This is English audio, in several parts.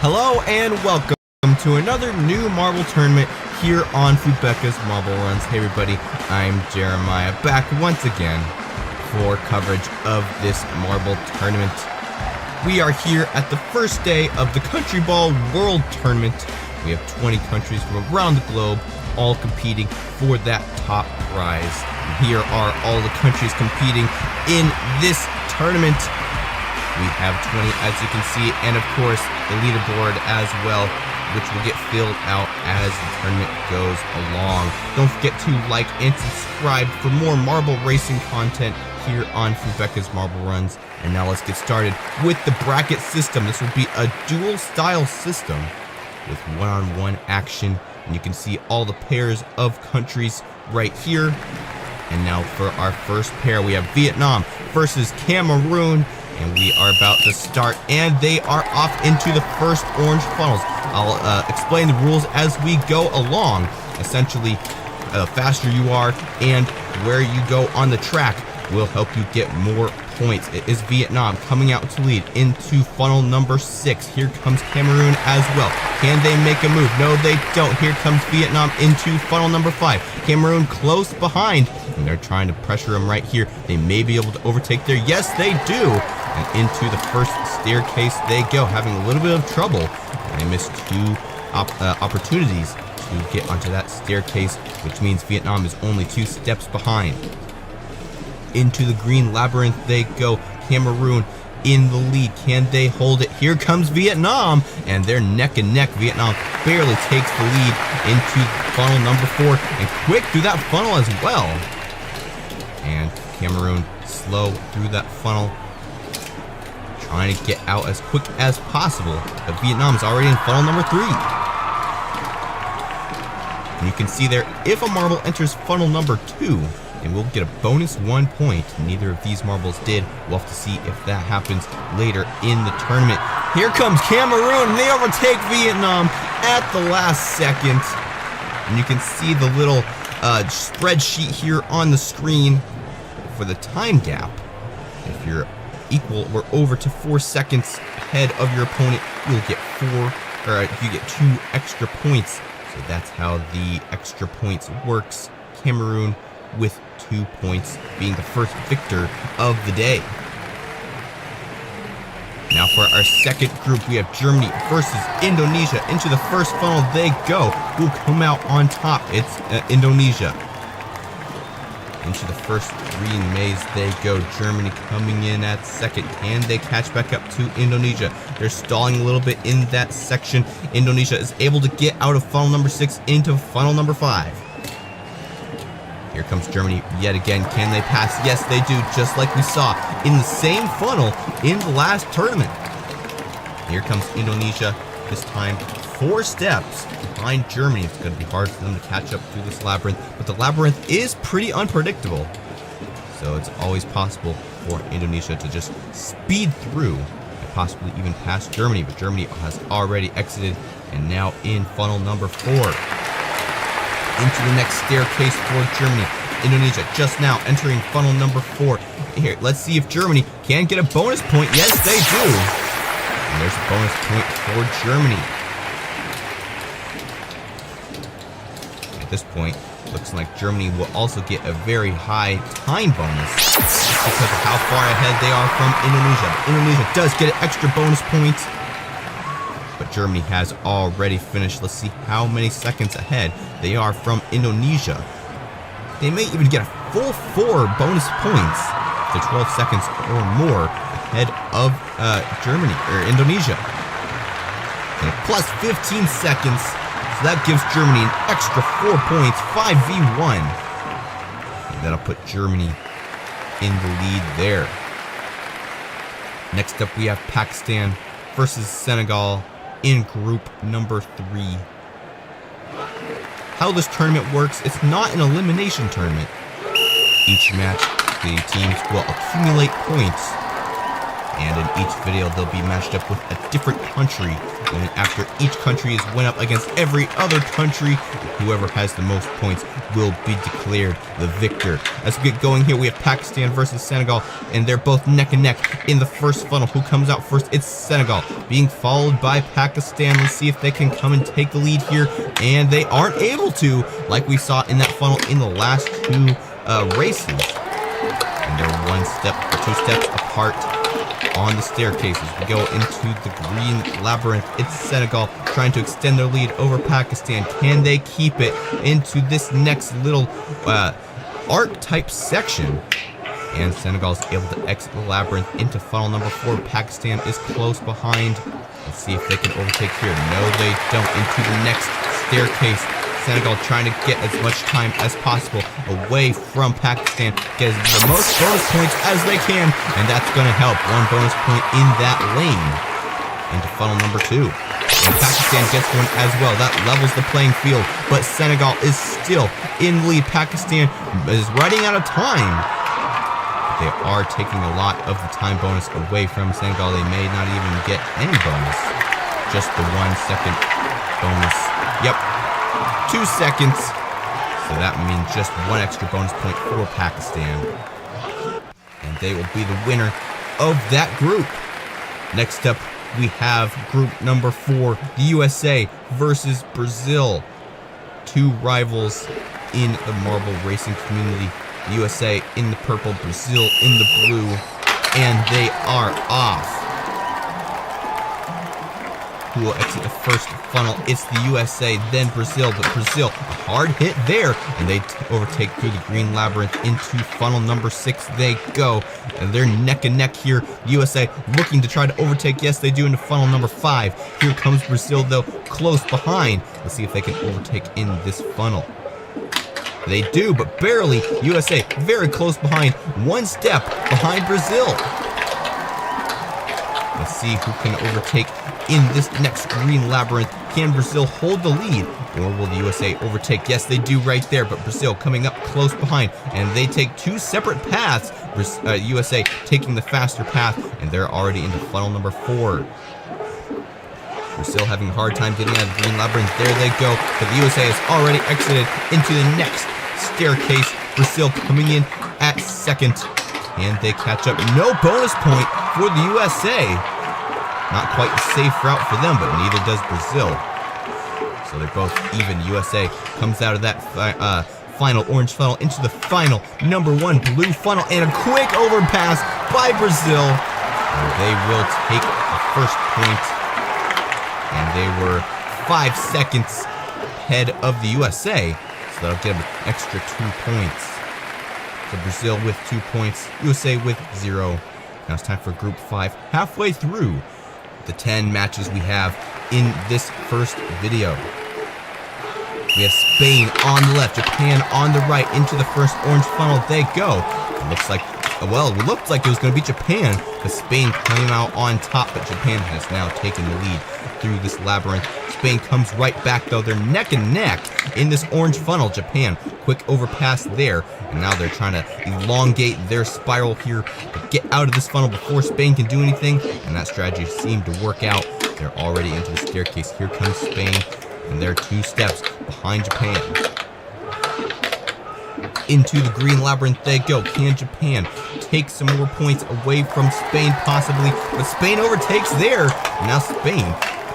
Hello and welcome to another new marble tournament here on Fubeca's Marble Runs. Hey everybody, I'm Jeremiah, back once again for coverage of this marble tournament. We are here at the first day of the Countryball World Tournament. We have 20 countries from around the globe all competing for that top prize. And here are all the countries competing in this tournament. We have 20, as you can see, and of course the leaderboard as well, which will get filled out as the tournament goes along. Don't forget to like and subscribe for more marble racing content here on Fubeca's Marble Runs. And now let's get started with the bracket system. This will be a dual style system with one-on-one action, and you can see all the pairs of countries right here. And now for our first pair, we have Vietnam versus Cameroon. And we are about to start, and they are off into the first orange funnels. I'll explain the rules as we go along. Essentially, the faster you are and where you go on the track will help you get more points. It is Vietnam coming out to lead into funnel number 6. Here comes Cameroon as well. Can they make a move? No, they don't. Here comes Vietnam into funnel number 5. Cameroon close behind, and they're trying to pressure them right here. They may be able to overtake there. Yes, they do. And into the first staircase they go, having a little bit of trouble. They missed two opportunities to get onto that staircase, which means Vietnam is only 2 steps behind. Into the green labyrinth they go. Cameroon in the lead. Can they hold it? Here comes Vietnam, and they're neck and neck. Vietnam barely takes the lead into funnel number 4, and quick through that funnel as well. And Cameroon slow through that funnel, trying to get out as quick as possible. But Vietnam is already in funnel number 3. And you can see there, if a marble enters funnel number 2, and we'll get a bonus 1 point. Neither of these marbles did. We'll have to see if that happens later in the tournament. Here comes Cameroon, and they overtake Vietnam at the last second. And you can see the little spreadsheet here on the screen for the time gap. If you're equal or over to 4 seconds ahead of your opponent, you'll get you get 2 extra points. So that's how the extra points works. Cameroon with 2 points, being the first victor of the day. Now for our second group, we have Germany versus Indonesia. Into the first funnel they go. Who will come out on top? It's Indonesia. Into the first green maze they go. Germany coming in at second. Can they catch back up to Indonesia? They're stalling a little bit in that section. Indonesia is able to get out of funnel number 6 into funnel number 5. Here comes Germany yet again. Can they pass? Yes, they do, just like we saw in the same funnel in the last tournament. Here comes Indonesia, this time 4 steps behind Germany. It's going to be hard for them to catch up through this labyrinth, but the labyrinth is pretty unpredictable. So it's always possible for Indonesia to just speed through and possibly even pass Germany, but Germany has already exited and now in funnel number 4. Into the next staircase for Germany. Indonesia just now entering funnel number 4. Here, let's see if Germany can get a bonus point. Yes, they do. And there's a bonus point for Germany. At this point, looks like Germany will also get a very high time bonus just because of how far ahead they are from Indonesia. Indonesia does get an extra bonus point, but Germany has already finished. Let's see how many seconds ahead they are from Indonesia. They may even get a full 4 bonus points if they're 12 seconds or more ahead of Germany or Indonesia. And a plus 15 seconds, so that gives Germany an extra 4 points, 5v1. And that'll put Germany in the lead there. Next up, we have Pakistan versus Senegal in group number 3. How this tournament works, it's not an elimination tournament. Each match, the teams will accumulate points And in each video, they'll be matched up with a different country. And after each country is went up against every other country, whoever has the most points will be declared the victor. As we get going here, we have Pakistan versus Senegal, and they're both neck and neck in the first funnel. Who comes out first? It's Senegal, being followed by Pakistan. Let's see if they can come and take the lead here, and they aren't able to, like we saw in that funnel in the last two races. And they're one step or two steps apart on the staircases. We go into the green labyrinth. It's Senegal trying to extend their lead over Pakistan. Can they keep it into this next little arc type section? And Senegal is able to exit the labyrinth into funnel number 4. Pakistan is close behind. Let's see if they can overtake here. No, they don't. Into the next staircase. Senegal trying to get as much time as possible away from Pakistan, get the most bonus points as they can, and that's going to help. One bonus point in that lane into funnel number 2. And Pakistan gets one as well. That levels the playing field, but Senegal is still in the lead. Pakistan is running out of time. They are taking a lot of the time bonus away from Senegal. They may not even get any bonus. Just the 1 second bonus. Yep. 2 seconds, so that means just 1 extra bonus point for Pakistan, and they will be the winner of that group. Next up, we have group number 4, the USA versus Brazil. 2 rivals in the marble racing community. The USA in the purple, Brazil in the blue, and they are off. Who will exit the first funnel? It's the USA, then Brazil, but Brazil, a hard hit there, and they overtake through the green labyrinth into funnel number 6. They go, and they're neck and neck here. USA looking to try to overtake. Yes, they do into funnel number 5. Here comes Brazil, though, close behind. Let's see if they can overtake in this funnel. They do, but barely. USA very close behind, 1 step behind Brazil. Let's see who can overtake in this next green labyrinth. Can Brazil hold the lead, or will the USA overtake? Yes, they do right there, but Brazil coming up close behind, and they take 2 separate paths. USA taking the faster path, and they're already into funnel number 4. Brazil having a hard time getting out of the green labyrinth. There they go, but the USA has already exited into the next staircase. Brazil coming in at second, and they catch up. No bonus point for the USA. Not quite a safe route for them, but neither does Brazil. So they're both even. USA comes out of that final orange funnel into the final number 1 blue funnel, and a quick overpass by Brazil. And they will take the first point, and they were 5 seconds ahead of the USA, so that'll get them an extra 2 points. So Brazil with 2 points, USA with 0. Now it's time for Group 5, halfway through the 10 matches we have in this first video. We have Spain on the left, Japan on the right, into the first orange funnel they go. It looks like, well, it looked like it was going to be Japan, but Spain came out on top, but Japan has now taken the lead through this labyrinth. Spain comes right back, though. They're neck and neck in this orange funnel. Japan, quick overpass there, and now they're trying to elongate their spiral here to get out of this funnel before Spain can do anything, and that strategy seemed to work out. They're already into the staircase. Here comes Spain, and they're 2 steps behind Japan. Into the green labyrinth they go. Can Japan take some more points away from Spain? Possibly, but Spain overtakes there. And now Spain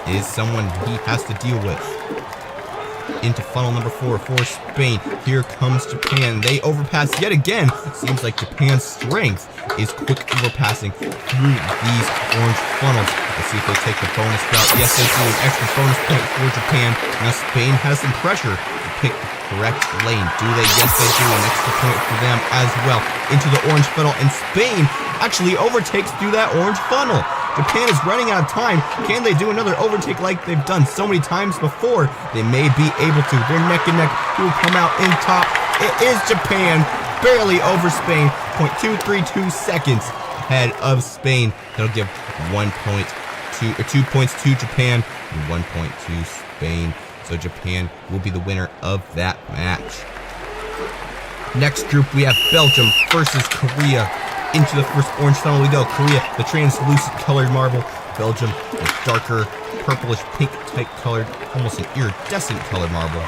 is someone he has to deal with. Into funnel number 4 for Spain. Here comes Japan. They overpass yet again. Seems like Japan's strength is quick overpassing through these orange funnels. Let's see if they take the bonus route. Yes, they do. An extra bonus point for Japan. Now Spain has some pressure to pick the correct lane. Do they? Yes, they do. An extra point for them as well. Into the orange funnel, and Spain actually overtakes through that orange funnel. Japan is running out of time. Can they do another overtake like they've done so many times before? They may be able to. They're neck and neck. Who will come out in top? It is Japan, barely over Spain. 0.232 seconds ahead of Spain. That'll give 2 points to Japan and 1 point to Spain. So Japan will be the winner of that match. Next group, we have Belgium versus Korea. Into the first orange funnel we go. Korea, the translucent colored marble. Belgium, the darker purplish pink type colored, almost an iridescent colored marble.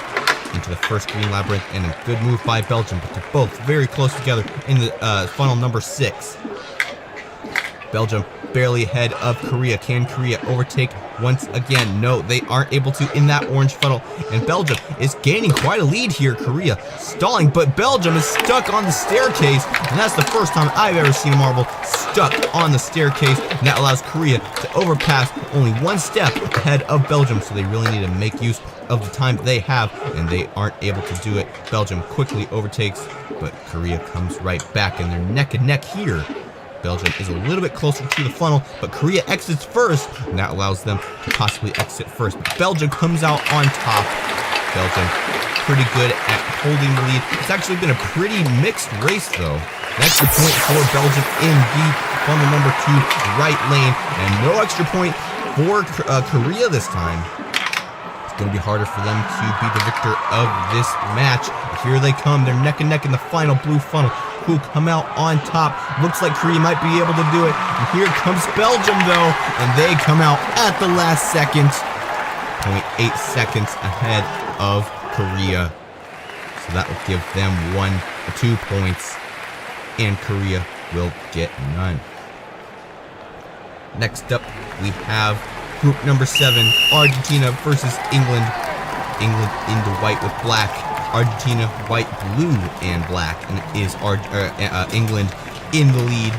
Into the first green labyrinth, and a good move by Belgium, but they're both very close together in the funnel number 6. Belgium barely ahead of Korea. Can Korea overtake once again? No, they aren't able to in that orange funnel, and Belgium is gaining quite a lead here. Korea stalling, but Belgium is stuck on the staircase, and that's the first time I've ever seen a marble stuck on the staircase, and that allows Korea to overpass only one step ahead of Belgium, so they really need to make use of the time they have, and they aren't able to do it. Belgium quickly overtakes, but Korea comes right back, and they're neck and neck here. Belgium is a little bit closer to the funnel, but Korea exits first, and that allows them to possibly exit first. But Belgium comes out on top. Belgium pretty good at holding the lead. It's actually been a pretty mixed race, though. An extra point for Belgium in the funnel number 2 right lane, and no extra point for Korea this time. It's going to be harder for them to be the victor of this match. Here they come. They're neck and neck in the final blue funnel. Who come out on top. Looks like Korea might be able to do it. And here comes Belgium, though, and they come out at the last second. 0.8 seconds ahead of Korea. So that will give them 1 or 2 points, and Korea will get none. Next up, we have group number 7, Argentina versus England. England into white with black. Argentina, white, blue, and black, and it is England in the lead.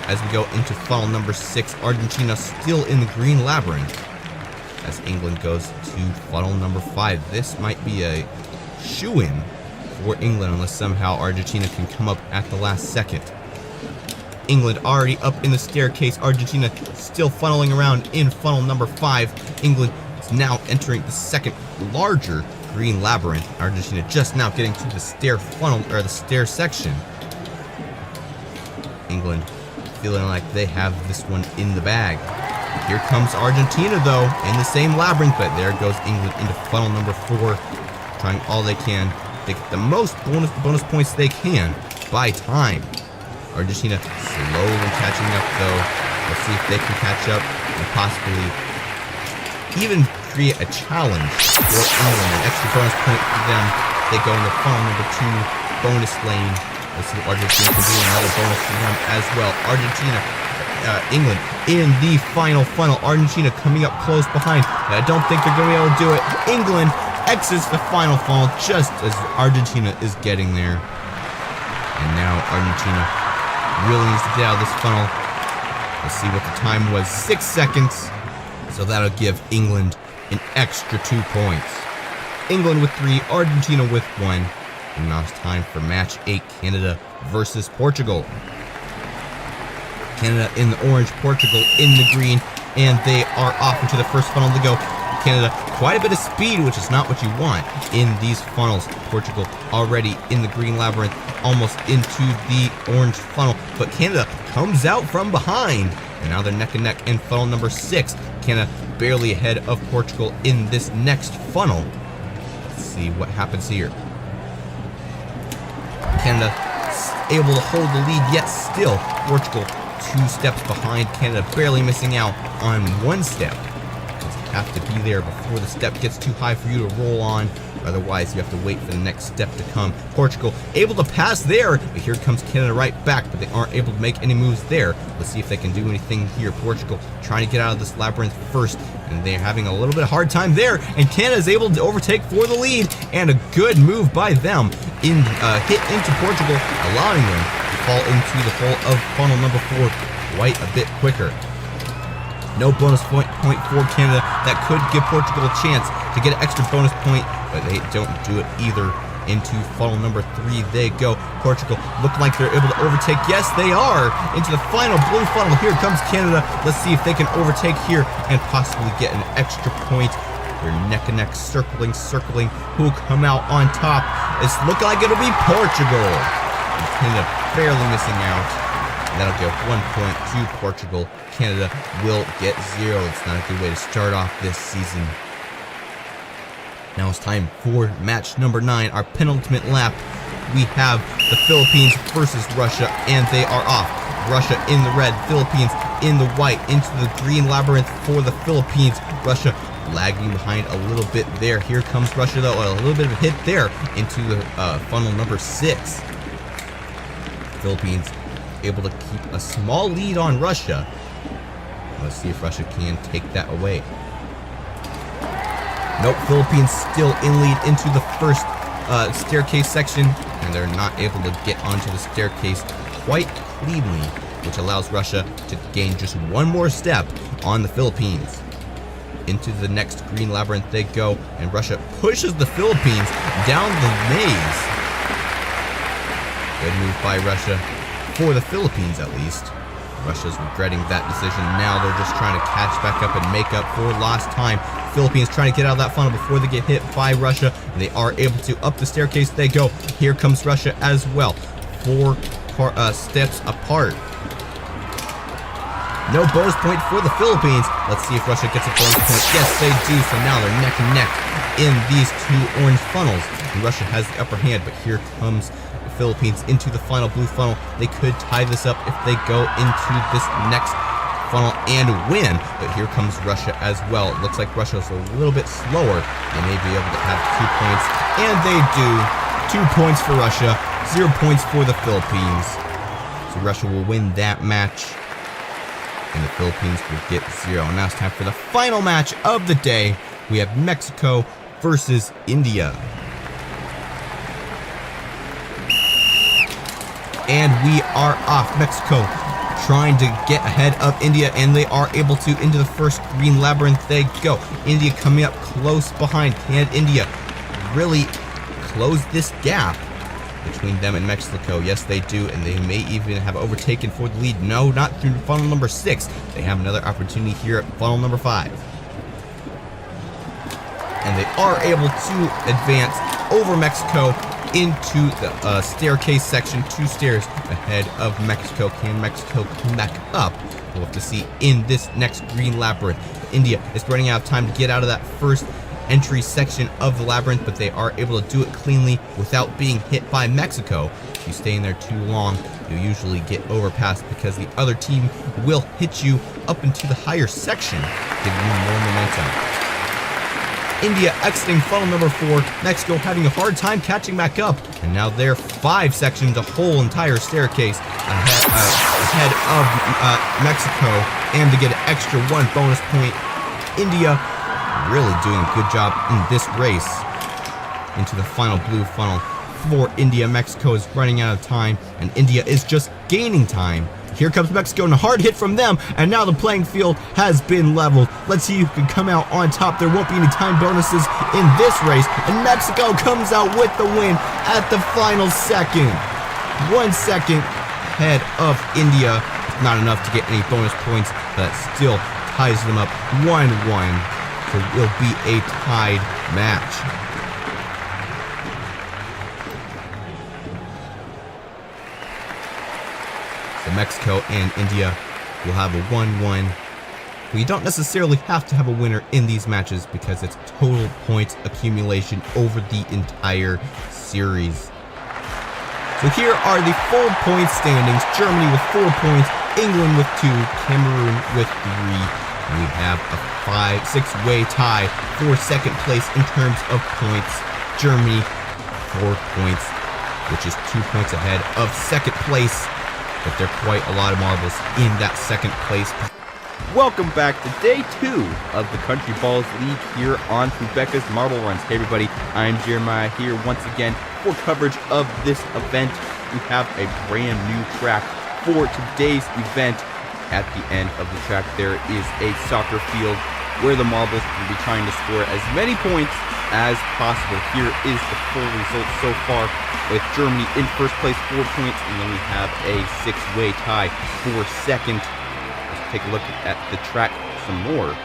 As we go into funnel number 6, Argentina still in the green labyrinth. As England goes to funnel number 5, this might be a shoo-in for England unless somehow Argentina can come up at the last second. England already up in the staircase. Argentina still funneling around in funnel number 5. England is now entering the second larger green labyrinth. Argentina just now getting to the stair funnel, or the stair section. England feeling like they have this one in the bag. Here comes Argentina, though, in the same labyrinth, but there goes England into funnel number 4, trying all they can to get the most bonus points they can by time. Argentina slowly catching up, though. Let's see if they can catch up and possibly even create a challenge for England. An extra bonus point for them. They go into funnel number 2, bonus lane. Let's see what Argentina can do. Another bonus for them as well. England in the final funnel. Argentina coming up close behind. I don't think they're going to be able to do it. England exits the final funnel just as Argentina is getting there. And now Argentina really needs to get out of this funnel. Let's see what the time was. 6 seconds. So that'll give England an extra 2 points. England with 3, Argentina with 1. And now it's time for match 8, Canada versus Portugal. Canada in the orange, Portugal in the green, and they are off into the first funnel to go. Canada, quite a bit of speed, which is not what you want in these funnels. Portugal already in the green labyrinth, almost into the orange funnel, but Canada comes out from behind. And now they're neck and neck in funnel number 6. Canada barely ahead of Portugal in this next funnel. Let's see what happens here. Canada able to hold the lead, yet still Portugal 2 steps behind. Canada barely missing out on 1 step. Just have to be there before the step gets too high for you to roll on. Otherwise, you have to wait for the next step to come. Portugal able to pass there, but here comes Canada right back, but they aren't able to make any moves there. Let's see if they can do anything here. Portugal trying to get out of this labyrinth first, and they're having a little bit of hard time there, and Canada is able to overtake for the lead, and a good move by them in hit into Portugal, allowing them to fall into the hole of funnel number 4 quite a bit quicker. No bonus point for Canada. That could give Portugal a chance to get an extra bonus point, but they don't do it either. Into funnel number 3 they go. Portugal look like they're able to overtake. Yes, they are. Into the final blue funnel. Here comes Canada. Let's see if they can overtake here and possibly get an extra point. They're neck and neck, circling. Who come out on top? It's looking like it'll be Portugal. And Canada barely missing out. And that'll give 1 point to Portugal. Canada will get 0. It's not a good way to start off this season. Now it's time for match number 9, our penultimate lap. We have the Philippines versus Russia, and they are off Russia in the red, Philippines in the white, into the green labyrinth for the Philippines. Russia lagging behind a little bit there. Here comes Russia though, a little bit of a hit there into the funnel number 6. Philippines able to keep a small lead on Russia. Let's see if Russia can take that away. Nope, Philippines still in lead into the first staircase section, and they're not able to get onto the staircase quite cleanly, which allows Russia to gain just one more step on the Philippines. Into the next green labyrinth they go, and Russia pushes the Philippines down the maze. Good move by Russia, for the Philippines at least. Russia's regretting that decision. Now they're just trying to catch back up and make up for lost time. Philippines trying to get out of that funnel before they get hit by Russia. And they are able to. Up the staircase they go. Here comes Russia as well. 4 steps apart. No bonus point for the Philippines. Let's see if Russia gets a bonus point. Yes, they do. So now they're neck and neck in these 2 orange funnels. And Russia has the upper hand, but here comes the Philippines into the final blue funnel. They could tie this up if they go into this next funnel and win. But here comes Russia as well. It looks like Russia is a little bit slower. They may be able to have 2 points, and they do. 2 points for Russia, 0 points for the Philippines. So Russia will win that match, and the Philippines will get 0. Now it's time for the final match of the day. We have Mexico versus India. And we are off. Mexico trying to get ahead of India, and they are able to. Into the first green labyrinth they go. India coming up close behind. Can India really close this gap between them and Mexico? Yes, they do, and they may even have overtaken for the lead. No, not through funnel number 6. They have another opportunity here at funnel number 5. And they are able to advance over Mexico into the staircase section, 2 stairs ahead of Mexico. Can Mexico come back up? We'll have to see in this next green labyrinth. India is running out of time to get out of that first entry section of the labyrinth, but they are able to do it cleanly without being hit by Mexico. If you stay in there too long, you'll usually get overpassed because the other team will hit you up into the higher section, giving you more momentum. India exiting funnel number 4, Mexico having a hard time catching back up, and now they're 5 sections, a whole entire staircase ahead of Mexico, and to get an extra 1 bonus point. India really doing a good job in this race. Into the final blue funnel for India. Mexico is running out of time, and India is just gaining time. Here comes Mexico, and a hard hit from them, and now the playing field has been leveled. Let's see who can come out on top. There won't be any time bonuses in this race, and Mexico comes out with the win at the final second. 1 second ahead of India. Not enough to get any bonus points, but that still ties them up 1-1. So it will be a tied match. So Mexico and India will have a 1-1. We don't necessarily have to have a winner in these matches because it's total points accumulation over the entire series. So here are the full point standings. Germany with 4 points, England with 2, Cameroon with 3. We have a 6-way tie for second place in terms of points. Germany, 4 points, which is 2 points ahead of second place. But there are quite a lot of marbles in that second place. Welcome back to day 2 of the Countryball's League here on Fubeca's Marble Runs. Hey everybody, I'm Jeremiah here once again for coverage of this event. We have a brand new track for today's event. At the end of the track there is a soccer field where the marbles will be trying to score as many points as possible. Here is the full result so far, with Germany in first place, 4 points, and then we have a 6-way tie for second. Let's take a look at the track some more.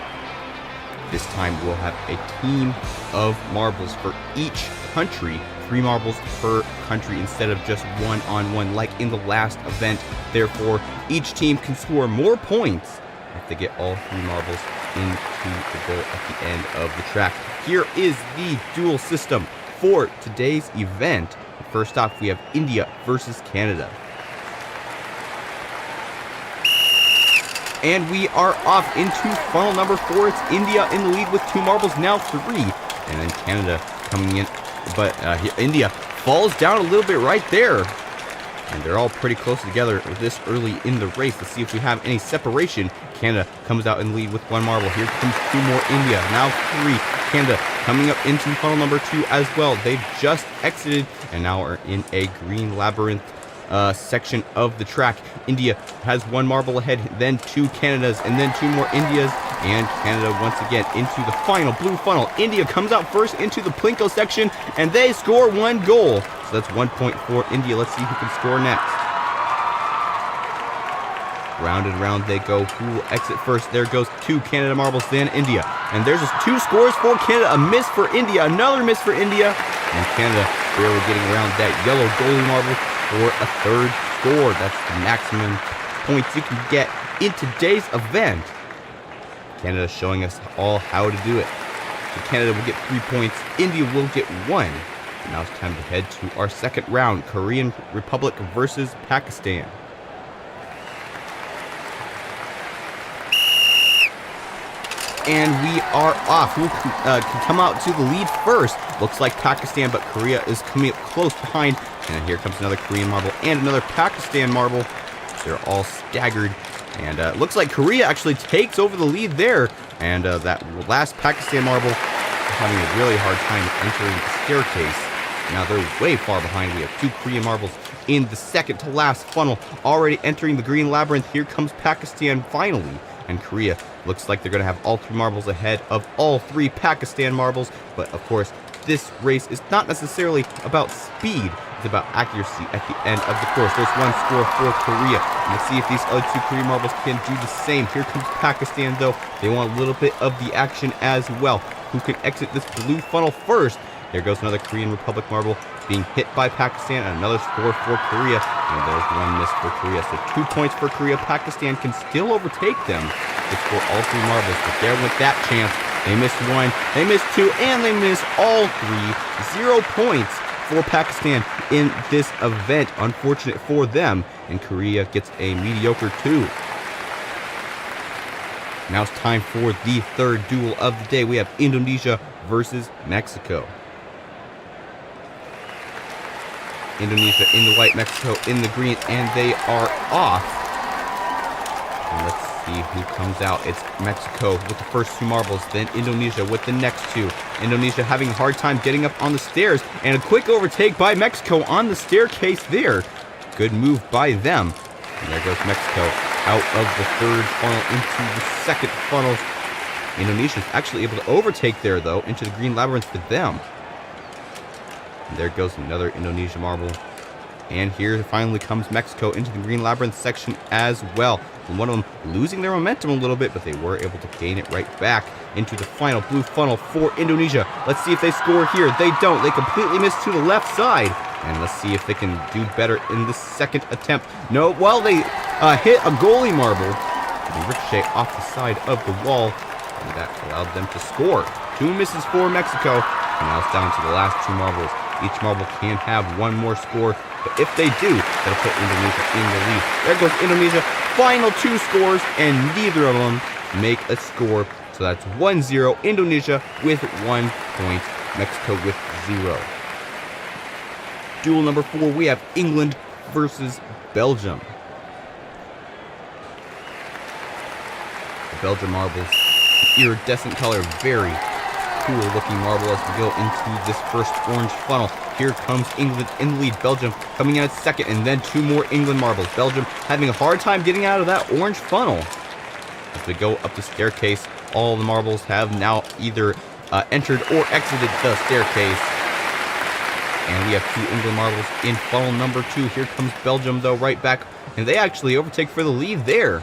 This time we'll have a team of marbles for each country, 3 marbles per country instead of just 1-on-1 like in the last event. Therefore, each team can score more points if they get all 3 marbles into the goal at the end of the track. Here is the duel system for today's event. First off, we have India versus Canada. and we are off into funnel number 4. It's India in the lead with 2 marbles, now 3. And then Canada coming in, but India falls down a little bit right there. And they're all pretty close together this early in the race. Let's see if we have any separation. Canada comes out in lead with 1 marble. Here comes 2 more India. Now 3. Canada coming up into funnel number 2 as well. They've just exited and now are in a green labyrinth section of the track. India has 1 marble ahead, then 2 Canadas, and then 2 more Indias. And Canada once again into the final blue funnel. India comes out first into the Plinko section, and they score 1 goal. So that's 1 point for India. Let's see who can score next. Round and round they go. Who will exit first? There goes 2 Canada marbles, then India. And there's just 2 scores for Canada. A miss for India, another miss for India. And Canada barely getting around that yellow goalie marble for a 3rd score. That's the maximum points you can get in today's event. Canada showing us all how to do it. So Canada will get 3 points. India will get 1. Now it's time to head to our 2nd round. Korean Republic versus Pakistan. And we are off. Who can come out to the lead first? Looks like Pakistan, but Korea is coming up close behind. And here comes another Korean marble and another Pakistan marble. They're all staggered. And it looks like Korea actually takes over the lead there. And that last Pakistan marble having a really hard time entering the staircase. Now they're way far behind. We have 2 Korean marbles in the 2nd to last funnel, already entering the green labyrinth. Here comes Pakistan finally. And Korea looks like they're going to have all 3 marbles ahead of all 3 Pakistan marbles. But of course, this race is not necessarily about speed. It's about accuracy at the end of the course. There's 1 score for Korea. And let's see if these other 2 Korean marbles can do the same. Here comes Pakistan, though. They want a little bit of the action as well. Who can exit this blue funnel first? There goes another Korean Republic marble being hit by Pakistan, and another score for Korea. And there's 1 miss for Korea. So 2 points for Korea. Pakistan can still overtake them to score all 3 marbles. But there went that chance. They missed 1, they missed 2, and they missed all 3. 0 points for Pakistan in this event. Unfortunate for them. And Korea gets a mediocre 2. Now it's time for the 3rd duel of the day. We have Indonesia versus Mexico. Indonesia in the white, Mexico in the green, and they are off. And let's see who comes out. It's Mexico with the first 2 marbles, then Indonesia with the next 2. Indonesia having a hard time getting up on the stairs, and a quick overtake by Mexico on the staircase there. Good move by them. And there goes Mexico out of the 3rd funnel into the 2nd funnel. Indonesia is actually able to overtake there, though, into the green labyrinth for them. And there goes another Indonesia marble. And here finally comes Mexico into the green labyrinth section as well. And one of them losing their momentum a little bit, but they were able to gain it right back into the final blue funnel for Indonesia. Let's see if they score here. They don't. They completely miss to the left side. And let's see if they can do better in the 2nd attempt. No, well, they hit a goalie marble. They ricochet off the side of the wall. And that allowed them to score. 2 misses for Mexico. And now it's down to the last 2 marbles. Each marble can have 1 more score. But if they do, that'll put Indonesia in the lead. There goes Indonesia. Final 2 scores, and neither of them make a score. So that's 1-0. Indonesia with 1 point. Mexico with 0. Duel number 4, we have England versus Belgium. The Belgium marbles, iridescent color, very cool looking marble as we go into this first orange funnel. Here comes England in the lead. Belgium coming in at 2nd, and then 2 more England marbles. Belgium having a hard time getting out of that orange funnel. As we go up the staircase, all the marbles have now either entered or exited the staircase. And we have 2 England marbles in funnel number 2. Here comes Belgium, though, right back. And they actually overtake for the lead there.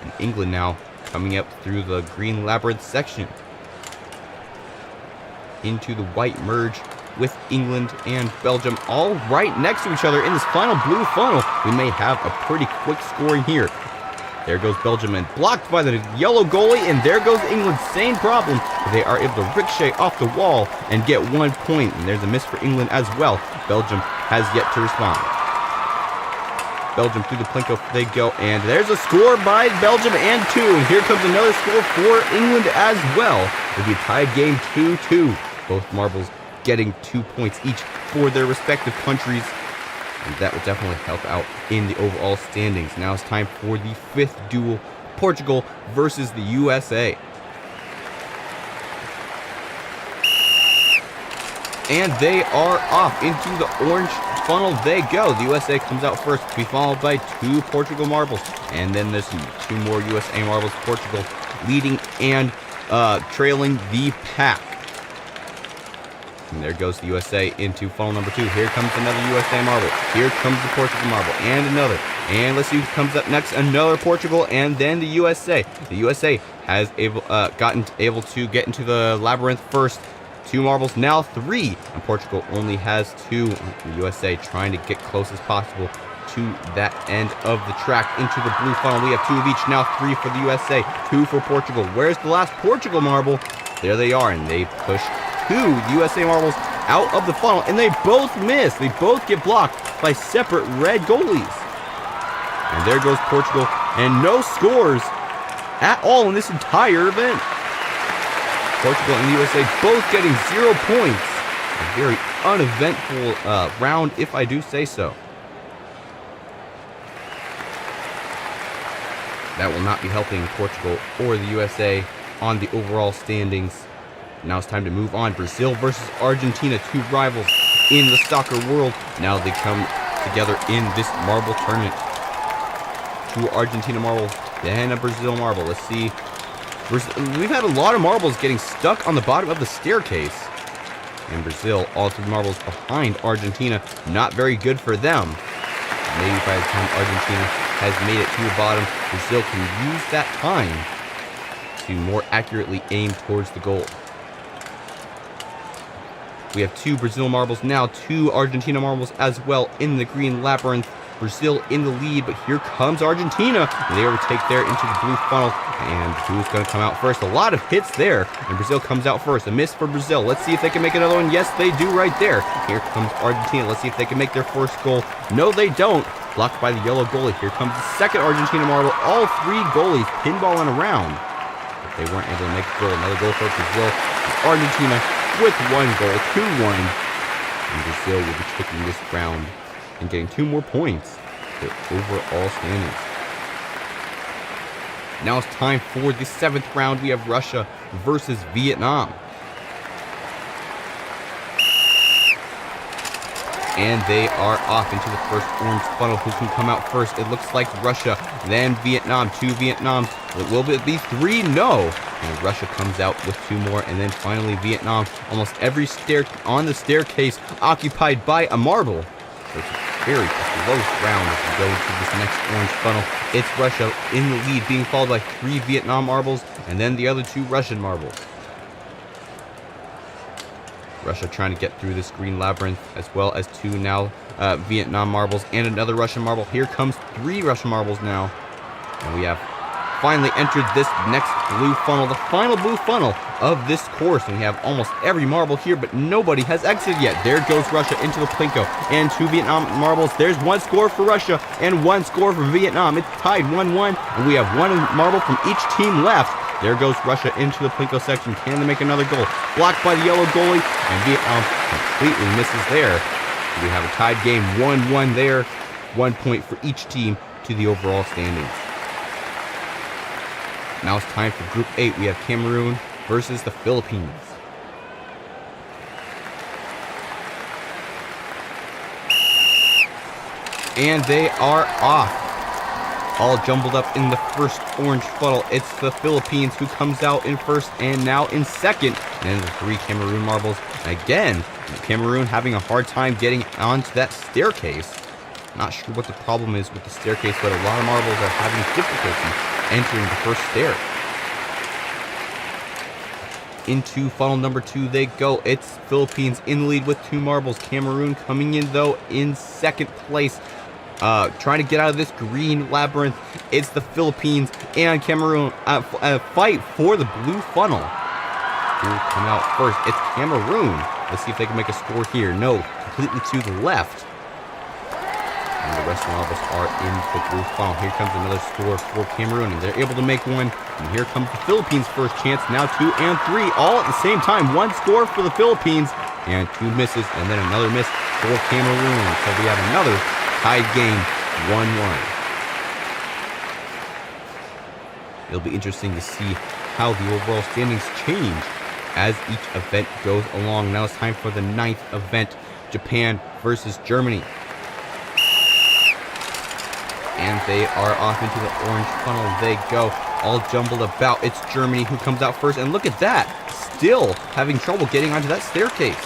And England now coming up through the green labyrinth section. Into the white merge with England and Belgium all right next to each other in this final blue funnel. We may have a pretty quick scoring here. There goes Belgium, and blocked by the yellow goalie, and there goes England. Same problem. They are able to ricochet off the wall and get 1 point, and there's a miss for England as well. Belgium has yet to respond. Belgium through the plinko they go, and there's a score by Belgium and 2. And here comes another score for England as well. It'll be a tied game 2-2. Both marbles getting 2 points each for their respective countries. And that will definitely help out in the overall standings. Now it's time for the 5th duel, Portugal versus the USA. And they are off into the orange funnel they go. The USA comes out first, to be followed by 2 Portugal marbles. And then there's 2 more USA marbles. Portugal leading and trailing the pack. And there goes the USA into funnel number 2. Here comes another USA marble. Here comes the Portugal marble. And another. And let's see who comes up next. Another Portugal and then the USA. The USA has gotten able to get into the labyrinth first. 2 marbles, now 3. And Portugal only has 2. The USA trying to get close as possible to that end of the track into the blue funnel. We have 2 of each, now 3 for the USA, 2 for Portugal. Where's the last Portugal marble? There they are, and they push 2 USA marbles out of the funnel, and they both miss. They both get blocked by separate red goalies. And there goes Portugal, and no scores at all in this entire event. Portugal and the USA both getting 0 points. A very uneventful round, if I do say so. That will not be helping Portugal or the USA on the overall standings. Now it's time to move on. Brazil versus Argentina, 2 rivals in the soccer world. Now they come together in this marble tournament. 2 Argentina marbles, then a Brazil marble. Let's see. We've had a lot of marbles getting stuck on the bottom of the staircase. And Brazil, all 3 marbles behind Argentina. Not very good for them. Maybe by the time Argentina has made it to the bottom, Brazil can use that time to more accurately aim towards the goal. We have 2 Brazil marbles now, 2 Argentina marbles as well in the green labyrinth. Brazil in the lead, but here comes Argentina. They overtake there into the blue funnel. And who's going to come out first? A lot of hits there. And Brazil comes out first. A miss for Brazil. Let's see if they can make another one. Yes, they do right there. Here comes Argentina. Let's see if they can make their first goal. No, they don't. Blocked by the yellow goalie. Here comes the second Argentina marble. All 3 goalies pinballing around. But they weren't able to make a goal. Another goal for Brazil. Argentina with 1 goal, 2-1. And Brazil will be taking this round and getting 2 more points for overall standings. Now it's time for the 7th round. We have Russia versus Vietnam. And they are off into the first orange funnel. Who can come out first? It looks like Russia, then Vietnam. 2 Vietnams. Will it be 3? No. And Russia comes out with 2 more. And then finally Vietnam. Almost every stair on the staircase occupied by a marble. So it's a very close round as we go into this next orange funnel. It's Russia in the lead, being followed by 3 Vietnam marbles, and then the other 2 Russian marbles. Russia trying to get through this green labyrinth, as well as 2 now Vietnam marbles, and another Russian marble. Here comes 3 Russian marbles now. And we have finally entered this next blue funnel, the final blue funnel of this course. And we have almost every marble here, but nobody has exited yet. There goes Russia into the plinko, and 2 Vietnam marbles. There's 1 score for Russia and 1 score for Vietnam. It's tied 1-1, and we have 1 marble from each team left. There goes Russia into the plinko section. Can they make another goal? Blocked by the yellow goalie, and Vietnam completely misses there. We have a tied game, 1-1 there. 1 point for each team to the overall standings. Now it's time for Group 8. We have Cameroon versus the Philippines. And they are off. All jumbled up in the first orange funnel. It's the Philippines who comes out in first and now in second. And then the 3 Cameroon marbles. Again, Cameroon having a hard time getting onto that staircase. Not sure what the problem is with the staircase, but a lot of marbles are having difficulty entering the first stair. Into funnel number 2 they go. It's Philippines in the lead with 2 marbles. Cameroon coming in though in second place. Trying to get out of this green labyrinth. It's the Philippines and Cameroon fight for the blue funnel. Who will come out first? It's Cameroon. Let's see if they can make a score here. No, completely to the left. And the rest of the marbles are in the blue funnel. Here comes another score for Cameroon, and they're able to make one. And here comes the Philippines' first chance. Now 2 and 3, all at the same time. One score for the Philippines, and 2 misses, and then another miss for Cameroon. So we have another tied game, 1-1. It'll be interesting to see how the overall standings change as each event goes along. Now it's time for the 9th event, Japan versus Germany. And they are off into the orange funnel. They go, all jumbled about. It's Germany who comes out first, and look at that, still having trouble getting onto that staircase.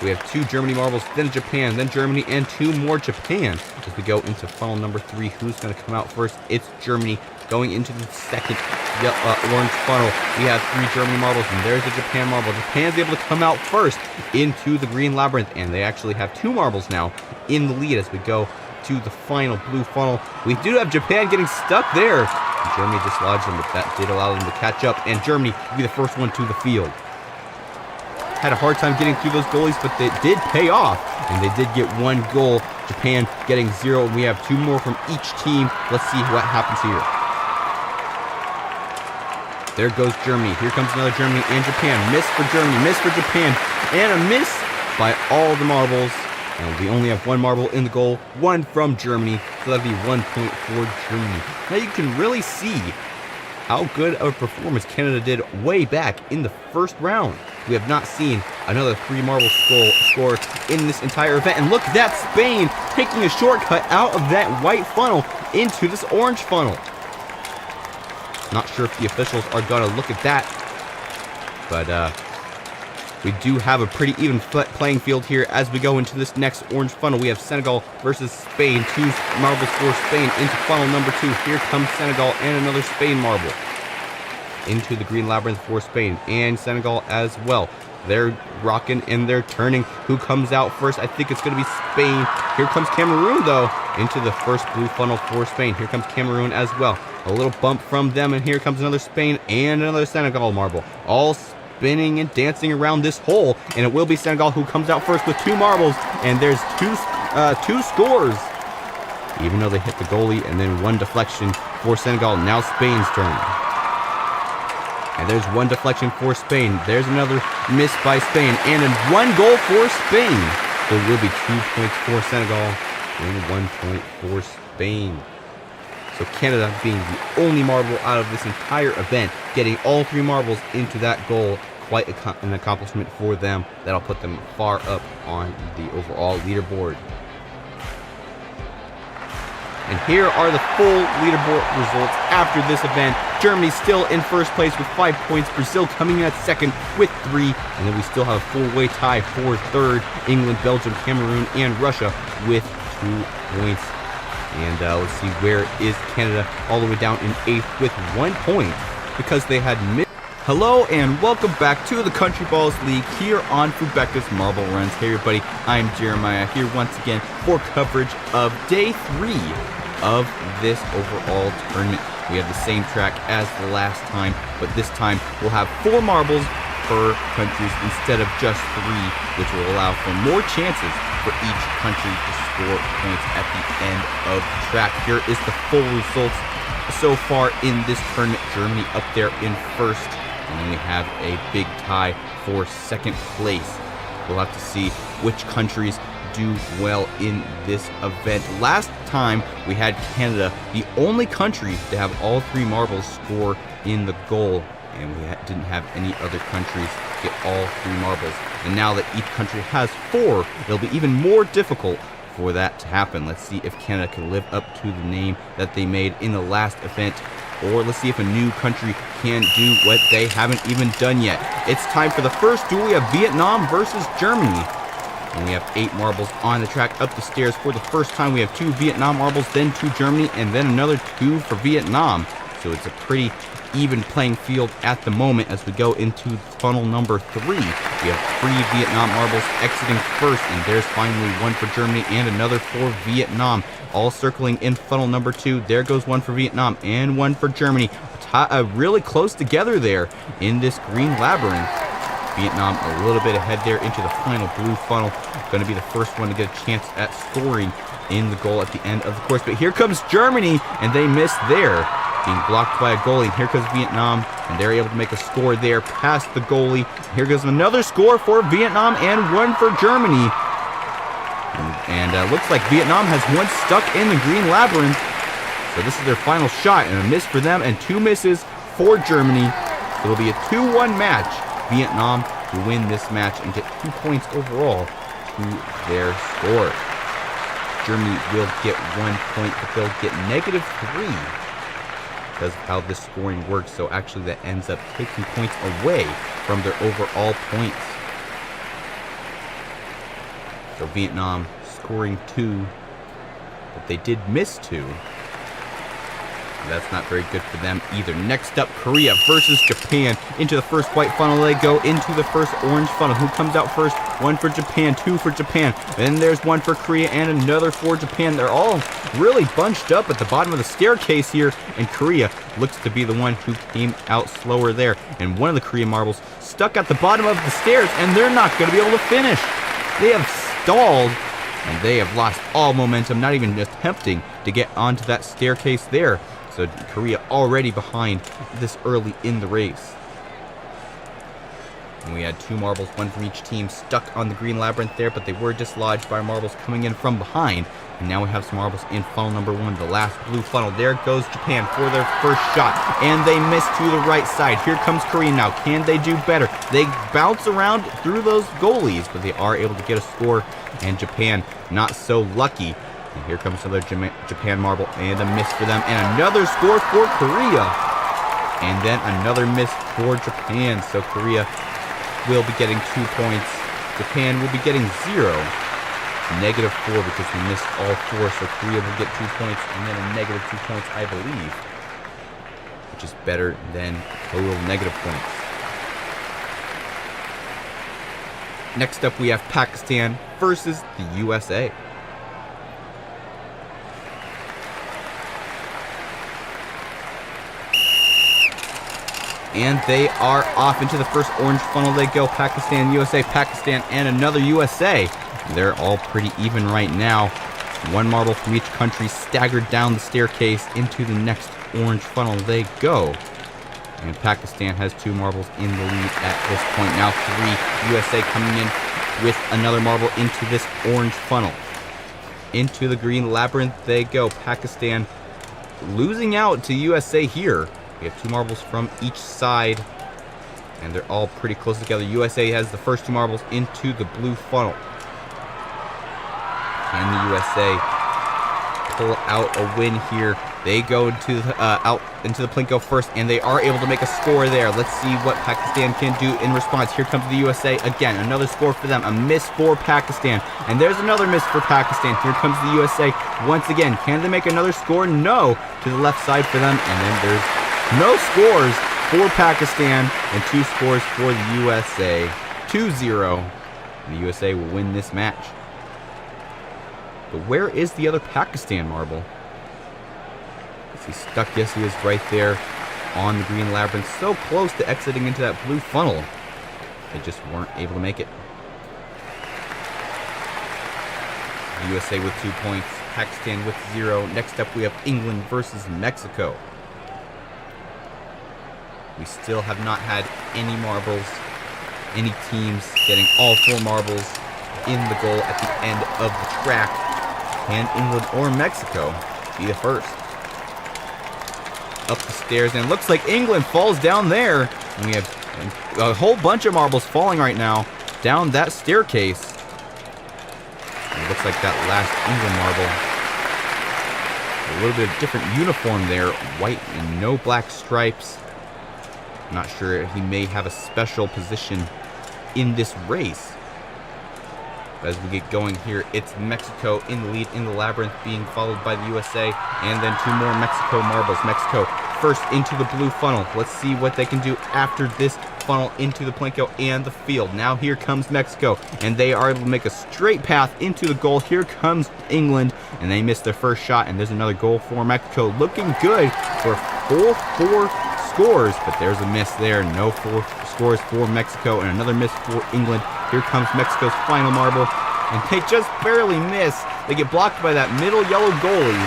We have 2 Germany marbles, then Japan, then Germany, and 2 more Japan. As we go into funnel number 3, who's going to come out first? It's Germany going into the second orange funnel. We have 3 Germany marbles, and there's a Japan marble. Japan's able to come out first into the green labyrinth, and they actually have 2 marbles now in the lead as we go to the final blue funnel. We do have Japan getting stuck there. Germany dislodged them, but that did allow them to catch up, and Germany will be the first one to the field. Had a hard time getting through those goalies, but they did pay off, and they did get 1 goal. Japan getting 0, and we have 2 more from each team. Let's see what happens here. There goes Germany. Here comes another Germany and Japan. Miss for Germany, miss for Japan, and a miss by all the marbles. And we only have 1 marble in the goal, 1 from Germany, so that'd be 1 point for Germany. Now you can really see how good of a performance Canada did way back in the first round. We have not seen another 3 marble score in this entire event. And look at that, Spain taking a shortcut out of that white funnel into this orange funnel. Not sure if the officials are going to look at that, but we do have a pretty even playing field here as we go into this next orange funnel. We have Senegal versus Spain. 2 marbles for Spain into funnel number 2. Here comes Senegal and another Spain marble into the green labyrinth for Spain and Senegal as well. They're rocking and they're turning. Who comes out first? I think it's going to be Spain. Here comes Cameroon, though, into the first blue funnel for Spain. Here comes Cameroon as well. A little bump from them, and here comes another Spain and another Senegal marble. All spinning and dancing around this hole, and it will be Senegal who comes out first with 2 marbles, and there's two scores. Even though they hit the goalie, and then 1 deflection for Senegal. Now Spain's turn. And there's 1 deflection for Spain. There's another miss by Spain, and then 1 goal for Spain. There will be 2 points for Senegal and 1 point for Spain. So Canada being the only marble out of this entire event, getting all 3 marbles into that goal. Quite an accomplishment for them. That'll put them far up on the overall leaderboard. And here are the full leaderboard results after this event. Germany still in first place with 5 points. Brazil coming in at second with 3. And then we still have a full-way tie for third. England, Belgium, Cameroon, and Russia with 2 points. And let's see, where is Canada? All the way down in 8th with 1 point because they had missed. Hello and welcome back to the Countryballs League here on Fubeca's Marble Runs. Hey everybody, I'm Jeremiah here once again for coverage of day 3 of this overall tournament. We have the same track as the last time, but this time we'll have 4 marbles per countries instead of just 3, which will allow for more chances for each country to score points at the end of the track. Here is the full results so far in this tournament. Germany up there in first, and then we have a big tie for second place. We'll have to see which countries do well in this event. Last time we had Canada, the only country to have all 3 marbles score in the goal, and we didn't have any other countries get all 3 marbles. And now that each country has 4, it'll be even more difficult for that to happen. Let's see if Canada can live up to the name that they made in the last event, or let's see if a new country can do what they haven't even done yet. It's time for the first duel. We have Vietnam versus Germany. And we have 8 marbles on the track up the stairs. For the first time, we have 2 Vietnam marbles, then 2 Germany, and then another 2 for Vietnam. So it's a pretty even playing field at the moment as we go into funnel number 3. We have 3 Vietnam marbles exiting first, and there's finally 1 for Germany and another for Vietnam. All circling in funnel number 2. There goes 1 for Vietnam and 1 for Germany. Really close together there in this green labyrinth. Vietnam a little bit ahead there into the final blue funnel. Going to be the first one to get a chance at scoring in the goal at the end of the course. But here comes Germany, and they missed there, being blocked by a goalie. Here comes Vietnam, and they're able to make a score there past the goalie. Here goes another score for Vietnam and one for Germany. And looks like Vietnam has one stuck in the green labyrinth. So this is their final shot, and a miss for them and two misses for Germany. It will be a 2-1 match. Vietnam will win this match and get 2 points overall to their score. Germany will get 1 point, but they'll get -3 because of how this scoring works. So actually that ends up taking points away from their overall points. So Vietnam scoring 2, but they did miss 2. That's not very good for them either. Next up, Korea versus Japan. Into the first white funnel they go, into the first orange funnel. Who comes out first? 1 for Japan, 2 for Japan. Then there's 1 for Korea and another for Japan. They're all really bunched up at the bottom of the staircase here, and Korea looks to be the one who came out slower there. And one of the Korean marbles stuck at the bottom of the stairs, and they're not going to be able to finish. They have stalled, and they have lost all momentum, not even attempting to get onto that staircase there. So Korea already behind this early in the race. And we had 2 marbles, 1 from each team, stuck on the green labyrinth there, but they were dislodged by marbles coming in from behind. And now we have some marbles in funnel number 1, the last blue funnel. There goes Japan for their first shot, and they miss to the right side. Here comes Korea now. Can they do better? They bounce around through those goalies, but they are able to get a score, and Japan not so lucky. And here comes another Japan marble, and a miss for them, and another score for Korea. And then another miss for Japan. So Korea will be getting 2 points. Japan will be getting 0. -4 because we missed all 4. So Korea will get 2 points, and then a -2 points, I believe. Which is better than total negative points. Next up, we have Pakistan versus the USA. And they are off into the first orange funnel they go. Pakistan, USA, Pakistan, and another USA. They're all pretty even right now. 1 marble from each country staggered down the staircase into the next orange funnel they go. And Pakistan has 2 marbles in the lead at this point. Now 3, USA coming in with another marble into this orange funnel. Into the green labyrinth they go. Pakistan losing out to USA here. We have 2 marbles from each side, and they're all pretty close together. USA has the first 2 marbles into the blue funnel. Can the USA pull out a win here? They go into the, out into the plinko first, and they are able to make a score there. Let's see what Pakistan can do in response. Here comes the USA again. Another score for them. A miss for Pakistan. And there's another miss for Pakistan. Here comes the USA once again. Can they make another score? No. To the left side for them. And then there's no scores for Pakistan and 2 scores for the USA. 2-0. The USA will win this match. But where is the other Pakistan marble? Is he stuck? Yes, he is right there on the green labyrinth. So close to exiting into that blue funnel. They just weren't able to make it. The USA with 2 points. Pakistan with 0. Next up we have England versus Mexico. We still have not had any marbles, any teams getting all 4 marbles in the goal at the end of the track. Can England or Mexico be the first? Up the stairs, and it looks like England falls down there. And we have a whole bunch of marbles falling right now down that staircase. And it looks like that last England marble. A little bit of different uniform there, white and no black stripes. Not sure if he may have a special position in this race. But as we get going here, it's Mexico in the lead in the labyrinth, being followed by the USA, and then 2 more Mexico marbles. Mexico first into the blue funnel. Let's see what they can do after this funnel into the plinko and the field. Now here comes Mexico, and they are able to make a straight path into the goal. Here comes England, and they missed their first shot, and there's another goal for Mexico. Looking good for a 4-4 scores, but there's a miss there. No scores for Mexico, and another miss for England. Here comes Mexico's final marble, and they just barely miss. They get blocked by that middle yellow goalie,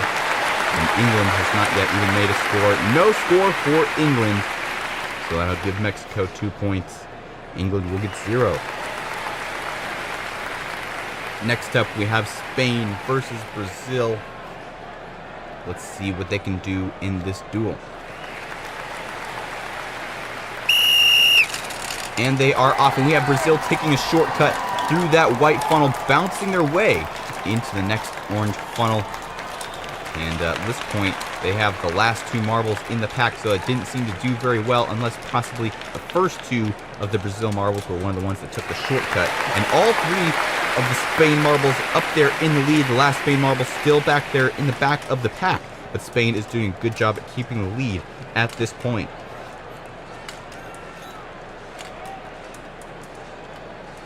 and England has not yet even made a score. No score for England, so that'll give Mexico 2 points. England will get 0. Next up, we have Spain versus Brazil. Let's see what they can do in this duel. And they are off, and we have Brazil taking a shortcut through that white funnel, bouncing their way into the next orange funnel. And at this point, they have the last 2 marbles in the pack, so it didn't seem to do very well, unless possibly the first 2 of the Brazil marbles were one of the ones that took the shortcut. And all 3 of the Spain marbles up there in the lead. The last Spain marble still back there in the back of the pack, but Spain is doing a good job at keeping the lead at this point.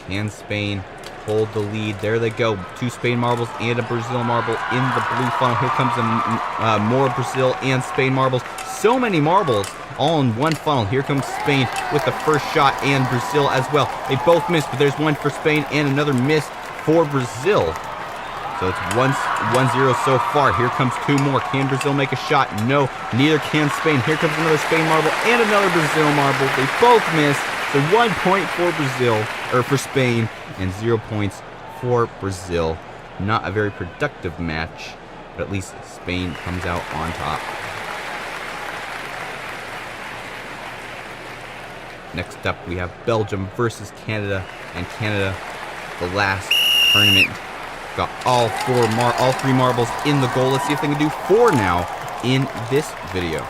Can Spain hold the lead? There they go. 2 Spain marbles and a Brazil marble in the blue funnel. Here comes more Brazil and Spain marbles. So many marbles all in one funnel. Here comes Spain with the first shot, and Brazil as well. They both missed, but there's one for Spain and another miss for Brazil. So it's 1-0 so far. Here comes 2 more. Can Brazil make a shot? No, neither can Spain. Here comes another Spain marble and another Brazil marble. They both miss. So 1 point for Brazil, or for Spain, and 0 points for Brazil. Not a very productive match, but at least Spain comes out on top. Next up, we have Belgium versus Canada, and Canada, the last tournament, got all 3 marbles in the goal. Let's see if they can do 4 now in this video.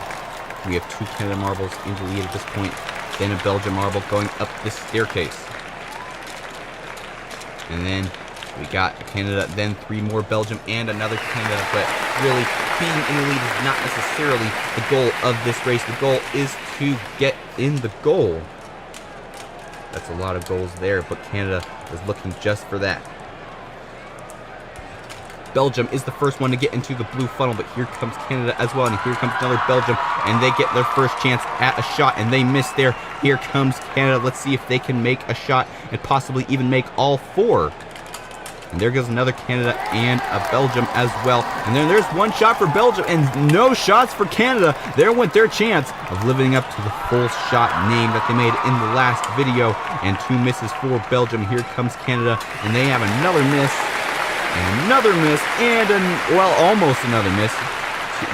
We have 2 Canada marbles in the lead at this point, then a Belgium marble going up this staircase. And then we got Canada, then 3 more Belgium, and another Canada, but really being in the lead is not necessarily the goal of this race. The goal is to get in the goal. That's a lot of goals there, but Canada is looking just for that. Belgium is the first one to get into the blue funnel, but here comes Canada as well, and here comes another Belgium, and they get their first chance at a shot, and they miss there. Here comes Canada. Let's see if they can make a shot and possibly even make all 4. And there goes another Canada and a Belgium as well. And then there's 1 shot for Belgium and no shots for Canada. There went their chance of living up to the full shot name that they made in the last video. And 2 misses for Belgium. Here comes Canada, and they have another miss. And another miss, and almost another miss.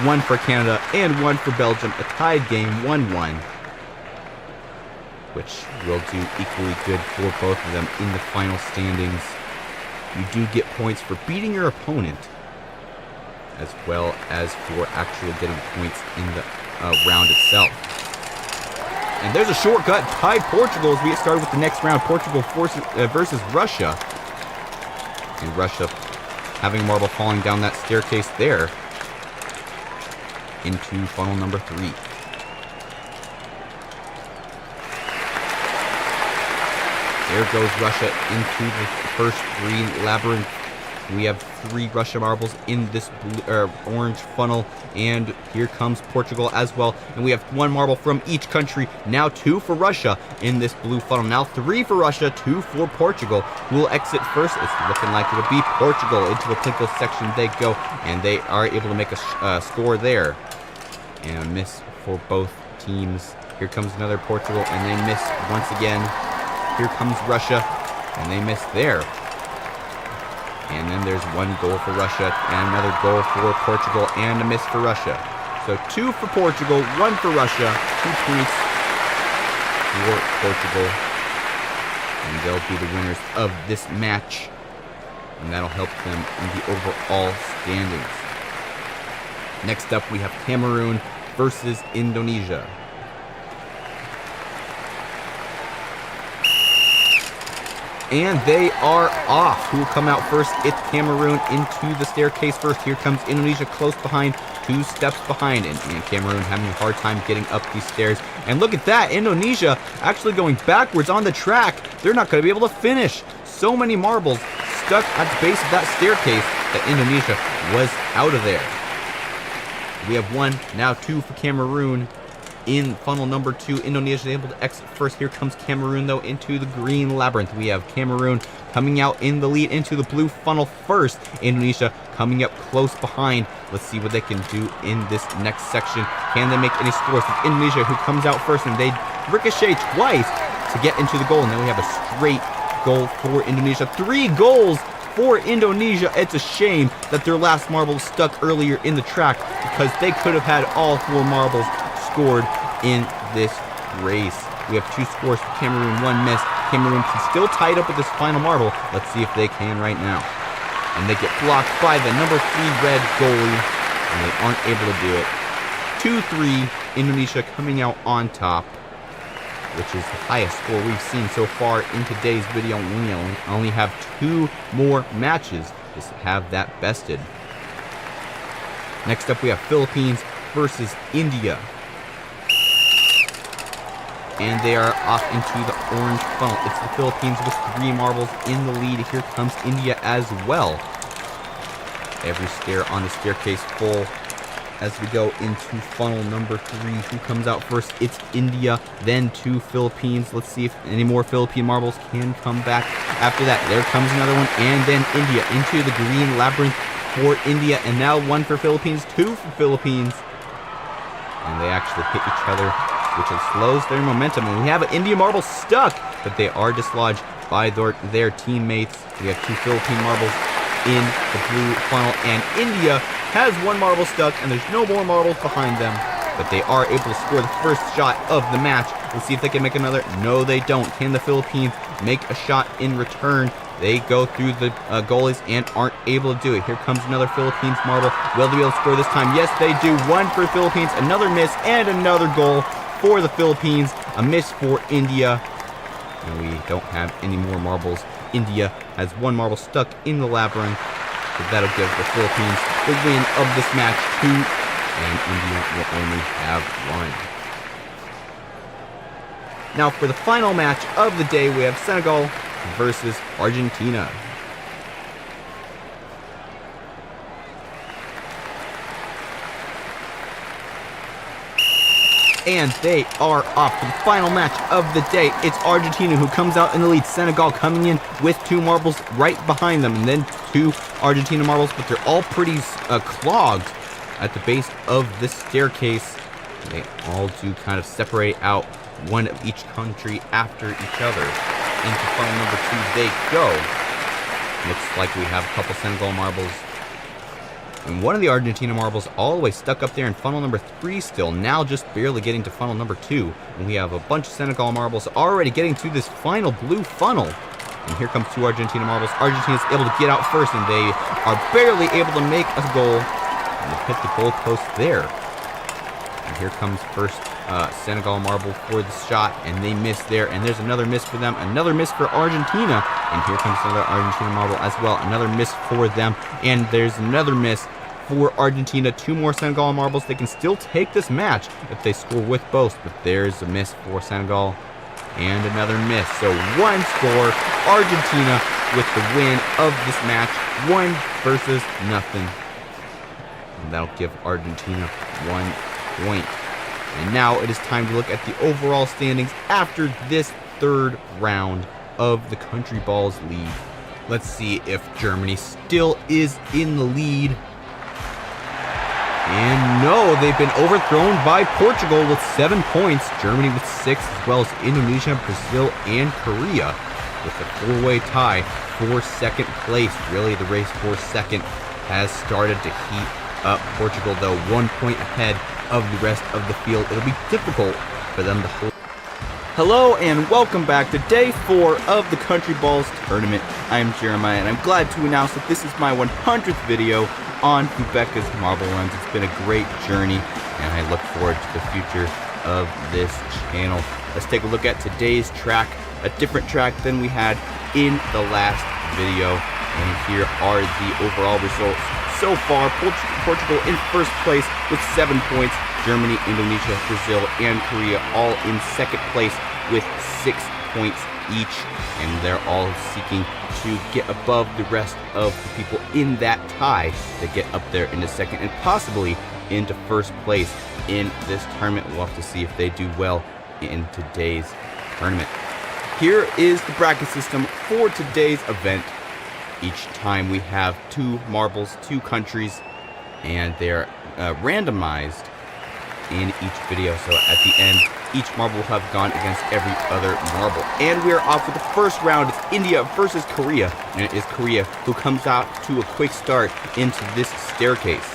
1 for Canada and 1 for Belgium. A tied game, 1-1. Which will do equally good for both of them in the final standings. You do get points for beating your opponent, as well as for actually getting points in the round itself. And there's a shortcut, tied Portugal as we get started with the next round. Portugal versus Russia. And Russia having a marble falling down that staircase there into funnel number 3. There goes Russia into the first green labyrinth. We have 3 Russia marbles in this blue, orange funnel, and here comes Portugal as well. And we have 1 marble from each country. Now 2 for Russia in this blue funnel. Now 3 for Russia, 2 for Portugal. Who will exit first? It's looking like it'll be Portugal. Into the Plinko section they go, and they are able to make a score there. And a miss for both teams. Here comes another Portugal, and they miss once again. Here comes Russia, and they miss there. And then there's 1 goal for Russia, and another goal for Portugal, and a miss for Russia. So 2 for Portugal, 1 for Russia, 2 points for Portugal. And they'll be the winners of this match. And that'll help them in the overall standings. Next up, we have Cameroon versus Indonesia. And they are off. Who will come out first? It's Cameroon into the staircase first. Here comes Indonesia close behind, 2 steps behind. And Cameroon having a hard time getting up these stairs. And look at that. Indonesia actually going backwards on the track. They're not going to be able to finish. So many marbles stuck at the base of that staircase that Indonesia was out of there. We have 1, now 2 for Cameroon. in funnel number 2. Indonesia is able to exit first. Here comes Cameroon, though, into the green labyrinth. We have Cameroon coming out in the lead into the blue funnel first. Indonesia coming up close behind. Let's see what they can do in this next section. Can they make any scores? With Indonesia, who comes out first, and they ricochet twice to get into the goal. And then we have a straight goal for Indonesia. 3 goals for Indonesia. It's a shame that their last marble stuck earlier in the track, because they could have had all 4 marbles scored in this race. We have 2 scores for Cameroon, 1 miss. Cameroon can still tie it up with this final marble. Let's see if they can right now. And they get blocked by the number 3 red goalie, and they aren't able to do it. 2-3, Indonesia coming out on top, which is the highest score we've seen so far in today's video. We only have 2 more matches to have that bested. Next up, we have Philippines versus India. And they are off into the orange funnel. It's the Philippines with 3 marbles in the lead. Here comes India as well. Every stair on the staircase full as we go into funnel number 3. Who comes out first? It's India, then 2 Philippines. Let's see if any more Philippine marbles can come back. After that, there comes another one, and then India into the green labyrinth for India, and now 1 for Philippines, 2 for Philippines. And they actually hit each other, which slows their momentum. And we have an India marble stuck, but they are dislodged by their teammates. We have 2 Philippine marbles in the blue funnel, and India has 1 marble stuck, and there's no more marbles behind them. But they are able to score the first shot of the match. Let's see if they can make another. No, they don't. Can the Philippines make a shot in return? They go through the goalies and aren't able to do it. Here comes another Philippines marble. Will they be able to score this time? Yes, they do. 1 for Philippines, another miss, and another goal for the Philippines. A miss for India. And we don't have any more marbles. India has 1 marble stuck in the labyrinth. So that'll give the Philippines the win of this match, 2, and India will only have 1. Now for the final match of the day, we have Senegal versus Argentina. And they are off to the final match of the day. It's Argentina who comes out in the lead. Senegal coming in with 2 marbles right behind them, and then 2 Argentina marbles, but they're all pretty clogged at the base of this staircase. They all do kind of separate out, 1 of each country after each other. Into funnel number 2 they go. Looks like we have a couple Senegal marbles. And 1 of the Argentina marbles all the way stuck up there in funnel number 3 still, now just barely getting to funnel number 2. And we have a bunch of Senegal marbles already getting to this final blue funnel. And here comes 2 Argentina marbles. Argentina's able to get out first, and they are barely able to make a goal. And they hit the goalpost there. And here comes first Senegal marble for the shot, and they miss there. And there's another miss for them, another miss for Argentina. And here comes another Argentina marble as well, another miss for them. And there's another miss for Argentina. 2 more Senegal marbles. They can still take this match if they score with both, but there's a miss for Senegal. And another miss. So 1 score, Argentina with the win of this match, 1 versus nothing. And that'll give Argentina 1 point. And now it is time to look at the overall standings after this 3rd round of the Countryball's lead. Let's see if Germany still is in the lead. And no, they've been overthrown by Portugal with 7 points. Germany with 6, as well as Indonesia, Brazil, and Korea with a 4-way tie for 2nd place. Really, the race for 2nd has started to heat up. Portugal, though, 1 point ahead of the rest of the field. It'll be difficult for them to hold. Hello and welcome back to day 4 of the Countryball's tournament. I am Jeremiah, and I'm glad to announce that this is my 100th video on Fubeca's Marble Runs. It's been a great journey, and I look forward to the future of this channel. Let's take a look at today's track, a different track than we had in the last video. And here are the overall results. So far, Portugal in first place with 7 points. Germany, Indonesia, Brazil, and Korea all in 2nd place with 6 points each. And they're all seeking to get above the rest of the people in that tie to get up there into 2nd and possibly into first place in this tournament. We'll have to see if they do well in today's tournament. Here is the bracket system for today's event. Each time we have 2 marbles, 2 countries, and they're randomized in each video. So at the end, each marble will have gone against every other marble. And we are off with the first round. It's India versus Korea. And it is Korea who comes out to a quick start into this staircase.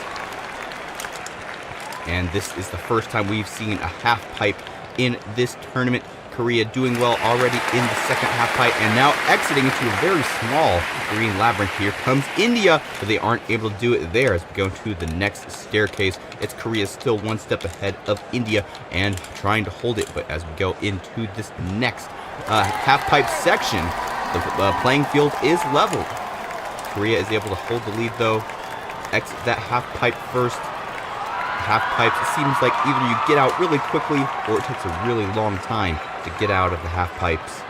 And this is the first time we've seen a half pipe in this tournament. Korea doing well already in the second half pipe, and now exiting into a very small green labyrinth. Here comes India, but they aren't able to do it there as we go to the next staircase. It's Korea still 1 step ahead of India and trying to hold it, but as we go into this next half pipe section, the playing field is leveled. Korea is able to hold the lead though, exit that half pipe first. Half pipes, it seems like either you get out really quickly or it takes a really long time to get out of the half pipes.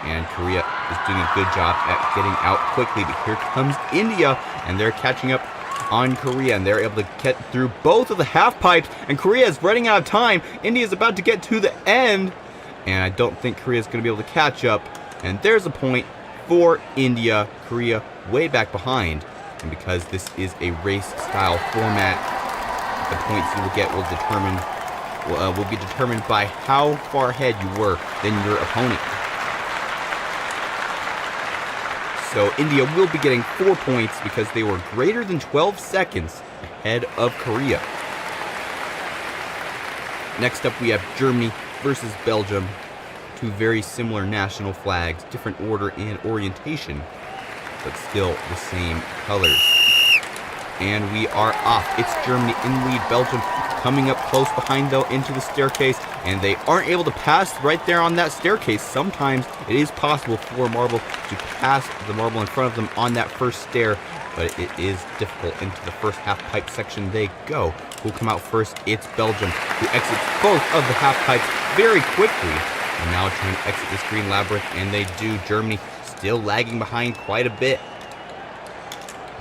And Korea is doing a good job at getting out quickly, but here comes India, and they're catching up on Korea, and they're able to get through both of the half pipes, and Korea is running out of time. India is about to get to the end, and I don't think Korea is going to be able to catch up. And there's a point for India. Korea way back behind, and because this is a race-style format, the points you will get will be determined by how far ahead you were than your opponent. So India will be getting 4 points because they were greater than 12 seconds ahead of Korea. Next up we have Germany versus Belgium. 2 very similar national flags, different order and orientation, but still the same colors. And we are off. It's Germany in lead. Belgium coming up close behind though into the staircase, and they aren't able to pass right there on that staircase. Sometimes it is possible for a marble to pass the marble in front of them on that first stair, but it is difficult. Into the first half pipe section they go. Who'll come out first? It's Belgium, who exits both of the half pipes very quickly, and now trying to exit this green labyrinth, and they do. Germany still lagging behind quite a bit.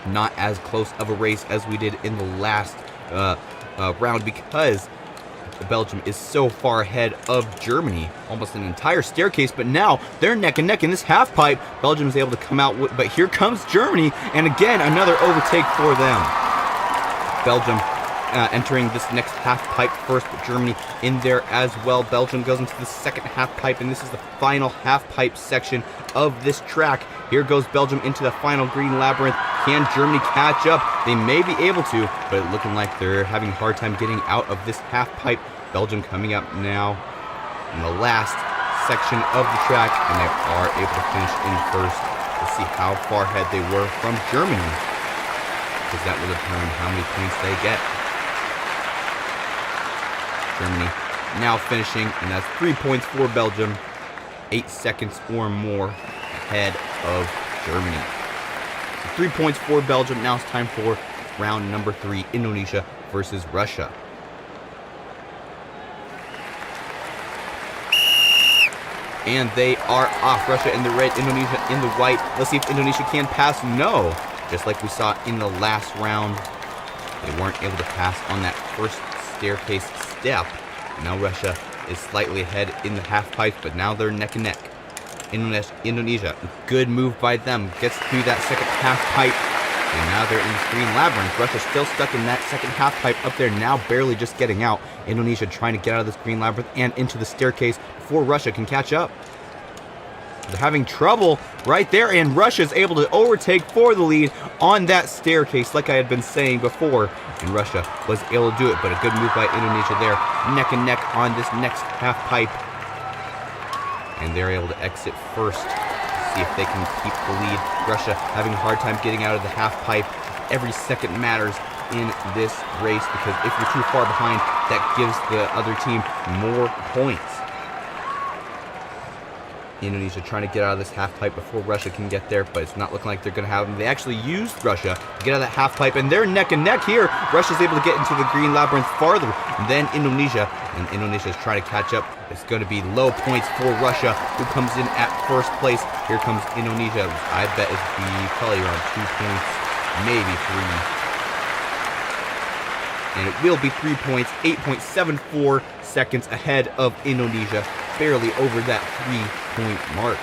Not as close of a race as we did in the last round, because Belgium is so far ahead of Germany, almost an entire staircase, but now they're neck and neck in this half pipe. Belgium is able to come out, but here comes Germany, and again, another overtake for them. Belgium entering this next half pipe first, but Germany in there as well. Belgium goes into the second half pipe, and this is the final half pipe section of this track. Here goes Belgium into the final green labyrinth. Can Germany catch up? They may be able to, but looking like they're having a hard time getting out of this half pipe. Belgium coming up now in the last section of the track, and they are able to finish in first. Let's see how far ahead they were from Germany, because that will determine how many points they get. Germany now finishing, and that's 3 points for Belgium, 8 seconds or more ahead of Germany. So 3 points for Belgium. Now it's time for round number 3, Indonesia versus Russia. And they are off. Russia in the red, Indonesia in the white. Let's see if Indonesia can pass. No. Just like we saw in the last round, they weren't able to pass on that first staircase step. Now Russia is slightly ahead in the half pipe, but now they're neck and neck. Indonesia, good move by them, gets through that second half pipe, and now they're in the green labyrinth. Russia still stuck in that second half pipe up there, now barely just getting out. Indonesia trying to get out of this green labyrinth and into the staircase before Russia can catch up. They're having trouble right there, and Russia's able to overtake for the lead on that staircase, like I had been saying before. And Russia was able to do it, but a good move by Indonesia there, neck and neck on this next half pipe. And they're able to exit first, see if they can keep the lead. Russia having a hard time getting out of the half pipe. Every second matters in this race, because if you're too far behind, that gives the other team more points. Indonesia trying to get out of this half pipe before Russia can get there, but it's not looking like they're going to have them. They actually used Russia to get out of that half pipe, and they're neck and neck here. Russia's able to get into the green labyrinth farther than Indonesia, and Indonesia's trying to catch up. It's going to be low points for Russia, who comes in at first place. Here comes Indonesia. I bet it'd be probably around 2 points, maybe 3. and it will be 3 points, 8.74 seconds ahead of Indonesia, barely over that 3-point mark.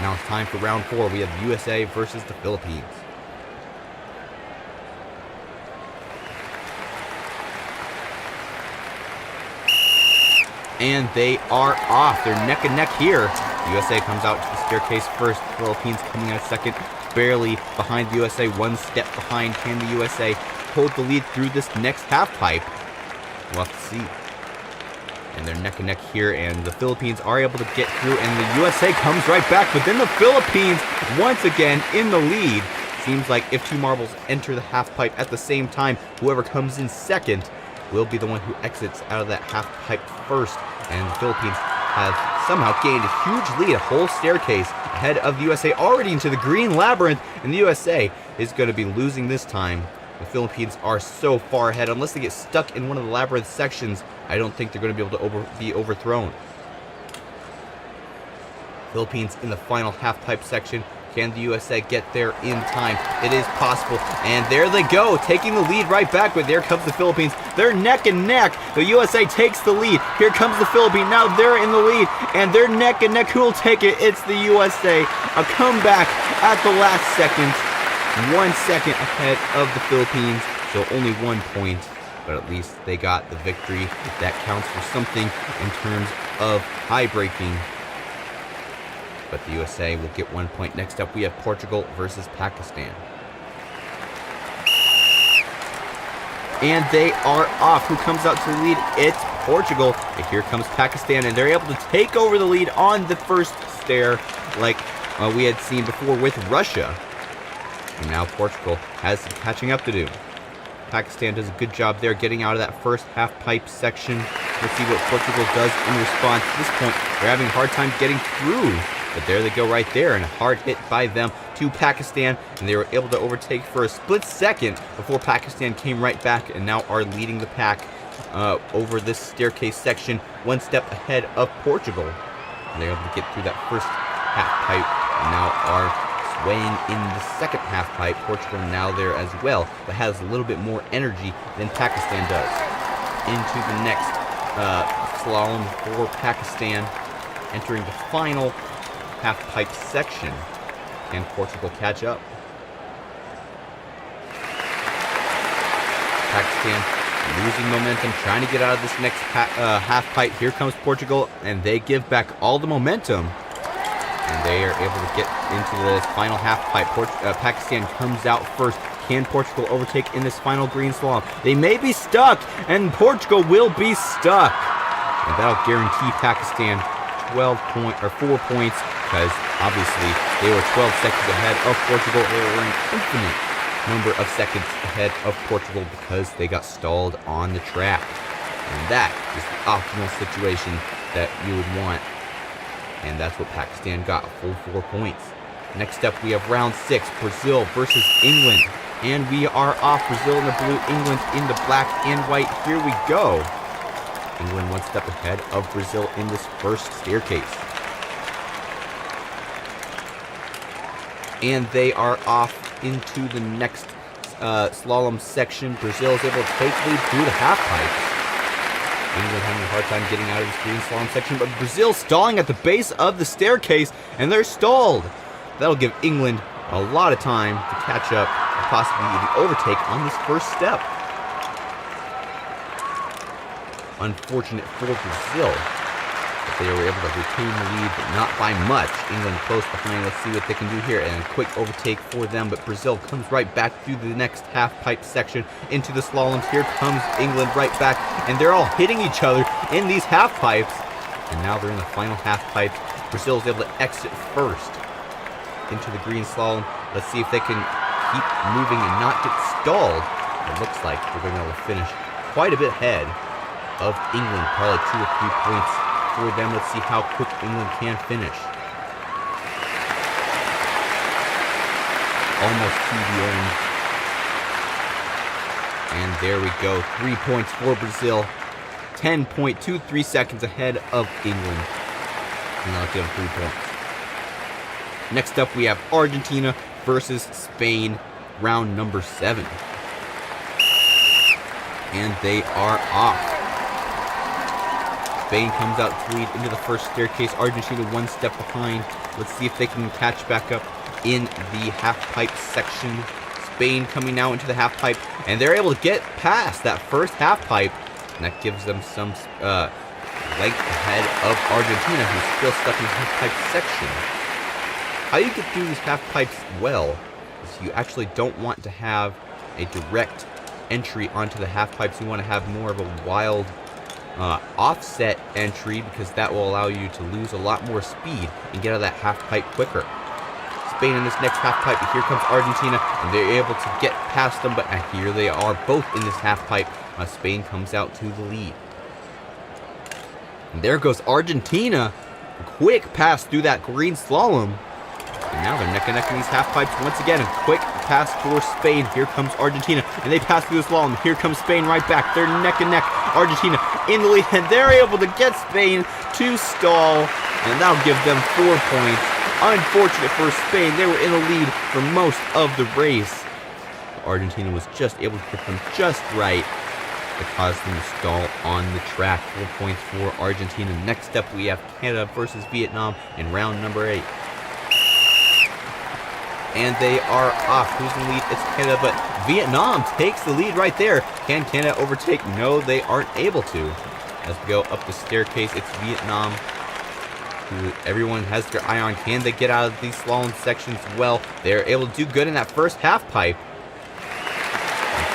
Now it's time for round 4. We have the USA versus the Philippines. And they are off. They're neck and neck here. The USA comes out to the staircase first. Philippines coming out second, barely behind the USA, one step behind. Can the USA hold the lead through this next half pipe? We'll have to see. And they're neck and neck here, and the Philippines are able to get through, and the USA comes right back, but then the Philippines once again in the lead. Seems like if two marbles enter the half pipe at the same time, whoever comes in second will be the one who exits out of that half pipe first, and the Philippines have somehow gained a huge lead, a whole staircase ahead of the USA, already into the green labyrinth, and the USA is going to be losing this time. The Philippines are so far ahead, unless they get stuck in one of the labyrinth sections, I don't think they're going to be able to be overthrown. Philippines in the final half pipe section. Can the USA get there in time? It is possible, and there they go, taking the lead right back, but there comes the Philippines. They're neck and neck. The USA takes the lead. Here comes the Philippines. Now they're in the lead, and they're neck and neck. Who will take it? It's the USA. A comeback at the last second. 1 second ahead of the Philippines, so only 1 point, but at least they got the victory. That counts for something in terms of tie-breaking. But the USA will get 1 point. Next up, we have Portugal versus Pakistan. And they are off. Who comes out to the lead? It's Portugal. And here comes Pakistan, and they're able to take over the lead on the first stair, like we had seen before with Russia. And now Portugal has some catching up to do. Pakistan does a good job there getting out of that first half pipe section. Let's see what Portugal does in response. At this point, they're having a hard time getting through. But there they go right there, and a hard hit by them to Pakistan, and they were able to overtake for a split second before Pakistan came right back and now are leading the pack over this staircase section, 1 step ahead of Portugal. And they're able to get through that first half pipe and now are swaying in the second half pipe. Portugal now there as well, but has a little bit more energy than Pakistan does. Into the next slalom for Pakistan, entering the final half pipe section. Can Portugal catch up? Pakistan losing momentum, trying to get out of this next half pipe. Here comes Portugal, and they give back all the momentum, and they are able to get into this final half pipe. Pakistan comes out first. Can Portugal overtake in this final green slalom? They may be stuck, and Portugal will be stuck, and that'll guarantee Pakistan 4 points, because obviously they were 12 seconds ahead of Portugal. They were an infinite number of seconds ahead of Portugal because they got stalled on the track. And that is the optimal situation that you would want. And that's what Pakistan got, a full 4 points. Next up, we have round 6, Brazil versus England. And we are off. Brazil in the blue, England in the black and white. Here we go. England 1 step ahead of Brazil in this first staircase. And they are off into the next slalom section. Brazil is able to take lead through the half pipe. England having a hard time getting out of this green slalom section, but Brazil stalling at the base of the staircase, and they're stalled. That'll give England a lot of time to catch up and possibly even overtake on this first step. Unfortunate for Brazil, but they were able to retain the lead, but not by much. England close behind. Let's see what they can do here, and a quick overtake for them, but Brazil comes right back through the next half pipe section into the slaloms. Here comes England right back, and they're all hitting each other in these half pipes, and now they're in the final half pipe. Brazil is able to exit first into the green slalom. Let's see if they can keep moving and not get stalled. It looks like they're going to be able to finish quite a bit ahead of England, probably 2 or 3 points for them. Let's see how quick England can finish. Almost to the end. And there we go. 3 points for Brazil. 10.23 seconds ahead of England. And that'll give them 3 points. Next up, we have Argentina versus Spain, round number 7. And they are off. Spain comes out to lead into the first staircase. Argentina one step behind. Let's see if they can catch back up in the half-pipe section. Spain coming now into the half-pipe, and they're able to get past that first half-pipe, and that gives them some length ahead of Argentina, who's still stuck in the half-pipe section. How you get through these half-pipes well is you actually don't want to have a direct entry onto the half-pipes. You want to have more of a wild offset entry, because that will allow you to lose a lot more speed and get out of that half-pipe quicker. Spain in this next half-pipe, but here comes Argentina, and they're able to get past them, but here they are both in this half-pipe. Spain comes out to the lead. And there goes Argentina. A quick pass through that green slalom. And now they're neck and neck in these half-pipes once again. A quick pass for Spain. Here comes Argentina, and they pass through the slalom. Here comes Spain right back. They're neck and neck. Argentina in the lead, and they're able to get Spain to stall, and that'll give them 4 points. Unfortunate for Spain, they were in the lead for most of the race. Argentina was just able to hit them just right to cause them to stall on the track. 4 points for Argentina. Next up, we have Canada versus Vietnam in round number 8. And they are off. Who's in the lead? It's Canada, but Vietnam takes the lead right there. Can Canada overtake? No, they aren't able to. As we go up the staircase, it's Vietnam, who everyone has their eye on. Can they get out of these slalom sections? Well, they're able to do good in that first half pipe.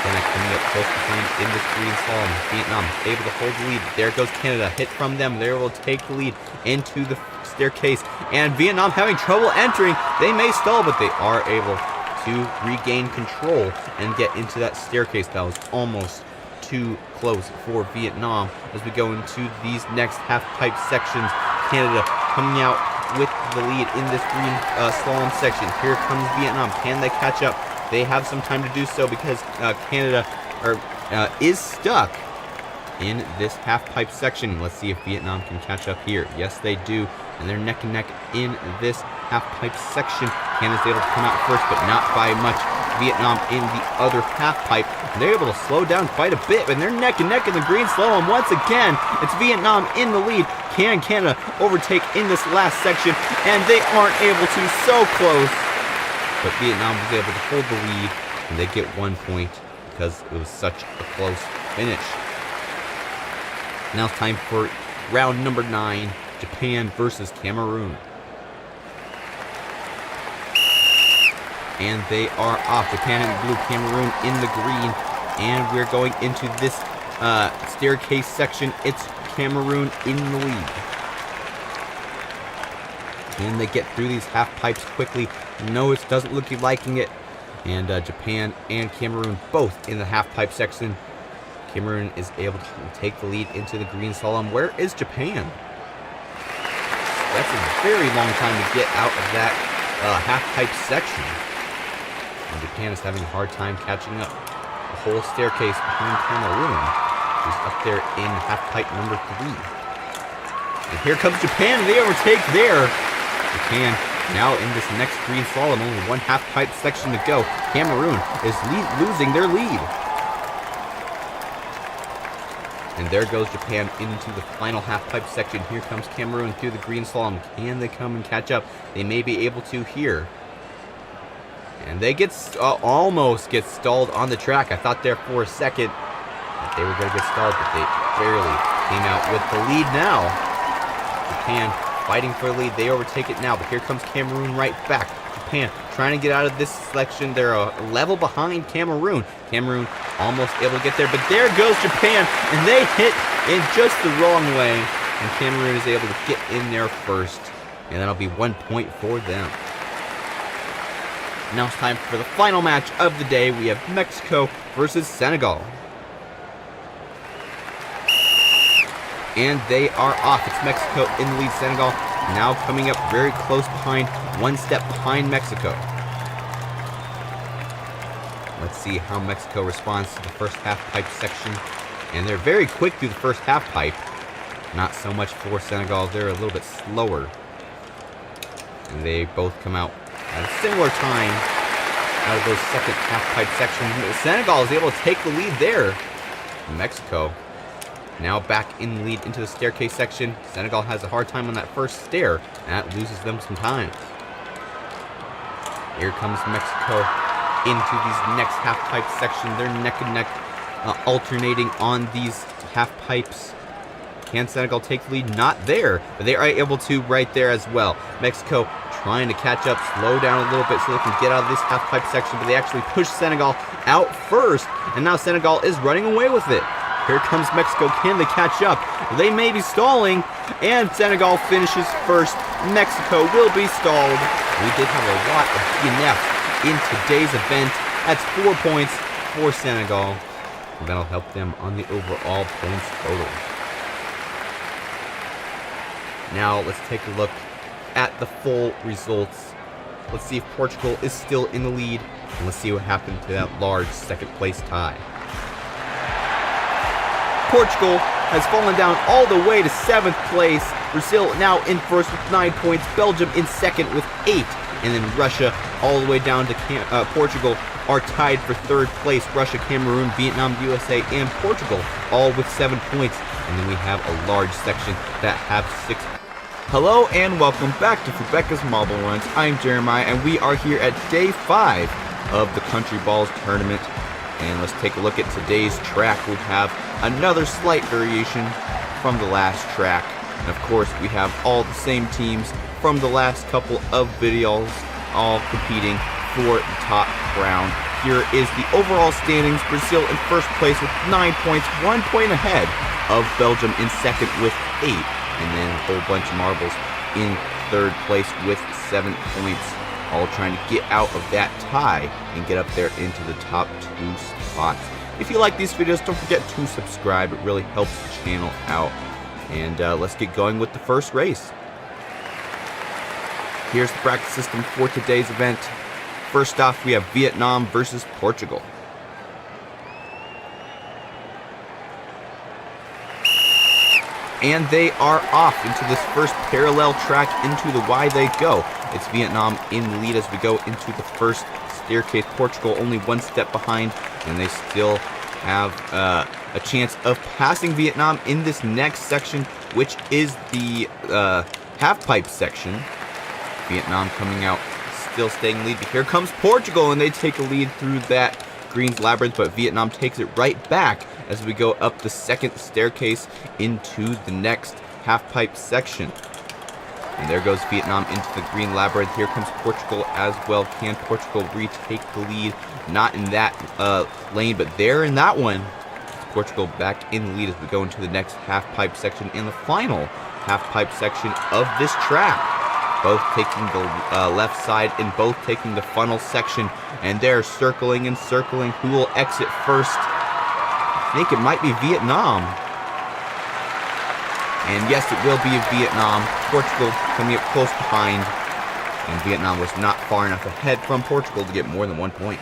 Canada coming up close behind in this green slalom. Vietnam able to hold the lead. There goes Canada. Hit from them. They're able to take the lead into the staircase. And Vietnam having trouble entering. They may stall, but they are able to regain control and get into that staircase. That was almost too close for Vietnam. As we go into these next half-pipe sections, Canada coming out with the lead in this green slalom section. Here comes Vietnam. Can they catch up? They have some time to do so, because Canada is stuck in this half-pipe section. Let's see if Vietnam can catch up here. Yes, they do. And they're neck and neck in this half-pipe section. Canada's able to come out first, but not by much. Vietnam in the other half-pipe. They're able to slow down quite a bit, and they're neck and neck in the green slalom once again. It's Vietnam in the lead. Can Canada overtake in this last section? And they aren't able to. So close. But Vietnam was able to hold the lead, and they get 1 point because it was such a close finish. Now it's time for round number 9, Japan versus Cameroon. And they are off. Japan in the blue, Cameroon in the green. And we're going into this staircase section. It's Cameroon in the lead. Can they get through these half pipes quickly? No, it doesn't look like liking it. And Japan and Cameroon both in the half pipe section. Cameroon is able to take the lead into the green slalom. Where is Japan? That's a very long time to get out of that half pipe section. And Japan is having a hard time catching up. The whole staircase behind Cameroon, who's up there in half pipe number 3. And here comes Japan, and they overtake there. Japan now in this next green slalom, only one half pipe section to go. Cameroon is losing their lead. And there goes Japan into the final half pipe section. Here comes Cameroon through the green slalom. Can they come and catch up? They may be able to here. And they almost get stalled on the track. I thought there for a second that they were going to get stalled, but they barely came out with the lead now. Japan fighting for the lead. They overtake it now, but here comes Cameroon right back. Japan trying to get out of this selection. They're a level behind Cameroon. Cameroon almost able to get there, but there goes Japan, and they hit in just the wrong way. And Cameroon is able to get in there first, and that'll be 1 point for them. Now it's time for the final match of the day. We have Mexico versus Senegal. And they are off. It's Mexico in the lead. Senegal now coming up very close behind, 1 step behind Mexico. Let's see how Mexico responds to the first half pipe section. And they're very quick through the first half pipe. Not so much for Senegal. They're a little bit slower. And they both come out at a similar time out of those second half pipe sections. Senegal is able to take the lead there. Mexico now back in the lead into the staircase section. Senegal has a hard time on that first stair, and that loses them some time. Here comes Mexico into these next half pipe section. They're neck and neck, alternating on these half pipes. Can Senegal take the lead? Not there, but they are able to right there as well. Mexico trying to catch up, slow down a little bit so they can get out of this half pipe section, but they actually push Senegal out first, and now Senegal is running away with it. Here comes Mexico. Can they catch up? They may be stalling, and Senegal finishes first. Mexico will be stalled. We did have a lot of DNF in today's event. That's 4 points for Senegal. And that'll help them on the overall points total. Now let's take a look at the full results. Let's see if Portugal is still in the lead, and let's see what happened to that large second place tie. Portugal has fallen down all the way to 7th place. Brazil now in first with 9 points. Belgium in second with 8. And then Russia all the way down to Portugal are tied for 3rd place. Russia, Cameroon, Vietnam, USA, and Portugal all with 7 points. And then we have a large section that have 6 points. Hello and welcome back to Fubeca's Marble Runs. I'm Jeremiah, and we are here at day 5 of the Countryball tournament. And let's take a look at today's track. We have another slight variation from the last track. And of course, we have all the same teams from the last couple of videos, all competing for the top round. Here is the overall standings. Brazil in first place with 9 points, 1 point ahead of Belgium in second with 8. And then a whole bunch of marbles in 3rd place with 7 points. All trying to get out of that tie and get up there into the top 2 spots. If you like these videos, don't forget to subscribe. It really helps the channel out. And let's get going with the first race. Here's the bracket system for today's event. First off, we have Vietnam versus Portugal. And they are off into this first parallel track into the Y they go. It's Vietnam in the lead as we go into the first staircase. Portugal only 1 step behind, and they still have a chance of passing Vietnam in this next section, which is the half pipe section. Vietnam coming out, still staying lead. But here comes Portugal, and they take a lead through that Green's Labyrinth, but Vietnam takes it right back as we go up the second staircase into the next half pipe section. And there goes Vietnam into the Green Labyrinth. Here comes Portugal as well. Can Portugal retake the lead? Not in that lane, but there in that one. Portugal back in the lead as we go into the next half pipe section and the final half pipe section of this track. Both taking the left side and both taking the funnel section. And they're circling and circling. Who will exit first? I think it might be Vietnam. And yes, it will be Vietnam. Portugal coming up close behind. And Vietnam was not far enough ahead from Portugal to get more than 1 point.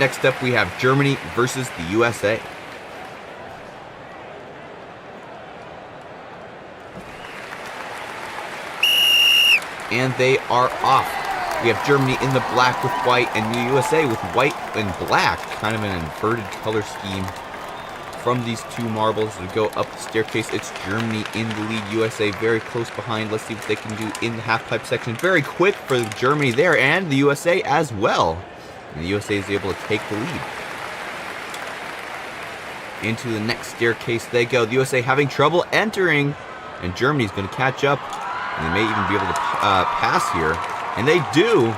Next up, we have Germany versus the USA. And they are off. We have Germany in the black with white, and the USA with white and black. Kind of an inverted color scheme from these two marbles. We go up the staircase. It's Germany in the lead. USA very close behind. Let's see what they can do in the half pipe section. Very quick for Germany there, and the USA as well. And the USA is able to take the lead. Into the next staircase they go. The USA having trouble entering, and Germany's going to catch up. And they may even be able to pass here. And they do.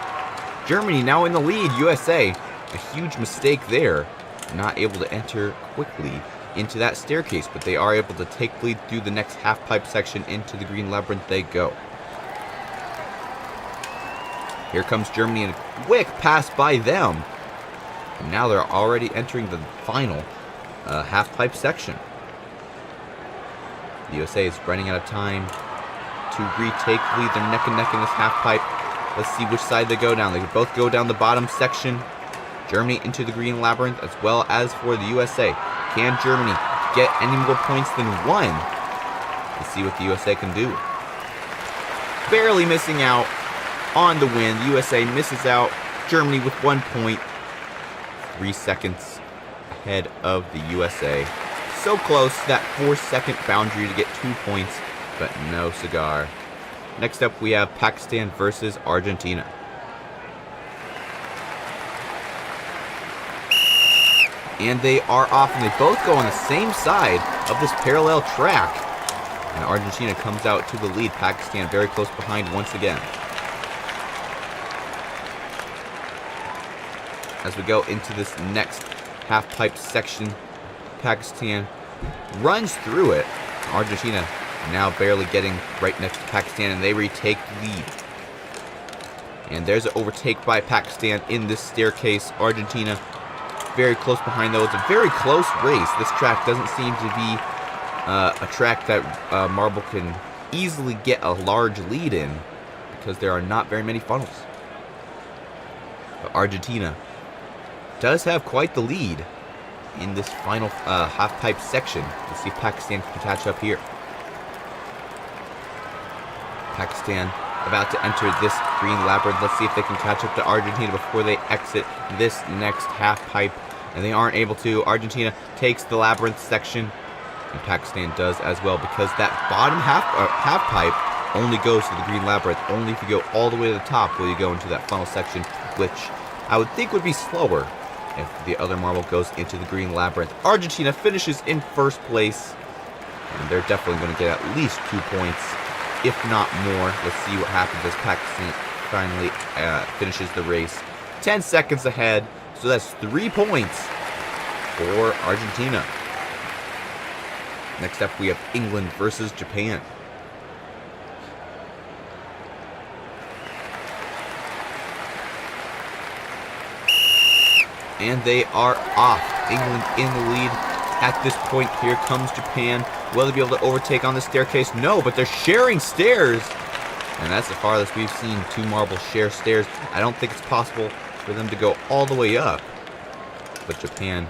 Germany now in the lead. USA, a huge mistake there. Not able to enter quickly into that staircase. But they are able to take the lead through the next half pipe section. Into the Green Labyrinth they go. Here comes Germany, and a quick pass by them. And now they're already entering the final half pipe section. The USA is running out of time to retake the lead. They're neck and neck in this half pipe. Let's see which side they go down. They could both go down the bottom section. Germany into the Green Labyrinth, as well as for the USA. Can Germany get any more points than 1? Let's see what the USA can do. Barely missing out on the win. The USA misses out. Germany with 1 point. 3 seconds ahead of the USA. So close to that 4-second boundary to get 2 points, but no cigar. Next up, we have Pakistan versus Argentina. And they are off, and they both go on the same side of this parallel track. And Argentina comes out to the lead. Pakistan very close behind once again. As we go into this next half-pipe section, Pakistan runs through it. Argentina now barely getting right next to Pakistan, and they retake the lead. And there's an overtake by Pakistan in this staircase. Argentina very close behind, though. It's a very close race. This track doesn't seem to be a track that Marble can easily get a large lead in, because there are not very many funnels. But Argentina does have quite the lead in this final half-pipe section. Let's see if Pakistan can catch up here. Pakistan about to enter this green labyrinth. Let's see if they can catch up to Argentina before they exit this next half-pipe. And they aren't able to. Argentina takes the labyrinth section, and Pakistan does as well, because that bottom half-pipe only goes to the green labyrinth. Only if you go all the way to the top will you go into that funnel section, which I would think would be slower if the other marble goes into the green labyrinth. Argentina finishes in first place, and they're definitely going to get at least 2 points, if not more. Let's see what happens as Pakistan finally finishes the race. 10 seconds ahead, so that's 3 points for Argentina. Next up, we have England versus Japan. And they are off. England in the lead at this point. Here comes Japan. Will they be able to overtake on the staircase? No, but they're sharing stairs. And that's the farthest we've seen two marbles share stairs. I don't think it's possible for them to go all the way up. But Japan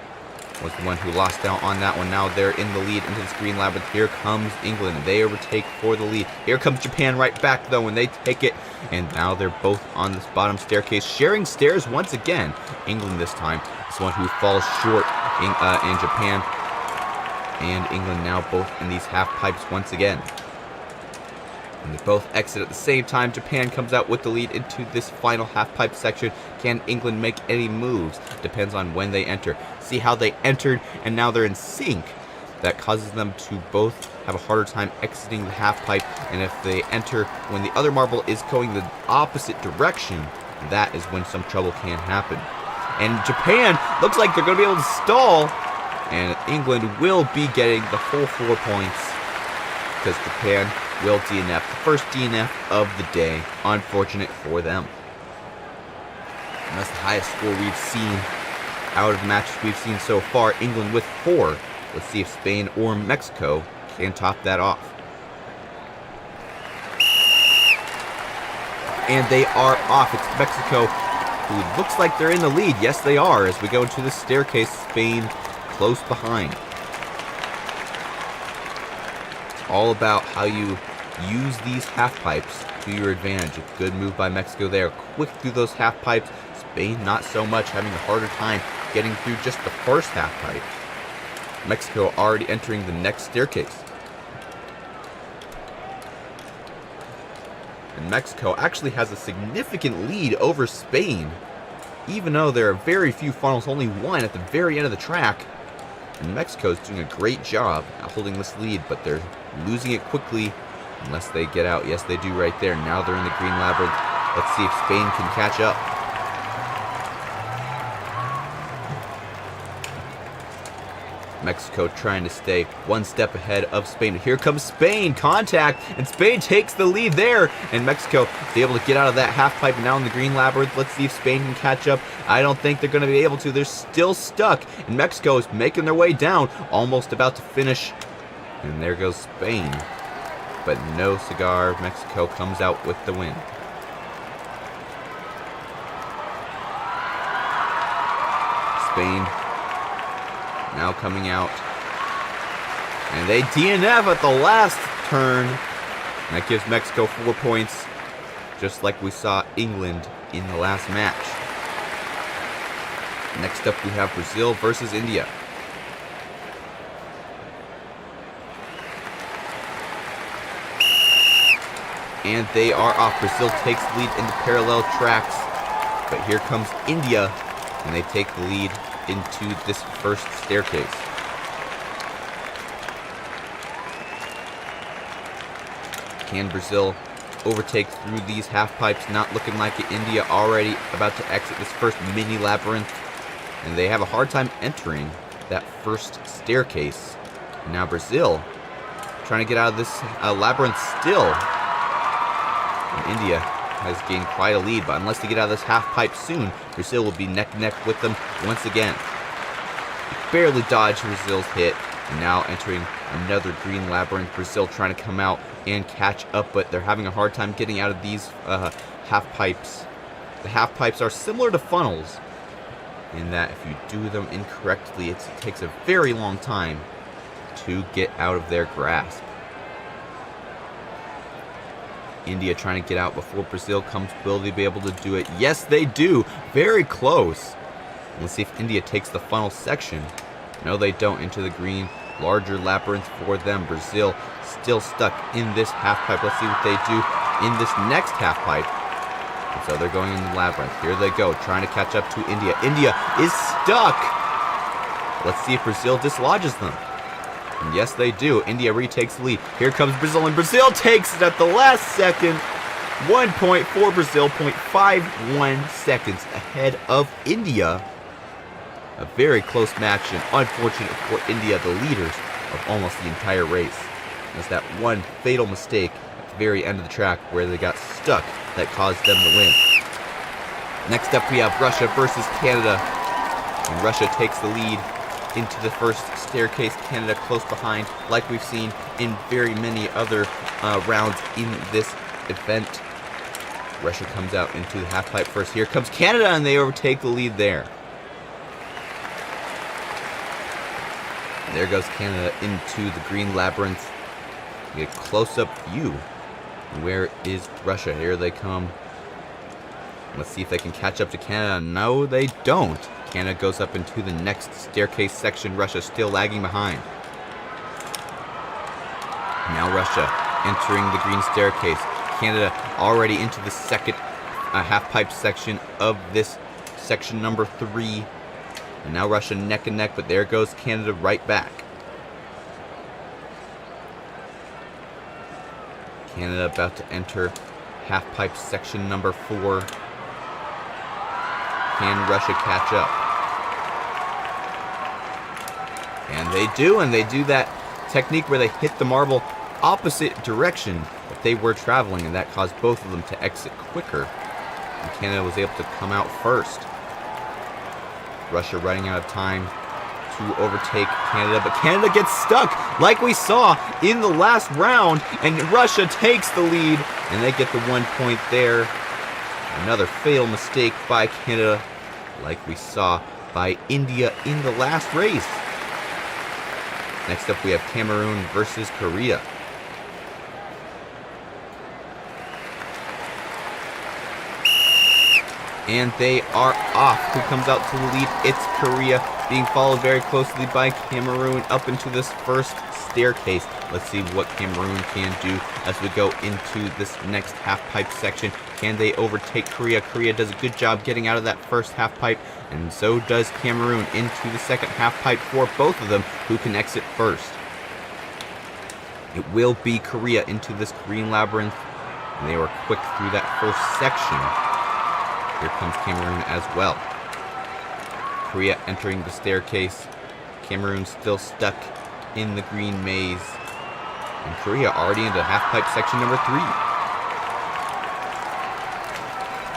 was the one who lost out on that one. Now they're in the lead into this green labyrinth. Here comes England. They overtake for the lead. Here comes Japan right back, though, and they take it. And now they're both on this bottom staircase, sharing stairs once again. England this time is the one who falls short in Japan. And England now both in these half pipes once again. And they both exit at the same time. Japan comes out with the lead into this final half-pipe section. Can England make any moves? Depends on when they enter. See how they entered, and now they're in sync. That causes them to both have a harder time exiting the half-pipe. And if they enter when the other marble is going the opposite direction, that is when some trouble can happen. And Japan looks like they're going to be able to stall. And England will be getting the full 4 points, because Japan will DNF. The first DNF of the day. Unfortunate for them. And that's the highest score we've seen out of the matches we've seen so far. England with 4. Let's see if Spain or Mexico can top that off. And they are off. It's Mexico who looks like they're in the lead. Yes, they are. As we go into the staircase, Spain close behind. It's all about how you use these half pipes to your advantage. A good move by Mexico there. Quick through those half pipes. Spain not so much, having a harder time getting through just the first half pipe. Mexico already entering the next staircase. And Mexico actually has a significant lead over Spain, even though there are very few funnels, only one at the very end of the track. And Mexico is doing a great job at holding this lead, but they're losing it quickly unless they get out. Yes, they do right there. Now they're in the green labyrinth. Let's see if Spain can catch up. Mexico trying to stay one step ahead of Spain. Here comes Spain, contact, and Spain takes the lead there. And Mexico is able to get out of that half pipe now in the green labyrinth. Let's see if Spain can catch up. I don't think they're going to be able to. They're still stuck, and Mexico is making their way down, almost about to finish. And there goes Spain. But no cigar. Mexico comes out with the win. Spain now coming out. And they DNF at the last turn. And that gives Mexico 4 points, just like we saw England in the last match. Next up, we have Brazil versus India. And they are off. Brazil takes the lead into parallel tracks. But here comes India, and they take the lead into this first staircase. Can Brazil overtake through these half pipes? Not looking like it. India already about to exit this first mini labyrinth, and they have a hard time entering that first staircase. And now Brazil trying to get out of this labyrinth still. And India has gained quite a lead, but unless they get out of this half pipe soon, Brazil will be neck and neck with them once again. Barely dodged Brazil's hit, and now entering another green labyrinth. Brazil trying to come out and catch up, but they're having a hard time getting out of these half pipes. The half pipes are similar to funnels in that if you do them incorrectly, it takes a very long time to get out of their grasp. India trying to get out before Brazil comes. Will they be able to do it? Yes, they do. Very close. Let's see if India takes the funnel section. No, they don't. Into the green. Larger labyrinth for them. Brazil still stuck in this half pipe. Let's see what they do in this next half pipe. And so they're going in the labyrinth. Here they go, trying to catch up to India. India is stuck. Let's see if Brazil dislodges them. And yes, they do. India retakes the lead. Here comes Brazil, and Brazil takes it at the last second. 1 point for Brazil, 0.51 seconds ahead of India. A very close match, and unfortunate for India, the leaders of almost the entire race. There's that one fatal mistake at the very end of the track where they got stuck that caused them to win. Next up, we have Russia versus Canada. And Russia takes the lead into the first staircase. Canada close behind, like we've seen in very many other rounds in this event. Russia comes out into the half pipe first. Here comes Canada, and they overtake the lead there. And there goes Canada into the green labyrinth. We get a close-up view. Where is Russia? Here they come. Let's see if they can catch up to Canada. No, they don't. Canada goes up into the next staircase section. Russia still lagging behind. Now Russia entering the green staircase. Canada already into the second half pipe section of this section number 3. And now Russia neck and neck, but there goes Canada right back. Canada about to enter half pipe section number 4. Can Russia catch up? And they do that technique where they hit the marble opposite direction that they were traveling, and that caused both of them to exit quicker. And Canada was able to come out first. Russia running out of time to overtake Canada, but Canada gets stuck like we saw in the last round, and Russia takes the lead, and they get the 1 point there. Another fatal mistake by Canada, like we saw by India in the last race. Next up, we have Cameroon versus Korea. And they are off. Who comes out to the lead? It's Korea, being followed very closely by Cameroon up into this first staircase. Let's see what Cameroon can do as we go into this next half pipe section. Can they overtake Korea? Korea does a good job getting out of that first half pipe, and so does Cameroon into the second half pipe for both of them, who can exit first. It will be Korea into this green labyrinth, and they were quick through that first section. Here comes Cameroon as well. Korea entering the staircase. Cameroon still stuck in the green maze. And Korea already into half pipe section number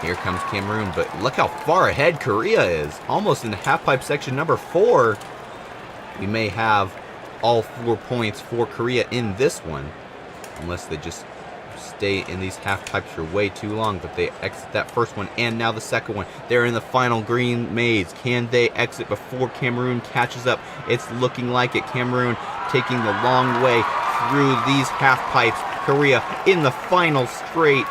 3. Here comes Cameroon, but look how far ahead Korea is. Almost in the half pipe section number 4. We may have all 4 points for Korea in this one, unless they just stay in these half pipes for way too long. But they exit that first one and now the second one. They're in the final green maze. Can they exit before Cameroon catches up? It's looking like it. Cameroon taking the long way through these half pipes. Korea in the final straight,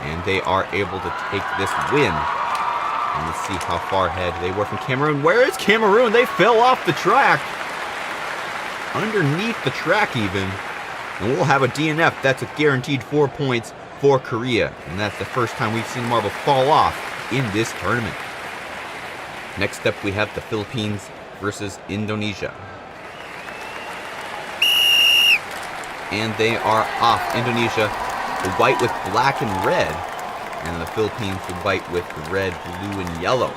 and they are able to take this win. And let's see how far ahead they were from Cameroon. Where is Cameroon? They fell off the track. Underneath the track even. And we'll have a DNF. That's a guaranteed 4 points for Korea, and that's the first time we've seen marble fall off in this tournament. Next up, we have the Philippines versus Indonesia. And they are off. Indonesia, the white with black and red, and the Philippines, the white with red, blue, and yellow.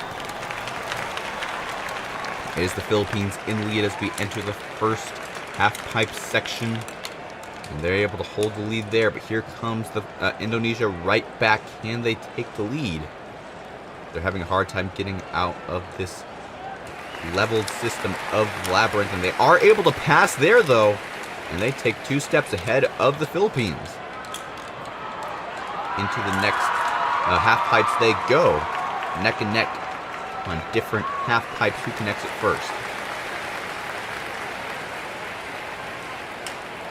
It is the Philippines in the lead as we enter the first half-pipe section. And they're able to hold the lead there, but here comes the Indonesia right back. Can they take the lead? They're having a hard time getting out of this leveled system of labyrinth, and they are able to pass there, though. And they take 2 steps ahead of the Philippines. Into the next half pipes they go, neck and neck on different half pipes. Who connects it first?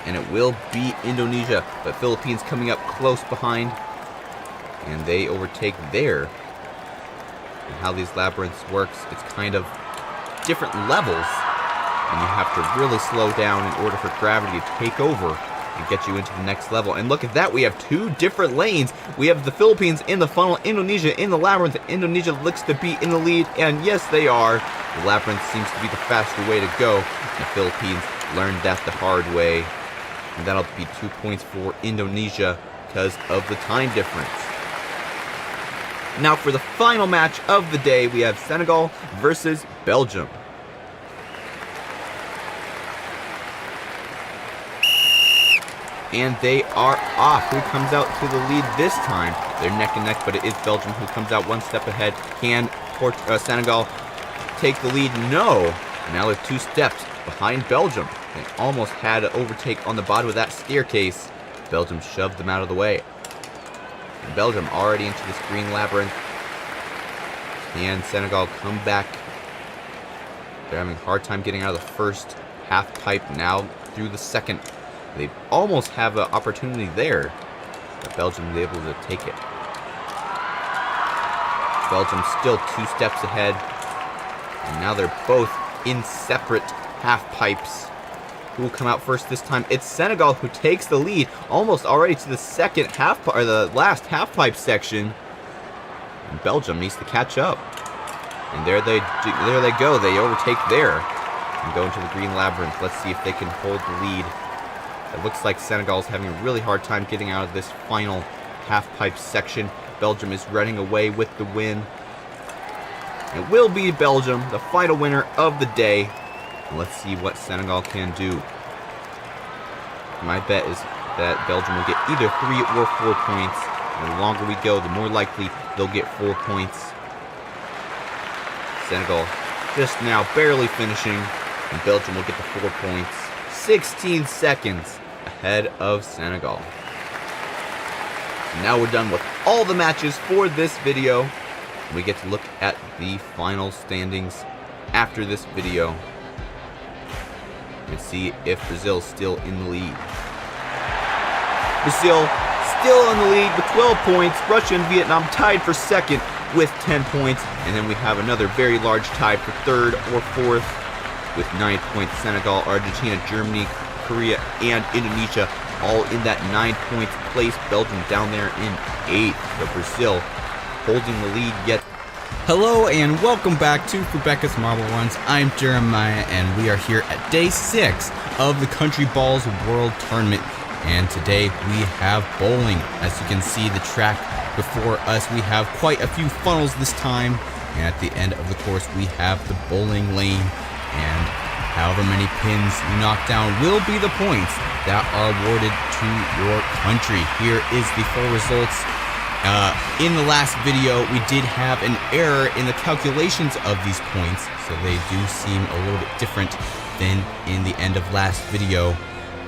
And it will be Indonesia, but Philippines coming up close behind, and they overtake there. And how these labyrinths works, it's kind of different levels, and you have to really slow down in order for gravity to take over and get you into the next level. And look at that, we have 2 different lanes. We have the Philippines in the funnel, Indonesia in the labyrinth. Indonesia looks to be in the lead, and yes, they are. The labyrinth seems to be the faster way to go. The Philippines learned that the hard way, and that'll be 2 points for Indonesia because of the time difference. Now for the final match of the day, we have Senegal versus Belgium. And they are off. Who comes out to the lead this time? They're neck and neck, but it is Belgium who comes out 1 step ahead. Can Senegal take the lead? No. Now they're 2 steps behind Belgium. They almost had an overtake on the bottom of that staircase. Belgium shoved them out of the way. And Belgium already into this green labyrinth. Can Senegal come back? They're having a hard time getting out of the first half pipe, now through the second. They almost have an opportunity there, but Belgium is able to take it. Belgium still 2 steps ahead, and now they're both in separate half pipes. Who will come out first this time? It's Senegal who takes the lead, almost already to the second half, or the last half pipe section. And Belgium needs to catch up. And there they go. They overtake there and go into the green labyrinth. Let's see if they can hold the lead. It looks like Senegal's having a really hard time getting out of this final half pipe section. Belgium is running away with the win. It will be Belgium, the final winner of the day. Let's see what Senegal can do. My bet is that Belgium will get either 3 or 4 points. And the longer we go, the more likely they'll get 4 points. Senegal just now barely finishing, and Belgium will get the 4 points. 16 seconds ahead of Senegal. Now we're done with all the matches for this video. We get to look at the final standings after this video and see if Brazil's still in the lead. Brazil still in the lead with 12 points. Russia and Vietnam tied for second with 10 points. And then we have another very large tie for third or fourth with 9 points. Senegal, Argentina, Germany, Korea, and Indonesia all in that 9 points place. Belgium down there in 8th. But Brazil holding the lead yet. Hello and welcome back to Fubeca's Marble Runs. I'm Jeremiah and we are here at day 6 of the Countryball's World Tournament. And today we have bowling. As you can see the track before us, we have quite a few funnels this time. And at the end of the course we have the bowling lane. And however many pins you knock down will be the points that are awarded to your country. Here is the full results. In the last video, we did have an error in the calculations of these points, so they do seem a little bit different than in the end of last video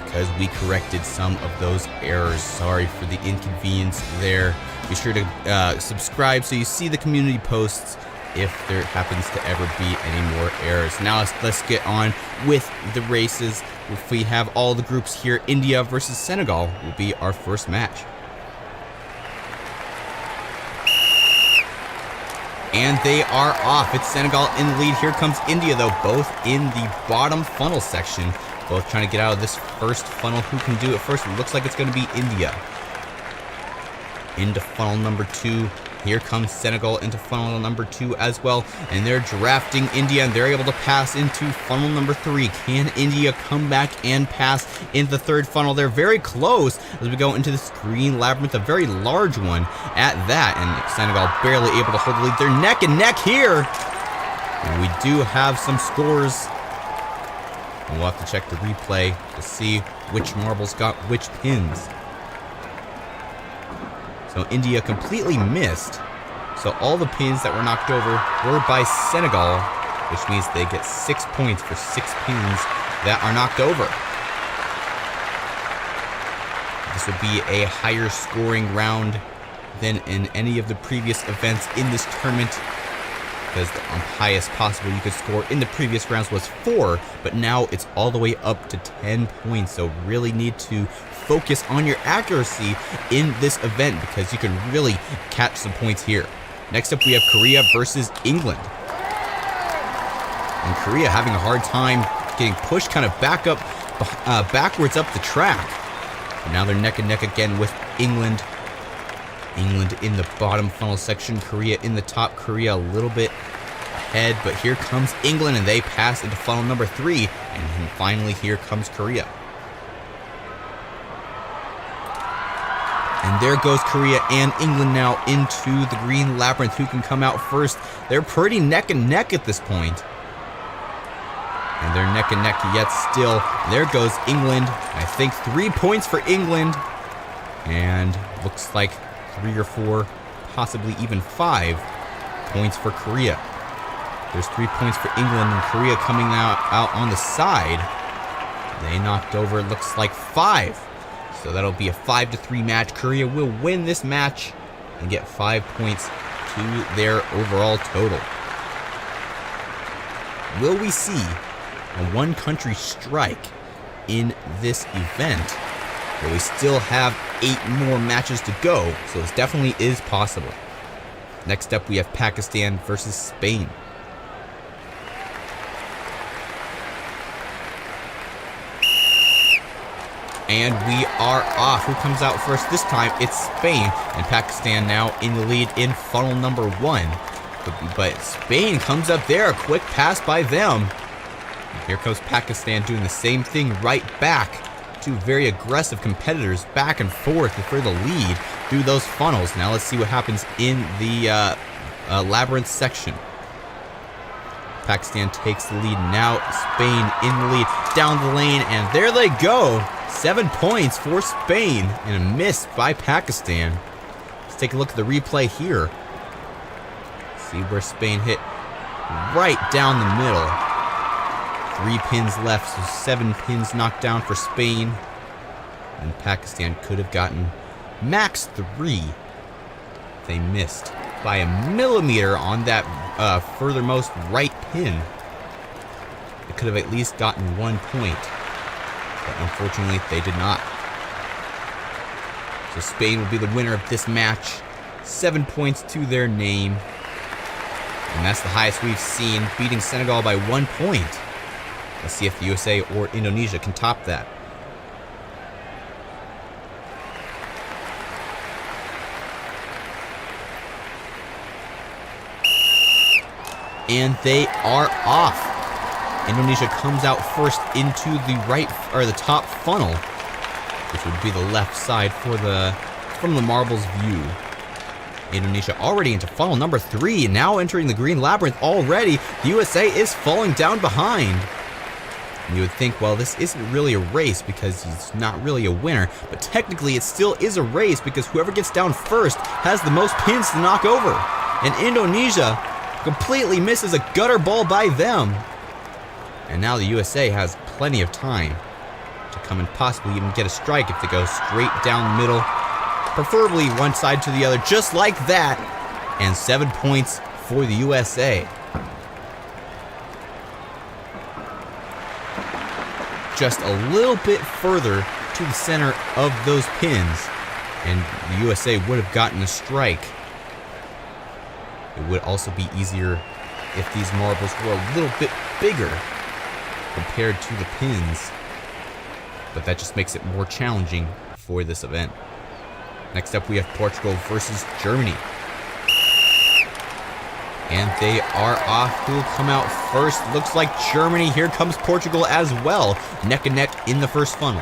because we corrected some of those errors. Sorry for the inconvenience there. Be sure to subscribe so you see the community posts if there happens to ever be any more errors. Now let's get on with the races. If we have all the groups here, India versus Senegal will be our first match. And they are off. It's Senegal in the lead. Here comes India, though, both in the bottom funnel section. Both trying to get out of this first funnel. Who can do it first? It looks like it's going to be India. into funnel number 2. Here comes Senegal into funnel number 2 as well, and they're drafting India, and they're able to pass into funnel number 3. Can India come back and pass into the third funnel? They're very close as we go into this green labyrinth, a very large one at that, and Senegal barely able to hold the lead. They're neck and neck here, and we do have some scores. And we'll have to check the replay to see which marbles got which pins. So India completely missed. So all the pins that were knocked over were by Senegal, which means they get 6 points for 6 pins that are knocked over. This will be a higher scoring round than in any of the previous events in this tournament, because the highest possible you could score in the previous rounds was 4, but now it's all the way up to 10 points. So really need to focus on your accuracy in this event, because you can really catch some points here. Next up, we have Korea versus England. And Korea having a hard time getting pushed kind of backwards up the track. But now they're neck and neck again with England. England in the bottom funnel section, Korea in the top. Korea a little bit ahead, but here comes England, and they pass into funnel number 3. And finally, here comes Korea. And there goes Korea and England now into the green labyrinth. Who can come out first? They're pretty neck and neck at this point. And they're neck and neck yet still. There goes England. I think 3 points for England. And looks like 3 or 4, possibly even 5 points for Korea. There's 3 points for England, and Korea coming out on the side. They knocked over, it looks like 5. So that'll be a 5-3 match. Korea will win this match and get 5 points to their overall total. Will we see a one-country strike in this event? But we still have 8 more matches to go, so this definitely is possible. Next up, we have Pakistan versus Spain. And we are off. Who comes out first this time? It's Spain, and Pakistan now in the lead in funnel number 1. But Spain comes up there, a quick pass by them. And here comes Pakistan doing the same thing right back. 2 very aggressive competitors back and forth for the lead through those funnels. Now let's see what happens in the labyrinth section. Pakistan takes the lead now. Spain in the lead down the lane, and there they go. 7 points for Spain and a miss by Pakistan. Let's take a look at the replay here. See where Spain hit right down the middle. 3 pins left, so 7 pins knocked down for Spain. And Pakistan could have gotten max 3. They missed by a millimeter on that furthermost right pin. They could have at least gotten 1 point. But unfortunately, they did not. So Spain will be the winner of this match. 7 points to their name. And that's the highest we've seen, beating Senegal by 1 point. Let's see if the USA or Indonesia can top that. And they are off. Indonesia comes out first into the right, or the top funnel, which would be the left side from the marbles view. Indonesia already into funnel number 3, now entering the green labyrinth already. The USA is falling down behind. And you would think, well, this isn't really a race because he's not really a winner, but technically it still is a race because whoever gets down first has the most pins to knock over. And Indonesia completely misses a gutter ball by them. And now the USA has plenty of time to come and possibly even get a strike if they go straight down the middle, preferably one side to the other, just like that. And 7 points for the USA. Just a little bit further to the center of those pins, and the USA would have gotten a strike. It would also be easier if these marbles were a little bit bigger compared to the pins, but that just makes it more challenging for this event. Next up, we have Portugal versus Germany. And they are off. Who will come out first? Looks like Germany. Here comes Portugal as well. Neck and neck in the first funnel.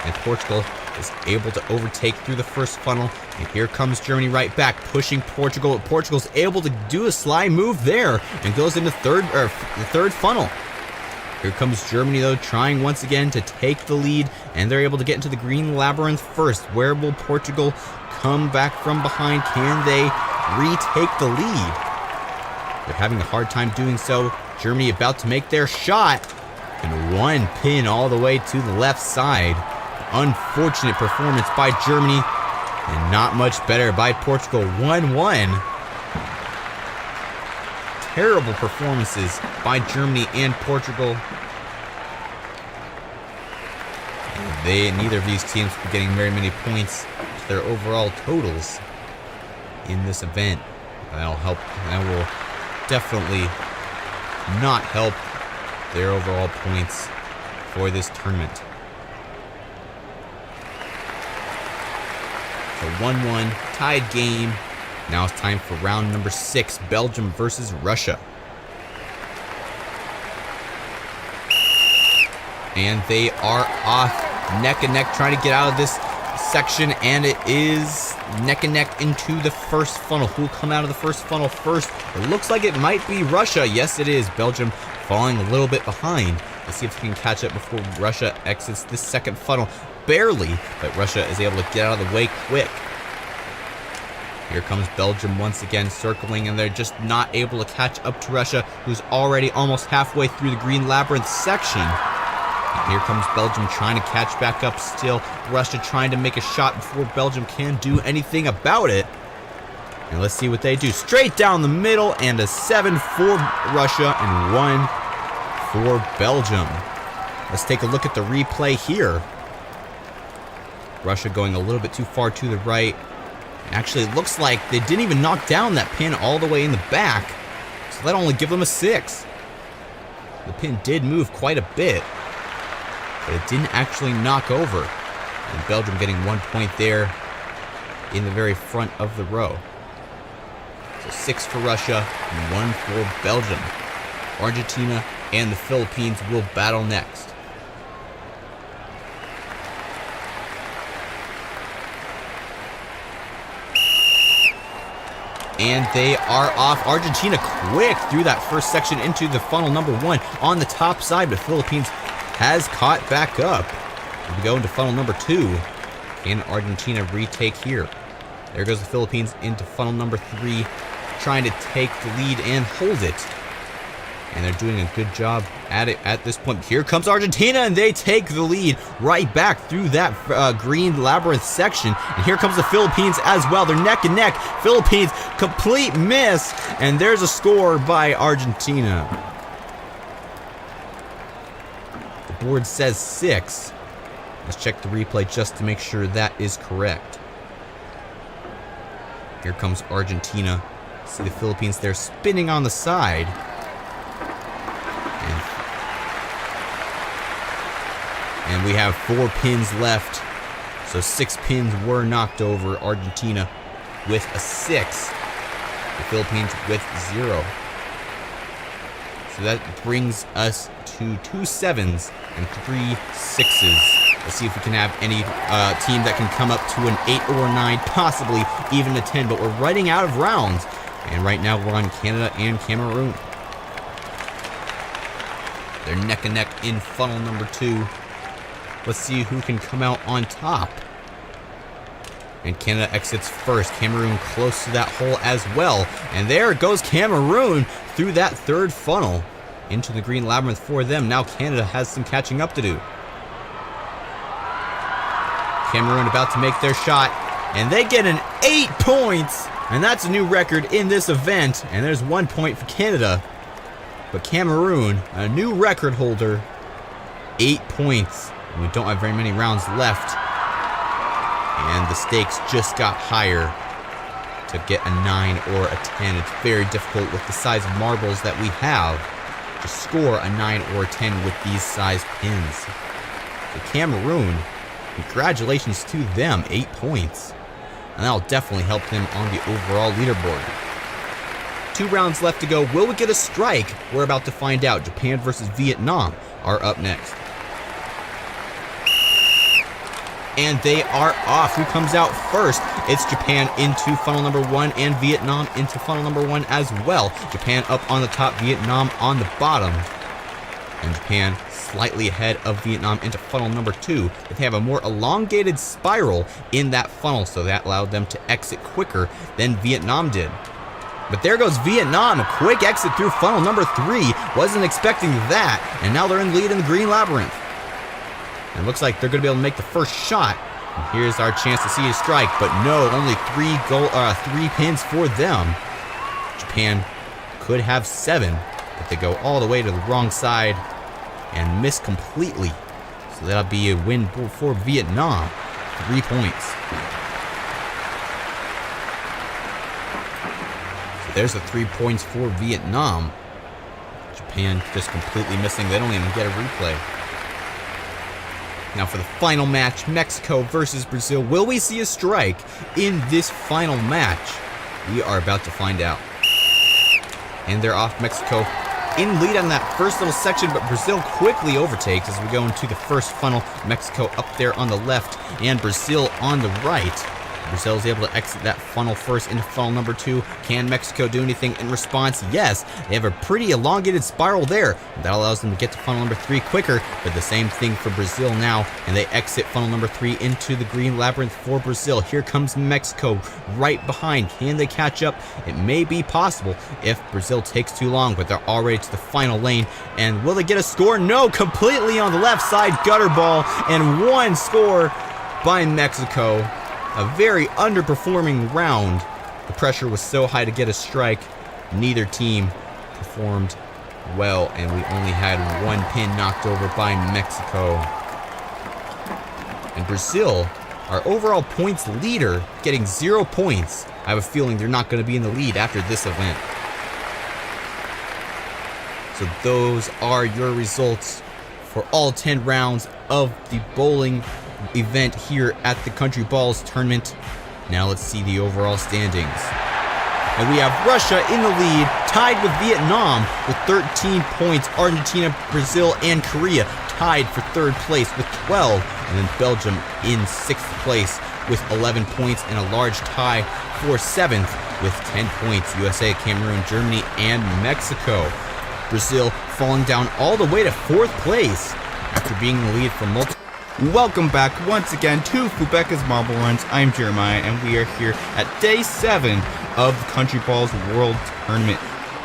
And Portugal is able to overtake through the first funnel. And here comes Germany right back, pushing Portugal. Portugal's able to do a sly move there and goes into the third funnel. Here comes Germany, though, trying once again to take the lead, and they're able to get into the green labyrinth first. Where will Portugal come back from behind? Can they retake the lead? They're having a hard time doing so. Germany about to make their shot, and one pin all the way to the left side. Unfortunate performance by Germany, and not much better by Portugal. 1-1. Terrible performances by Germany and Portugal. Neither of these teams were getting very many points to their overall totals in this event. That'll help. That will definitely not help their overall points for this tournament. So 1-1, tied game. Now it's time for round number 6, Belgium versus Russia. And they are off neck and neck, trying to get out of this section, and it is neck and neck into the first funnel. Who will come out of the first funnel first? It looks like it might be Russia. Yes, it is. Belgium falling a little bit behind. Let's see if we can catch up before Russia exits this second funnel. Barely, but Russia is able to get out of the way quick. Here comes Belgium once again circling, and they're just not able to catch up to Russia, who's already almost halfway through the green labyrinth section. And here comes Belgium trying to catch back up still. Russia trying to make a shot before Belgium can do anything about it. And let's see what they do. Straight down the middle, and a 7 for Russia and 1 for Belgium. Let's take a look at the replay here. Russia going a little bit too far to the right. Actually, it looks like they didn't even knock down that pin all the way in the back. So that'll only give them a 6. The pin did move quite a bit, but it didn't actually knock over. And Belgium getting 1 point there in the very front of the row. So 6 for Russia and 1 for Belgium. Argentina and the Philippines will battle next. And they are off. Argentina quick through that first section into the funnel number 1 on the top side, but Philippines has caught back up. We go into funnel number 2. Can Argentina retake here? There goes the Philippines into funnel number 3, trying to take the lead and hold it. And they're doing a good job at it at this point. Here comes Argentina, and they take the lead right back through that green labyrinth section. And here comes the Philippines as well. They're neck and neck. Philippines, complete miss. And there's a score by Argentina. The board says 6. Let's check the replay just to make sure that is correct. Here comes Argentina. See the Philippines there spinning on the side. And we have 4 pins left. So 6 pins were knocked over. Argentina with a 6. The Philippines with 0. So that brings us to 2 7s and 3 6s. Let's see if we can have any team that can come up to an 8 or 9, possibly even a 10. But we're running out of rounds. And right now we're on Canada and Cameroon. They're neck and neck in funnel number 2. Let's see who can come out on top. And Canada exits first. Cameroon close to that hole as well. And there goes Cameroon through that third funnel into the green labyrinth for them. Now Canada has some catching up to do. Cameroon about to make their shot. And they get an 8 points. And that's a new record in this event. And there's 1 point for Canada. But Cameroon, a new record holder, 8 points. And we don't have very many rounds left. And the stakes just got higher to get a 9 or a 10. It's very difficult with the size of marbles that we have to score a 9 or a 10 with these size pins. So Cameroon Congratulations to them, 8 points. And that'll definitely help them on the overall leaderboard. 2 rounds left to go. Will we get a strike? We're about to find out. Japan versus Vietnam are up next. And they are off. Who comes out first? It's Japan into funnel number 1 and Vietnam into funnel number 1 as well. Japan up on the top, Vietnam on the bottom. And Japan slightly ahead of Vietnam into funnel number 2. They have a more elongated spiral in that funnel, so that allowed them to exit quicker than Vietnam did. But there goes Vietnam, a quick exit through funnel number 3. Wasn't expecting that, and now they're in the lead in the green labyrinth. And it looks like they're going to be able to make the first shot. And here's our chance to see a strike, but no, only 3 pins for them. Japan could have 7, but they go all the way to the wrong side and miss completely. So that'll be a win for Vietnam. 3 points. So there's the 3 points for Vietnam. Japan just completely missing. They don't even get a replay. Now for the final match, Mexico versus Brazil. Will we see a strike in this final match? We are about to find out. And they're off. Mexico in lead on that first little section, but Brazil quickly overtakes as we go into the first funnel. Mexico up there on the left and Brazil on the right. Brazil is able to exit that funnel first into funnel number 2. Can Mexico do anything in response? Yes, they have a pretty elongated spiral there. That allows them to get to funnel number 3 quicker, but the same thing for Brazil now, and they exit funnel number 3 into the green labyrinth for Brazil. Here comes Mexico right behind. Can they catch up? It may be possible if Brazil takes too long, but they're already to the final lane. And will they get a score? No, completely on the left side, gutter ball, and 1 score by Mexico. A very underperforming round. The pressure was so high to get a strike. Neither team performed well, and we only had 1 pin knocked over by Mexico. And Brazil, our overall points leader, getting 0 points. I have a feeling they're not going to be in the lead after this event. So those are your results for all 10 rounds of the bowling event here at the Countryball tournament. Now let's see the overall standings. And we have Russia in the lead, tied with Vietnam with 13 points. Argentina, Brazil, and Korea tied for 3rd place with 12. And then Belgium in 6th place with 11 points, and a large tie for 7th with 10 points. USA, Cameroon, Germany, and Mexico. Brazil falling down all the way to 4th place after being in the lead for multiple. Welcome back once again to Fubeca's Marble Runs. I'm Jeremiah, and we are here at day 7 of the Countryball's World Tournament.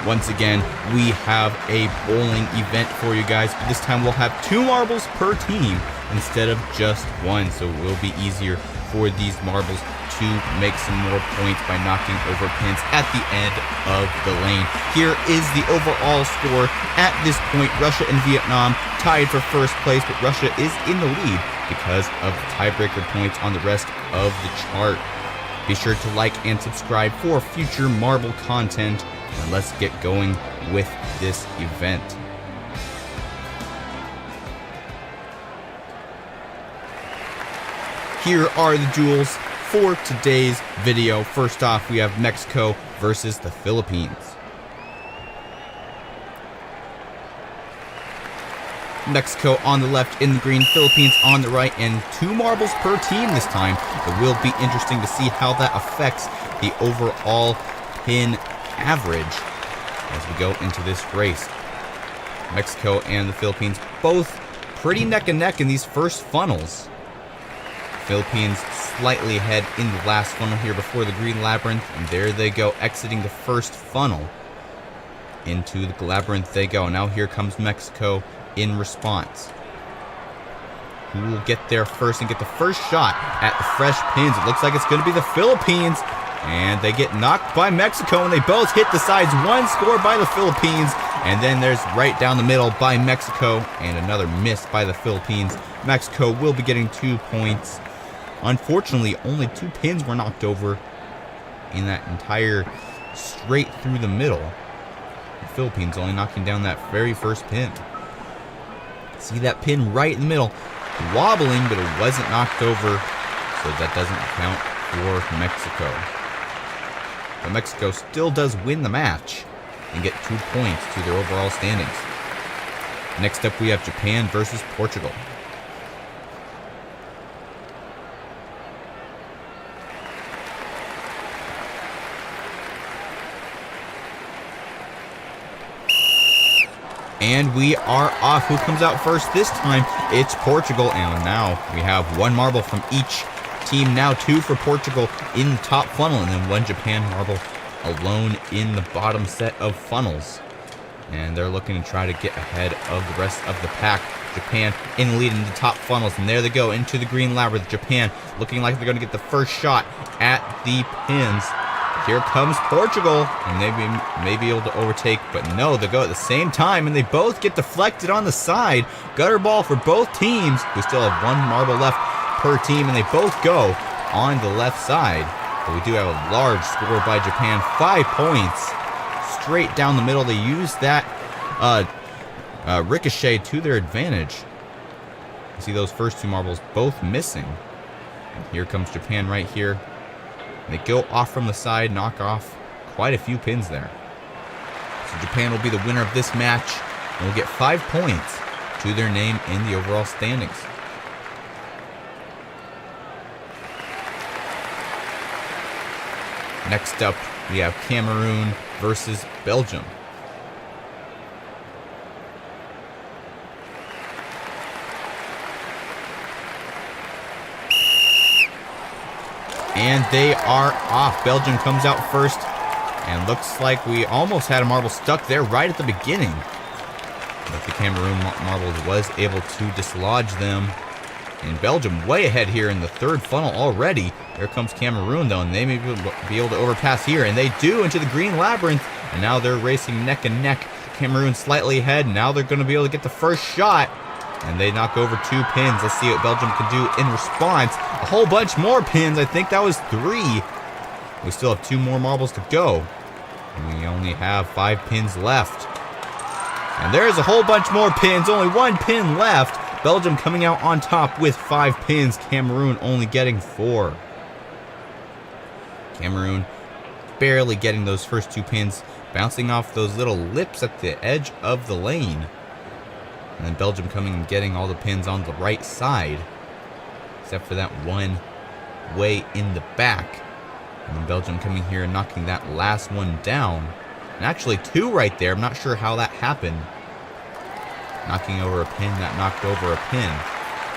Once again, we have a bowling event for you guys, but this time we'll have 2 marbles per team instead of just 1, so it will be easier for these marbles to make some more points by knocking over pins at the end of the lane. Here is the overall score at this point. Russia and Vietnam tied for 1st place, but Russia is in the lead because of the tiebreaker points on the rest of the chart. Be sure to like and subscribe for future marble content, and let's get going with this event. Here are the duels for today's video. First off, we have Mexico versus the Philippines. Mexico on the left in the green, Philippines on the right, and 2 marbles per team this time. It will be interesting to see how that affects the overall pin average as we go into this race. Mexico and the Philippines both pretty neck and neck in these first funnels. Philippines slightly ahead in the last funnel here before the green labyrinth, and there they go, exiting the first funnel. Into the labyrinth they go. Now here comes Mexico in response. Who will get there first and get the first shot at the fresh pins? It looks like it's going to be the Philippines, and they get knocked by Mexico, and they both hit the sides. 1 score by the Philippines, and then there's right down the middle by Mexico, and another miss by the Philippines. Mexico will be getting 2 points. Unfortunately, only 2 pins were knocked over in that entire straight through the middle. The Philippines only knocking down that very first pin. See that pin right in the middle. wobbling, but it wasn't knocked over, so that doesn't count for Mexico. But Mexico still does win the match and get 2 points to their overall standings. Next up, we have Japan versus Portugal. And we are off. Who comes out first this time? It's Portugal. And now we have 1 marble from each team. Now 2 for Portugal in the top funnel. And then 1 Japan marble alone in the bottom set of funnels. And they're looking to try to get ahead of the rest of the pack. Japan in the lead in the top funnels. And there they go into the green labyrinth. Japan looking like they're going to get the first shot at the pins. Here comes Portugal, and they may be able to overtake, but no, they go at the same time, and they both get deflected on the side. Gutter ball for both teams. We still have 1 marble left per team, and they both go on the left side. But we do have a large score by Japan, 5 points straight down the middle. They use that ricochet to their advantage. You see those first 2 marbles both missing. And here comes Japan right here. They go off from the side, knock off quite a few pins there. So Japan will be the winner of this match and will get 5 points to their name in the overall standings. Next up, we have Cameroon versus Belgium. And they are off. Belgium comes out first, and looks like we almost had a marble stuck there right at the beginning. But the Cameroon marble was able to dislodge them. And Belgium way ahead here in the 3rd funnel already. Here comes Cameroon though, and they may be able to overpass here, and they do into the green labyrinth. And now they're racing neck and neck. Cameroon slightly ahead. Now they're going to be able to get the first shot. And they knock over 2 pins. Let's see what Belgium can do in response. A whole bunch more pins. I think that was 3. We still have 2 more marbles to go. And we only have 5 pins left. And there's a whole bunch more pins. Only 1 pin left. Belgium coming out on top with 5 pins. Cameroon only getting 4. Cameroon barely getting those first 2 pins. Bouncing off those little lips at the edge of the lane. And then Belgium coming and getting all the pins on the right side. Except for that one way in the back. And then Belgium coming here and knocking that last one down. And actually 2 right there. I'm not sure how that happened. Knocking over a pin that knocked over a pin.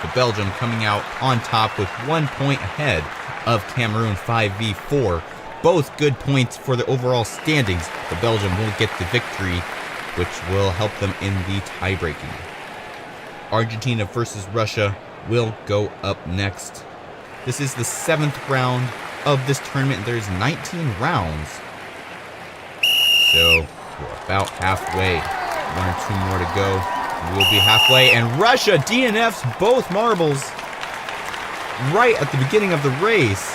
But Belgium coming out on top with 1 point ahead of Cameroon 5v4. Both good points for the overall standings. But Belgium will get the victory, which will help them in the tie-breaking. Argentina versus Russia will go up next. This is the 7th round of this tournament. There's 19 rounds. So we're about halfway. 1 or 2 more to go. We'll be halfway. And Russia DNFs both marbles right at the beginning of the race.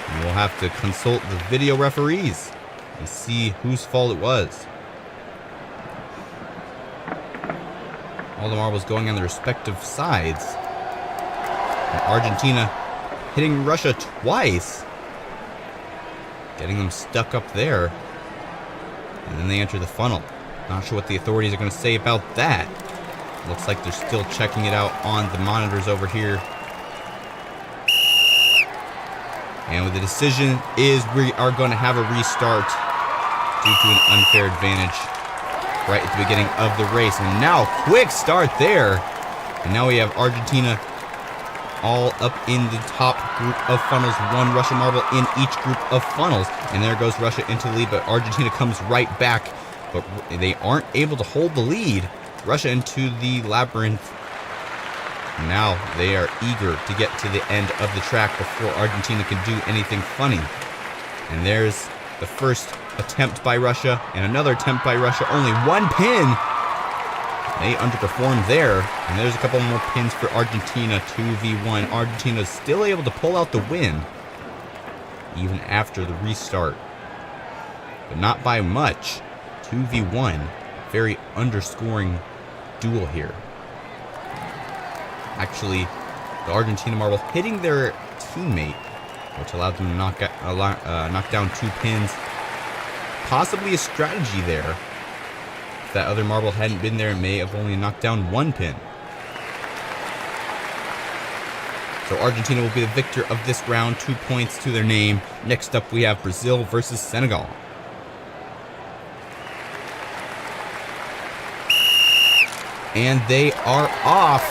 And we'll have to consult the video referees and see whose fault it was. All the marbles going on the respective sides. And Argentina hitting Russia twice. Getting them stuck up there. And then they enter the funnel. Not sure what the authorities are going to say about that. Looks like they're still checking it out on the monitors over here. And the decision is we are going to have a restart due to an unfair advantage right at the beginning of the race. And now, quick start there. And now we have Argentina all up in the top group of funnels. 1 Russian marble in each group of funnels. And there goes Russia into the lead, but Argentina comes right back. But they aren't able to hold the lead. Russia into the labyrinth. Now they are eager to get to the end of the track before Argentina can do anything funny. And there's the first attempt by Russia, and another attempt by Russia. Only 1 pin. They underperformed there. And there's a couple more pins for Argentina. 2v1. Argentina's still able to pull out the win, even after the restart. But not by much. 2v1. Very underscoring duel here. Actually, the Argentina marble hitting their teammate, which allowed them to knock down 2 pins. Possibly a strategy there. If that other marble hadn't been there, it may have only knocked down 1 pin. So Argentina will be the victor of this round, 2 points to their name. Next up, we have Brazil versus Senegal. And they are off.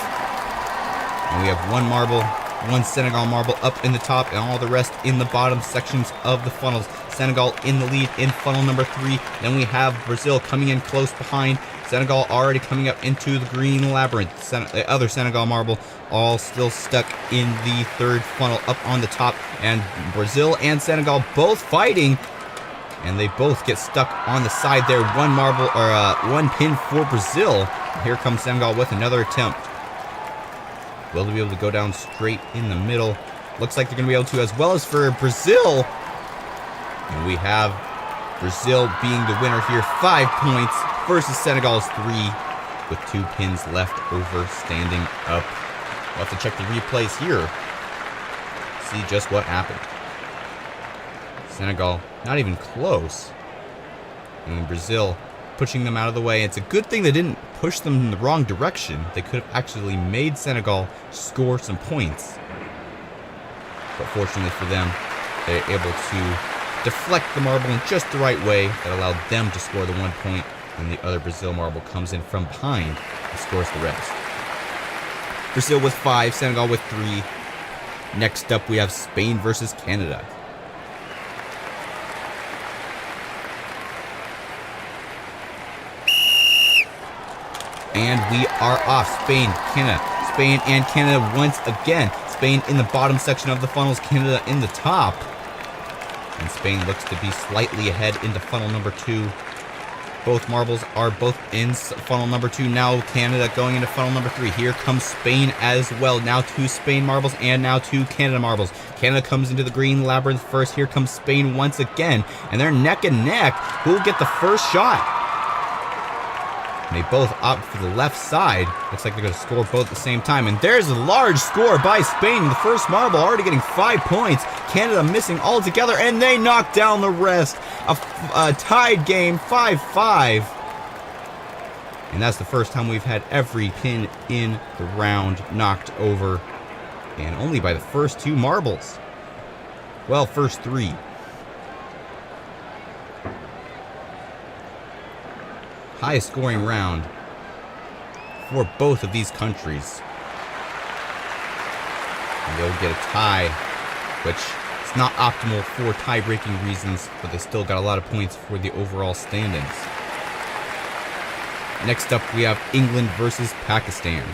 And we have 1 marble, 1 Senegal marble up in the top, and all the rest in the bottom sections of the funnels. Senegal in the lead in funnel number 3. Then we have Brazil coming in close behind. Senegal already coming up into the green labyrinth. The other Senegal marble all still stuck in the 3rd funnel up on the top. And Brazil and Senegal both fighting. And they both get stuck on the side there. 1 marble, or 1 pin for Brazil. Here comes Senegal with another attempt. Will they be able to go down straight in the middle? Looks like they're going to be able to, as well as for Brazil. And we have Brazil being the winner here. 5 points versus Senegal's 3, with 2 pins left over standing up. We'll have to check the replays here. See just what happened. Senegal not even close. And Brazil pushing them out of the way. It's a good thing they didn't push them in the wrong direction. They could have actually made Senegal score some points. But fortunately for them, they're able to deflect the marble in just the right way that allowed them to score the 1 point, and the other Brazil marble comes in from behind and scores the rest. Brazil with 5, Senegal with 3. Next up, we have Spain versus Canada. And we are off. Spain and Canada once again. Spain in the bottom section of the funnels, Canada in the top. And Spain looks to be slightly ahead into funnel number 2. Both marbles are both in funnel number 2. Now Canada going into funnel number 3. Here comes Spain as well. Now 2 Spain marbles and now 2 Canada marbles. Canada comes into the green labyrinth first. Here comes Spain once again. And they're neck and neck. Who will get the first shot? And they both opt for the left side. Looks like they're going to score both at the same time. And there's a large score by Spain. The first marble already getting 5 points. Canada missing altogether. And they knock down the rest. A tied game, 5-5. And that's the first time we've had every pin in the round knocked over. And only by the first 2 marbles. Well, first 3. Highest scoring round for both of these countries. And they'll get a tie, which is not optimal for tie-breaking reasons, but they still got a lot of points for the overall standings. Next up, we have England versus Pakistan.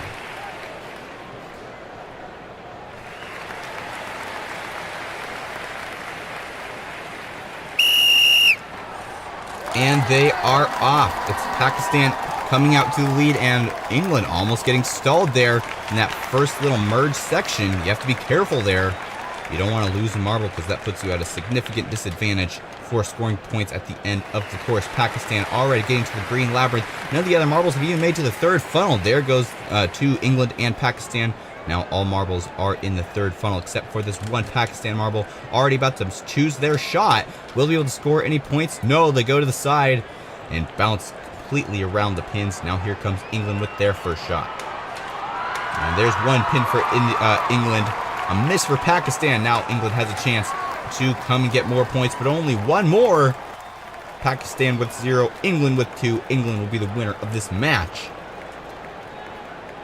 And they are off. It's Pakistan coming out to the lead, and England almost getting stalled there in that first little merge section. You have to be careful there. You don't want to lose a marble because that puts you at a significant disadvantage for scoring points at the end of the course. Pakistan already getting to the green labyrinth. None of the other marbles have even made to the 3rd funnel. There goes 2 England and Pakistan. Now all marbles are in the 3rd funnel except for this 1 Pakistan marble already about to choose their shot. Will they be able to score any points? No, they go to the side and bounce completely around the pins. Now here comes England with their first shot. And there's 1 pin for England. A miss for Pakistan. Now England has a chance to come and get more points, but only 1 more. Pakistan with 0, England with 2. England will be the winner of this match.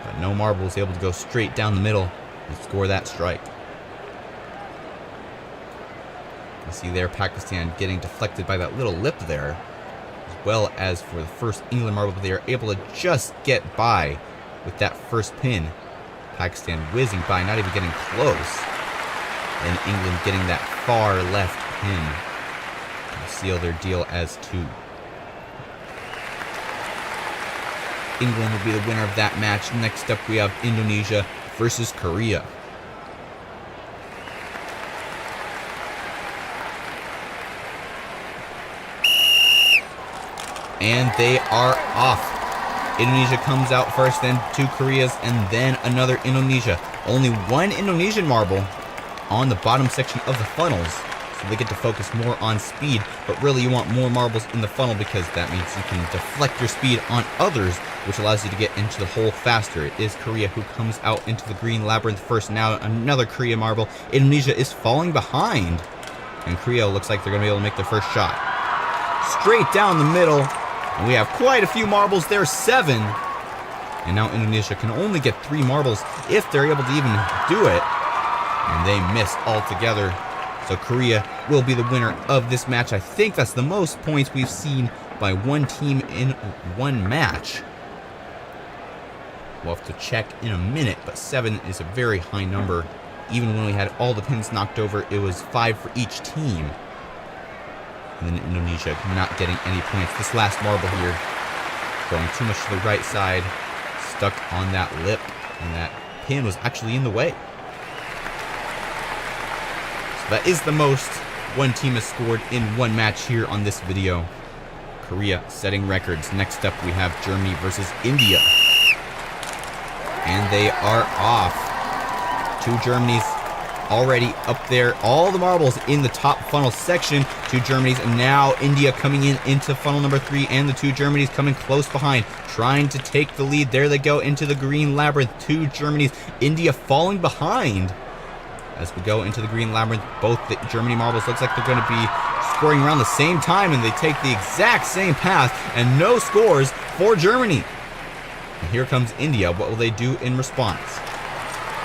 But no marble was able to go straight down the middle and score that strike. You see there Pakistan getting deflected by that little lip there, as well as for the first England marble, they are able to just get by with that first pin. Pakistan whizzing by, not even getting close. And England getting that far left pin to seal their deal as 2. England will be the winner of that match. Next up, we have Indonesia versus Korea. And they are off. Indonesia comes out first, then 2 Koreas, and then another Indonesia. Only 1 Indonesian marble on the bottom section of the funnels, so they get to focus more on speed, but really you want more marbles in the funnel because that means you can deflect your speed on others, which allows you to get into the hole faster. It is Korea who comes out into the green labyrinth first. Now another Korea marble. Indonesia is falling behind, and Korea looks like they're going to be able to make their first shot. Straight down the middle, and we have quite a few marbles there, 7. And now Indonesia can only get 3 marbles if they're able to even do it. And they miss altogether. So Korea will be the winner of this match. I think that's the most points we've seen by one team in one match. We'll have to check in a minute, but 7 is a very high number. Even when we had all the pins knocked over, it was 5 for each team. And then Indonesia not getting any points. This last marble here, going too much to the right side, stuck on that lip, and that pin was actually in the way. So that is the most one team has scored in one match here on this video. Korea setting records. Next up we have Germany versus India. And they are off. 2 Germanys already up there. All the marbles in the top funnel section. 2 Germanys, and now India coming in into funnel number 3, and the 2 Germanys coming close behind, trying to take the lead. There they go into the green labyrinth. 2 Germanys. India falling behind. As we go into the green labyrinth, both the Germany marbles looks like they're going to be scoring around the same time, and they take the exact same path, and no scores for Germany. And here comes India. What will they do in response?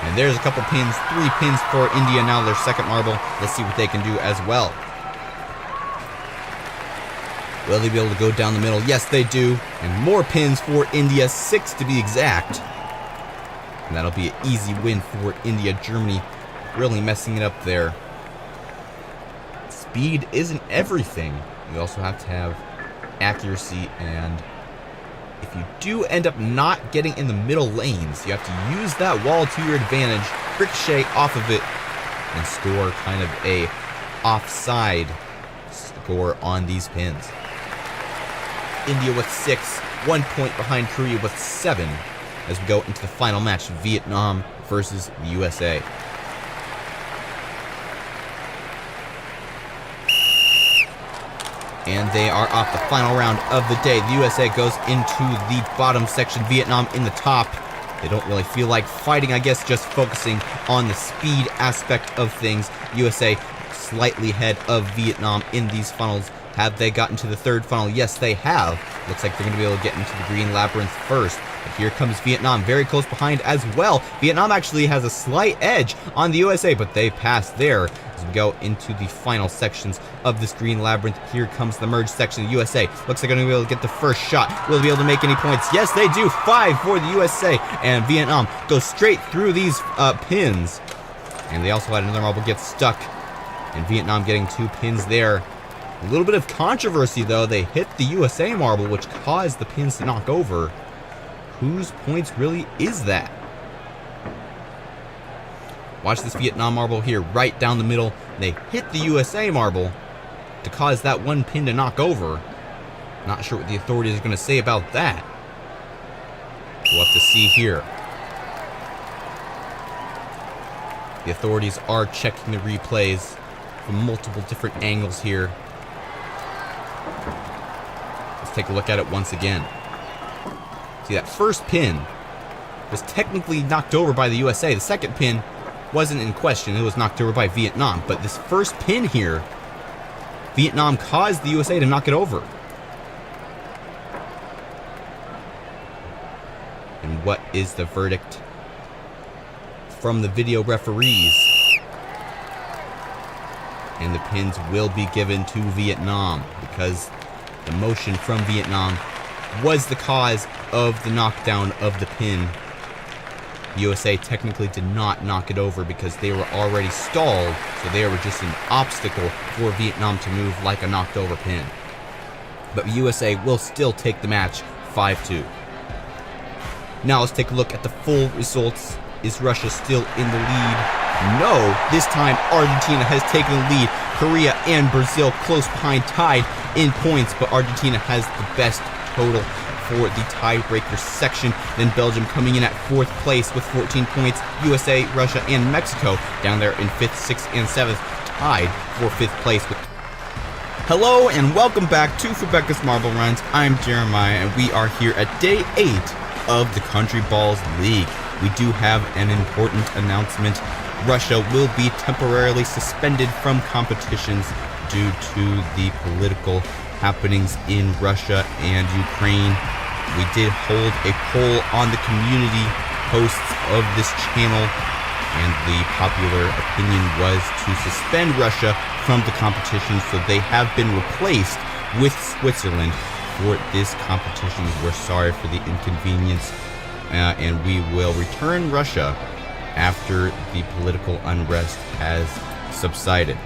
And there's a couple pins, 3 pins for India now, their second marble. Let's see what they can do as well. Will they be able to go down the middle? Yes, they do. And more pins for India, 6 to be exact. And that'll be an easy win for India. Germany really messing it up there. Speed isn't everything. You also have to have accuracy, and if you do end up not getting in the middle lanes, you have to use that wall to your advantage, ricochet off of it, and score kind of a offside score on these pins. India with 6, 1 point behind Korea with 7, as we go into the final match, Vietnam versus the USA. And they are off the final round of the day. The USA goes into the bottom section, Vietnam in the top. They don't really feel like fighting, I guess, just focusing on the speed aspect of things. USA slightly ahead of Vietnam in these funnels. Have they gotten to the third funnel? Yes, they have. Looks like they're going to be able to get into the green labyrinth first. But here comes Vietnam, very close behind as well. Vietnam actually has a slight edge on the USA, but they pass there. As we go into the final sections of this green labyrinth, here comes the merge section. The USA looks like they're going to be able to get the first shot. Will they be able to make any points? Yes, they do. 5 for the USA, and Vietnam goes straight through these pins. And they also had another marble get stuck, and Vietnam getting 2 pins there. A little bit of controversy, though. They hit the USA marble, which caused the pins to knock over. Whose points really is that? Watch this Vietnam marble here, right down the middle. They hit the USA marble to cause that 1 pin to knock over. Not sure what the authorities are going to say about that. We'll have to see here. The authorities are checking the replays from multiple different angles here. Let's take a look at it once again. See, that first pin was technically knocked over by the USA. The second pin wasn't in question. It was knocked over by Vietnam. But this first pin here, Vietnam caused the USA to knock it over. And what is the verdict from the video referees? And the pins will be given to Vietnam because the motion from Vietnam was the cause of the knockdown of the pin. The USA technically did not knock it over because they were already stalled, so they were just an obstacle for Vietnam to move like a knocked over pin. But the USA will still take the match 5-2. Now let's take a look at the full results. Is Russia still in the lead? No, this time Argentina has taken the lead. Korea and Brazil close behind, tied in points, but Argentina has the best total for the tiebreaker section. Then Belgium coming in at 4th place with 14 points. USA, Russia, and Mexico down there in 5th, 6th, and 7th, tied for 5th place with... Hello and welcome back to Fubeca's Marble Runs. I'm Jeremiah and we are here at day 8 of the Countryballs League. We do have an important announcement. Russia will be temporarily suspended from competitions due to the political happenings in Russia and Ukraine. We did hold a poll on the community posts of this channel, and the popular opinion was to suspend Russia from the competition, so they have been replaced with Switzerland for this competition. We're sorry for the inconvenience, and we will return Russia after the political unrest has subsided.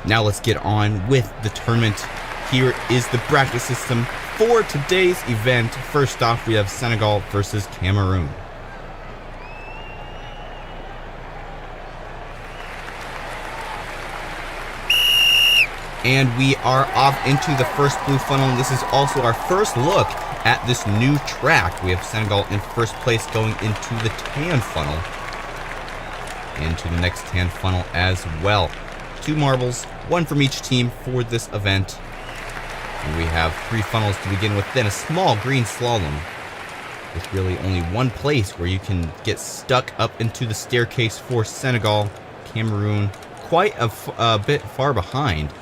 Now let's get on with the tournament. Here is the bracket system for today's event. First off, we have Senegal versus Cameroon. And we are off into the first blue funnel, and this is also our first look at this new track. We have Senegal in first place going into the tan funnel, into the next tan funnel as well. 2 marbles, 1 from each team for this event. And we have 3 funnels to begin with, then a small green slalom with really only 1 place where you can get stuck up into the staircase for Senegal. Cameroon quite a bit far behind.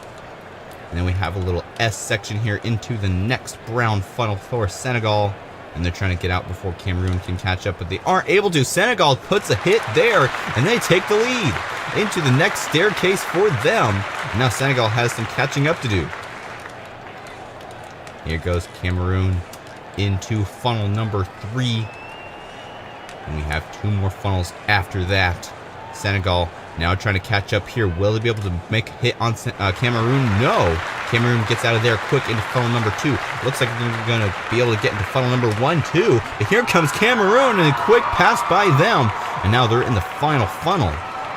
And then we have a little S section here into the next brown funnel for Senegal. And they're trying to get out before Cameroon can catch up, but they aren't able to. Senegal puts a hit there, and they take the lead into the next staircase for them. And now Senegal has some catching up to do. Here goes Cameroon into funnel number 3. And we have 2 more funnels after that. Senegal now trying to catch up here. Will they be able to make a hit on Cameroon? No. Cameroon gets out of there quick into funnel number 2. Looks like they're going to be able to get into funnel number 1, too. And here comes Cameroon, and a quick pass by them. And now they're in the final funnel.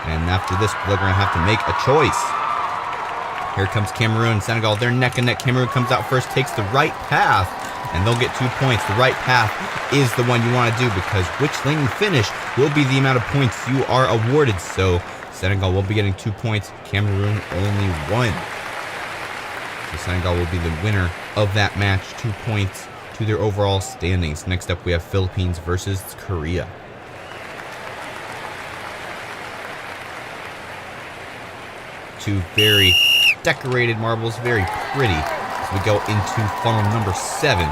And after this, they're going to have to make a choice. Here comes Cameroon. Senegal, they're neck and neck. Cameroon comes out first, takes the right path, and they'll get 2 points. The right path is the one you want to do, because which lane you finish will be the amount of points you are awarded. So Senegal will be getting 2 points, Cameroon only 1. So Senegal will be the winner of that match, 2 points to their overall standings. Next up, we have Philippines versus Korea. Two very decorated marbles, very pretty. As we go into funnel number 7,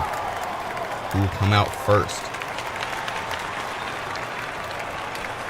who will come out first?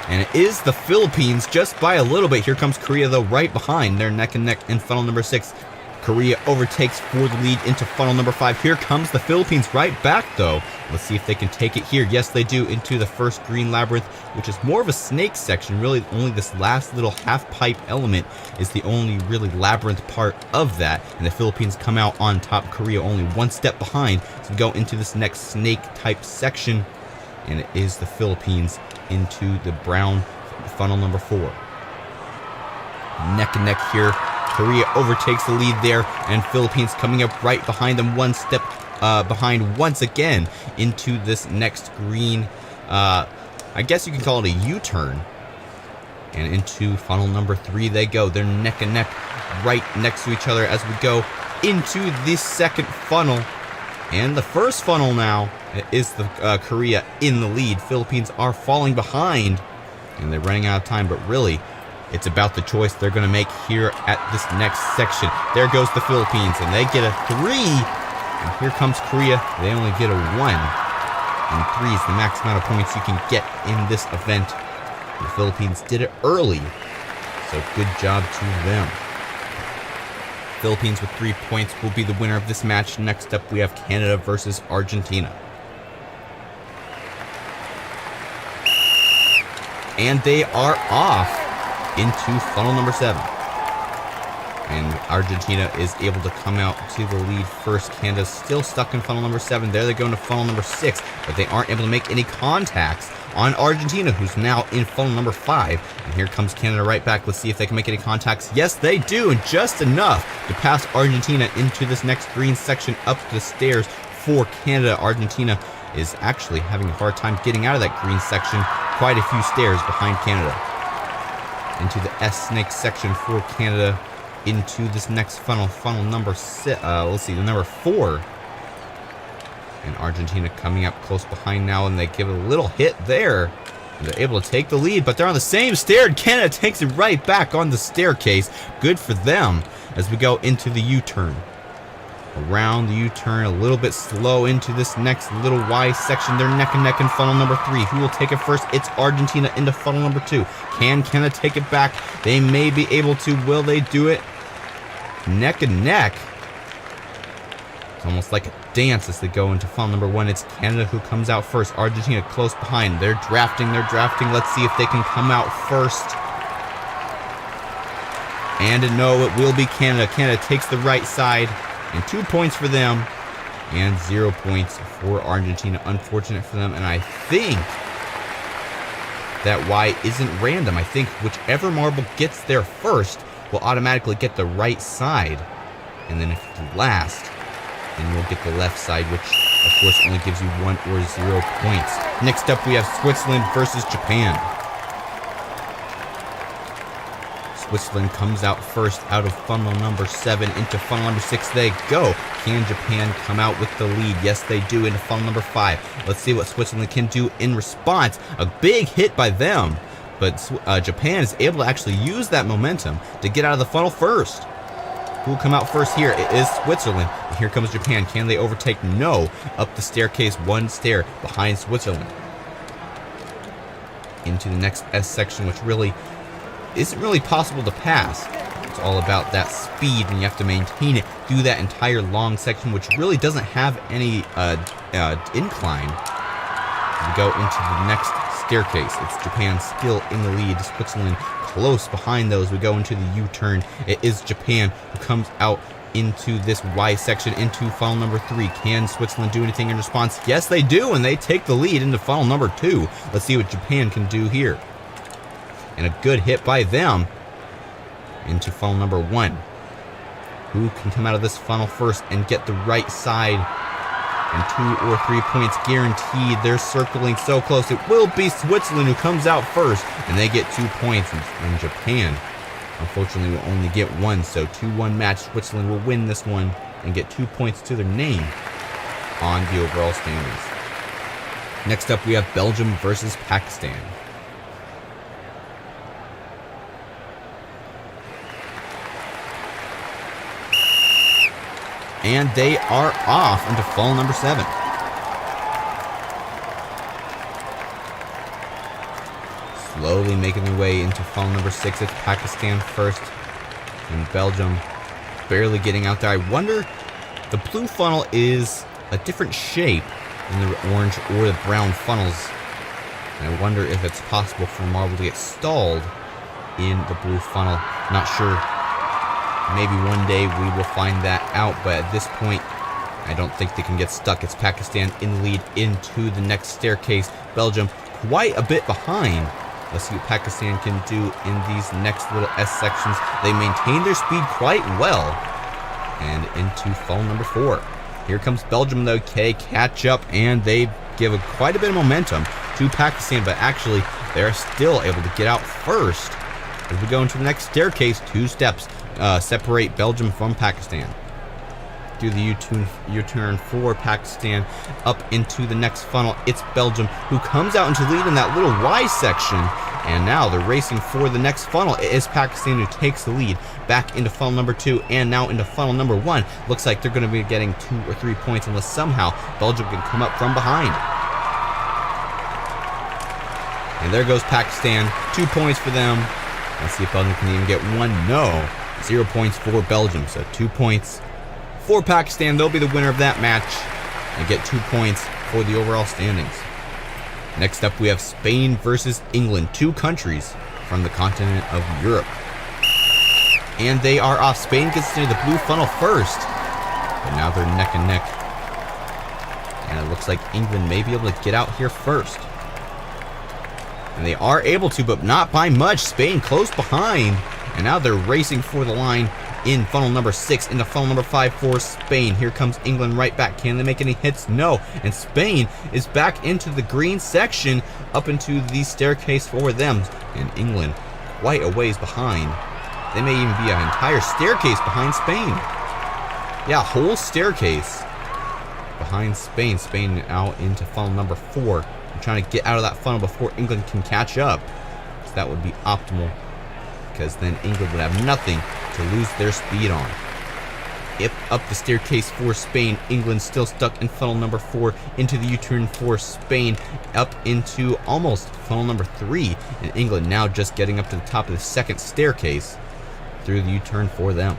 And it is the Philippines, just by a little bit. Here comes Korea, though, right behind. They're neck and neck in funnel number 6. Korea overtakes for the lead into funnel number 5. Here comes the Philippines right back, though. Let's see if they can take it here. Yes, they do, into the first green labyrinth, which is more of a snake section. Really, only this last little half-pipe element is the only really labyrinth part of that. And the Philippines come out on top. Korea only 1 step behind. So we go into this next snake-type section, and it is the Philippines into the brown funnel number 4. Neck and neck here. Korea overtakes the lead there, and Philippines coming up right behind them, 1 step behind once again into this next green, I guess you can call it a U-turn. And into funnel number 3 they go. They're neck and neck right next to each other as we go into this second funnel. And the first funnel now is the Korea in the lead. Philippines are falling behind, and they're running out of time, but really, it's about the choice they're going to make here at this next section. There goes the Philippines, and they get a 3. And here comes Korea. They only get a 1. And 3 is the max amount of points you can get in this event. The Philippines did it early, so good job to them. Philippines with 3 points will be the winner of this match. Next up, we have Canada versus Argentina. And they are off into funnel number 7. And Argentina is able to come out to the lead first. Canada's still stuck in funnel number 7. There they go into funnel number 6, but they aren't able to make any contacts on Argentina, who's now in funnel number 5. And here comes Canada right back. Let's see if they can make any contacts. Yes, they do, and just enough to pass Argentina into this next green section up the stairs for Canada. Argentina is actually having a hard time getting out of that green section. Quite a few stairs behind Canada. Into the S snake section for Canada. Into this next funnel number number 4. And Argentina coming up close behind now, and they give a little hit there. And they're able to take the lead, but they're on the same stair, and Canada takes it right back on the staircase. Good for them as we go into the U-turn. Around the U-turn, a little bit slow into this next little Y section. They're neck and neck in funnel number 3. Who will take it first? It's Argentina into funnel number 2. Can Canada take it back? They may be able to. Will they do it? Neck and neck. It's almost like a dance as they go into funnel number 1. It's Canada who comes out first. Argentina close behind. They're drafting. Let's see if they can come out first. And no, it will be Canada. Canada takes the right side. And 2 points for them, and 0 points for Argentina. Unfortunate for them, and I think that Y isn't random. I think whichever marble gets there first will automatically get the right side. And then if it's last, then you'll get the left side, which of course only gives you 1 or 0 points. Next up, we have Switzerland versus Japan. Switzerland comes out first out of funnel number 7 into funnel number 6 they go. Can Japan come out with the lead? Yes, they do into funnel number 5. Let's see what Switzerland can do in response. A big hit by them, but Japan is able to actually use that momentum to get out of the funnel first. Who will come out first here? It is Switzerland. And here comes Japan. Can they overtake? No. Up the staircase, 1 stair behind Switzerland. Into the next S section, which really isn't really possible to pass. It's all about that speed, and you have to maintain it through that entire long section, which really doesn't have any incline. We go into the next staircase. It's Japan still in the lead. Switzerland close behind those. We go into the U-turn. It is Japan who comes out into this Y section into funnel number 3. Can Switzerland do anything in response? Yes, they do, and they take the lead into funnel number 2. Let's see what Japan can do here. And a good hit by them into funnel number 1. Who can come out of this funnel first and get the right side? And 2 or 3 points guaranteed. They're circling so close. It will be Switzerland who comes out first, and they get 2 points. And Japan, unfortunately, will only get 1. So 2-1 match. Switzerland will win this one and get 2 points to their name on the overall standings. Next up, we have Belgium versus Pakistan. And they are off into funnel number 7. Slowly making their way into funnel number 6. It's Pakistan first. And Belgium barely getting out there. I wonder, the blue funnel is a different shape than the orange or the brown funnels. And I wonder if it's possible for a marble to get stalled in the blue funnel. Not sure. Maybe one day we will find that out, but at this point, I don't think they can get stuck. It's Pakistan in the lead into the next staircase. Belgium quite a bit behind. Let's see what Pakistan can do in these next little S sections. They maintain their speed quite well. And into funnel number 4. Here comes Belgium, though. Catch up, and they give quite a bit of momentum to Pakistan, but actually, they're still able to get out first. As we go into the next staircase, 2 steps separate Belgium from Pakistan. Do the U-turn for Pakistan up into the next funnel. It's Belgium who comes out into lead in that little Y section. And now they're racing for the next funnel. It is Pakistan who takes the lead back into funnel number 2 and now into funnel number 1. Looks like they're going to be getting 2 or 3 points unless somehow Belgium can come up from behind. And there goes Pakistan. 2 points for them. Let's see if Belgium can even get 1. No. 0 points for Belgium. So 2 points for Pakistan. They'll be the winner of that match and get 2 points for the overall standings. Next up, we have Spain versus England. 2 countries from the continent of Europe. And they are off. Spain gets into the blue funnel first. But now they're neck and neck. And it looks like England may be able to get out here first. And they are able to, but not by much. Spain close behind. And now they're racing for the line in funnel number 6 into funnel number 5 for Spain. Here comes England right back. Can they make any hits? No. And Spain is back into the green section, up into the staircase for them. And England quite a ways behind. They may even be an entire staircase behind Spain. Yeah, whole staircase behind Spain. Spain out into funnel number 4. I'm trying to get out of that funnel before England can catch up. So that would be optimal, because then England would have nothing to lose their speed on. Up the staircase for Spain. England still stuck in funnel number 4 into the U-turn for Spain, up into almost funnel number 3, and England now just getting up to the top of the second staircase through the U-turn for them.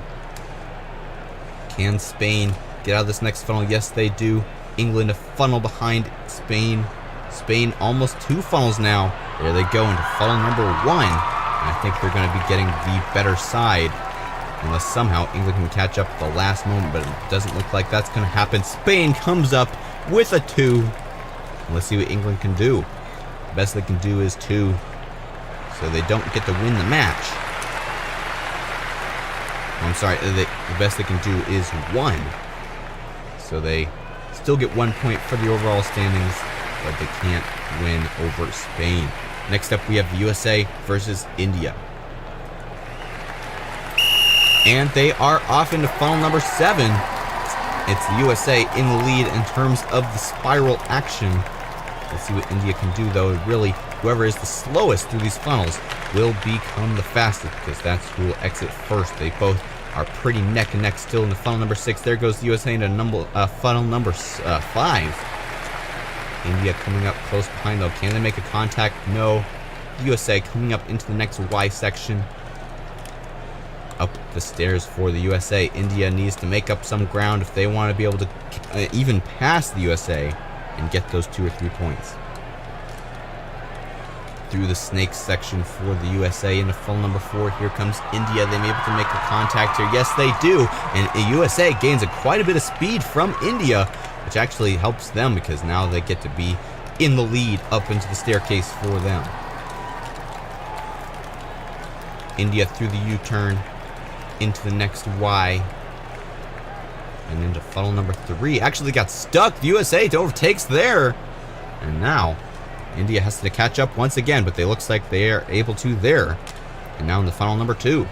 Can Spain get out of this next funnel? Yes, they do. England a funnel behind Spain. Spain almost 2 funnels now. There they go into funnel number 1. And I think they're going to be getting the better side, unless somehow England can catch up at the last moment, but it doesn't look like that's going to happen. Spain comes up with a 2. Let's see what England can do. The best they can do is 2, so they don't get to win the match. I'm sorry, the best they can do is 1. So they still get 1 point for the overall standings, but they can't win over Spain. Next up, we have the USA versus India. And they are off into funnel number 7. It's the USA in the lead in terms of the spiral action. Let's see what India can do, though. Really, whoever is the slowest through these funnels will become the fastest, because that's who will exit first. They both are pretty neck and neck still in the funnel number 6. There goes the USA into funnel number 5. India coming up close behind, though. Can they make a contact? No. The USA coming up into the next Y section. Up the stairs for the USA. India needs to make up some ground if they want to be able to even pass the USA and get those 2 or 3 points. Through the snakes section for the USA into funnel number 4. Here comes India. They may be able to make a contact here. Yes, they do. And the USA gains quite a bit of speed from India, which actually helps them, because now they get to be in the lead up into the staircase for them. India through the U-turn into the next Y and into funnel number 3. Actually got stuck. The USA overtakes there. And now India has to catch up once again, but it looks like they are able to there. And now in the funnel number 2.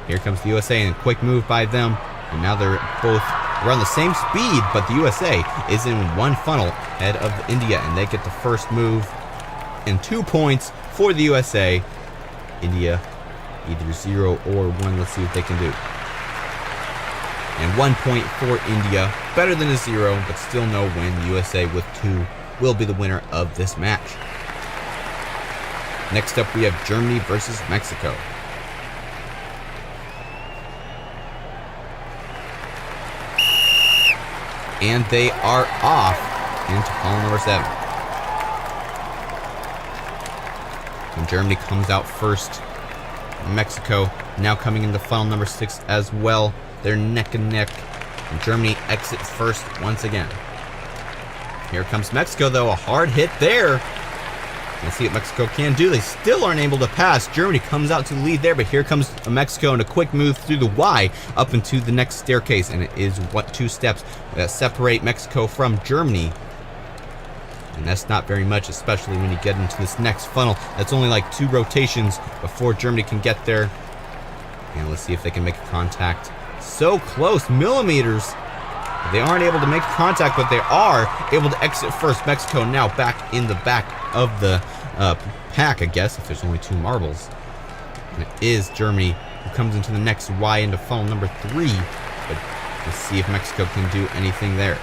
Here comes the USA, and a quick move by them. And now they're both around the same speed, but the USA is in 1 funnel ahead of India, and they get the first move. And 2 points for the USA. India either 0 or 1. Let's see what they can do. And 1 point for India. Better than a 0, but still no win. The USA with 2 will be the winner of this match. Next up, we have Germany versus Mexico. And they are off into funnel number 7. And Germany comes out first. Mexico now coming into funnel number 6 as well. They're neck and neck. And Germany exits first once again. Here comes Mexico, though. A hard hit there. Let's see what Mexico can do. They still aren't able to pass. Germany comes out to the lead there, but here comes Mexico in a quick move through the Y up into the next staircase, and it is 2 steps that separate Mexico from Germany. And that's not very much, especially when you get into this next funnel. That's only like 2 rotations before Germany can get there. And let's see if they can make a contact. So close, millimeters. They aren't able to make contact, but they are able to exit first. Mexico now back in the back of the pack, I guess, if there's only 2 marbles. And it is Germany who comes into the next Y into funnel number 3. But let's see if Mexico can do anything there.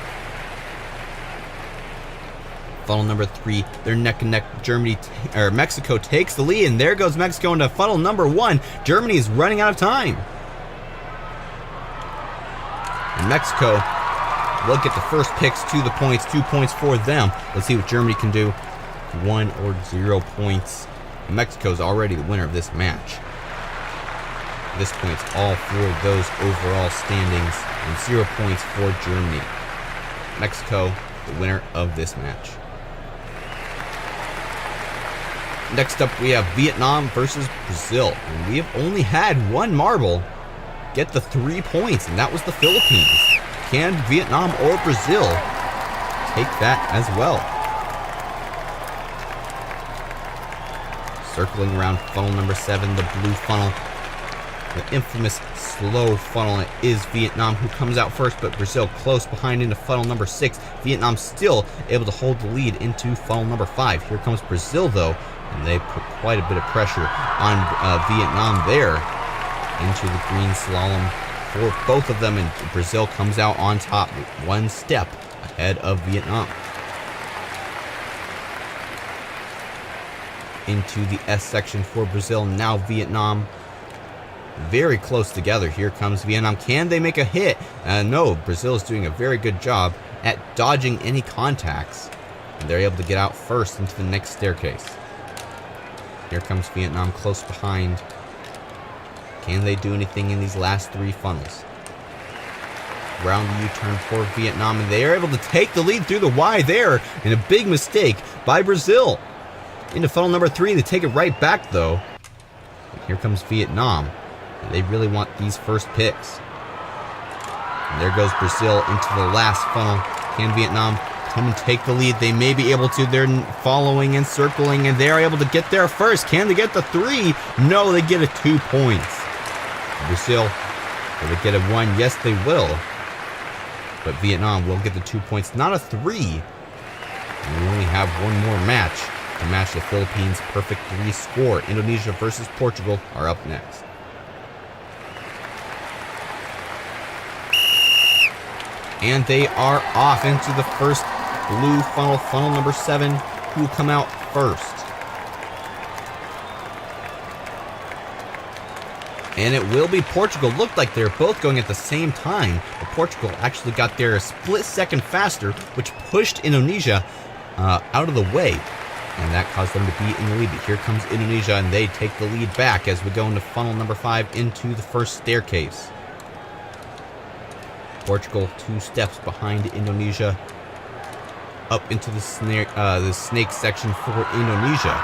Funnel number 3, they're neck and neck. Mexico takes the lead, and there goes Mexico into funnel number 1. Germany is running out of time. And Mexico will get the first picks to the points. 2 points for them. Let's see what Germany can do. 1 or 0 points. Mexico's already the winner of this match. This point's all for those overall standings, and 0 points for Germany. Mexico, the winner of this match. Next up, we have Vietnam versus Brazil. And we have only had 1 marble get the 3 points, and that was the Philippines. Can Vietnam or Brazil take that as well? Circling around funnel number 7, the blue funnel. The infamous slow funnel. It is Vietnam who comes out first, but Brazil close behind into funnel number 6. Vietnam still able to hold the lead into funnel number 5. Here comes Brazil, though, and they put quite a bit of pressure on Vietnam there into the green slalom for both of them, and Brazil comes out on top, 1 step ahead of Vietnam. Into the S section for Brazil. Now Vietnam very close together. Here comes Vietnam. Can they make a hit? No, Brazil is doing a very good job at dodging any contacts. And they're able to get out first into the next staircase. Here comes Vietnam close behind. Can they do anything in these last 3 funnels? Round the U-turn for Vietnam, and they are able to take the lead through the Y there, and a big mistake by Brazil. Into funnel number 3, they take it right back though. And here comes Vietnam. And they really want these first picks. And there goes Brazil into the last funnel. Can Vietnam come and take the lead? They may be able to. They're following and circling, and they're able to get there first. Can they get the 3? No, they get a 2 points. Brazil, will they get a 1? Yes, they will. But Vietnam will get the 2 points, not a 3. And we only have one more match to match the Philippines' perfect 3 score. Indonesia versus Portugal are up next. And they are off into the first blue funnel, funnel number 7, who will come out first. And it will be Portugal. Looked like they're both going at the same time, but Portugal actually got there a split second faster, which pushed Indonesia out of the way. And that caused them to be in the lead. But here comes Indonesia, and they take the lead back as we go into funnel number 5 into the first staircase. Portugal 2 steps behind Indonesia. Up into the snake section for Indonesia.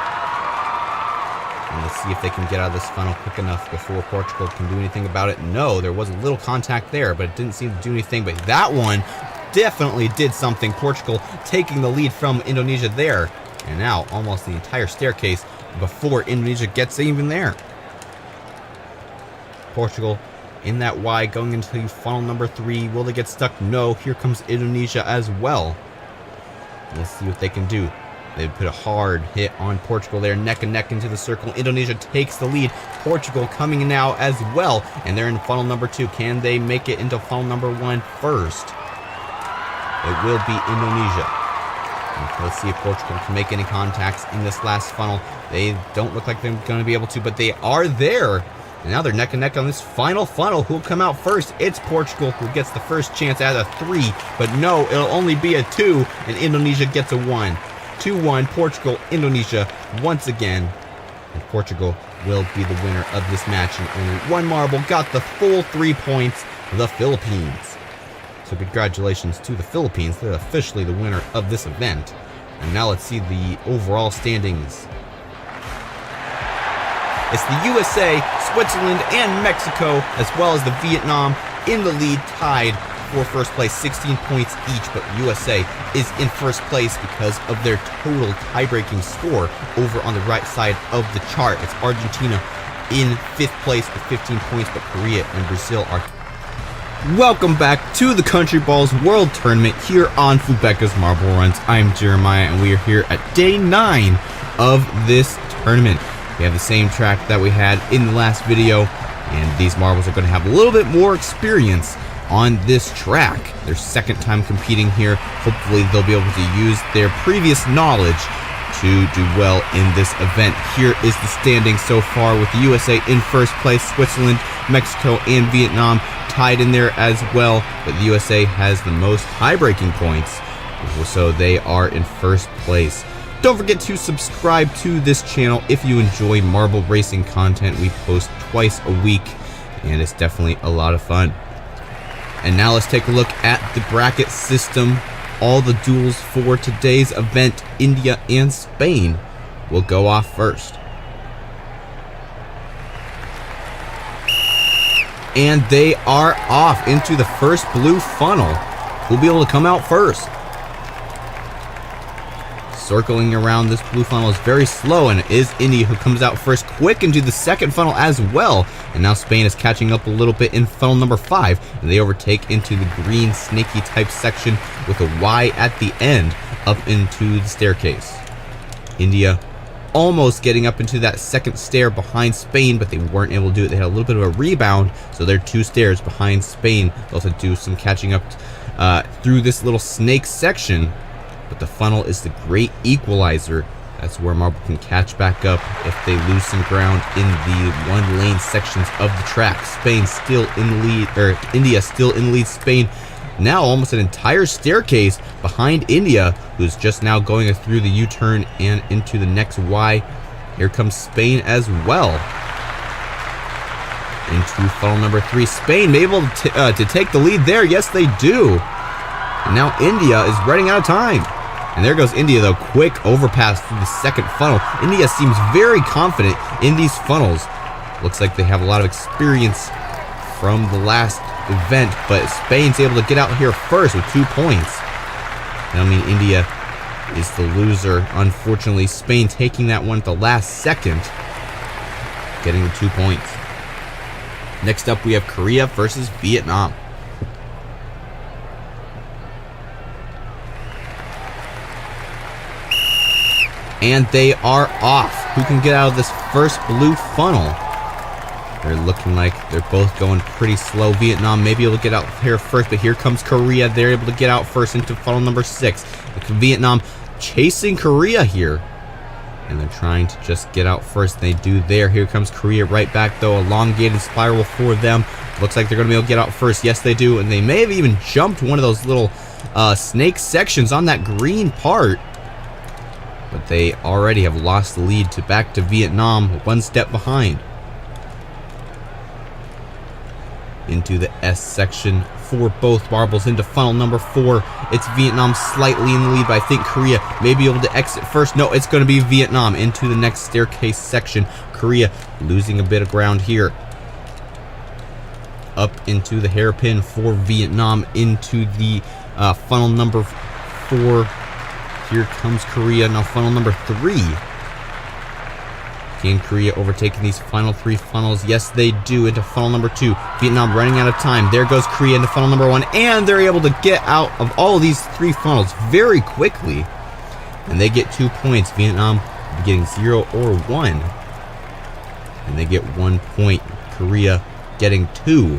And let's see if they can get out of this funnel quick enough before Portugal can do anything about it. No, there was a little contact there, but it didn't seem to do anything. But that one definitely did something. Portugal taking the lead from Indonesia there. And now almost the entire staircase before Indonesia gets even there. Portugal in that Y going into funnel number 3. Will they get stuck? No. Here comes Indonesia as well. Let's see what they can do. They put a hard hit on Portugal there, neck and neck into the circle. Indonesia takes the lead. Portugal coming in now as well, and they're in funnel number 2. Can they make it into funnel number 1 first? It will be Indonesia. And let's see if Portugal can make any contacts in this last funnel. They don't look like they're going to be able to, but they are there. And now they're neck and neck on this final funnel. Who'll come out first? It's Portugal who gets the first chance at a 3, but no, it'll only be a 2, and Indonesia gets a 1. 2-1, Portugal, Indonesia, once again. And Portugal will be the winner of this match. And only 1 marble got the full 3 points, the Philippines. So congratulations to the Philippines. They're officially the winner of this event. And now let's see the overall standings. It's the USA, Switzerland, and Mexico, as well as the Vietnam in the lead, tied for first place, 16 points each, but USA is in first place because of their total tie-breaking score over on the right side of the chart. It's Argentina in 5th place with 15 points, but Korea and Brazil are... Welcome back to the Countryball's World Tournament here on Fubeca's Marble Runs. I'm Jeremiah, and we are here at day 9 of this tournament. We have the same track that we had in the last video, and these marbles are going to have a little bit more experience on this track. Their second time competing here. Hopefully they'll be able to use their previous knowledge to do well in this event. Here is the standing so far, with the USA in first place, Switzerland, Mexico, and Vietnam tied in there as well, but the USA has the most tie-breaking points, so they are in first place. Don't forget to subscribe to this channel if you enjoy marble racing content. We post twice a week, and it's definitely a lot of fun. And now let's take a look at the bracket system. All the duels for today's event, India and Spain, will go off first. And they are off into the first blue funnel. Who'll be able to come out first? Circling around this blue funnel is very slow, and it is India who comes out first, quick into the second funnel as well. And now Spain is catching up a little bit in funnel number 5, and they overtake into the green snaky type section with a Y at the end up into the staircase. India almost getting up into that second stair behind Spain, but they weren't able to do it. They had a little bit of a rebound, so they're 2 stairs behind Spain. They'll have to do some catching up through this little snake section, but the funnel is the great equalizer. That's where Marble can catch back up if they lose some ground in the 1-lane sections of the track. Spain still in the lead, or India still in the lead. Spain now almost an entire staircase behind India, who's just now going through the U-turn and into the next Y. Here comes Spain as well. Into funnel number 3. Spain able to take the lead there. Yes, they do. And now India is running out of time. And there goes India, though. Quick overpass through the second funnel. India seems very confident in these funnels. Looks like they have a lot of experience from the last event, but Spain's able to get out here first with 2 points. I mean, India is the loser. Unfortunately, Spain taking that one at the last second, getting the 2 points. Next up, we have Korea versus Vietnam. And they are off. Who can get out of this first blue funnel? They're looking like they're both going pretty slow. Vietnam may be able to get out here first, but here comes Korea. They're able to get out first into funnel number 6. Vietnam chasing Korea here. And they're trying to just get out first. They do there. Here comes Korea right back, though. Elongated spiral for them. Looks like they're going to be able to get out first. Yes, they do. And they may have even jumped one of those little snake sections on that green part. But they already have lost the lead back to Vietnam, 1 step behind. Into the S section for both marbles, into funnel number 4. It's Vietnam slightly in the lead, but I think Korea may be able to exit first. No, it's going to be Vietnam into the next staircase section. Korea losing a bit of ground here. Up into the hairpin for Vietnam, into the funnel number 4. Here comes Korea. Now funnel number 3. Can Korea overtaking these final 3 funnels? Yes, they do. Into funnel number 2. Vietnam running out of time. There goes Korea into funnel number 1. And they're able to get out of all of these 3 funnels very quickly. And they get 2 points. Vietnam getting 0 or 1. And they get 1 point. Korea getting 2.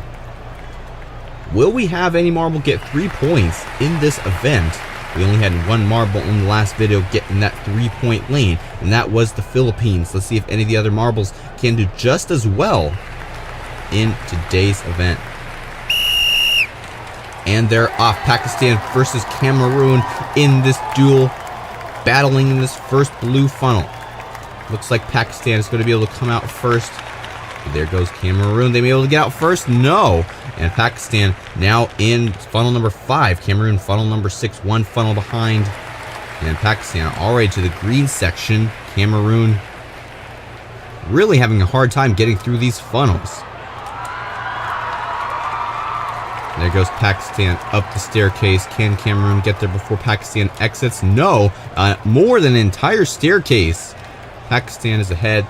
Will we have any marble get 3 points in this event? We only had 1 marble in the last video getting that 3-point lane, and that was the Philippines. Let's see if any of the other marbles can do just as well in today's event. And they're off. Pakistan versus Cameroon in this duel, battling in this first blue funnel. Looks like Pakistan is going to be able to come out first. There goes Cameroon. They may be able to get out first. No. And Pakistan now in funnel number 5. Cameroon funnel number 6. 1 funnel behind. And Pakistan already to the green section. Cameroon really having a hard time getting through these funnels. There goes Pakistan up the staircase. Can Cameroon get there before Pakistan exits? No. More than an entire staircase. Pakistan is ahead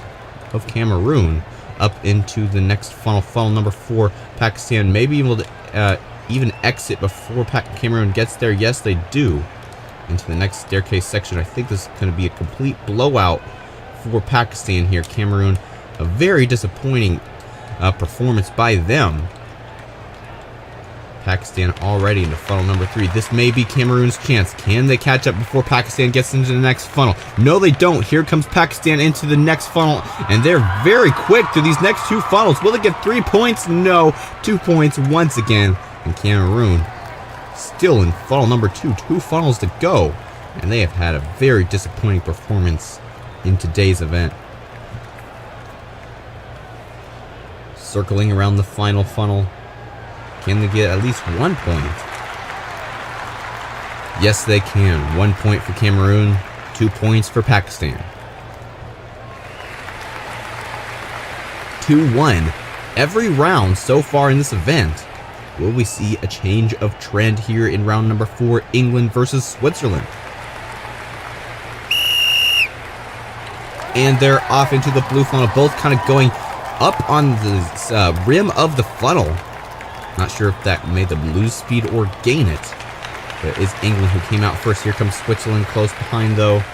of Cameroon. Up into the next funnel, funnel number 4. Pakistan may be able to even exit before Cameroon gets there. Yes, they do. Into the next staircase section. I think this is going to be a complete blowout for Pakistan here. Cameroon, a very disappointing performance by them. Pakistan already into funnel number 3. This may be Cameroon's chance. Can they catch up before Pakistan gets into the next funnel? No, they don't. Here comes Pakistan into the next funnel, and they're very quick through these next 2 funnels. Will they get 3 points? No. 2 points once again. And Cameroon still in funnel number 2. 2 funnels to go. And they have had a very disappointing performance in today's event. Circling around the final funnel. Can they get at least 1 point? Yes, they can. 1 point for Cameroon, 2 points for Pakistan. 2-1 every round so far in this event. Will we see a change of trend here in round number 4, England versus Switzerland? And they're off into the blue funnel, both kind of going up on the rim of the funnel. Not sure if that made them lose speed or gain it. But it is England who came out first. Here comes Switzerland close behind, though.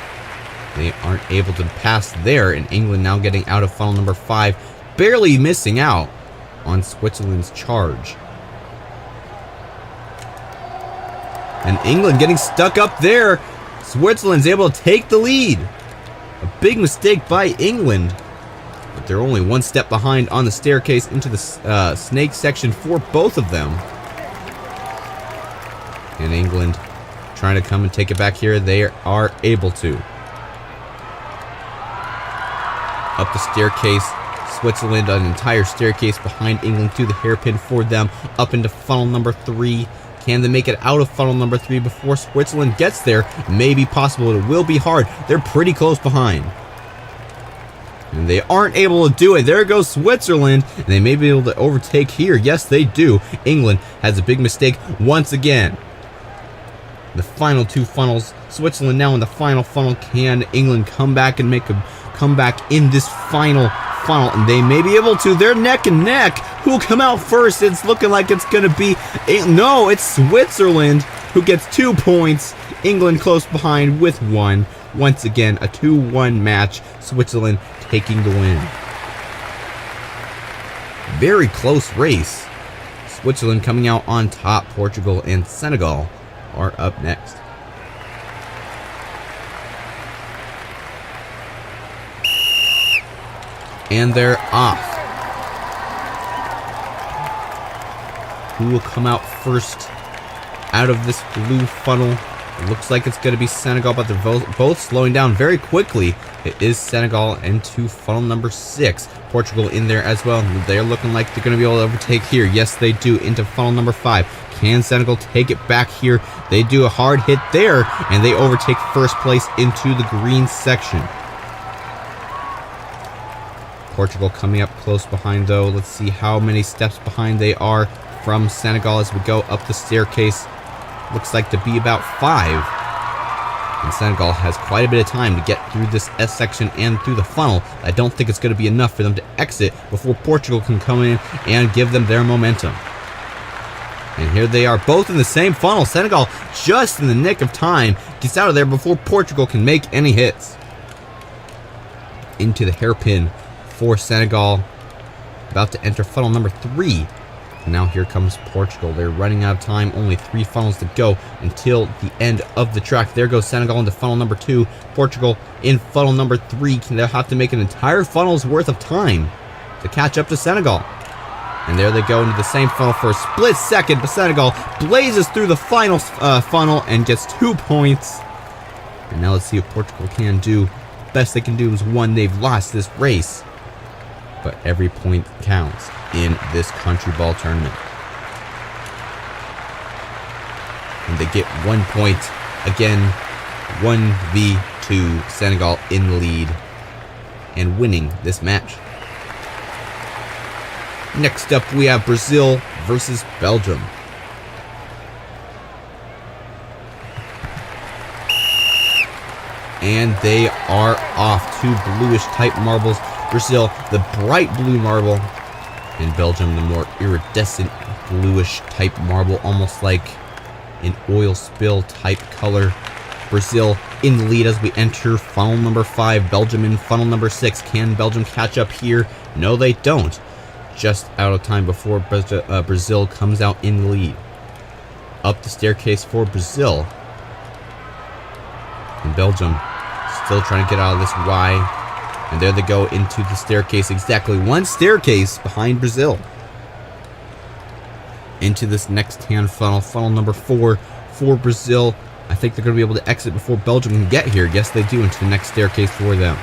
They aren't able to pass there, and England now getting out of funnel number 5, barely missing out on Switzerland's charge. And England getting stuck up there. Switzerland's able to take the lead. A big mistake by England. But they're only one step behind on the staircase into the snake section for both of them. And England trying to come and take it back here. They are able to. Up the staircase. Switzerland, an entire staircase behind England through the hairpin for them. Up into funnel number 3. Can they make it out of funnel number 3 before Switzerland gets there? Maybe possible. It will be hard. They're pretty close behind. And they aren't able to do it. There goes Switzerland. And they may be able to overtake here. Yes, they do. England has a big mistake once again. The final 2 funnels. Switzerland now in the final funnel. Can England come back and make a comeback in this final funnel? And they may be able to. They're neck and neck. Who'll come out first? It's looking like it's going to be... No, it's Switzerland who gets 2 points. England close behind with 1. Once again, a 2-1 match. Switzerland taking the win. Very close race. Switzerland coming out on top. Portugal and Senegal are up next. And they're off. Who will come out first out of this blue funnel? It looks like it's going to be Senegal, but they're both slowing down very quickly. It is Senegal into funnel number 6. Portugal in there as well. They're looking like they're going to be able to overtake here. Yes, they do, into funnel number 5. Can Senegal take it back here? They do a hard hit there, and they overtake first place into the green section. Portugal coming up close behind, though. Let's see how many steps behind they are from Senegal as we go up the staircase. Looks like to be about 5. And Senegal has quite a bit of time to get through this S section and through the funnel. I don't think it's going to be enough for them to exit before Portugal can come in and give them their momentum. And here they are, both in the same funnel. Senegal, just in the nick of time, gets out of there before Portugal can make any hits. Into the hairpin for Senegal. About to enter funnel number 3. And now here comes Portugal. They're running out of time. Only 3 funnels to go until the end of the track. There goes Senegal into funnel number 2. Portugal in funnel number 3. They'll have to make an entire funnel's worth of time to catch up to Senegal. And there they go into the same funnel for a split second. But Senegal blazes through the final funnel and gets 2 points. And now let's see what Portugal can do. Best they can do is 1. They've lost this race. But every point counts in this Countryball tournament. And they get 1 point. Again, 1v2. Senegal in the lead and winning this match. Next up, we have Brazil versus Belgium. And they are off. 2 bluish type marbles. Brazil, the bright blue marble, and Belgium, the more iridescent bluish type marble, almost like an oil spill type color. Brazil in the lead as we enter funnel number 5. Belgium in funnel number 6. Can Belgium catch up here? No, they don't. Just out of time before Brazil comes out in the lead. Up the staircase for Brazil. And Belgium still trying to get out of this Y. And there they go into the staircase. Exactly 1 staircase behind Brazil. Into this next hand funnel. Funnel number 4 for Brazil. I think they're going to be able to exit before Belgium can get here. Yes, they do, into the next staircase for them.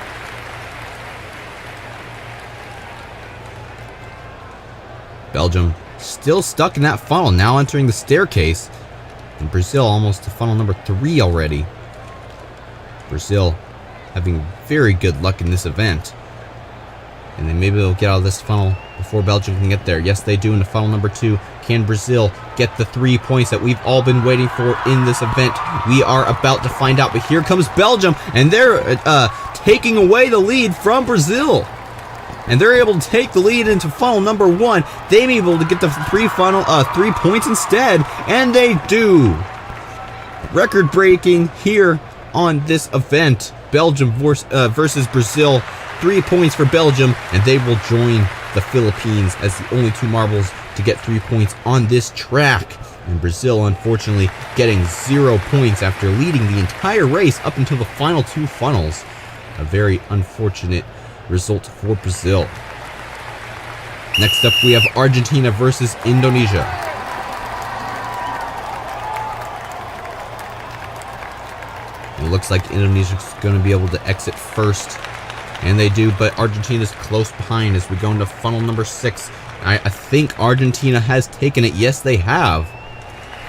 Belgium still stuck in that funnel. Now entering the staircase. And Brazil almost to funnel number 3 already. Brazil having very good luck in this event. And then maybe they'll get out of this funnel before Belgium can get there. Yes, they do into funnel number 2. Can Brazil get the 3 points that we've all been waiting for in this event? We are about to find out, but here comes Belgium, and they're taking away the lead from Brazil. And they're able to take the lead into funnel number 1. They may be able to get the 3 points instead, and they do. Record breaking here on this event. Belgium versus Brazil. 3 points for Belgium, and they will join the Philippines as the only 2 marbles to get 3 points on this track. And Brazil, unfortunately, getting 0 points after leading the entire race up until the final 2 funnels. A very unfortunate result for Brazil. Next up, we have Argentina versus Indonesia. It looks like Indonesia's going to be able to exit first. And they do, but Argentina's close behind as we go into funnel number 6. I think Argentina has taken it. Yes, they have.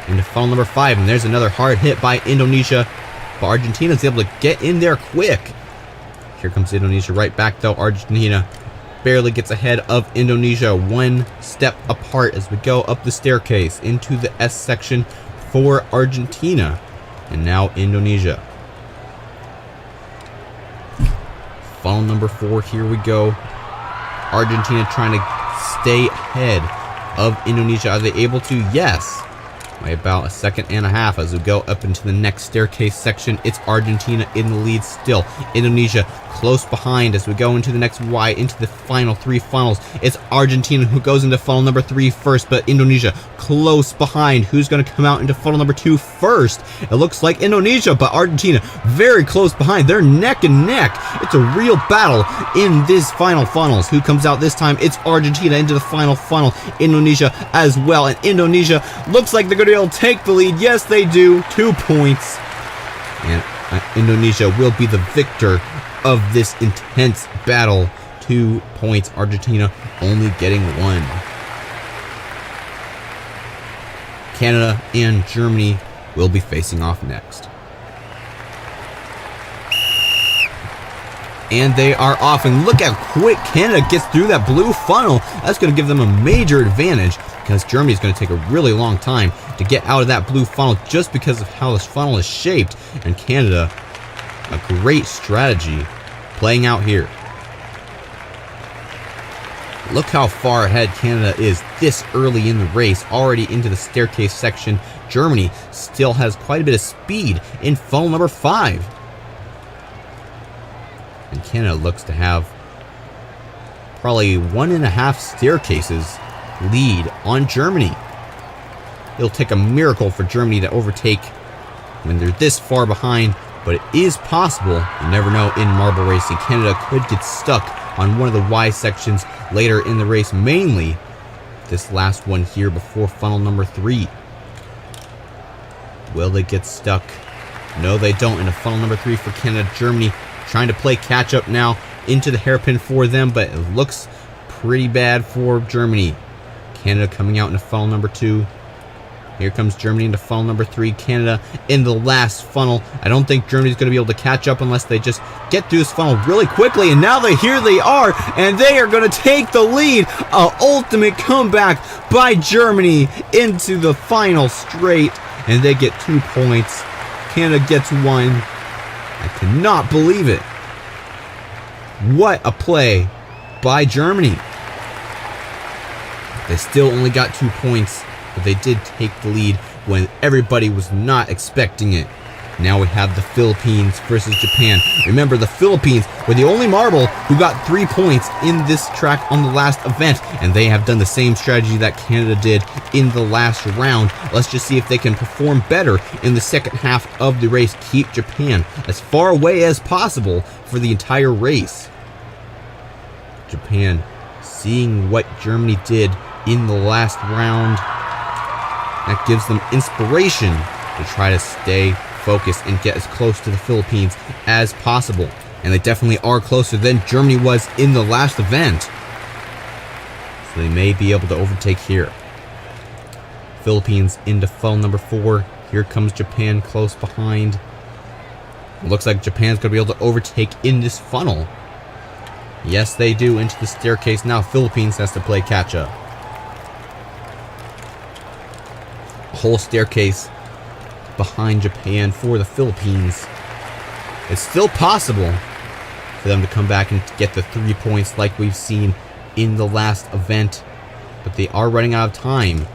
Into funnel number 5, and there's another hard hit by Indonesia. But Argentina's able to get in there quick. Here comes Indonesia right back, though. Argentina barely gets ahead of Indonesia. 1 step apart as we go up the staircase into the S section for Argentina. And now Indonesia. Funnel number 4, here we go. Argentina trying to stay ahead of Indonesia. Are they able to? Yes. By about a second and a half as we go up into the next staircase section. It's Argentina in the lead still. Indonesia close behind as we go into the next Y, into the final 3 funnels. It's Argentina who goes into funnel number 3 first, but Indonesia close behind. Who's going to come out into funnel number 2 first? It looks like Indonesia, but Argentina very close behind. They're neck and neck. It's a real battle in this final funnels. Who comes out this time? It's Argentina into the final funnel. Indonesia as well, and Indonesia looks like they're going to be able to take the lead. Yes, they do. 2 points. And Indonesia will be the victor of this intense battle. 2 points. Argentina only getting 1. Canada and Germany will be facing off next. And they are off. And look how quick Canada gets through that blue funnel. That's going to give them a major advantage, because Germany is going to take a really long time to get out of that blue funnel just because of how this funnel is shaped. And Canada, a great strategy playing out here. Look how far ahead Canada is this early in the race, already into the staircase section. Germany still has quite a bit of speed in funnel number 5. And Canada looks to have probably 1.5 staircases lead on Germany. It'll take a miracle for Germany to overtake when they're this far behind, but it is possible. You never know in marble racing. Canada could get stuck on one of the Y sections later in the race, mainly this last one here before funnel number 3. Will they get stuck? No, they don't. Into funnel number 3 for Canada. Germany trying to play catch up now into the hairpin for them, but it looks pretty bad for Germany. Canada coming out into funnel number 2. Here comes Germany into funnel number 3. Canada in the last funnel. I don't think Germany's going to be able to catch up unless they just get through this funnel really quickly. And now here they are, and they are going to take the lead. An ultimate comeback by Germany into the final straight, and they get 2 points. Canada gets 1. I cannot believe it. What a play by Germany. They still only got 2 points, but they did take the lead when everybody was not expecting it. Now we have the Philippines versus Japan. Remember, the Philippines were the only marble who got 3 points in this track on the last event, and they have done the same strategy that Canada did in the last round. Let's just see if they can perform better in the second half of the race. Keep Japan as far away as possible for the entire race. Japan seeing what Germany did in the last round, that gives them inspiration to try to stay focused and get as close to the Philippines as possible. And they definitely are closer than Germany was in the last event. So they may be able to overtake here. Philippines into funnel number 4. Here comes Japan close behind. It looks like Japan's going to be able to overtake in this funnel. Yes, they do, into the staircase. Now Philippines has to play catch-up. Whole staircase behind Japan for the Philippines. It's still possible for them to come back and get the 3 points like we've seen in the last event, but they are running out of time.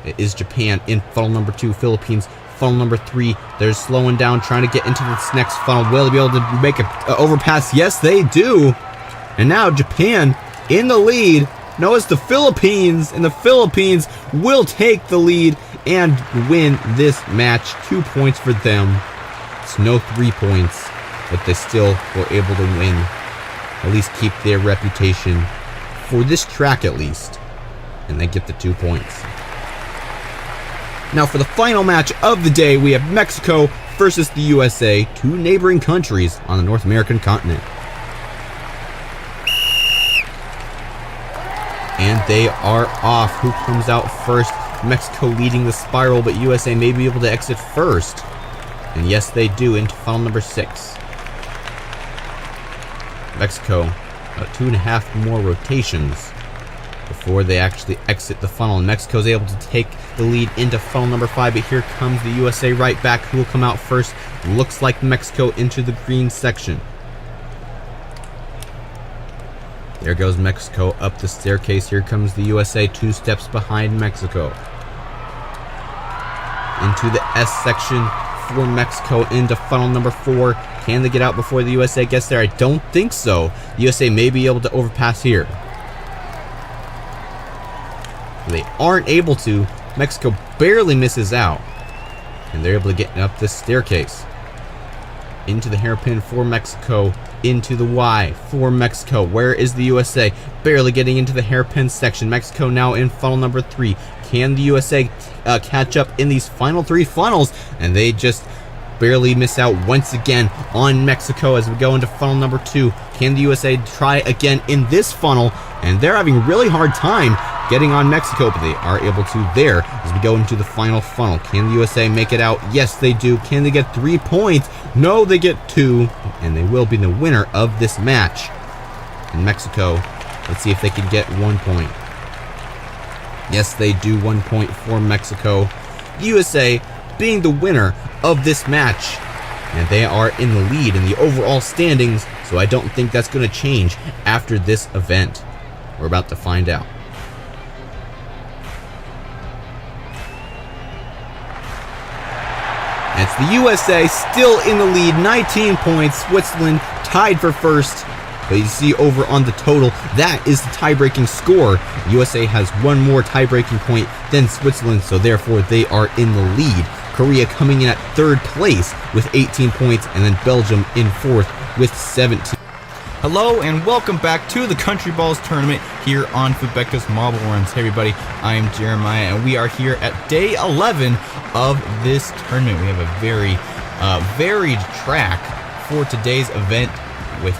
It is Japan in funnel number 2, Philippines funnel number 3. They're slowing down, trying to get into this next funnel. Will they be able to make an overpass? Yes, they do. And now Japan in the lead. No, it's the Philippines, and the Philippines will take the lead and win this match. 2 points for them. It's no 3 points, but they still were able to win. At least keep their reputation for this track at least. And they get the 2 points. Now for the final match of the day, we have Mexico versus the USA, 2 neighboring countries on the North American continent. And they are off. Who comes out first? Mexico leading the spiral, but USA may be able to exit first. And yes, they do, into funnel number 6. Mexico, about 2.5 more rotations before they actually exit the funnel. And Mexico's able to take the lead into funnel number 5, but here comes the USA right back. Who will come out first? Looks like Mexico into the green section. There goes Mexico up the staircase. Here comes the USA, 2 steps behind Mexico. Into the S section for Mexico, into funnel number 4. Can they get out before the USA gets there? I don't think so. The USA may be able to overpass here. They aren't able to. Mexico barely misses out. And they're able to get up this staircase. Into the hairpin for Mexico. Into the Y for Mexico. Where is the USA? Barely getting into the hairpin section. Mexico now in funnel number 3. Can the USA catch up in these final 3 funnels? And they just barely miss out once again on Mexico as we go into funnel number 2. Can the USA try again in this funnel? And they're having a really hard time getting on Mexico, but they are able to there as we go into the final funnel. Can the USA make it out? Yes, they do. Can they get 3 points? No, they get 2, and they will be the winner of this match. And Mexico, let's see if they can get 1 point. Yes, they do. 1 point for Mexico. The USA being the winner of this match, and they are in the lead in the overall standings, so I don't think that's going to change after this event. We're about to find out. It's the USA still in the lead, 19 points. Switzerland tied for first. But you see over on the total, that is the tie-breaking score. USA has 1 more tie-breaking point than Switzerland, so therefore they are in the lead. Korea coming in at 3rd place with 18 points, and then Belgium in 4th with 17. Hello and welcome back to the Countryballs tournament here on Fubeca's Marble Runs. Hey everybody, I'm Jeremiah and we are here at day 11 of this tournament. We have a very varied track for today's event with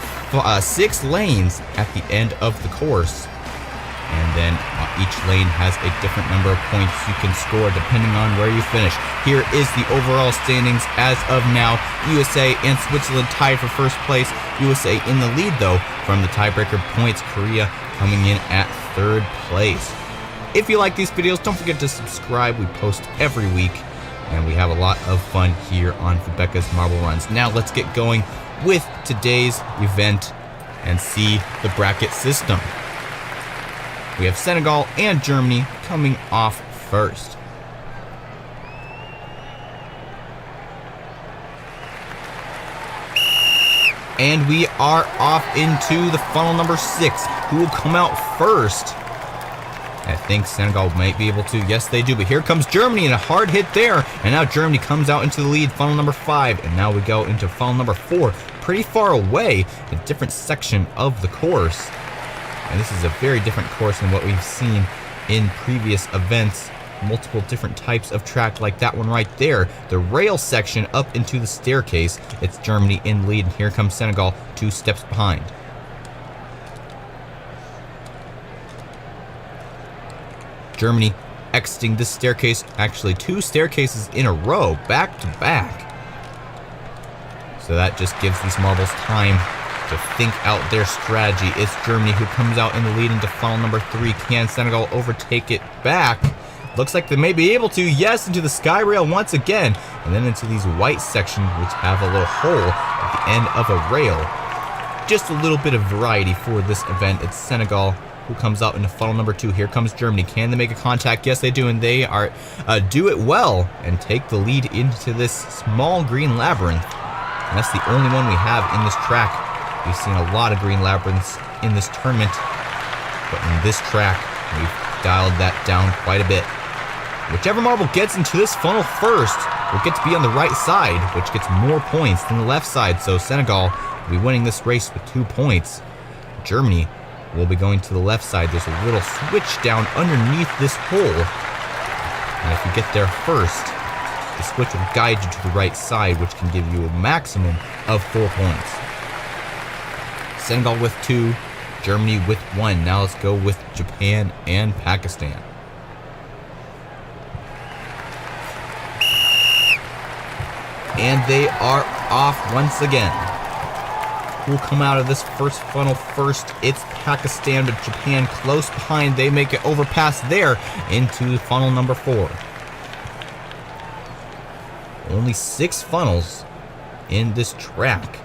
6 lanes at the end of the course. And then each lane has a different number of points you can score depending on where you finish. Here is the overall standings as of now. USA and Switzerland tied for first place. USA in the lead though from the tiebreaker points. Korea coming in at 3rd place. If you like these videos, don't forget to subscribe. We post every week and we have a lot of fun here on Fubeca's Marble Runs. Now let's get going with today's event and see the bracket system. We have Senegal and Germany coming off first. And we are off into the funnel number 6. Who will come out first? I think Senegal might be able to. Yes, they do. But here comes Germany and a hard hit there. And now Germany comes out into the lead, funnel number 5. And now we go into funnel number 4. Pretty far away, a different section of the course. And this is a very different course than what we've seen in previous events. Multiple different types of track like that one right there. The rail section up into the staircase. It's Germany in lead. And here comes Senegal 2 steps behind. Germany exiting this staircase. Actually 2 staircases in a row, back to back. So that just gives these marbles time to think out their strategy. It's Germany who comes out in the lead into funnel number 3. Can Senegal overtake it back? Looks like they may be able to. Yes, into the sky rail once again. And then into these white sections, which have a little hole at the end of a rail. Just a little bit of variety for this event. It's Senegal who comes out into funnel number 2. Here comes Germany. Can they make a contact? Yes, they do, and they are do it well and take the lead into this small green labyrinth. And that's the only one we have in this track. We've seen a lot of green labyrinths in this tournament, but in this track, we've dialed that down quite a bit. Whichever marble gets into this funnel first will get to be on the right side, which gets more points than the left side. So Senegal will be winning this race with 2 points. Germany will be going to the left side. There's a little switch down underneath this hole. And if you get there first, the switch will guide you to the right side, which can give you a maximum of 4 points. Senegal with 2, Germany with 1. Now let's go with Japan and Pakistan. And they are off once again. Who will come out of this first funnel first? It's Pakistan, but Japan close behind. They make it overpass there into funnel number 4. Only 6 funnels in this track.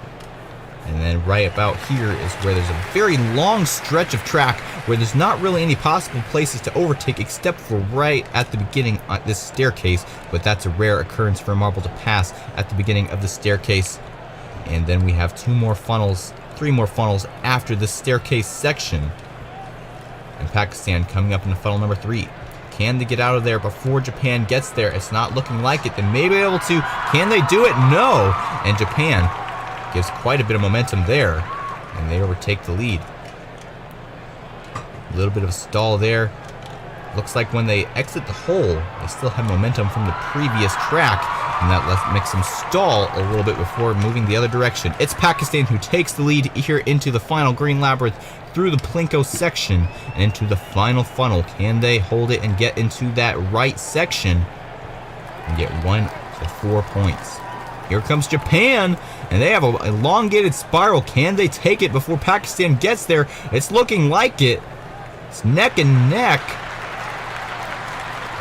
And then right about here is where there's a very long stretch of track where there's not really any possible places to overtake except for right at the beginning on this staircase, but that's a rare occurrence for a marble to pass at the beginning of the staircase. And then we have 3 more funnels after the staircase section. And Pakistan coming up into funnel number 3. Can they get out of there before Japan gets there? It's not looking like it. They may be able to. Can they do it? No. And Japan gives quite a bit of momentum there, and they overtake the lead. A little bit of a stall there. Looks like when they exit the hole, they still have momentum from the previous track, and that makes them stall a little bit before moving the other direction. It's Pakistan who takes the lead here into the final green labyrinth through the plinko section and into the final funnel. Can they hold it and get into that right section and get 1 to 4 points? Here comes Japan, and they have an elongated spiral. Can they take it before Pakistan gets there? It's looking like it. It's neck and neck.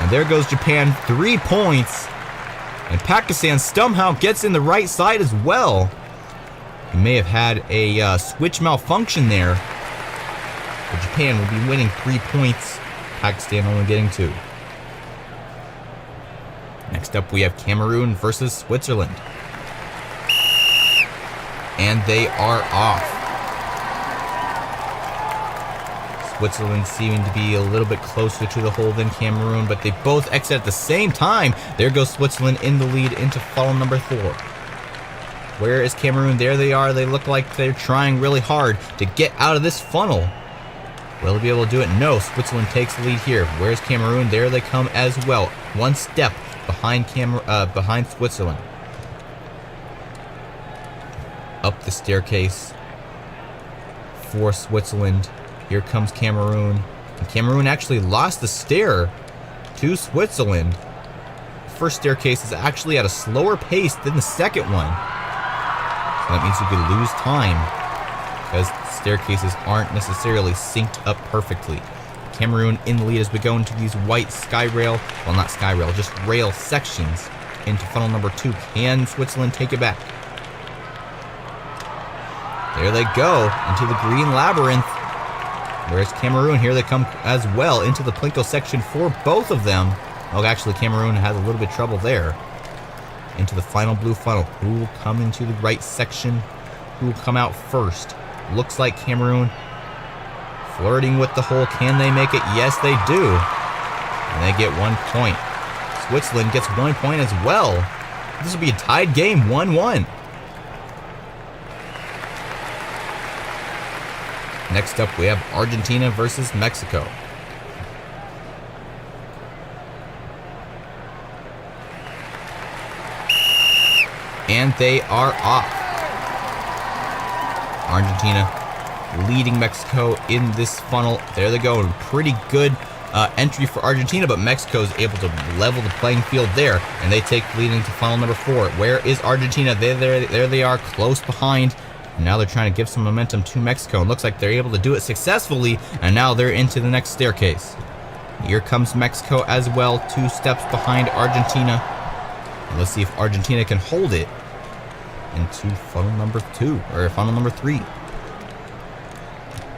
And there goes Japan, 3 points. And Pakistan somehow gets in the right side as well. He may have had a switch malfunction there. But Japan will be winning 3 points. Pakistan only getting 2. Next up we have Cameroon versus Switzerland. And they are off. Switzerland seeming to be a little bit closer to the hole than Cameroon, but they both exit at the same time. There goes Switzerland in the lead into funnel number 4. Where is Cameroon? There they are. They look like they're trying really hard to get out of this funnel. Will they be able to do it? No. Switzerland takes the lead here. Where's Cameroon? There they come as well. 1 step behind Switzerland. Up the staircase for Switzerland. Here comes Cameroon. And Cameroon actually lost the stair to Switzerland. The first staircase is actually at a slower pace than the second one. So that means you could lose time because staircases aren't necessarily synced up perfectly. Cameroon in the lead as we go into these white sky rail, well, not sky rail, just rail sections into funnel number 2. Can Switzerland take it back? There they go into the green labyrinth. Where's Cameroon? Here they come as well into the plinko section for both of them. Oh, actually, Cameroon has a little bit of trouble there. Into the final blue funnel. Who will come into the right section? Who will come out first? Looks like Cameroon flirting with the hole. Can they make it? Yes, they do. And they get 1 point. Switzerland gets 1 point as well. This will be a tied game, 1-1. Next up, we have Argentina versus Mexico. And they are off. Argentina leading Mexico in this funnel. There they go. Pretty good entry for Argentina, but Mexico is able to level the playing field there, and they take the lead into funnel number 4. Where is Argentina? There they are, close behind Now they're trying to give some momentum to Mexico. It looks like they're able to do it successfully, and now they're into the next staircase. Here comes Mexico as well, 2 steps behind Argentina. And let's see if Argentina can hold it into funnel number 2, or funnel number 3.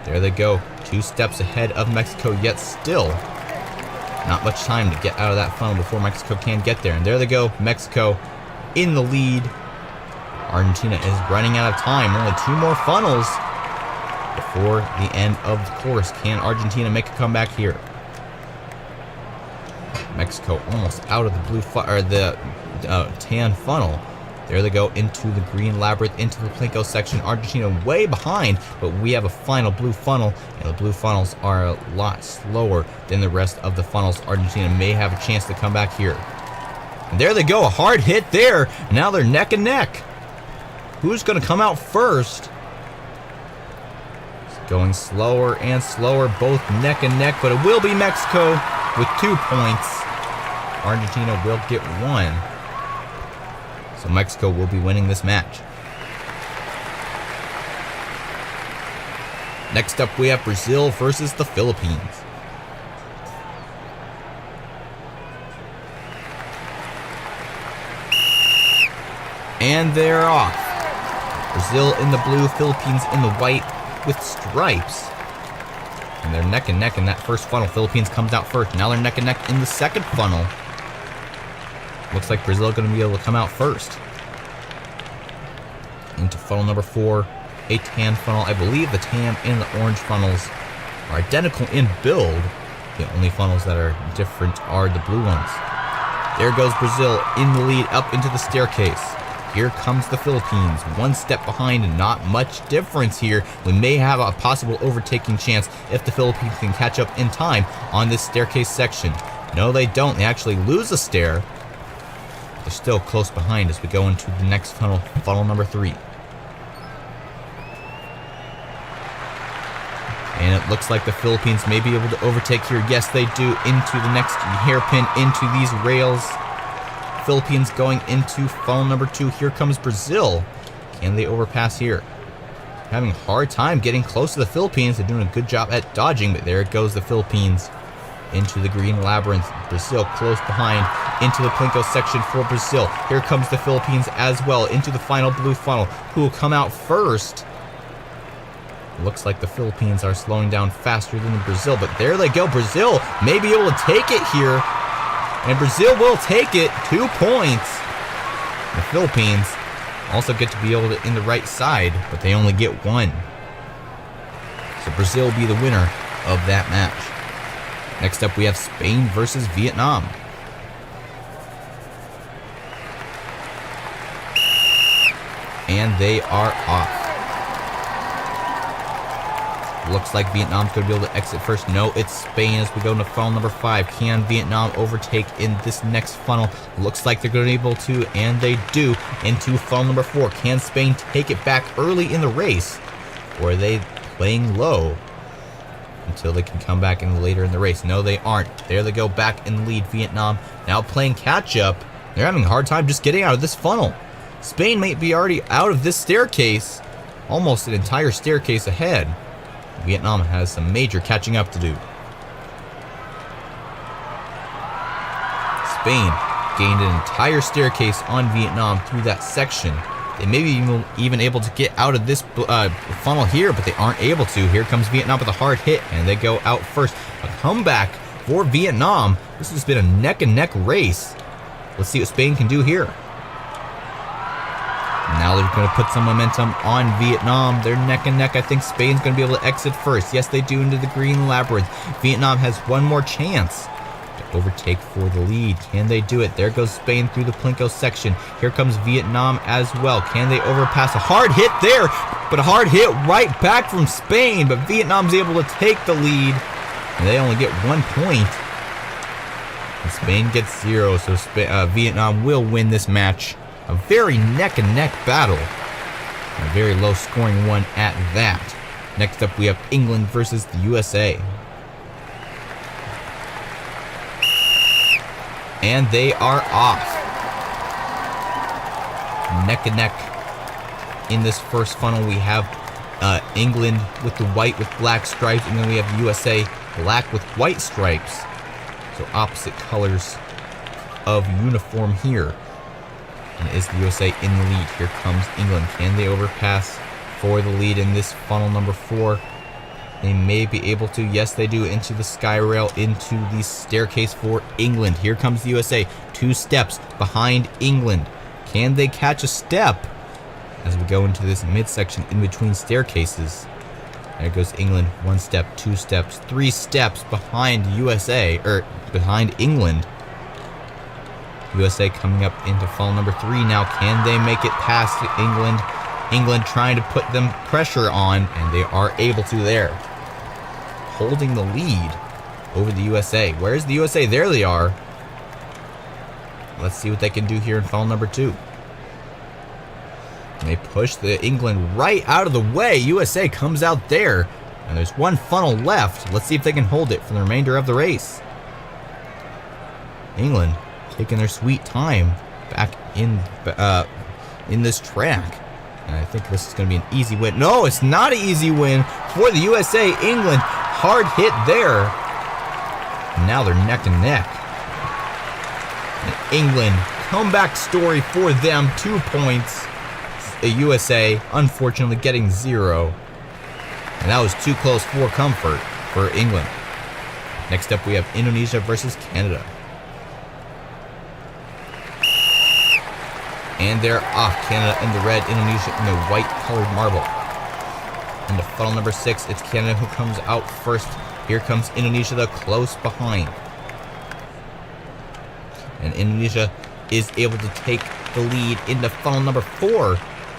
There they go, 2 steps ahead of Mexico, yet still not much time to get out of that funnel before Mexico can get there. And there they go, Mexico in the lead. Argentina is running out of time, only 2 more funnels before the end of the course. Can Argentina make a comeback here? Mexico almost out of the blue tan funnel. There they go into the green labyrinth, into the Plinko section. Argentina way behind, but we have a final blue funnel, and the blue funnels are a lot slower than the rest of the funnels. Argentina may have a chance to come back here. And there they go, a hard hit there. Now they're neck and neck. Who's going to come out first? It's going slower and slower, both neck and neck, but it will be Mexico with 2 points. Argentina will get 1. So Mexico will be winning this match. Next up, we have Brazil versus the Philippines. And they're off. Brazil in the blue, Philippines in the white with stripes. And they're neck and neck in that first funnel. Philippines comes out first. Now they're neck and neck in the second funnel. Looks like Brazil going to be able to come out first. Into funnel number 4, a tan funnel. I believe the tan and the orange funnels are identical in build. The only funnels that are different are the blue ones. There goes Brazil in the lead up into the staircase. Here comes the Philippines, 1 step behind and not much difference here. We may have a possible overtaking chance if the Philippines can catch up in time on this staircase section. No, they don't. They actually lose a stair. They're still close behind as we go into the next funnel, funnel number 3. And it looks like the Philippines may be able to overtake here. Yes, they do, into the next hairpin, into these rails. Philippines going into funnel number 2. Here comes Brazil. Can they overpass here? Having a hard time getting close to the Philippines. They're doing a good job at dodging, but there it goes the Philippines into the green labyrinth. Brazil close behind into the Plinko section for Brazil. Here comes the Philippines as well into the final blue funnel. Who will come out first? Looks like the Philippines are slowing down faster than Brazil, but there they go. Brazil may be able to take it here. And Brazil will take it, 2 points. The Philippines also get to be able to in the right side, but they only get 1. So Brazil will be the winner of that match. Next up, we have Spain versus Vietnam. And they are off. Looks like Vietnam's going to be able to exit first. No, it's Spain as we go into funnel number 5. Can Vietnam overtake in this next funnel? Looks like they're going to be able to, and they do, into funnel number 4. Can Spain take it back early in the race? Or are they playing low until they can come back in later in the race? No, they aren't. There they go, back in the lead. Vietnam now playing catch-up. They're having a hard time just getting out of this funnel. Spain might be already out of this staircase. Almost an entire staircase ahead. Vietnam has some major catching up to do. Spain gained an entire staircase on Vietnam through that section. They may be even able to get out of this funnel here, but they aren't able to. Here comes Vietnam with a hard hit, and they go out first. A comeback for Vietnam. This has been a neck-and-neck race. Let's see what Spain can do here. Now they're going to put some momentum on Vietnam. They're neck and neck. I think Spain's going to be able to exit first. Yes, they do, into the green labyrinth. Vietnam has 1 more chance to overtake for the lead. Can they do it? There goes Spain through the Plinko section. Here comes Vietnam as well. Can they overpass? A hard hit there, but a hard hit right back from Spain. But Vietnam's able to take the lead, and they only get 1 point. And Spain gets 0, so Vietnam will win this match. A very neck-and-neck battle. A very low-scoring one at that. Next up, we have England versus the USA. And they are off. Neck and neck in this first funnel, we have England with the white with black stripes, and then we have USA black with white stripes. So opposite colors of uniform here. And is the USA in the lead? Here comes England. Can they overpass for the lead in this funnel number 4? They may be able to. Yes, they do. Into the sky rail, into the staircase for England. Here comes the USA. 2 steps behind England. Can they catch a step as we go into this midsection in between staircases? There goes England. 1 step, 2 steps, 3 steps behind USA, or behind England. USA coming up into funnel number 3 now. Can they make it past England? England trying to put them pressure on, and they are able to there. Holding the lead over the USA. Where's the USA? There they are. Let's see what they can do here in funnel number 2. And they push the England right out of the way. USA comes out there. And there's 1 funnel left. Let's see if they can hold it for the remainder of the race. England taking their sweet time back in this track. And I think this is going to be an easy win. No, it's not an easy win for the USA. England, hard hit there. And now they're neck and neck. And England, comeback story for them. 2 points. The USA, unfortunately, getting 0. And that was too close for comfort for England. Next up, we have Indonesia versus Canada. And they're off. Canada in the red, Indonesia in the white colored marble. Into funnel number 6, it's Canada who comes out first. Here comes Indonesia, the close behind. And Indonesia is able to take the lead into funnel number 4.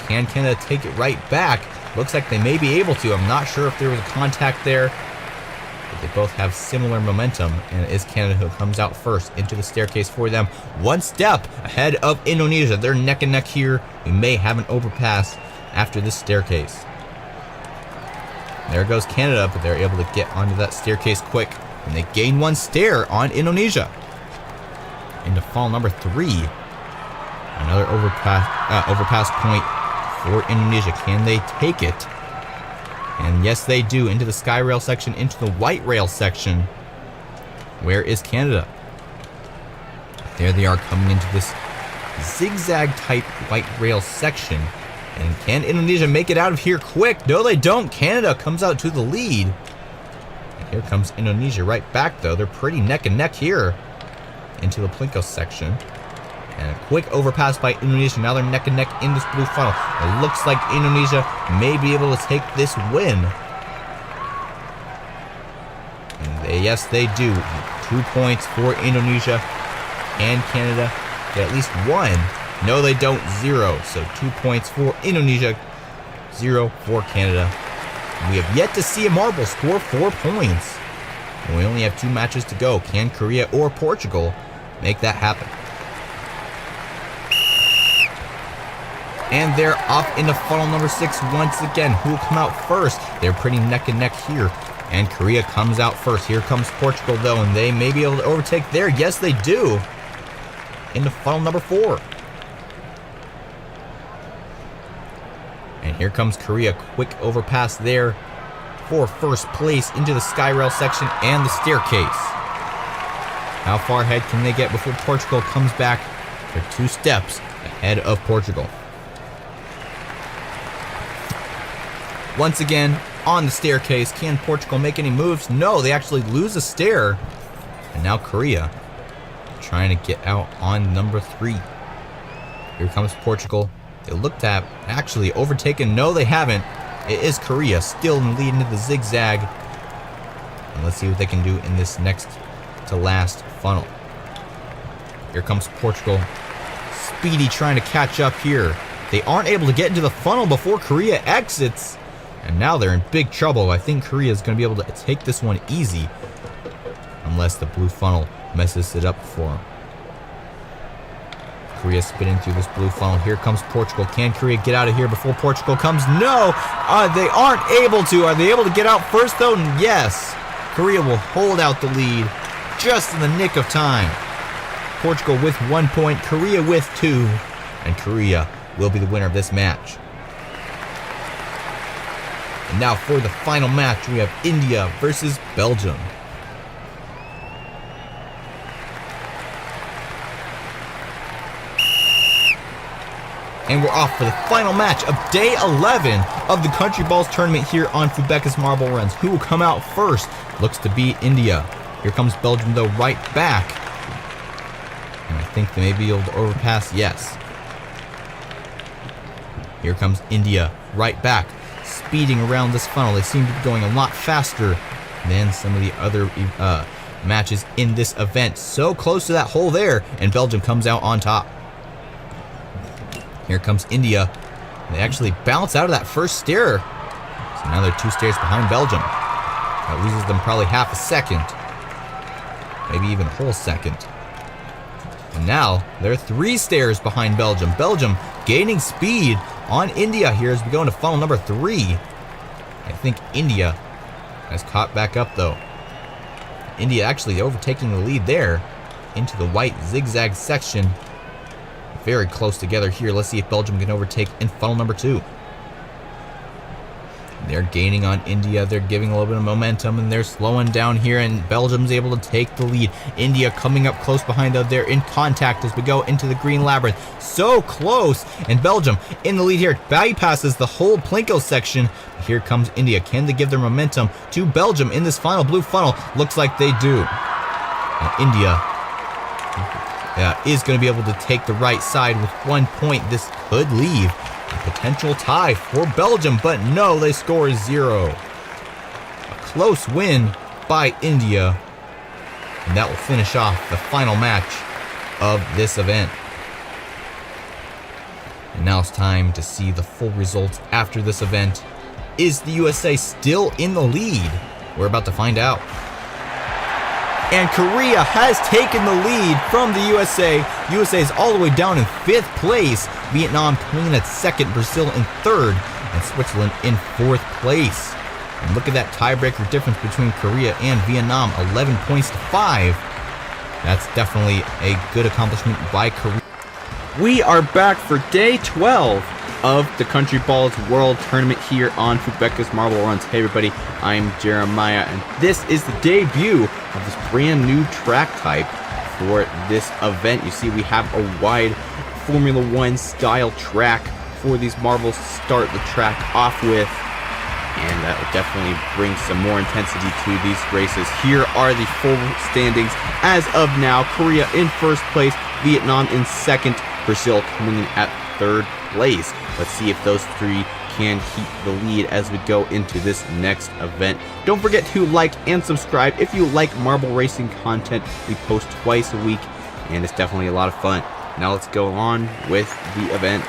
Can Canada take it right back? Looks like they may be able to. I'm not sure if there was a contact there. But they both have similar momentum, and it is Canada who comes out first into the staircase for them. 1 step ahead of Indonesia. They're neck and neck here. We may have an overpass after this staircase. There goes Canada, but they're able to get onto that staircase quick, and they gain 1 stair on Indonesia. Into funnel number 3. Another overpass point for Indonesia. Can they take it? And yes, they do. Into the sky rail section, into the white rail section. Where is Canada? There they are coming into this zigzag type white rail section. And can Indonesia make it out of here quick? No, they don't. Canada comes out to the lead. And here comes Indonesia right back, though. They're pretty neck and neck here into the Plinko section. And a quick overpass by Indonesia. Now they're neck and neck in this blue funnel. It looks like Indonesia may be able to take this win. And yes, they do. 2 points for Indonesia. And Canada get at least 1. No, they don't. 0. So 2 points for Indonesia. 0 for Canada. And we have yet to see a marble score 4 points. And we only have 2 matches to go. Can Korea or Portugal make that happen? And they're off into funnel number 6 once again. Who will come out first? They're pretty neck and neck here. And Korea comes out first. Here comes Portugal, though, and they may be able to overtake there. Yes, they do. Into funnel number 4. And here comes Korea. Quick overpass there for first place into the sky rail section and the staircase. How far ahead can they get before Portugal comes back? They're 2 steps ahead of Portugal. Once again, on the staircase, can Portugal make any moves? No, they actually lose a stair. And now Korea trying to get out on number 3. Here comes Portugal. They looked at actually overtaken. No, they haven't. It is Korea still in the lead into the zigzag. And let's see what they can do in this next to last funnel. Here comes Portugal. Speedy trying to catch up here. They aren't able to get into the funnel before Korea exits. And now they're in big trouble. I think Korea is going to be able to take this one easy. Unless the blue funnel messes it up for them. Korea spinning through this blue funnel. Here comes Portugal. Can Korea get out of here before Portugal comes? No! They aren't able to. Are they able to get out first, though? Yes. Korea will hold out the lead just in the nick of time. Portugal with 1 point. Korea with 2. And Korea will be the winner of this match. And now for the final match, we have India versus Belgium. And we're off for the final match of day 11 of the Countryball tournament here on Fubeca's Marble Runs. Who will come out first? Looks to be India. Here comes Belgium though, right back. And I think they may be able to overpass, yes. Here comes India, right back, speeding around this funnel. They seem to be going a lot faster than some of the other matches in this event. So close to that hole there, and Belgium comes out on top. Here comes India. They actually bounce out of that first stair. So now they're 2 stairs behind Belgium. That loses them probably half a second. Maybe even a whole second. And now they're 3 stairs behind Belgium. Belgium gaining speed on India here as we go into funnel number 3. I think India has caught back up though. India actually overtaking the lead there into the white zigzag section. Very close together here. Let's see if Belgium can overtake in funnel number 2. They're gaining on India. They're giving a little bit of momentum, and they're slowing down here, and Belgium's able to take the lead. India coming up close behind, though. They're in contact as we go into the green labyrinth. So close, and Belgium in the lead here. Bypasses the whole Plinko section. Here comes India. Can they give their momentum to Belgium in this final blue funnel? Looks like they do. Now India is going to be able to take the right side with 1 point. This could leave a potential tie for Belgium, but no, they score 0. A close win by India, and that will finish off the final match of this event. And now it's time to see the full results after this event. Is the USA still in the lead? We're about to find out. And Korea has taken the lead from the USA. USA is all the way down in 5th place. Vietnam coming in at 2nd, Brazil in 3rd, and Switzerland in 4th place. And look at that tiebreaker difference between Korea and Vietnam, 11 points to 5. That's definitely a good accomplishment by Korea. We are back for day 12 of the Countryball World Tournament here on Fubeca's Marble Runs. Hey everybody, I'm Jeremiah, and this is the debut of this brand new track type for this event. You see we have a wide Formula 1 style track for these marbles to start the track off with, and that will definitely bring some more intensity to these races. Here are the full standings as of now. Korea in 1st place, Vietnam in 2nd, Brazil coming in at 3rd place. Let's see if those 3 can keep the lead as we go into this next event. Don't forget to like and subscribe if you like marble racing content. We post twice a week, and it's definitely a lot of fun. Now let's go on with the event.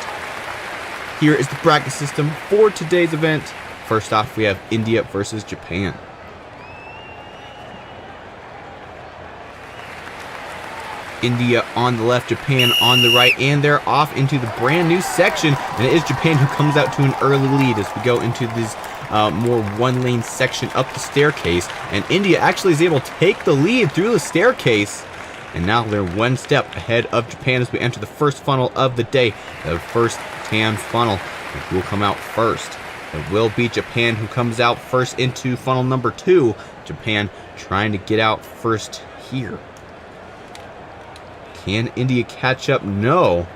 Here is the bracket system for today's event. First off, we have India versus Japan. India on the left, Japan on the right, and they're off into the brand new section, and it is Japan who comes out to an early lead as we go into this more 1-lane section up the staircase, and India actually is able to take the lead through the staircase, and now they're 1 step ahead of Japan as we enter the first funnel of the day, the first tan funnel. And who will come out first? It will be Japan who comes out first into funnel number 2. Japan trying to get out first here. Can India catch up? No.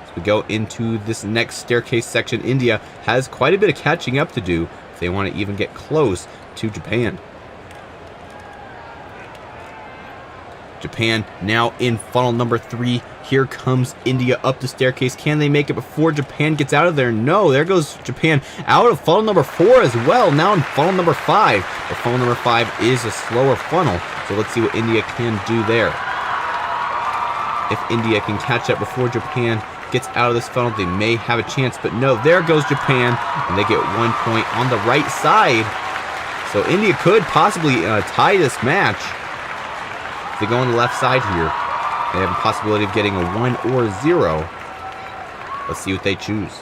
As we go into this next staircase section, India has quite a bit of catching up to do if they want to even get close to Japan. Japan now in funnel number 3. Here comes India up the staircase. Can they make it before Japan gets out of there? No. There goes Japan out of funnel number 4 as well. Now in funnel number 5. But funnel number 5 is a slower funnel. So let's see what India can do there. If India can catch up before Japan gets out of this funnel, they may have a chance, but no, there goes Japan, and they get 1 point on the right side. So India could possibly tie this match. If they go on the left side here, they have a possibility of getting a 1 or 0. Let's see what they choose.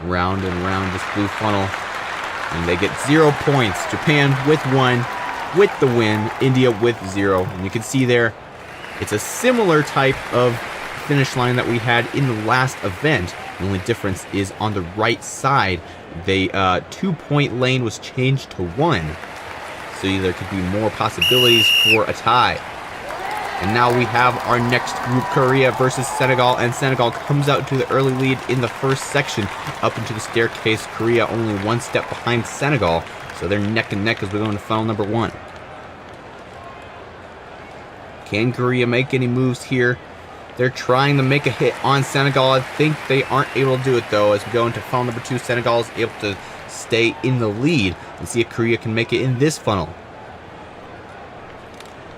Round and round this blue funnel, and they get 0 points. Japan with 1. With the win, India with 0. And you can see there, it's a similar type of finish line that we had in the last event. The only difference is on the right side, the 2-point lane was changed to 1. So there could be more possibilities for a tie. And now we have our next group, Korea versus Senegal, and Senegal comes out to the early lead in the first section. Up into the staircase, Korea only 1 step behind Senegal, so they're neck and neck as we go into final number 1. Can Korea make any moves here? They're trying to make a hit on Senegal. I think they aren't able to do it though. As we go into funnel number 2, Senegal is able to stay in the lead and see if Korea can make it in this funnel.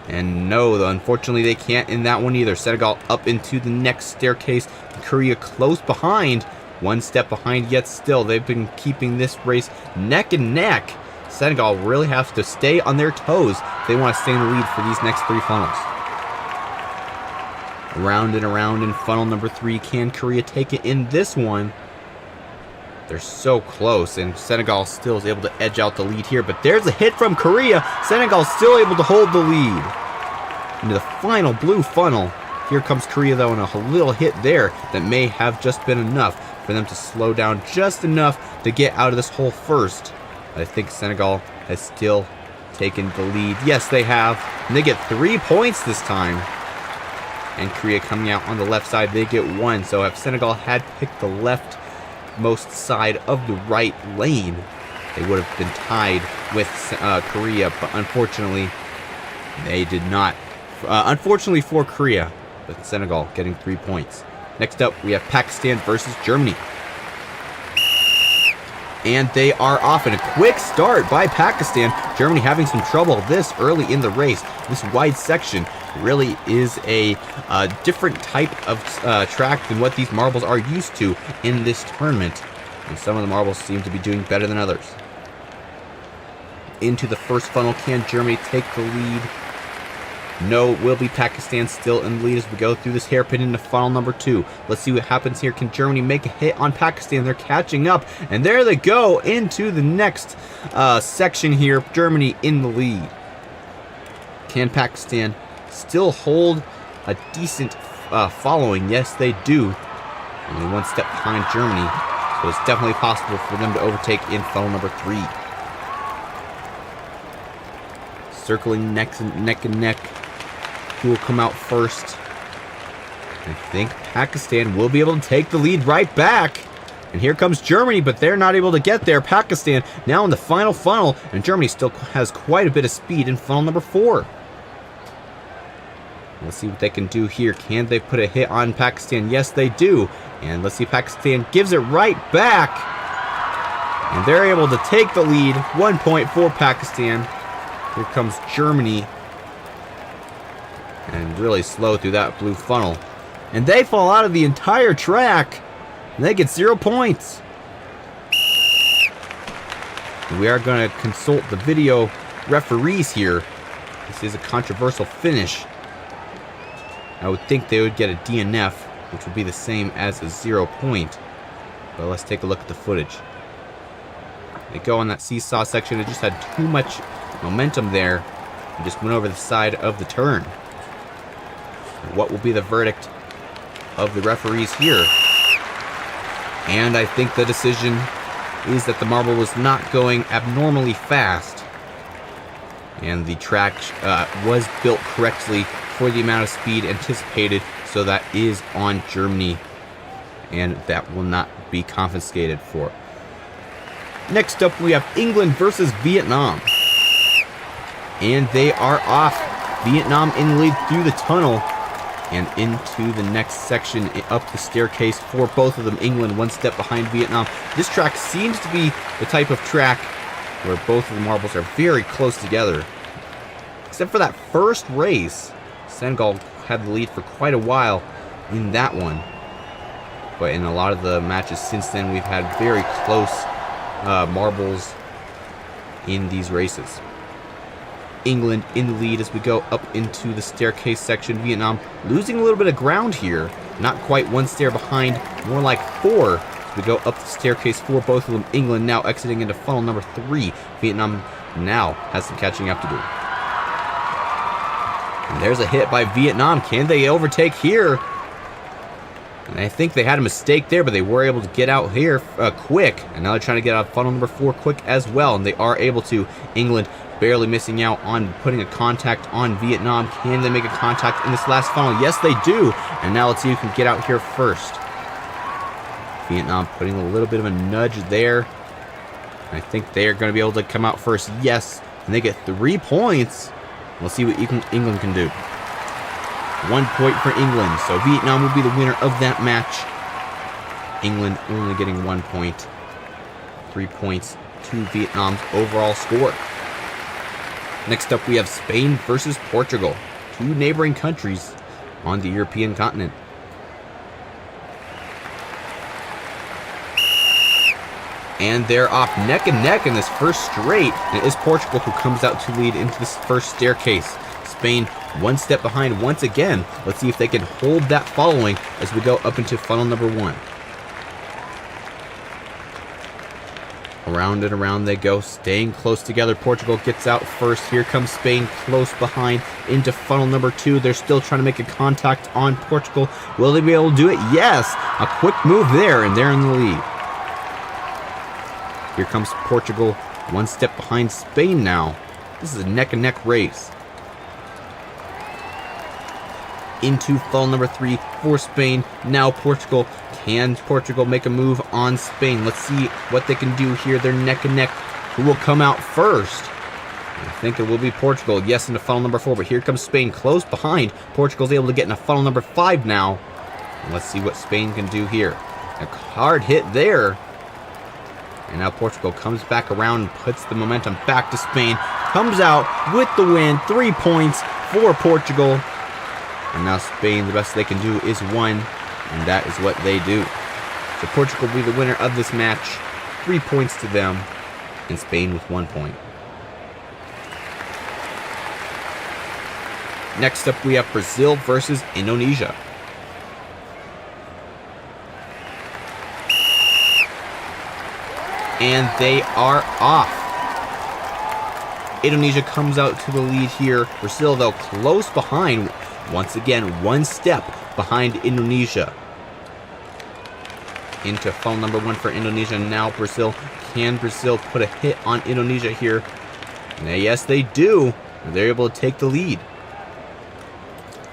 And no, unfortunately they can't in that one either. Senegal up into the next staircase. Korea close behind. 1 step behind, yet still they've been keeping this race neck and neck. Senegal really has to stay on their toes if they want to stay in the lead for these next 3 funnels. Around and around in funnel number 3. Can Korea take it in this one? They're so close, and Senegal still is able to edge out the lead here. But there's a hit from Korea. Senegal still able to hold the lead. Into the final blue funnel. Here comes Korea, though, and a little hit there that may have just been enough for them to slow down just enough to get out of this hole first. But I think Senegal has still taken the lead. Yes, they have. And they get 3 points this time. And Korea coming out on the left side, they get 1. So if Senegal had picked the leftmost side of the right lane, they would have been tied with Korea. But unfortunately, they did not. Unfortunately for Korea, but Senegal getting 3 points. Next up, we have Pakistan versus Germany. And they are off in a quick start by Pakistan. Germany having some trouble this early in the race. This wide section really is a different type of track than what these marbles are used to in this tournament. And some of the marbles seem to be doing better than others. Into the first funnel, can Germany take the lead? No, it will be Pakistan still in the lead as we go through this hairpin into funnel number 2. Let's see what happens here. Can Germany make a hit on Pakistan? They're catching up, and there they go into the next section here. Germany in the lead. Can Pakistan still hold a decent following? Yes, they do. Only 1 step behind Germany, so it's definitely possible for them to overtake in funnel number 3. Circling neck and neck. Who will come out first? I think Pakistan will be able to take the lead right back. And here comes Germany, but they're not able to get there. Pakistan now in the final funnel, and Germany still has quite a bit of speed in funnel number 4. Let's see what they can do here. Can they put a hit on Pakistan? Yes, they do. And let's see, Pakistan gives it right back. And they're able to take the lead. 1 point for Pakistan. Here comes Germany. And really slow through that blue funnel. And they fall out of the entire track. And they get 0 points. We are going to consult the video referees here. This is a controversial finish. I would think they would get a DNF, which would be the same as a 0 point. But let's take a look at the footage. They go on that seesaw section. It just had too much momentum there. And just went over the side of the turn. What will be the verdict of the referees here? And I think the decision is that the marble was not going abnormally fast. And the track was built correctly for the amount of speed anticipated, so that is on Germany. And that will not be confiscated for. Next up, we have England versus Vietnam. And they are off. Vietnam in the lead through the tunnel. And into the next section, up the staircase for both of them. England 1 step behind Vietnam. This track seems to be the type of track where both of the marbles are very close together. Except for that first race, Senegal had the lead for quite a while in that one. But in a lot of the matches since then, we've had very close marbles in these races. England in the lead as we go up into the staircase section. Vietnam losing a little bit of ground here. Not quite 1 stair behind, more like 4. As we go up the staircase for both of them. England now exiting into funnel number 3. Vietnam now has some catching up to do. And there's a hit by Vietnam. Can they overtake here? And I think they had a mistake there, but they were able to get out here quick. And now they're trying to get out of funnel number 4 quick as well. And they are able to. England barely missing out on putting a contact on Vietnam. Can they make a contact in this last funnel? Yes, they do. And now let's see who can get out here first. Vietnam putting a little bit of a nudge there. I think they're going to be able to come out first. Yes. And they get 3 points. Let's see what England can do. 1 point for England. So Vietnam will be the winner of that match. England only getting 1 point. 3 points to Vietnam's overall score. Next up, we have Spain versus Portugal. 2 neighboring countries on the European continent. And they're off neck and neck in this first straight. And it is Portugal who comes out to lead into this first staircase. Spain 1 step behind once again. Let's see if they can hold that following as we go up into funnel number 1. Around and around they go, staying close together. Portugal gets out first. Here comes Spain close behind into funnel number 2. They're still trying to make a contact on Portugal. Will they be able to do it? Yes! A quick move there, and they're in the lead. Here comes Portugal, 1 step behind Spain now. This is a neck-and-neck race. Into funnel number 3 for Spain. Now Portugal. Can Portugal make a move on Spain? Let's see what they can do here. They're neck-and-neck. Who will come out first? I think it will be Portugal. Yes, into funnel number 4, but here comes Spain close behind. Portugal's able to get into funnel number 5 now. And let's see what Spain can do here. A hard hit there. And now Portugal comes back around and puts the momentum back to Spain. Comes out with the win. 3 points for Portugal. And now Spain, the best they can do is 1. And that is what they do. So Portugal will be the winner of this match. 3 points to them. And Spain with 1 point. Next up we have Brazil versus Indonesia. And they are off. Indonesia comes out to the lead here. Brazil, though, close behind. Once again, 1 step behind Indonesia. Into funnel number 1 for Indonesia. Now Brazil. Can Brazil put a hit on Indonesia here? And yes, they do. They're able to take the lead.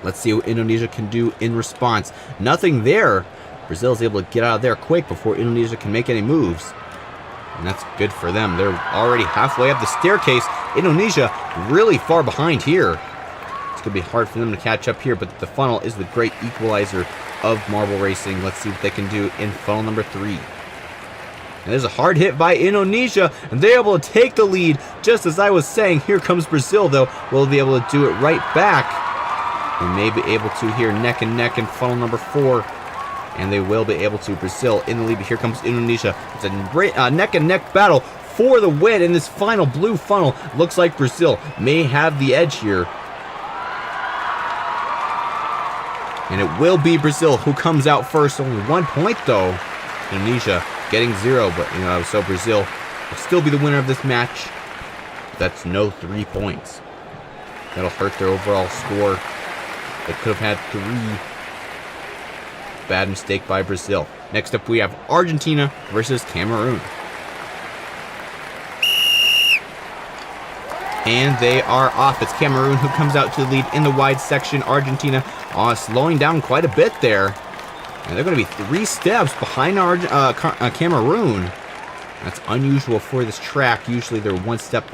Let's see what Indonesia can do in response. Nothing there. Brazil is able to get out of there quick before Indonesia can make any moves. And that's good for them. They're already halfway up the staircase. Indonesia really far behind here. It's going to be hard for them to catch up here, but the funnel is the great equalizer of marble racing. Let's see what they can do in funnel number 3. And there's a hard hit by Indonesia, and they're able to take the lead. Just as I was saying, here comes Brazil, though. Will they be able to do it right back? They may be able to here neck and neck in funnel number 4. And they will be able to. Brazil in the lead. Here comes Indonesia. It's a neck-and-neck battle for the win in this final blue funnel. Looks like Brazil may have the edge here. And it will be Brazil who comes out first. Only 1 point, though. Indonesia getting 0. But, so Brazil will still be the winner of this match. That's no 3 points. That'll hurt their overall score. They could have had 3. Bad mistake by Brazil. Next up we have Argentina versus Cameroon. And they are off. It's Cameroon who comes out to the lead in the wide section. Argentina slowing down quite a bit there. And they're going to be 3 steps behind Cameroon. That's unusual for this track. Usually they're 1 step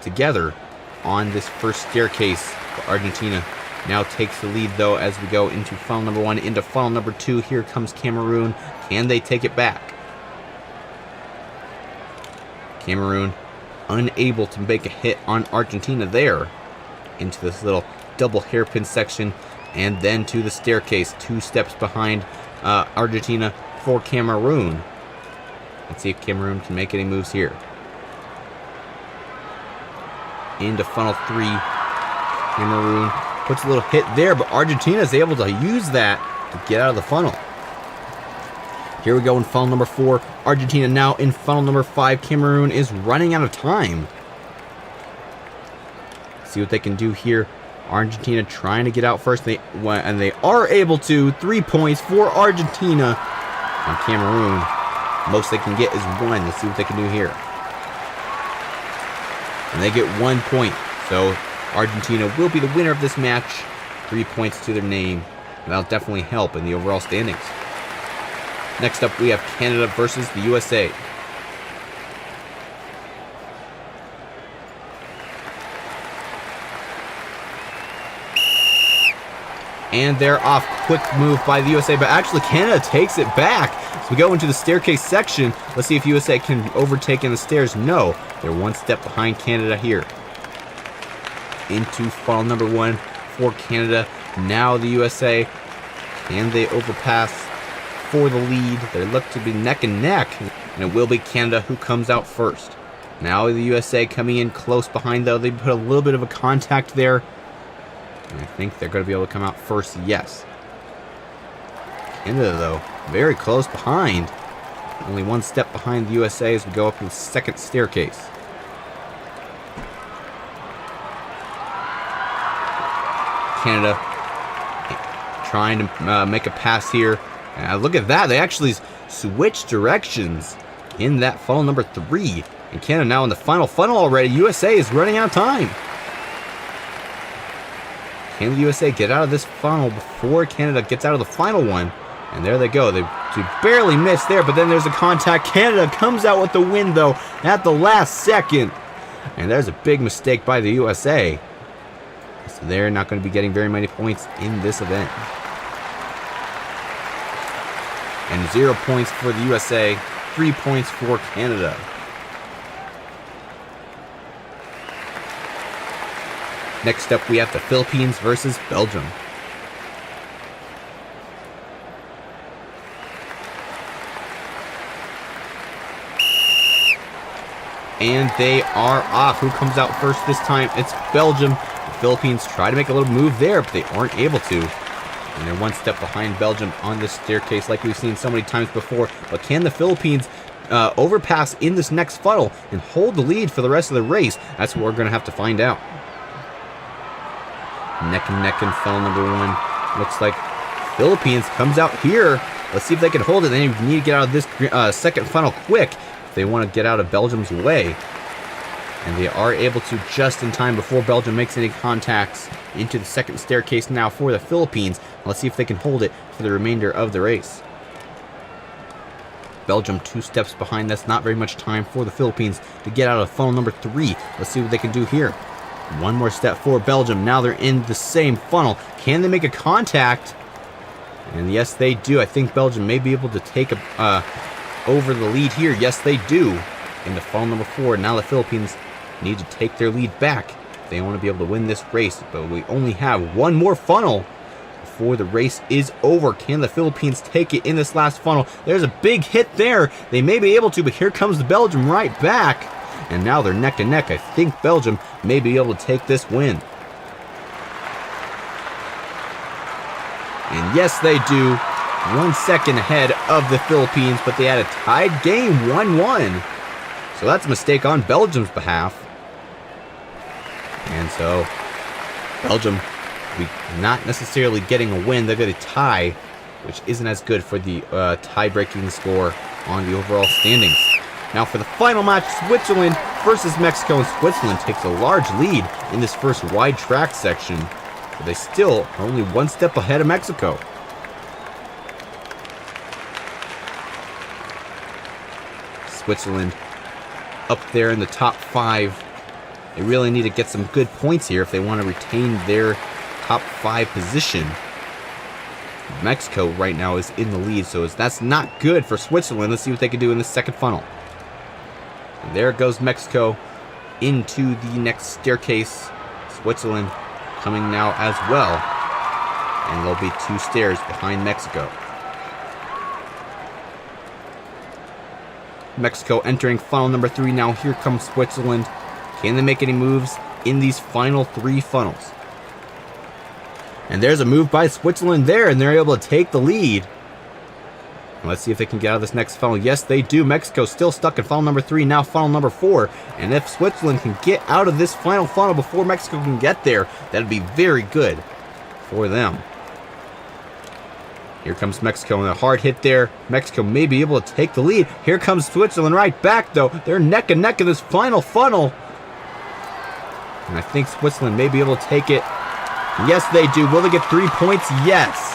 together on this first staircase. But Argentina now takes the lead, though, as we go into funnel number 1, into funnel number 2. Here comes Cameroon. Can they take it back? Cameroon unable to make a hit on Argentina there. Into this little double hairpin section, and then to the staircase. 2 steps behind Argentina for Cameroon. Let's see if Cameroon can make any moves here. Into funnel 3. Cameroon puts a little hit there, but Argentina is able to use that to get out of the funnel. Here we go in funnel number 4. Argentina now in funnel number 5. Cameroon is running out of time. See what they can do here. Argentina trying to get out first, and they are able to. 3 points for Argentina. And Cameroon, most they can get is 1. Let's see what they can do here. And they get 1 point. So Argentina will be the winner of this match. 3 points to their name. That'll definitely help in the overall standings. Next up, we have Canada versus the USA. And they're off. Quick move by the USA, but actually Canada takes it back. So we go into the staircase section. Let's see if USA can overtake in the stairs. No, they're 1 step behind Canada here. Into funnel number 1 for Canada. Now the USA, can they overpass for the lead? They look to be neck and neck, and it will be Canada who comes out first. Now the USA coming in close behind, though. They put a little bit of a contact there. And I think they're going to be able to come out first, yes. Canada, though, very close behind. Only 1 step behind the USA as we go up to the second staircase. Canada trying to make a pass here. Look at that. They actually switched directions in that funnel number 3. And Canada now in the final funnel already. USA is running out of time. Can the USA get out of this funnel before Canada gets out of the final one? And there they go. They barely missed there, but then there's a contact. Canada comes out with the win, though, at the last second. And there's a big mistake by the USA. So they're not going to be getting very many points in this event. And 0 points for the USA, 3 points for Canada. Next up, we have the Philippines versus Belgium. And they are off. Who comes out first this time? It's Belgium. The Philippines try to make a little move there, but they aren't able to. And they're 1 step behind Belgium on this staircase like we've seen so many times before. But can the Philippines overpass in this next funnel and hold the lead for the rest of the race? That's what we're going to have to find out. Neck and neck in funnel number 1. Looks like Philippines comes out here. Let's see if they can hold it. They need to get out of this second funnel quick if they want to get out of Belgium's way. And they are able to just in time before Belgium makes any contacts into the second staircase now for the Philippines. Let's see if they can hold it for the remainder of the race. Belgium 2 steps behind. That's not very much time for the Philippines to get out of funnel number 3. Let's see what they can do here. 1 more step for Belgium. Now they're in the same funnel. Can they make a contact? And yes, they do. I think Belgium may be able to take over the lead here. Yes, they do. In the funnel number 4. Now the Philippines need to take their lead back if they want to be able to win this race. But we only have 1 more funnel before the race is over. Can the Philippines take it in this last funnel? There's a big hit there. They may be able to, but here comes the Belgium right back. And now they're neck and neck. I think Belgium may be able to take this win. And yes, they do. 1 second ahead of the Philippines, but they had a tied game, 1-1. So that's a mistake on Belgium's behalf. And so Belgium not necessarily getting a win. They're going to tie, which isn't as good for the tie-breaking score on the overall standings. Now for the final match, Switzerland versus Mexico. And Switzerland takes a large lead in this first wide track section. But they still are only 1 step ahead of Mexico. Switzerland up there in the top 5. They really need to get some good points here if they want to retain their top 5 position. Mexico right now is in the lead, so that's not good for Switzerland. Let's see what they can do in the second funnel. And there goes Mexico into the next staircase. Switzerland coming now as well. And there'll be 2 stairs behind Mexico. Mexico entering funnel number 3 now. Here comes Switzerland. Can they make any moves in these final 3 funnels? And there's a move by Switzerland there, and they're able to take the lead. Let's see if they can get out of this next funnel. Yes, they do. Mexico still stuck in funnel number 3, now funnel number 4. And if Switzerland can get out of this final funnel before Mexico can get there, that'd be very good for them. Here comes Mexico, and a hard hit there. Mexico may be able to take the lead. Here comes Switzerland right back, though. They're neck and neck in this final funnel. And I think Switzerland may be able to take it. Yes, they do. Will they get 3 points? Yes.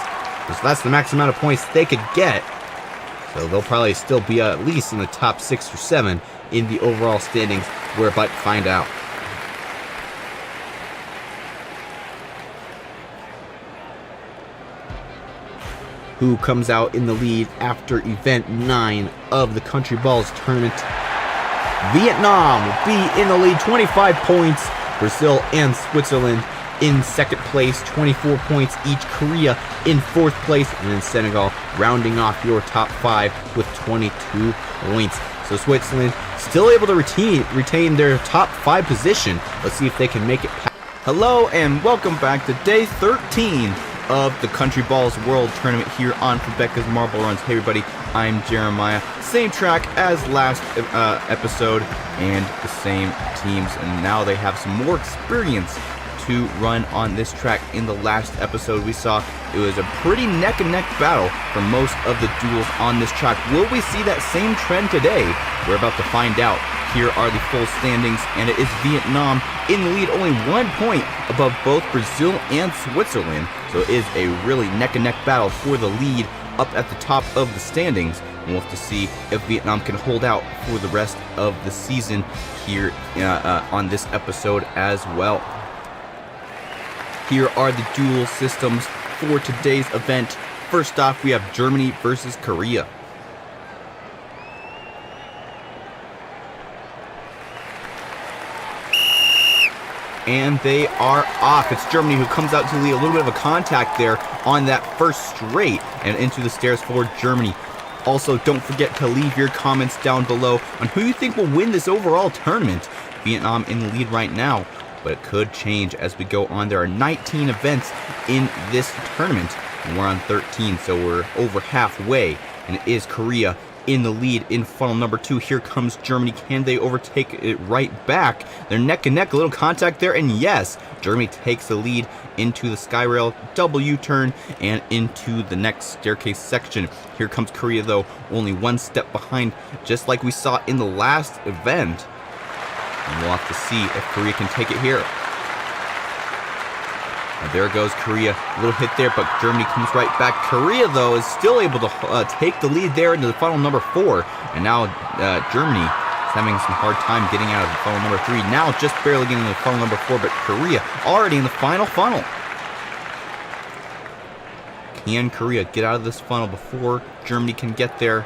So that's the max amount of points they could get. So they'll probably still be at least in the top 6 or 7 in the overall standings. We're about to find out. Who comes out in the lead after event 9 of the Countryball's tournament? Vietnam will be in the lead, 25 points. Brazil and Switzerland in second place, 24 points each. Korea in 4th place, and then Senegal rounding off your top 5 with 22 points. So Switzerland still able to retain their top 5 position. Let's see if they can make it past. Hello and welcome back to day 13 of the Countryball's World Tournament here on Fubeca's Marble Runs. Hey everybody, I'm Jeremiah. Same track as last episode and the same teams, and now they have some more experience to run on this track. In the last episode we saw it was a pretty neck and neck battle for most of the duels on this track. Will we see that same trend today? We're about to find out. Here are the full standings, and it is Vietnam in the lead, only 1 point above both Brazil and Switzerland. So it is a really neck and neck battle for the lead up at the top of the standings. We'll have to see if Vietnam can hold out for the rest of the season here on this episode as well. Here are the duel systems for today's event. First off, we have Germany versus Korea. And they are off. It's Germany who comes out to lead. A little bit of a contact there on that first straight and into the stairs for Germany. Also, don't forget to leave your comments down below on who you think will win this overall tournament. Vietnam in the lead right now, but it could change as we go on. There are 19 events in this tournament, and we're on 13, so we're over halfway. And it is Korea in the lead in funnel number 2. Here comes Germany. Can they overtake it right back? They're neck and neck, a little contact there, and yes, Germany takes the lead into the Skyrail double U-turn and into the next staircase section. Here comes Korea, though, only 1 step behind, just like we saw in the last event. And we'll have to see if Korea can take it here. And there goes Korea. A little hit there, but Germany comes right back. Korea, though, is still able to take the lead there into the funnel number 4. And now Germany is having some hard time getting out of the funnel number 3. Now just barely getting into the funnel number 4, but Korea already in the final funnel. Can Korea get out of this funnel before Germany can get there?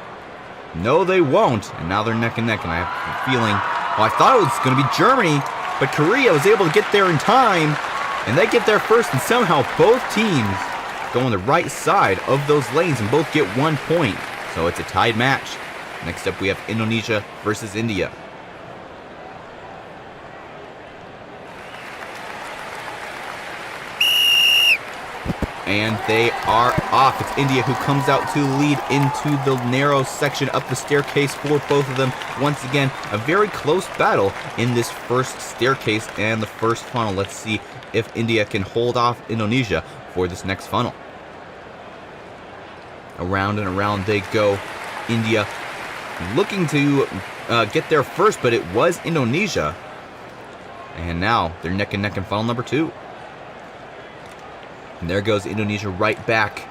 No, they won't. And now they're neck and neck, and I have a feeling, well, I thought it was going to be Germany, but Korea was able to get there in time. And they get there first, and somehow both teams go on the right side of those lanes and both get 1 point. So it's a tied match. Next up, we have Indonesia versus India. And they are off. It's India who comes out to lead into the narrow section up the staircase for both of them. Once again, a very close battle in this first staircase and the first funnel. Let's see if India can hold off Indonesia for this next funnel. Around and around they go. India looking to get there first, but it was Indonesia. And now they're neck and neck in funnel number 2. And there goes Indonesia right back.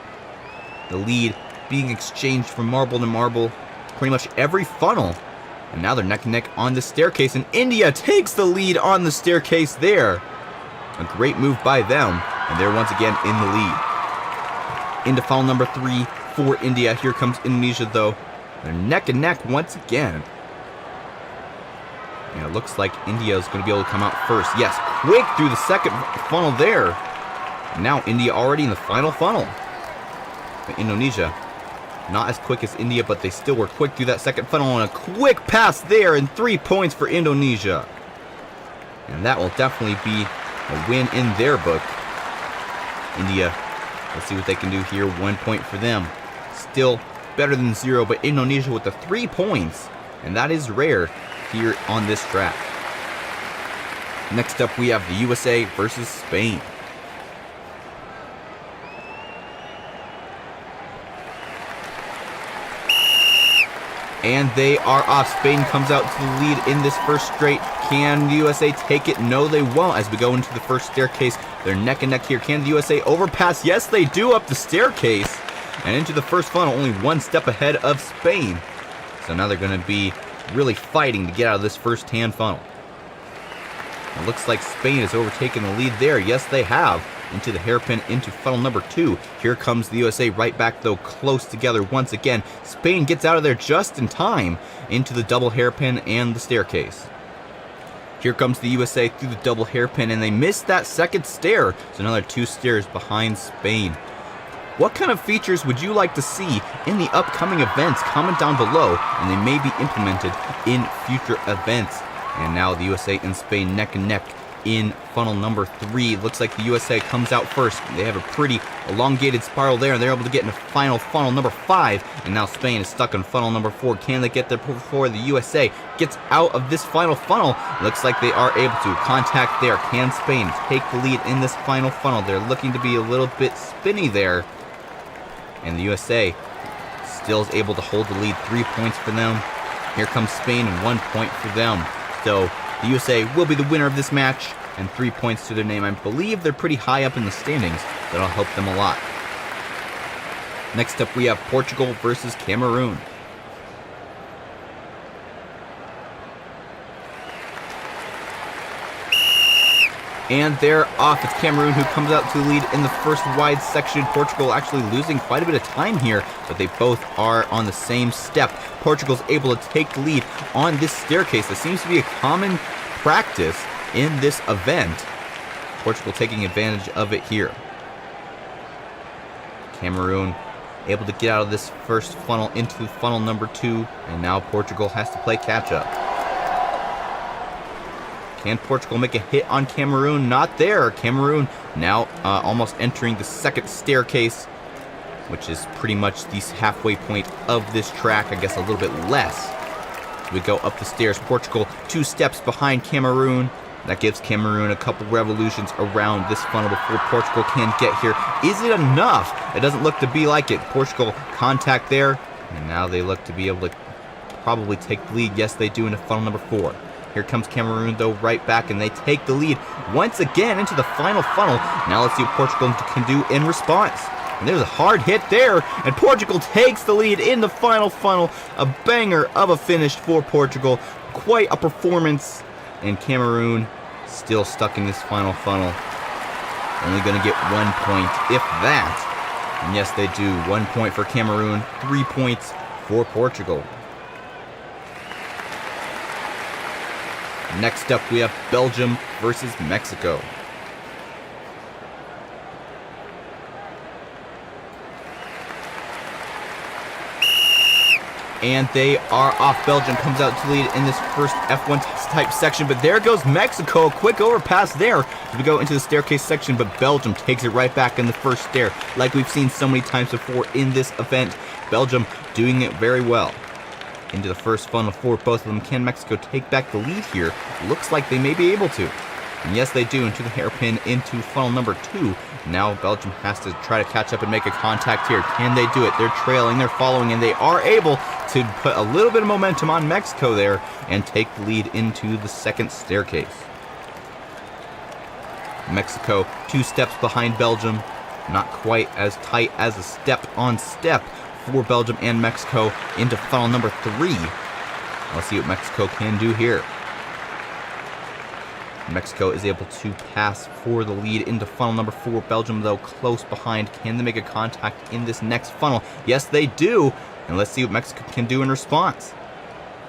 The lead being exchanged from marble to marble, pretty much every funnel. And now they're neck and neck on the staircase, and India takes the lead on the staircase there. A great move by them, and they're once again in the lead. Into funnel number 3 for India. Here comes Indonesia, though. They're neck and neck once again. And it looks like India is going to be able to come out first. Yes, quick through the second funnel there. And now India already in the final funnel. But Indonesia, not as quick as India, but they still were quick through that second funnel. And a quick pass there, and 3 points for Indonesia. And that will definitely be a win in their book. India, let's see what they can do here. 1 point for them. Still better than 0, but Indonesia with the 3 points, and that is rare here on this track. Next up, we have the USA versus Spain. And they are off. Spain comes out to the lead in this first straight. Can the USA take it? No, they won't. As we go into the first staircase, they're neck and neck here. Can the USA overpass? Yes, they do, up the staircase. And into the first funnel, only 1 step ahead of Spain. So now they're going to be really fighting to get out of this first-hand funnel. It looks like Spain has overtaken the lead there. Yes, they have. Into the hairpin, into funnel number 2. Here comes the USA right back, though, close together once again. Spain gets out of there just in time into the double hairpin and the staircase. Here comes the USA through the double hairpin, and they missed that second stair. So another 2 stairs behind Spain. What kind of features would you like to see in the upcoming events? Comment down below, and they may be implemented in future events. And now the USA and Spain neck and neck in funnel number 3. Looks like the USA comes out first. They have a pretty elongated spiral there, and they're able to get into final funnel number 5. And now Spain is stuck in funnel number 4. Can they get there before the USA gets out of this final funnel? Looks like they are able to. Contact there. Can Spain take the lead in this final funnel? They're looking to be a little bit spinny there. And the USA still is able to hold the lead. 3 points for them. Here comes Spain, and 1 point for them. So the USA will be the winner of this match, and 3 points to their name. I believe they're pretty high up in the standings. That'll help them a lot. Next up, we have Portugal versus Cameroon. And they're off. It's Cameroon who comes out to the lead in the first wide section. Portugal actually losing quite a bit of time here, but they both are on the same step. Portugal's able to take the lead on this staircase. That seems to be a common practice in this event. Portugal taking advantage of it here. Cameroon able to get out of this first funnel into funnel number 2, and now Portugal has to play catch up. Can Portugal make a hit on Cameroon? Not there. Cameroon now almost entering the second staircase, which is pretty much the halfway point of this track. I guess a little bit less. We go up the stairs. Portugal 2 steps behind Cameroon. That gives Cameroon a couple revolutions around this funnel before Portugal can get here. Is it enough? It doesn't look to be like it. Portugal contact there, and now they look to be able to probably take the lead. Yes, they do into funnel number 4. Here comes Cameroon, though, right back, and they take the lead once again into the final funnel. Now let's see what Portugal can do in response. And there's a hard hit there, and Portugal takes the lead in the final funnel. A banger of a finish for Portugal. Quite a performance, and Cameroon still stuck in this final funnel. Only going to get 1 point, if that. And yes, they do. 1 point for Cameroon, 3 points for Portugal. Next up, we have Belgium versus Mexico. And they are off. Belgium comes out to lead in this first F1 type section, but there goes Mexico. Quick overpass there as we go into the staircase section, but Belgium takes it right back in the first stair, like we've seen so many times before in this event. Belgium doing it very well. Into the first funnel for both of them. Can Mexico take back the lead here? Looks like they may be able to. And yes, they do. Into the hairpin, into funnel number 2. Now Belgium has to try to catch up and make a contact here. Can they do it? They're trailing, they're following, and they are able to put a little bit of momentum on Mexico there and take the lead into the second staircase. Mexico 2 steps behind Belgium. Not quite as tight as a step on step for Belgium and Mexico into funnel number 3. Let's see what Mexico can do here. Mexico is able to pass for the lead into funnel number 4. Belgium, though, close behind. Can they make a contact in this next funnel? Yes, they do. And let's see what Mexico can do in response.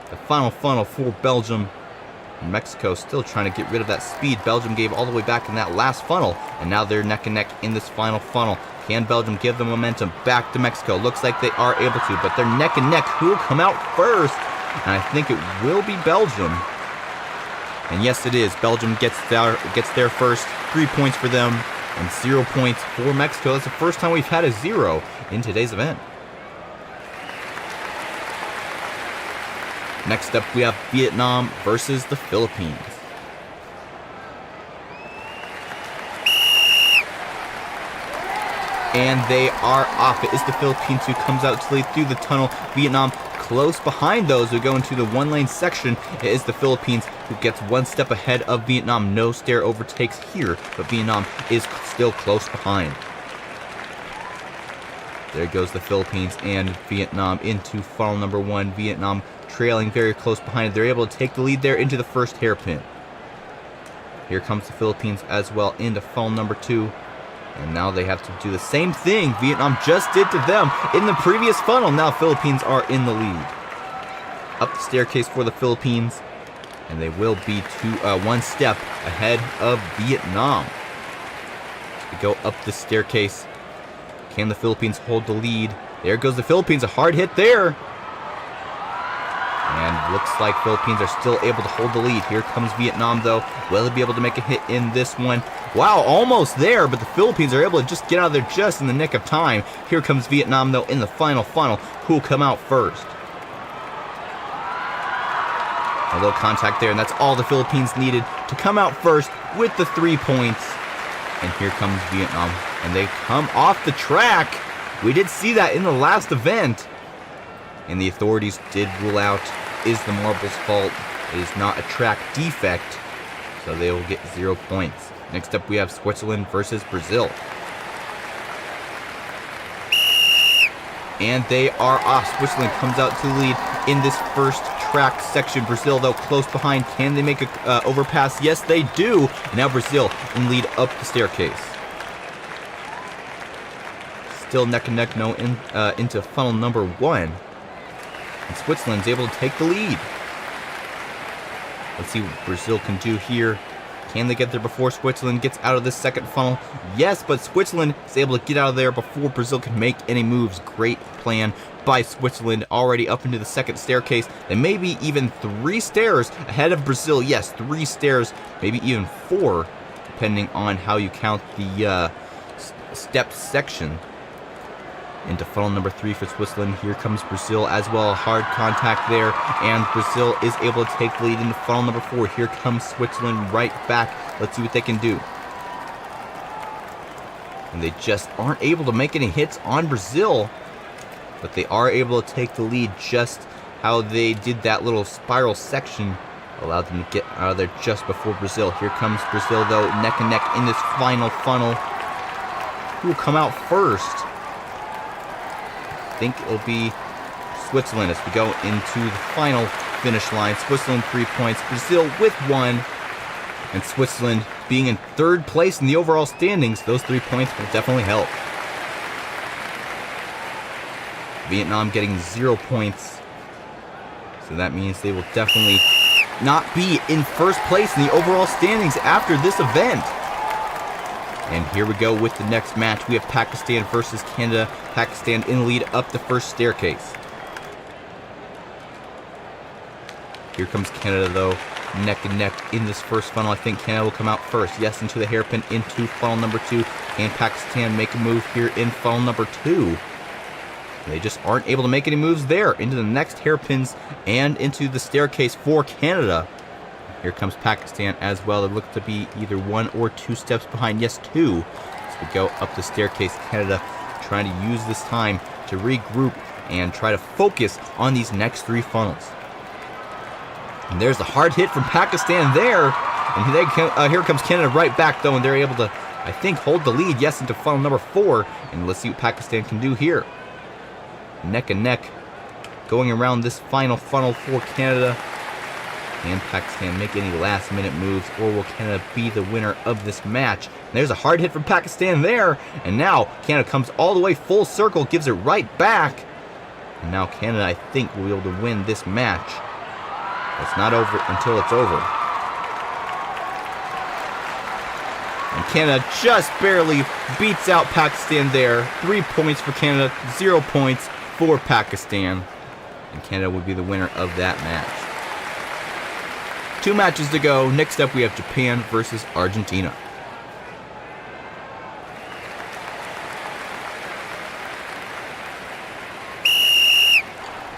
The final funnel for Belgium. Mexico still trying to get rid of that speed Belgium gave all the way back in that last funnel. And now they're neck and neck in this final funnel. Can Belgium give the momentum back to Mexico? Looks like they are able to, but they're neck and neck. Who will come out first? And I think it will be Belgium. And yes, it is. Belgium gets there first. 3 points for them and 0 points for Mexico. That's the first time we've had a 0 in today's event. Next up, we have Vietnam versus the Philippines. And they are off. It is the Philippines who comes out to lead through the tunnel. Vietnam close behind those who go into the one-lane section. It is the Philippines who gets one step ahead of Vietnam. No stair overtakes here, but Vietnam is still close behind. There goes the Philippines and Vietnam into funnel number 1. Vietnam trailing very close behind. They're able to take the lead there into the first hairpin. Here comes the Philippines as well into funnel number 2. And now they have to do the same thing Vietnam just did to them in the previous funnel. Now Philippines are in the lead. Up the staircase for the Philippines. And they will be one step ahead of Vietnam. As we go up the staircase. Can the Philippines hold the lead? There goes the Philippines. A hard hit there. And looks like Philippines are still able to hold the lead. Here comes Vietnam, though. Will they be able to make a hit in this one? Wow, almost there, but the Philippines are able to just get out of there just in the nick of time. Here comes Vietnam, though, in the final funnel. Who will come out first? A little contact there, and that's all the Philippines needed to come out first with the 3 points. And here comes Vietnam, and they come off the track. We did see that in the last event. And the authorities did rule out, is the marble's fault. It is not a track defect, so they will get 0 points. Next up, we have Switzerland versus Brazil. And they are off. Switzerland comes out to the lead in this first track section. Brazil, though, close behind. Can they make a overpass? Yes, they do. And now Brazil in lead up the staircase. Still neck and neck, no, into funnel number 1. And Switzerland's able to take the lead. Let's see what Brazil can do here. Can they get there before Switzerland gets out of this second funnel? Yes, but Switzerland is able to get out of there before Brazil can make any moves. Great plan by Switzerland, already up into the second staircase. They may be even 3 stairs ahead of Brazil. Yes, 3 stairs, maybe even 4, depending on how you count the step section. Into funnel number 3 for Switzerland. Here comes Brazil as well. Hard contact there, and Brazil is able to take the lead into funnel number 4. Here comes Switzerland right back. Let's see what they can do. And they just aren't able to make any hits on Brazil, but they are able to take the lead. Just how they did that little spiral section allowed them to get out of there just before Brazil. Here comes Brazil, though, neck and neck in this final funnel. Who will come out first? I think it'll be Switzerland as we go into the final finish line. Switzerland 3 points, Brazil with 1, and Switzerland being in 3rd place in the overall standings. Those 3 points will definitely help. Vietnam getting 0 points, so that means they will definitely not be in 1st place in the overall standings after this event. And here we go with the next match. We have Pakistan versus Canada. Pakistan in the lead up the first staircase. Here comes Canada, though, neck and neck in this first funnel. I think Canada will come out first. Yes, into the hairpin, into funnel number 2. Can Pakistan make a move here in funnel number 2? They just aren't able to make any moves there. Into the next hairpins and into the staircase for Canada. Here comes Pakistan as well. They look to be either 1 or 2 steps behind. Yes, 2. As we go up the staircase, Canada trying to use this time to regroup and try to focus on these next 3 funnels. And there's a hard hit from Pakistan there. And here comes Canada right back, though, and they're able to, I think, hold the lead, yes, into funnel number 4. And let's see what Pakistan can do here. Neck and neck going around this final funnel for Canada. Can Pakistan make any last-minute moves, or will Canada be the winner of this match? And there's a hard hit from Pakistan there, and now Canada comes all the way full circle, gives it right back. And now Canada, I think, will be able to win this match. It's not over until it's over. And Canada just barely beats out Pakistan there. 3 points for Canada, 0 points for Pakistan. And Canada would be the winner of that match. 2 matches to go. Next up, we have Japan versus Argentina.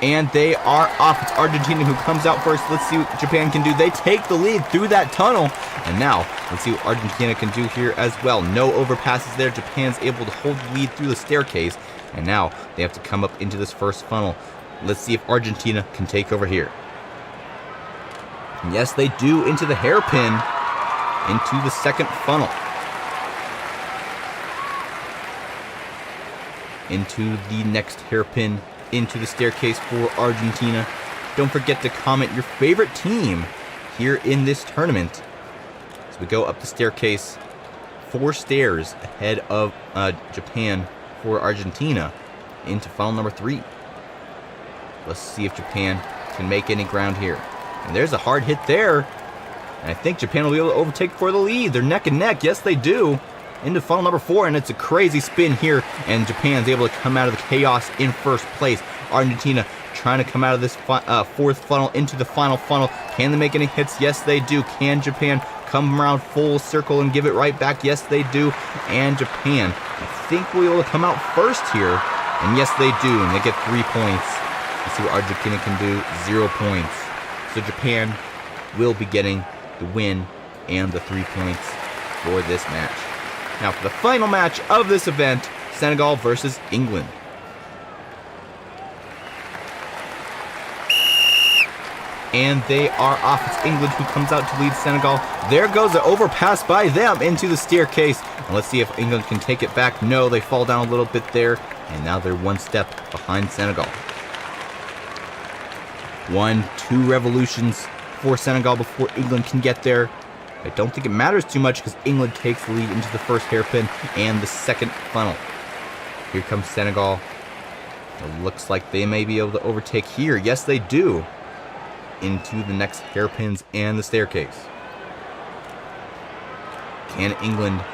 and they are off. It's Argentina who comes out first. Let's see what Japan can do. They take the lead through that tunnel, and now let's see what Argentina can do here as well. No overpasses there. Japan's able to hold the lead through the staircase, and now they have to come up into this first funnel. Let's see if Argentina can take over here. And yes, they do, into the hairpin, into the second funnel. Into the next hairpin, into the staircase for Argentina. Don't forget to comment your favorite team here in this tournament. As we go up the staircase, 4 stairs ahead of Japan for Argentina into funnel number 3. Let's see if Japan can make any ground here. And there's a hard hit there. And I think Japan will be able to overtake for the lead. They're neck and neck. Yes, they do. Into funnel number 4, and it's a crazy spin here, and Japan's able to come out of the chaos in first place. Argentina trying to come out of this fourth funnel into the final funnel. Can they make any hits? Yes, they do. Can Japan come around full circle and give it right back? Yes, they do. And Japan, I think, will be able to come out first here. And yes, they do, and they get 3 points. Let's see what Argentina can do. 0 points. So Japan will be getting the win and the 3 points for this match. Now for the final match of this event, Senegal versus England. And they are off. It's England who comes out to lead Senegal. There goes the overpass by them into the staircase. And let's see if England can take it back. No, they fall down a little bit there. And now they're 1 step behind Senegal. 1-2 revolutions for Senegal before England can get there. I don't think it matters too much because England takes the lead into the first hairpin and the second funnel. Here comes Senegal. It looks like they may be able to overtake here. Yes, they do. Into the next hairpins and the staircase. Can England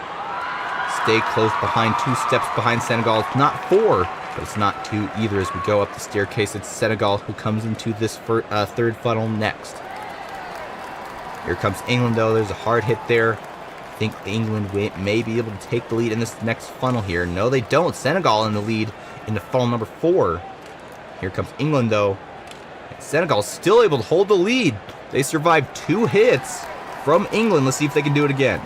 stay close behind, 2 steps behind Senegal? It's not 4, but it's not 2 either. As we go up the staircase, it's Senegal who comes into this third funnel next. Here comes England, though. There's a hard hit there. I think England may be able to take the lead in this next funnel here. No, they don't. Senegal in the lead into funnel number 4. Here comes England, though. Senegal still able to hold the lead. They survived 2 hits from England. Let's see if they can do it again.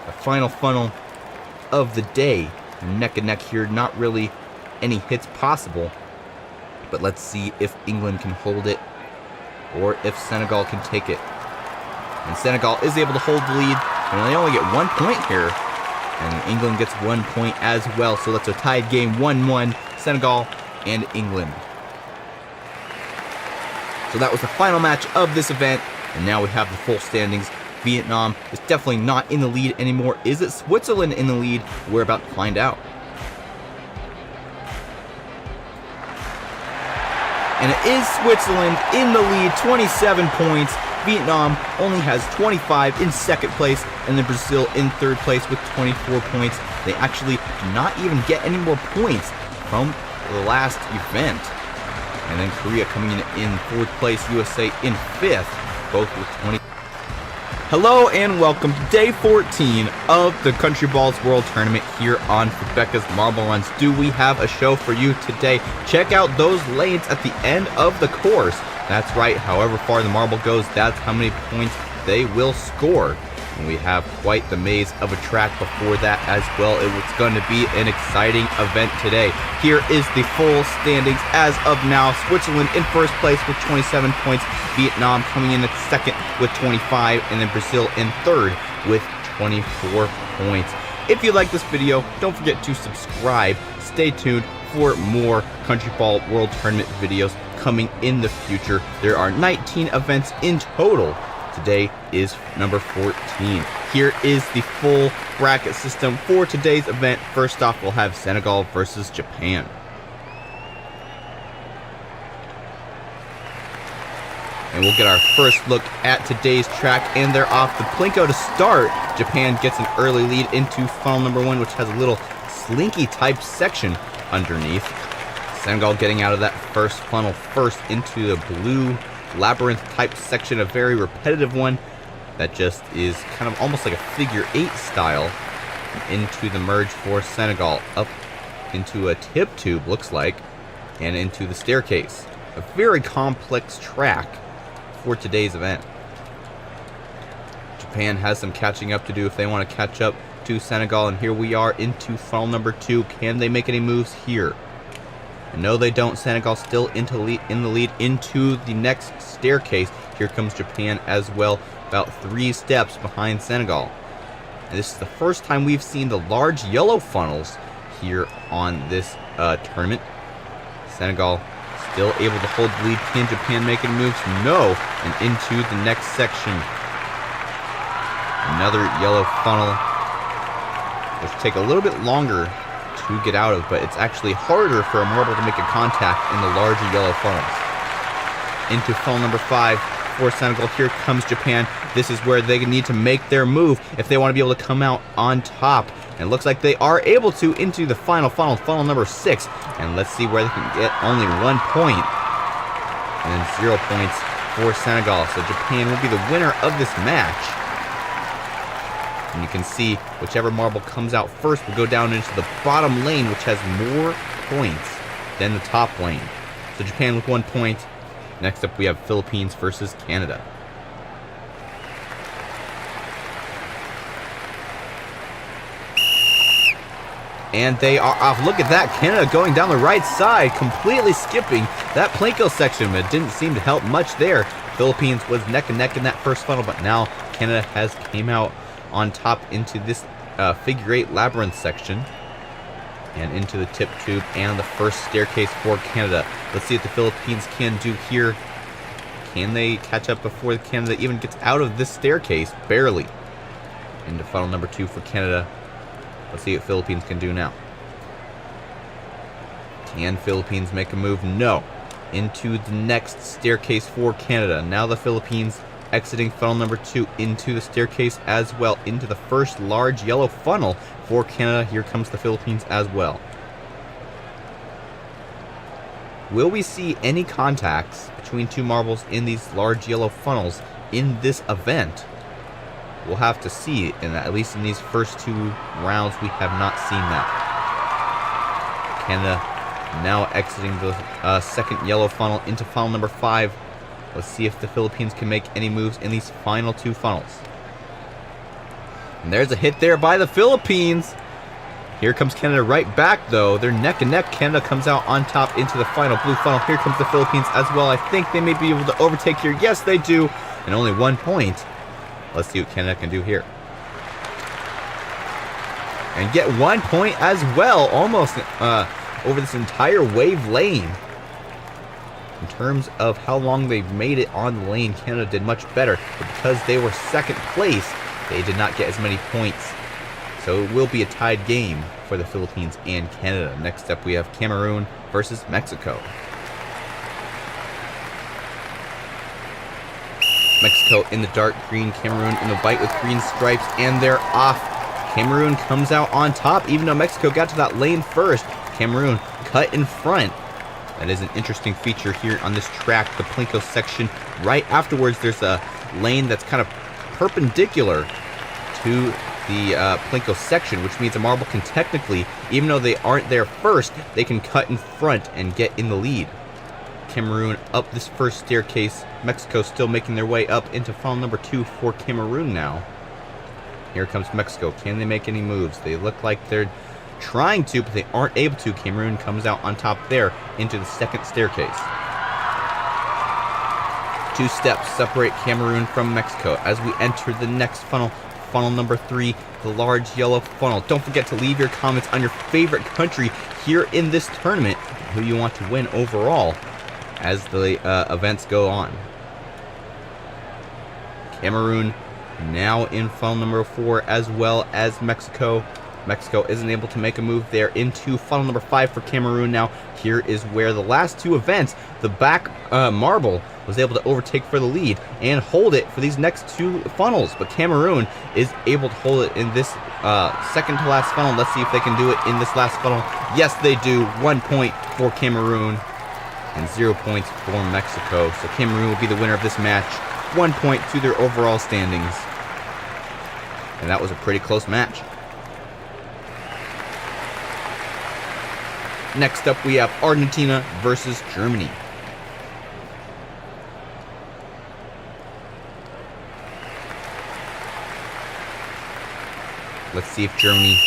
The final funnel of the day. Neck and neck here. Not really any hits possible. But let's see if England can hold it or if Senegal can take it. And Senegal is able to hold the lead, and they only get 1 point here. And England gets 1 point as well, so that's a tied game, 1-1, Senegal and England. So that was the final match of this event, and now we have the full standings. Vietnam is definitely not in the lead anymore. Is it Switzerland in the lead? We're about to find out. And it is Switzerland in the lead, 27 points. Vietnam only has 25 in second place, and then Brazil in third place with 24 points. They actually do not even get any more points from the last event. And then Korea coming in fourth place, USA in fifth, both with 20. Hello and welcome to day 14 of the Countryball's World Tournament here on Fubeca's Marble Runs. Do we have a show for you today? Check out those lanes at the end of the course. That's right, however far the marble goes, that's how many points they will score. And we have quite the maze of a track before that as well. It's going to be an exciting event today. Here is the full standings as of now. Switzerland in first place with 27 points. Vietnam coming in at second with 25. And then Brazil in third with 24 points. If you like this video, don't forget to subscribe. Stay tuned for more Countryball World Tournament videos coming in the future. There are 19 events in total. Today is number 14. Here is the full bracket system for today's event. First off, we'll have Senegal versus Japan. And we'll get our first look at today's track, and they're off the Plinko to start. Japan gets an early lead into funnel number 1, which has a little slinky type section underneath. Senegal getting out of that first funnel first into the blue labyrinth type section, a very repetitive one that just is kind of almost like a figure 8 style. Into the merge for Senegal, up into a tip tube, looks like. and into the staircase. A very complex track for today's event. Japan has some catching up to do if they want to catch up to Senegal, and here we are into funnel number 2. Can they make any moves here? And no, they don't. Senegal still in the lead into the next staircase. Here comes Japan as well, about 3 steps behind Senegal. And this is the first time we've seen the large yellow funnels here on this tournament. Senegal still able to hold the lead. Can Japan make any moves? No. And into the next section. Another yellow funnel, which take a little bit longer to get out of, but it's actually harder for a marble to make a contact in the larger yellow funnels. Into funnel number 5 for Senegal. Here comes Japan. This is where they need to make their move if they want to be able to come out on top. And it looks like they are able to into the final funnel, funnel number 6. And let's see where they can get only 1 point. And then 0 points for Senegal. So Japan will be the winner of this match. And you can see whichever marble comes out first will go down into the bottom lane, which has more points than the top lane. So Japan with 1 point. Next up we have Philippines versus Canada. And they are off. Look at that. Canada going down the right side, completely skipping that Plinko section, but it didn't seem to help much there. Philippines was neck and neck in that first funnel, but now Canada has came out on top into this figure 8 labyrinth section and into the tip tube and the first staircase for Canada. Let's see what the Philippines can do here. Can they catch up before Canada even gets out of this staircase? Barely. Into funnel number 2 for Canada. Let's see what Philippines can do now. Can Philippines make a move? No. Into the next staircase for Canada. Now the Philippines exiting funnel number 2 into the staircase as well, into the first large yellow funnel for Canada. Here comes the Philippines as well. Will we see any contacts between 2 marbles in these large yellow funnels in this event? We'll have to see, and at least in these first 2 rounds we have not seen that. Canada now exiting the second yellow funnel into funnel number 5. Let's see if the Philippines can make any moves in these final 2 funnels. And there's a hit there by the Philippines. Here comes Canada right back, though. They're neck and neck. Canada comes out on top into the final blue funnel. Here comes the Philippines as well. I think they may be able to overtake here. Yes, they do. And only 1 point. Let's see what Canada can do here. And get 1 point as well. Almost over this entire wave lane. In terms of how long they've made it on the lane, Canada did much better. But because they were second place, they did not get as many points. So it will be a tied game for the Philippines and Canada. Next up we have Cameroon versus Mexico. Mexico in the dark green, Cameroon in the white with green stripes, and they're off. Cameroon comes out on top, even though Mexico got to that lane first. Cameroon cut in front. That is an interesting feature here on this track, the Plinko section. Right afterwards, there's a lane that's kind of perpendicular to the Plinko section, which means a marble can technically, even though they aren't there first, they can cut in front and get in the lead. Cameroon up this first staircase. Mexico still making their way up into funnel number 2 for Cameroon now. Here comes Mexico. Can they make any moves? They look like they're trying to, but they aren't able to. Cameroon comes out on top there into the second staircase. 2 steps separate Cameroon from Mexico as we enter the next funnel, funnel number 3, the large yellow funnel. Don't forget to leave your comments on your favorite country here in this tournament, who you want to win overall as the events go on. Cameroon now in funnel number 4 as well as Mexico. Mexico isn't able to make a move there into funnel number 5 for Cameroon now. Here is where the last 2 events, the back marble was able to overtake for the lead and hold it for these next 2 funnels. But Cameroon is able to hold it in this second to last funnel. Let's see if they can do it in this last funnel. Yes, they do. 1 point for Cameroon and 0 points for Mexico. So Cameroon will be the winner of this match. 1 point to their overall standings. And that was a pretty close match. Next up, we have Argentina versus Germany. Let's see if Germany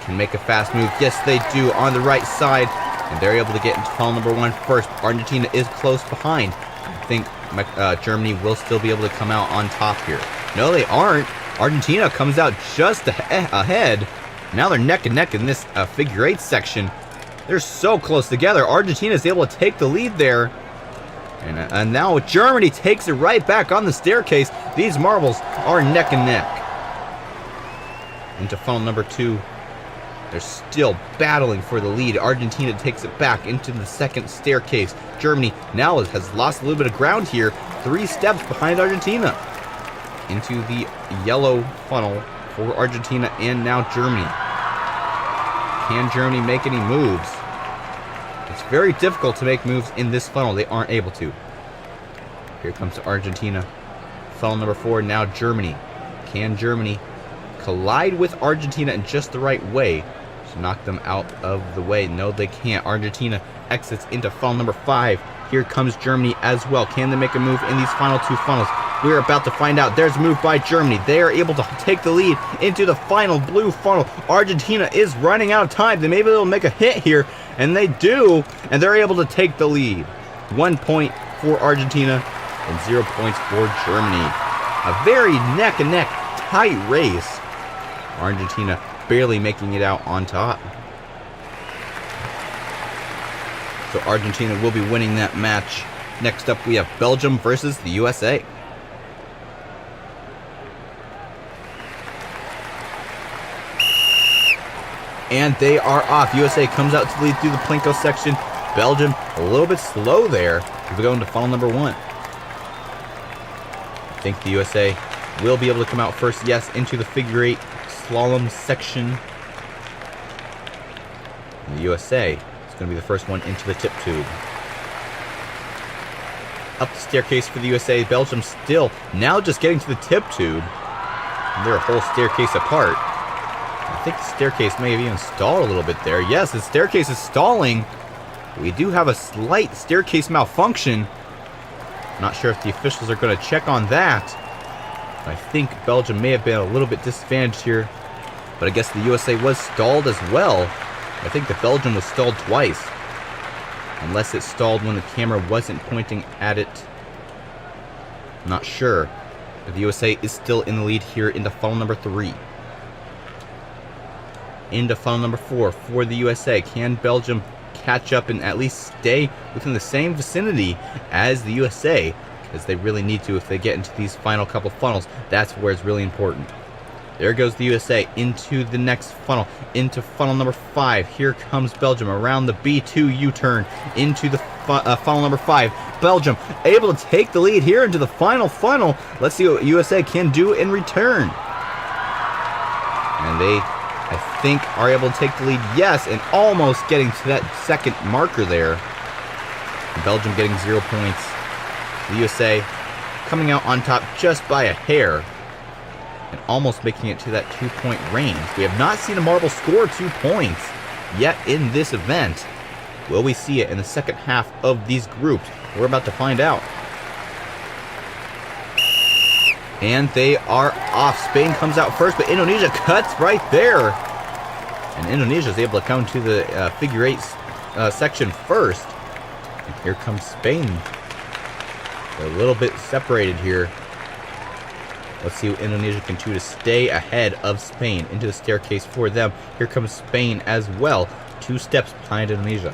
can make a fast move. Yes, they do on the right side. And they're able to get into funnel number 1 first. Argentina is close behind. I think Germany will still be able to come out on top here. No, they aren't. Argentina comes out just ahead. Now they're neck and neck in this figure 8 section. They're so close together. Argentina is able to take the lead there. And now Germany takes it right back on the staircase. These marbles are neck and neck. Into funnel number 2. They're still battling for the lead. Argentina takes it back into the second staircase. Germany now has lost a little bit of ground here. 3 steps behind Argentina. Into the yellow funnel for Argentina and now Germany. Can Germany make any moves? It's very difficult to make moves in this funnel. They aren't able to. Here comes Argentina. Funnel number 4, now Germany. Can Germany collide with Argentina in just the right way to knock them out of the way? No, they can't. Argentina exits into funnel number 5. Here comes Germany as well. Can they make a move in these final 2 funnels? We're about to find out. There's a move by Germany. They are able to take the lead into the final blue funnel. Argentina is running out of time. They may be able to make a hit here, and they do, and they're able to take the lead. 1 point for Argentina and 0 points for Germany. A very neck and neck tight race. Argentina barely making it out on top. So Argentina will be winning that match. Next up, we have Belgium versus the USA. And they are off. USA comes out to lead through the Plinko section. Belgium a little bit slow there. We go into funnel number 1. I think the USA will be able to come out first. Yes, into the figure 8 slalom section. And the USA is going to be the first one into the tip tube. Up the staircase for the USA. Belgium still now just getting to the tip tube. And they're a whole staircase apart. I think the staircase may have even stalled a little bit there. Yes, the staircase is stalling. We do have a slight staircase malfunction. Not sure if the officials are going to check on that. I think Belgium may have been a little bit disadvantaged here. But I guess the USA was stalled as well. I think the Belgium was stalled twice. Unless it stalled when the camera wasn't pointing at it. Not sure. But the USA is still in the lead here into funnel number 3. Into funnel number 4 for the USA. Can Belgium catch up and at least stay within the same vicinity as the USA? Because they really need to if they get into these final couple funnels. That's where it's really important. There goes the USA into the next funnel, into funnel number 5. Here comes Belgium around the B2 U-turn into the funnel number 5. Belgium able to take the lead here into the final funnel. Let's see what USA can do in return. And they, I think, are able to take the lead. Yes, and almost getting to that second marker there. Belgium getting 0 points. The USA coming out on top just by a hair. And almost making it to that 2-point range. We have not seen a marble score 2 points yet in this event. Will we see it in the second half of these groups? We're about to find out. And they are off. Spain comes out first, but Indonesia cuts right there. And Indonesia is able to come to the figure 8 section first. And here comes Spain. They're a little bit separated here. Let's see what Indonesia can do to stay ahead of Spain. Into the staircase for them. Here comes Spain as well. 2 steps behind Indonesia.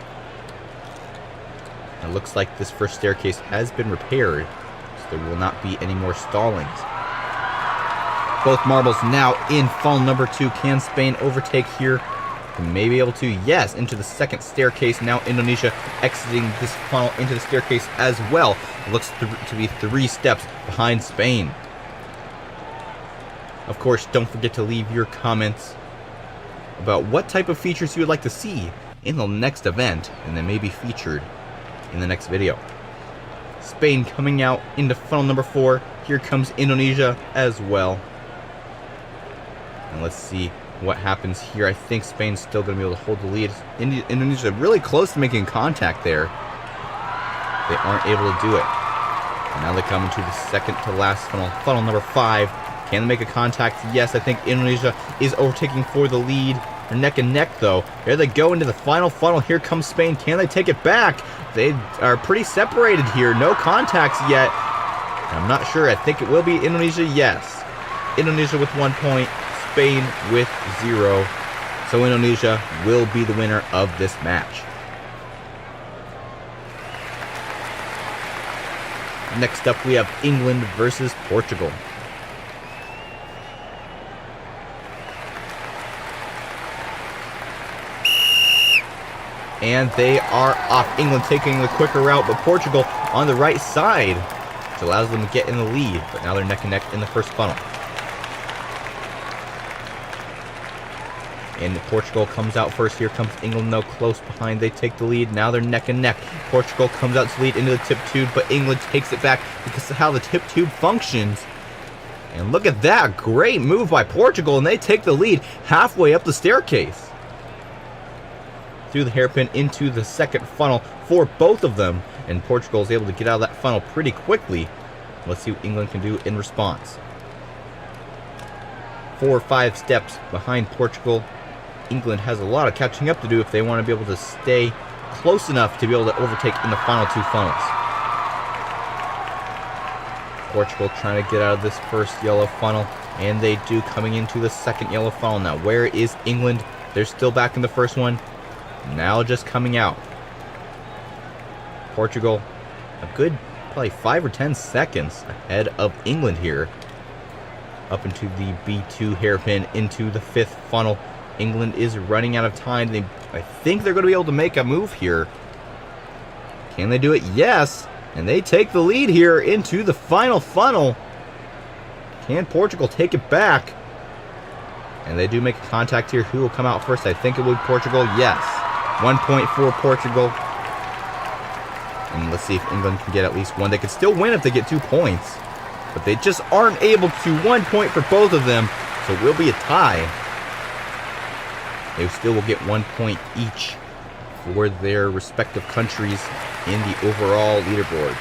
It looks like this first staircase has been repaired, so there will not be any more stallings. Both marbles now in funnel number 2. Can Spain overtake here? They may be able to. Yes, into the second staircase. Now Indonesia exiting this funnel into the staircase as well. It looks to be 3 steps behind Spain. Of course, don't forget to leave your comments about what type of features you would like to see in the next event, and they may be featured in the next video. Spain coming out into funnel number 4. Here comes Indonesia as well. And let's see what happens here. I think Spain's still going to be able to hold the lead. Indonesia really close to making contact there. They aren't able to do it. And now they come into the second to last funnel. Funnel number 5. Can they make a contact? Yes, I think Indonesia is overtaking for the lead. They're neck and neck, though. Here they go into the final funnel. Here comes Spain. Can they take it back? They are pretty separated here. No contacts yet. I'm not sure. I think it will be Indonesia. Yes. Indonesia with 1 point. Spain with 0. So Indonesia will be the winner of this match. Next up, we have England versus Portugal. And they are off. England taking the quicker route, but Portugal on the right side, which allows them to get in the lead. But now they're neck and neck in the first funnel. And Portugal comes out first. Here comes England, though, close behind. They take the lead. Now they're neck and neck. Portugal comes out to lead into the tip tube, but England takes it back because of how the tip tube functions. And look at that. Great move by Portugal, and they take the lead halfway up the staircase. Through the hairpin into the second funnel for both of them. And Portugal is able to get out of that funnel pretty quickly. Let's see what England can do in response. 4 or 5 steps behind Portugal. England has a lot of catching up to do if they want to be able to stay close enough to be able to overtake in the final 2 funnels. Portugal trying to get out of this first yellow funnel, and they do, coming into the second yellow funnel. Now, where is England? They're still back in the first one. Now just coming out. Portugal, a good probably 5 or 10 seconds ahead of England here. Up into the B2 hairpin into the 5th funnel. England is running out of time. I think they're going to be able to make a move here. Can they do it? Yes. And they take the lead here into the final funnel. Can Portugal take it back? And they do make a contact here. Who will come out first? I think it will be Portugal. Yes. 1 point for Portugal. And let's see if England can get at least 1. They could still win if they get 2 points. But they just aren't able to. 1 point for both of them. So it will be a tie. They still will get 1 point each for their respective countries in the overall leaderboard.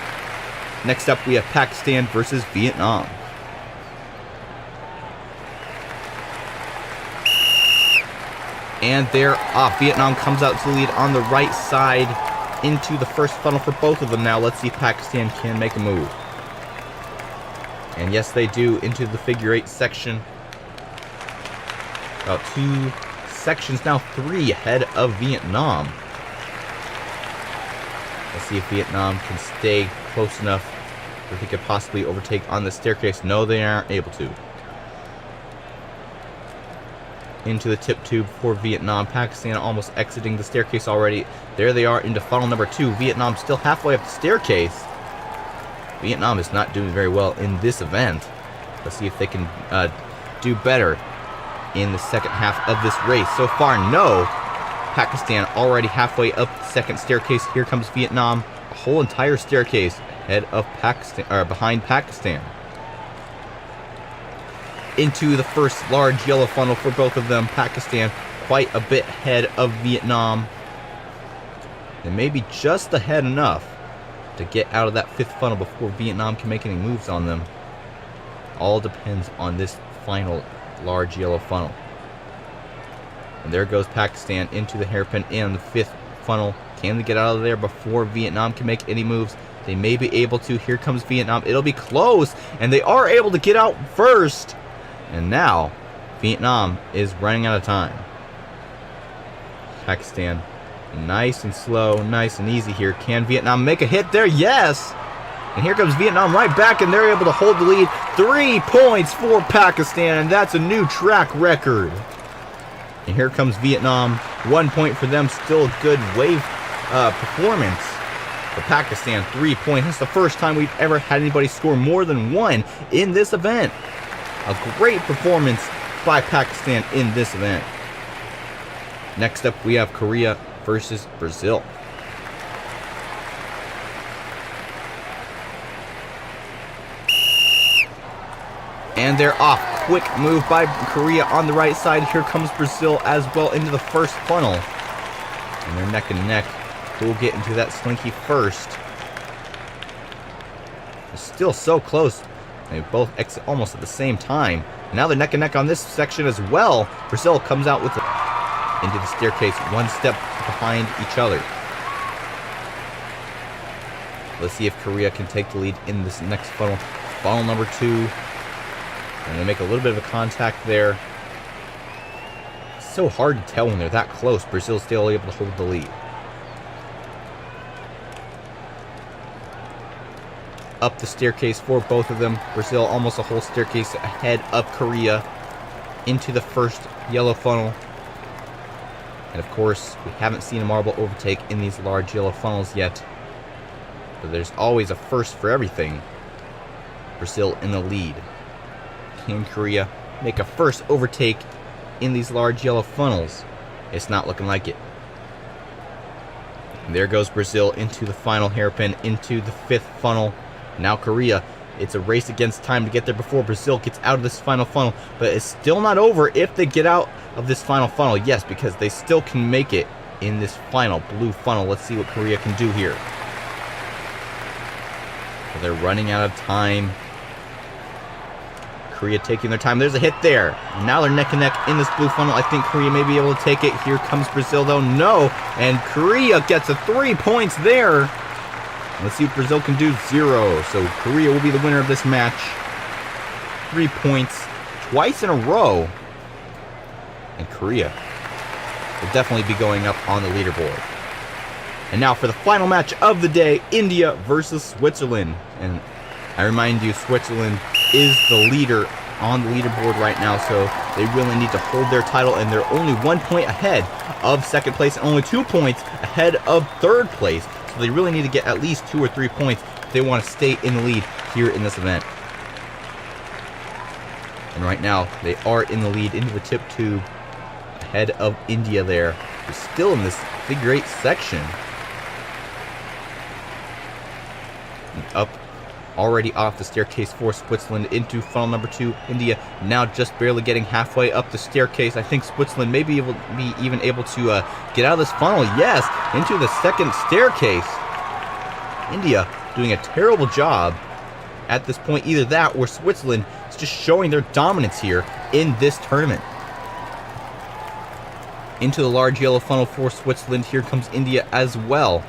Next up, we have Pakistan versus Vietnam. And they're off. Vietnam comes out to lead on the right side into the first funnel for both of them. Now let's see if Pakistan can make a move. And yes, they do, into the figure 8 section. About 2 sections, now 3 ahead of Vietnam. Let's see if Vietnam can stay close enough that they could possibly overtake on the staircase. No, they aren't able to. Into the tip tube for Vietnam. Pakistan almost exiting the staircase already. There they are into funnel number 2. Vietnam still halfway up the staircase. Vietnam is not doing very well in this event. Let's see if they can do better in the second half of this race. So far, no. Pakistan already halfway up the second staircase. Here comes Vietnam. A whole entire staircase ahead of Pakistan, or behind Pakistan. Into the first large yellow funnel for both of them. Pakistan quite a bit ahead of Vietnam. They may be just ahead enough to get out of that 5th funnel before Vietnam can make any moves on them. All depends on this final large yellow funnel. And there goes Pakistan into the hairpin in the 5th funnel. Can they get out of there before Vietnam can make any moves? They may be able to. Here comes Vietnam. It'll be close, and they are able to get out first. And now, Vietnam is running out of time. Pakistan, nice and slow, nice and easy here. Can Vietnam make a hit there? Yes! And here comes Vietnam right back, and they're able to hold the lead. 3 points for Pakistan, and that's a new track record. And here comes Vietnam. 1 point for them. Still a good wave performance for Pakistan. 3 points. That's the first time we've ever had anybody score more than 1 in this event. A great performance by Pakistan in this event. Next up, we have Korea versus Brazil. And they're off. Quick move by Korea on the right side. Here comes Brazil as well into the first funnel. And they're neck and neck. Who will get into that slinky first? They're still so close. They both exit almost at the same time. Now they're neck and neck on this section as well. Brazil comes out with into the staircase, one step behind each other. Let's see if Korea can take the lead in this next funnel. Funnel number 2. And they make a little bit of a contact there. It's so hard to tell when they're that close. Brazil's still able to hold the lead. Up the staircase for both of them. Brazil almost a whole staircase ahead of Korea into the first yellow funnel. And of course, we haven't seen a marble overtake in these large yellow funnels yet. But there's always a first for everything. Brazil in the lead. Can Korea make a first overtake in these large yellow funnels? It's not looking like it. And there goes Brazil into the final hairpin, into the 5th funnel. Now Korea, it's a race against time to get there before Brazil gets out of this final funnel. But it's still not over if they get out of this final funnel. Yes, because they still can make it in this final blue funnel. Let's see what Korea can do here. So they're running out of time. Korea taking their time. There's a hit there. Now they're neck and neck in this blue funnel. I think Korea may be able to take it. Here comes Brazil though. No. And Korea gets a 3 points there. Let's see what Brazil can do. 0. So Korea will be the winner of this match. 3 points twice in a row. And Korea will definitely be going up on the leaderboard. And now for the final match of the day, India versus Switzerland. And I remind you, Switzerland is the leader on the leaderboard right now, so they really need to hold their title, and they're only 1 point ahead of 2nd place and only 2 points ahead of 3rd place. So they really need to get at least 2 or 3 points if they want to stay in the lead here in this event. And right now, they are in the lead into the tip 2, ahead of India there. They're still in this figure 8 section. And up already off the staircase for Switzerland into funnel number 2. India now just barely getting halfway up the staircase. I think Switzerland may be even able to get out of this funnel. Yes, into the 2nd staircase. India doing a terrible job at this point. Either that or Switzerland is just showing their dominance here in this tournament. Into the large yellow funnel for Switzerland. Here comes India as well.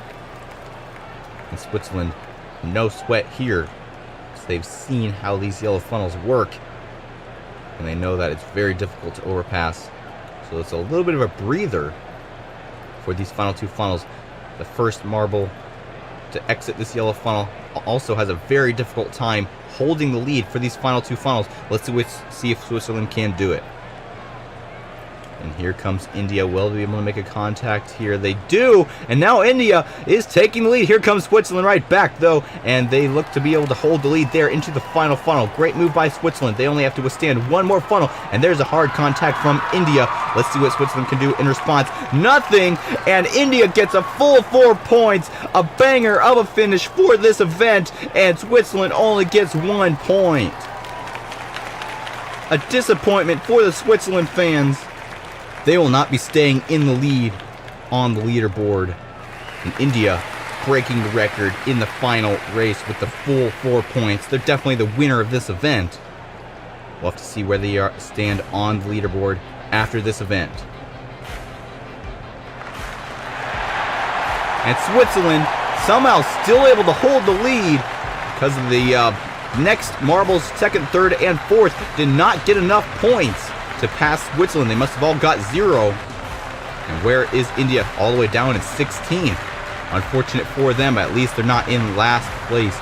And Switzerland, no sweat here. They've seen how these yellow funnels work, and they know that it's very difficult to overpass. So it's a little bit of a breather for these final 2 funnels. The first marble to exit this yellow funnel also has a very difficult time holding the lead for these final 2 funnels. Let's see if Switzerland can do it. And here comes India. Will they be able to make a contact here? They do! And now India is taking the lead. Here comes Switzerland right back, though. And they look to be able to hold the lead there into the final funnel. Great move by Switzerland. They only have to withstand 1 more funnel. And there's a hard contact from India. Let's see what Switzerland can do in response. Nothing! And India gets a full 4 points. A banger of a finish for this event. And Switzerland only gets 1 point. A disappointment for the Switzerland fans. They will not be staying in the lead on the leaderboard. And India breaking the record in the final race with the full 4 points. They're definitely the winner of this event. We'll have to see where they stand on the leaderboard after this event. And Switzerland somehow still able to hold the lead because of the next marbles, 2nd, 3rd, and 4th did not get enough points to pass Switzerland. They must have all got 0. And where is India? All the way down in 16th. Unfortunate for them, at least they're not in last place.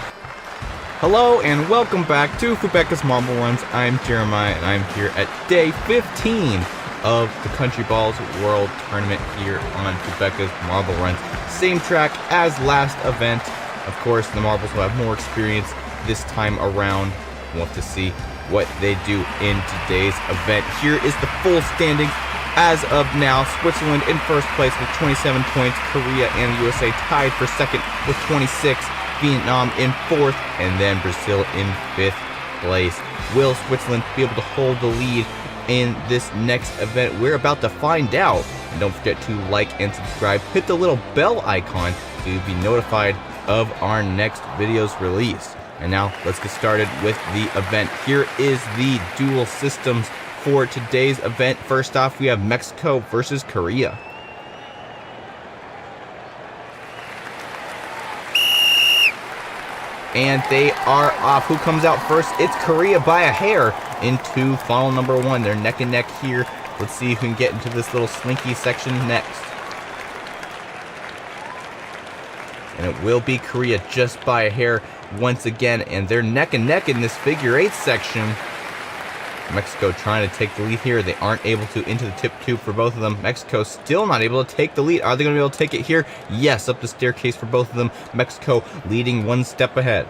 Hello and welcome back to Fubeca's Marble Runs. I'm Jeremiah and I'm here at day 15 of the Countryball World Tournament here on Fubeca's Marble Runs. Same track as last event. Of course, the marbles will have more experience this time around. We'll have to see what they do in today's event. Here is the full standings as of now. Switzerland in 1st place with 27 points. Korea and USA tied for 2nd with 26. Vietnam in 4th. And then Brazil in 5th place. Will Switzerland be able to hold the lead in this next event? We're about to find out. And don't forget to like and subscribe. Hit the little bell icon to be notified of our next video's release. And now let's get started with the event. Here is the dual systems for today's event. First off, we have Mexico versus Korea. And they are off. Who comes out first? It's Korea by a hair into funnel number 1. They're neck and neck here. Let's see who can get into this little slinky section next. And it will be Korea just by a hair once again. And they're neck and neck in this figure 8 section. Mexico trying to take the lead here. They aren't able to into the tip tube for both of them. Mexico still not able to take the lead. Are they going to be able to take it here? Yes, up the staircase for both of them. Mexico leading one step ahead.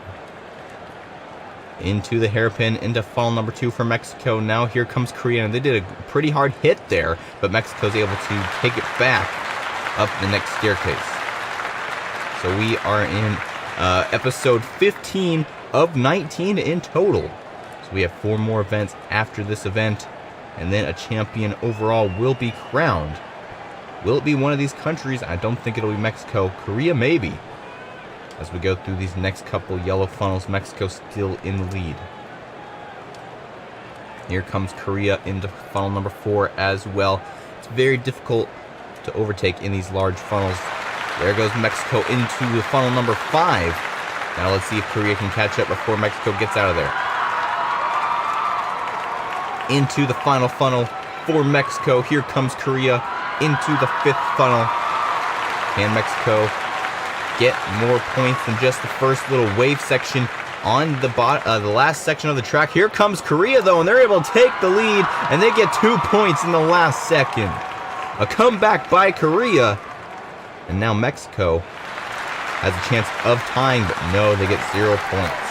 Into the hairpin, into funnel number 2 for Mexico. Now here comes Korea, and they did a pretty hard hit there, but Mexico's able to take it back up the next staircase. So we are in episode 15 of 19 in total. We have 4 more events after this event, and then a champion overall will be crowned. Will it be one of these countries? I don't think it'll be Mexico. Korea, maybe. As we go through these next couple yellow funnels, Mexico still in the lead. Here comes Korea into funnel number 4 as well. It's very difficult to overtake in these large funnels. There goes Mexico into the funnel number 5. Now let's see if Korea can catch up before Mexico gets out of there. Into the final funnel for Mexico. Here comes Korea into the 5th funnel. Can Mexico get more points than just the first little wave section on the last section of the track? Here comes Korea though, and they're able to take the lead, and they get 2 points in the last second. A comeback by Korea, and now Mexico has a chance of tying, but no, they get 0 points.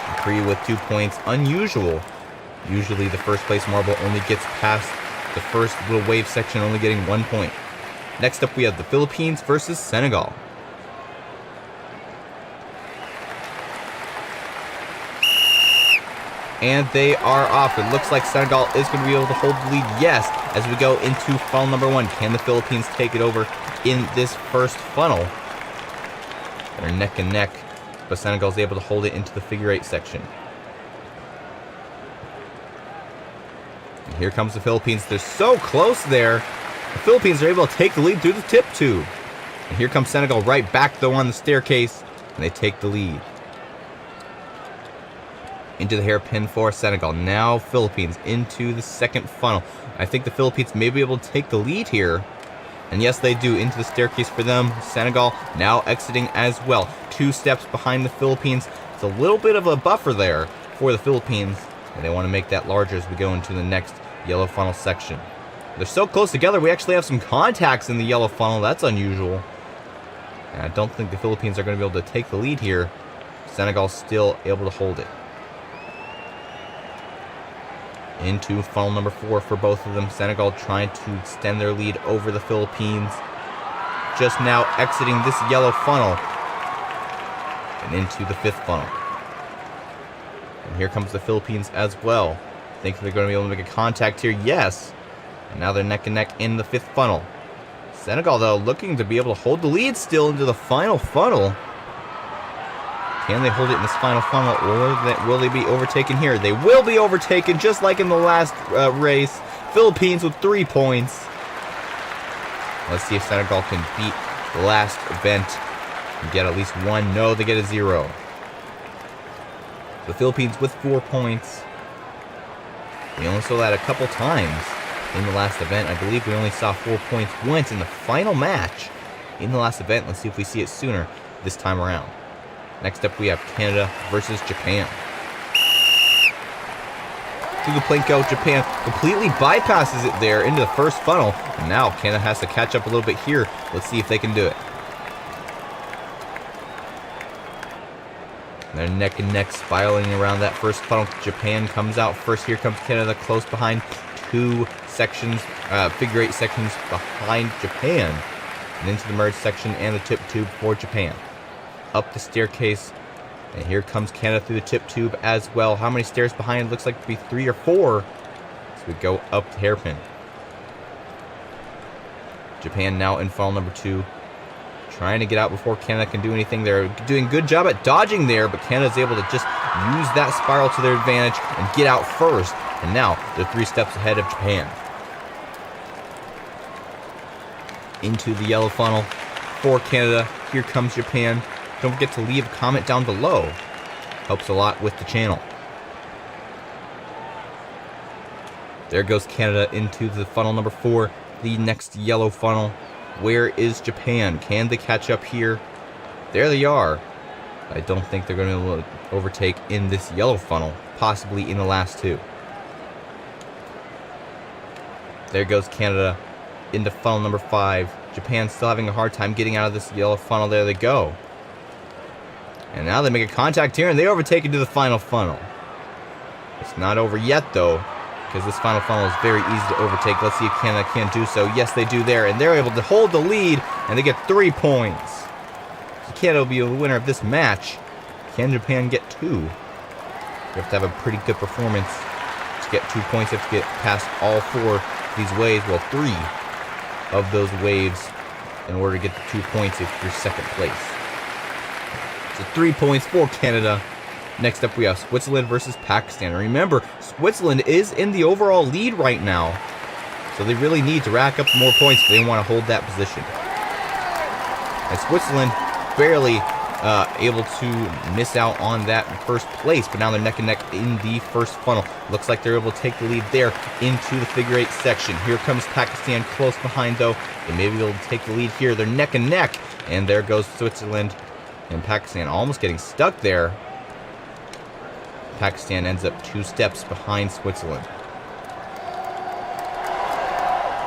And Korea with 2 points, unusual. Usually the first place marble only gets past the first little wave section, only getting 1 point. Next up we have the Philippines versus Senegal. And they are off. It looks like Senegal is going to be able to hold the lead. Yes, as we go into funnel number 1. Can the Philippines take it over in this first funnel? They're neck and neck, but Senegal is able to hold it into the figure 8 section. And here comes the Philippines. They're so close there. The Philippines are able to take the lead through the tip tube. And here comes Senegal right back though on the staircase, and they take the lead. Into the hairpin for Senegal. Now Philippines into the second funnel. I think the Philippines may be able to take the lead here. And yes, they do. Into the staircase for them. Senegal now exiting as well. 2 steps behind the Philippines. It's a little bit of a buffer there for the Philippines, and they want to make that larger as we go into the next yellow funnel section. They're so close together, we actually have some contacts in the yellow funnel. That's unusual. And I don't think the Philippines are going to be able to take the lead here. Senegal's still able to hold it. Into funnel number 4 for both of them. Senegal trying to extend their lead over the Philippines. Just now exiting this yellow funnel. And into the 5th funnel. And here comes the Philippines as well. Think they're going to be able to make a contact here. Yes. And now they're neck and neck in the 5th funnel. Senegal, though, looking to be able to hold the lead still into the final funnel. Can they hold it in this final funnel, or will they be overtaken here? They will be overtaken, just like in the last race. Philippines with 3 points. Let's see if Senegal can beat the last event and get at least 1. No, they get a 0. The Philippines with 4 points. We only saw that a couple times in the last event. I believe we only saw 4 points once in the final match in the last event. Let's see if we see it sooner this time around. Next up, we have Canada versus Japan. To the Plinko, Japan completely bypasses it there into the first funnel. And now Canada has to catch up a little bit here. Let's see if they can do it. They're neck and neck spiraling around that first funnel. Japan comes out first. Here comes Canada close behind. 2 sections, figure 8 sections behind Japan. And into the merge section and the tip tube for Japan. Up the staircase And here comes Canada through the tip tube as well. How many stairs behind? Looks like to be 3 or 4. So we go up the hairpin. Japan now in funnel number 2. Trying to get out before Canada can do anything. They're doing a good job at dodging there, but Canada's able to just use that spiral to their advantage and get out first. And now they're 3 steps ahead of Japan. Into the yellow funnel for Canada. Here comes Japan. Don't forget to leave a comment down below. Helps a lot with the channel. There goes Canada into the funnel number 4, the next yellow funnel. Where is Japan? Can they catch up here? There they are. I don't think they're going to be able to overtake in this yellow funnel, possibly in the last 2. There goes Canada into funnel number 5. Japan still having a hard time getting out of this yellow funnel. There they go. And now they make a contact here, and they overtake into the final funnel. It's not over yet, though, because this final funnel is very easy to overtake. Let's see if Canada can do so. Yes, they do there, and they're able to hold the lead, and they get 3 points. So Canada will be the winner of this match. Can Japan get 2? You have to have a pretty good performance to get 2 points. You have to get past all 4 of these waves, well, 3 of those waves, in order to get the 2 points if you're second place. So 3 points for Canada. Next up we have Switzerland versus Pakistan. Remember, Switzerland is in the overall lead right now, so they really need to rack up more points if they want to hold that position. And Switzerland barely able to miss out on that first place, but now they're neck and neck in the first funnel. Looks like they're able to take the lead there into the figure 8 section. Here comes Pakistan close behind, though. They may be able to take the lead here. They're neck and neck, and there goes Switzerland. And Pakistan almost getting stuck there. Pakistan ends up 2 steps behind Switzerland.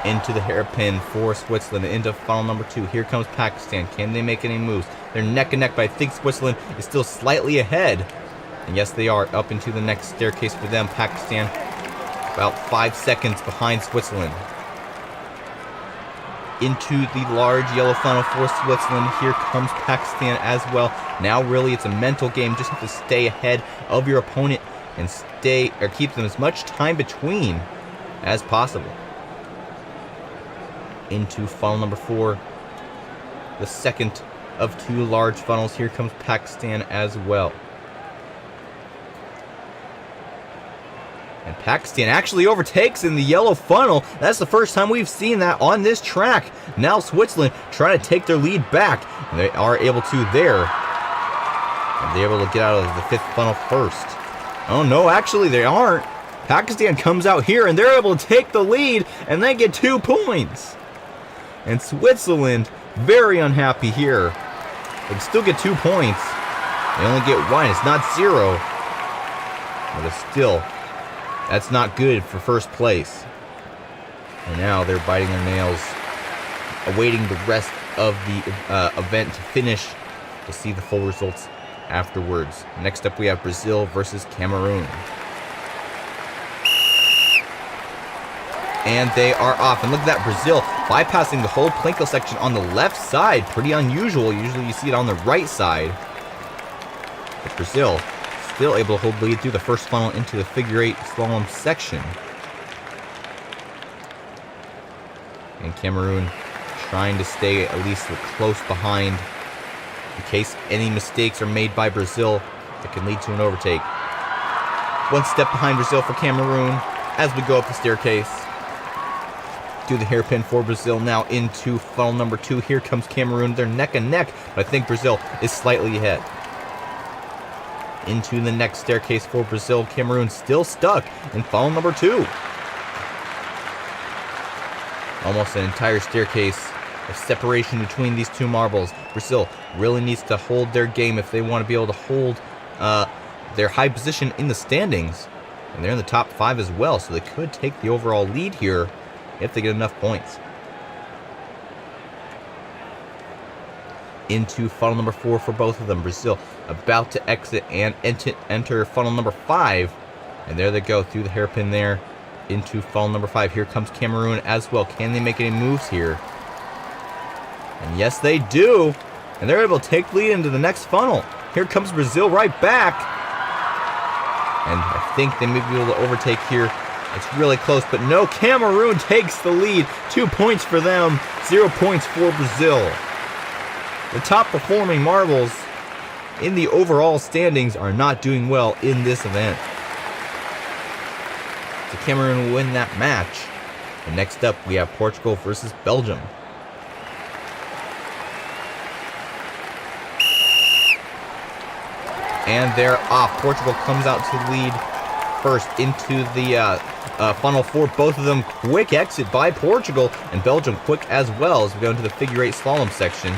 Into the hairpin for Switzerland, into funnel number 2. Here comes Pakistan. Can they make any moves? They're neck and neck, but I think Switzerland is still slightly ahead. And yes, they are. Up into the next staircase for them. Pakistan about 5 seconds behind Switzerland. Into the large yellow funnel for Switzerland. Here comes Pakistan as well. Now really it's a mental game. Just have to stay ahead of your opponent and keep them as much time between as possible. Into funnel number 4. The second of 2 large funnels. Here comes Pakistan as well. And Pakistan actually overtakes in the yellow funnel. That's the first time we've seen that on this track. Now Switzerland trying to take their lead back. And they are able to there. And they're able to get out of the 5th funnel first. Oh no, actually they aren't. Pakistan comes out here and they're able to take the lead and they get 2 points. And Switzerland very unhappy here. They can still get 2 points. They only get 1. It's not 0. But it's still... that's not good for first place. And now they're biting their nails, awaiting the rest of the event to finish to see the full results afterwards. Next up we have Brazil versus Cameroon. And they are off. And look at that, Brazil bypassing the whole Plinko section on the left side. Pretty unusual. Usually you see it on the right side. But Brazil still able to hold the lead through the first funnel into the figure 8 slalom section. And Cameroon trying to stay at least close behind in case any mistakes are made by Brazil that can lead to an overtake. 1 step behind Brazil for Cameroon as we go up the staircase. Do the hairpin for Brazil now into funnel number 2. Here comes Cameroon. They're neck and neck, but I think Brazil is slightly ahead. Into the next staircase for Brazil. Cameroon still stuck in funnel number 2. Almost an entire staircase of separation between these 2 marbles. Brazil really needs to hold their game if they want to be able to hold their high position in the standings. And they're in the top 5 as well, so they could take the overall lead here if they get enough points. Into funnel number 4 for both of them. Brazil about to exit and enter funnel number 5. And there they go through the hairpin there into funnel number 5. Here comes Cameroon as well. Can they make any moves here? And yes, they do. And they're able to take the lead into the next funnel. Here comes Brazil right back. And I think they may be able to overtake here. It's really close, but no, Cameroon takes the lead. 2 points for them, 0 points for Brazil. The top performing marbles in the overall standings are not doing well in this event. So Cameroon will win that match. And next up, we have Portugal versus Belgium. And they're off. Portugal comes out to lead first into the funnel for both of them. Quick exit by Portugal, and Belgium quick as well as we go into the figure eight slalom section.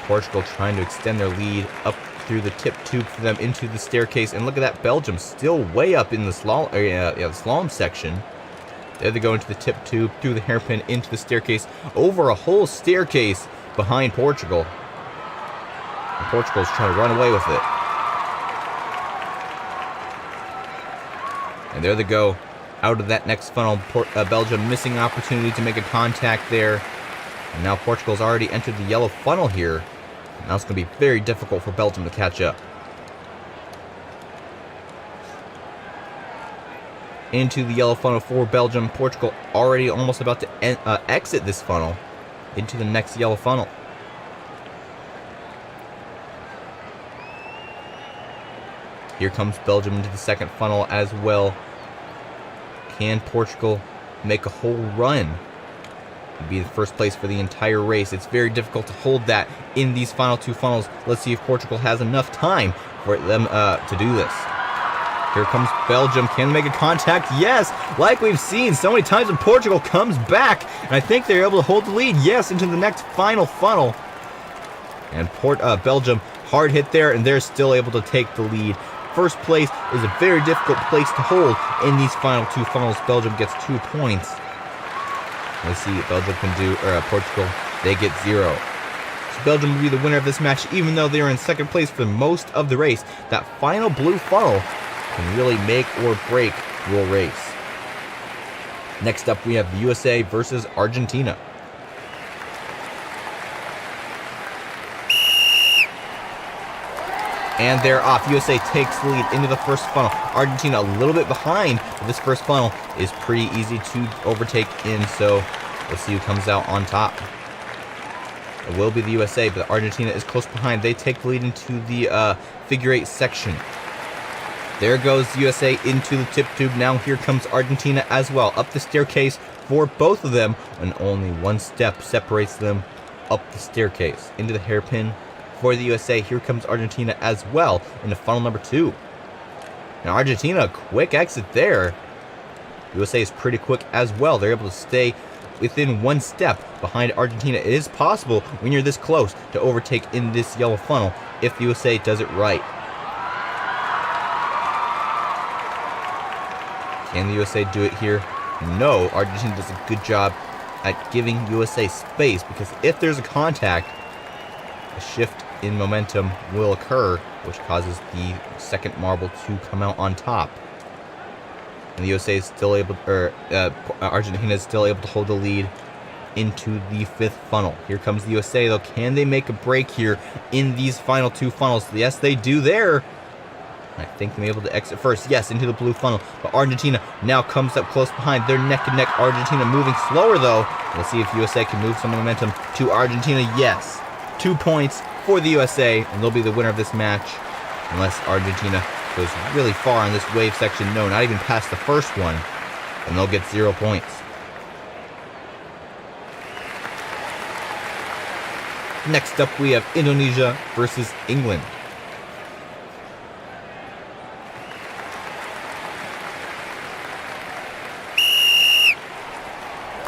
Portugal trying to extend their lead up through the tip tube for them into the staircase. And look at that, Belgium still way up in the slalom, the slalom section. There they go into the tip tube, through the hairpin, into the staircase, over a whole staircase behind Portugal. And Portugal's trying to run away with it. And there they go, out of that next funnel. Belgium missing an opportunity to make a contact there. And now Portugal's already entered the yellow funnel here. Now it's going to be very difficult for Belgium to catch up. Into the yellow funnel for Belgium. Portugal already almost about to exit this funnel into the next yellow funnel. Here comes Belgium into the second funnel as well. Can Portugal make a whole run and be in first place for the entire race? It's very difficult to hold that in these final two funnels. Let's see if Portugal has enough time for them to do this. Here comes Belgium. Can they make a contact? Yes, like we've seen so many times when Portugal comes back. And I think they're able to hold the lead, yes, into the next final funnel. And Belgium, hard hit there, and they're still able to take the lead. First place is a very difficult place to hold in these final two funnels. Belgium gets 2 points. Let's see what Belgium can do, or Portugal, they get 0. So Belgium will be the winner of this match, even though they are in second place for most of the race. That final blue funnel can really make or break your race. Next up, we have the USA versus Argentina. And they're off. USA takes the lead into the first funnel. Argentina a little bit behind, but this first funnel is pretty easy to overtake in, so let's see who comes out on top. It will be the USA, but Argentina is close behind. They take the lead into the figure eight section. There goes USA into the tip tube. Now here comes Argentina as well. Up the staircase for both of them, and only one step separates them up the staircase. Into the hairpin for the USA. Here comes Argentina as well into funnel number 2. Now Argentina, quick exit there. USA is pretty quick as well. They're able to stay within one step behind Argentina. It is possible when you're this close to overtake in this yellow funnel if the USA does it right. Can the USA do it here? No. Argentina does a good job at giving USA space, because if there's a contact, a shift in momentum will occur, which causes the second marble to come out on top. And the USA is still able, Argentina is still able to hold the lead into the fifth funnel. Here comes the USA though. Can they make a break here in these final two funnels? Yes, they do there. I think they're able to exit first. Yes, into the blue funnel. But Argentina now comes up close behind. They're neck and neck. Argentina moving slower though. Let's see if USA can move some momentum to Argentina. Yes. 2 points for the USA, and they'll be the winner of this match. Unless Argentina goes really far on this wave section. No, not even past the first one. And they'll get 0 points. Next up, we have Indonesia versus England.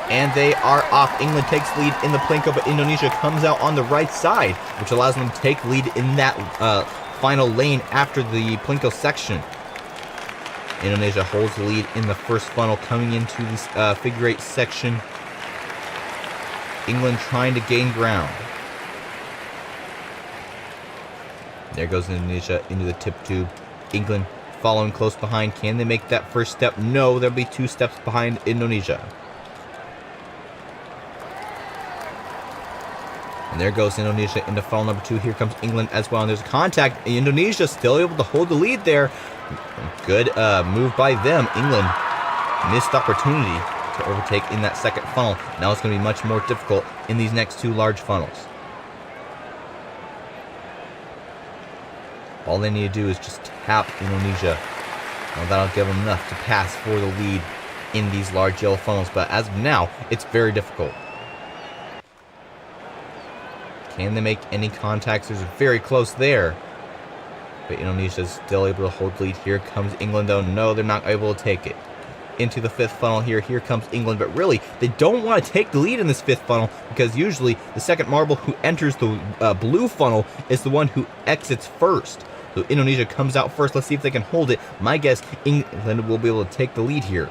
And they are off. England takes lead in the Plinko, but Indonesia comes out on the right side, which allows them to take lead in that final lane after the Plinko section. Indonesia holds the lead in the first funnel coming into this figure eight section. England trying to gain ground. There goes Indonesia into the tip tube. England following close behind. Can they make that first step? No, there'll be 2 steps behind Indonesia. And there goes Indonesia into funnel number 2. Here comes England as well. And there's a contact. Indonesia still able to hold the lead there. Good move by them. England missed opportunity to overtake in that second funnel. Now it's going to be much more difficult in these next 2 large funnels. All they need to do is just tap Indonesia. Now that'll give them enough to pass for the lead in these large yellow funnels. But as of now, it's very difficult. Can they make any contacts? There's very close there. But Indonesia is still able to hold the lead. Here comes England, though. No, they're not able to take it. Into the 5th funnel here. Here comes England. But really, they don't want to take the lead in this 5th funnel because usually the second marble who enters the blue funnel is the one who exits first. So Indonesia comes out first. Let's see if they can hold it. My guess, England will be able to take the lead here.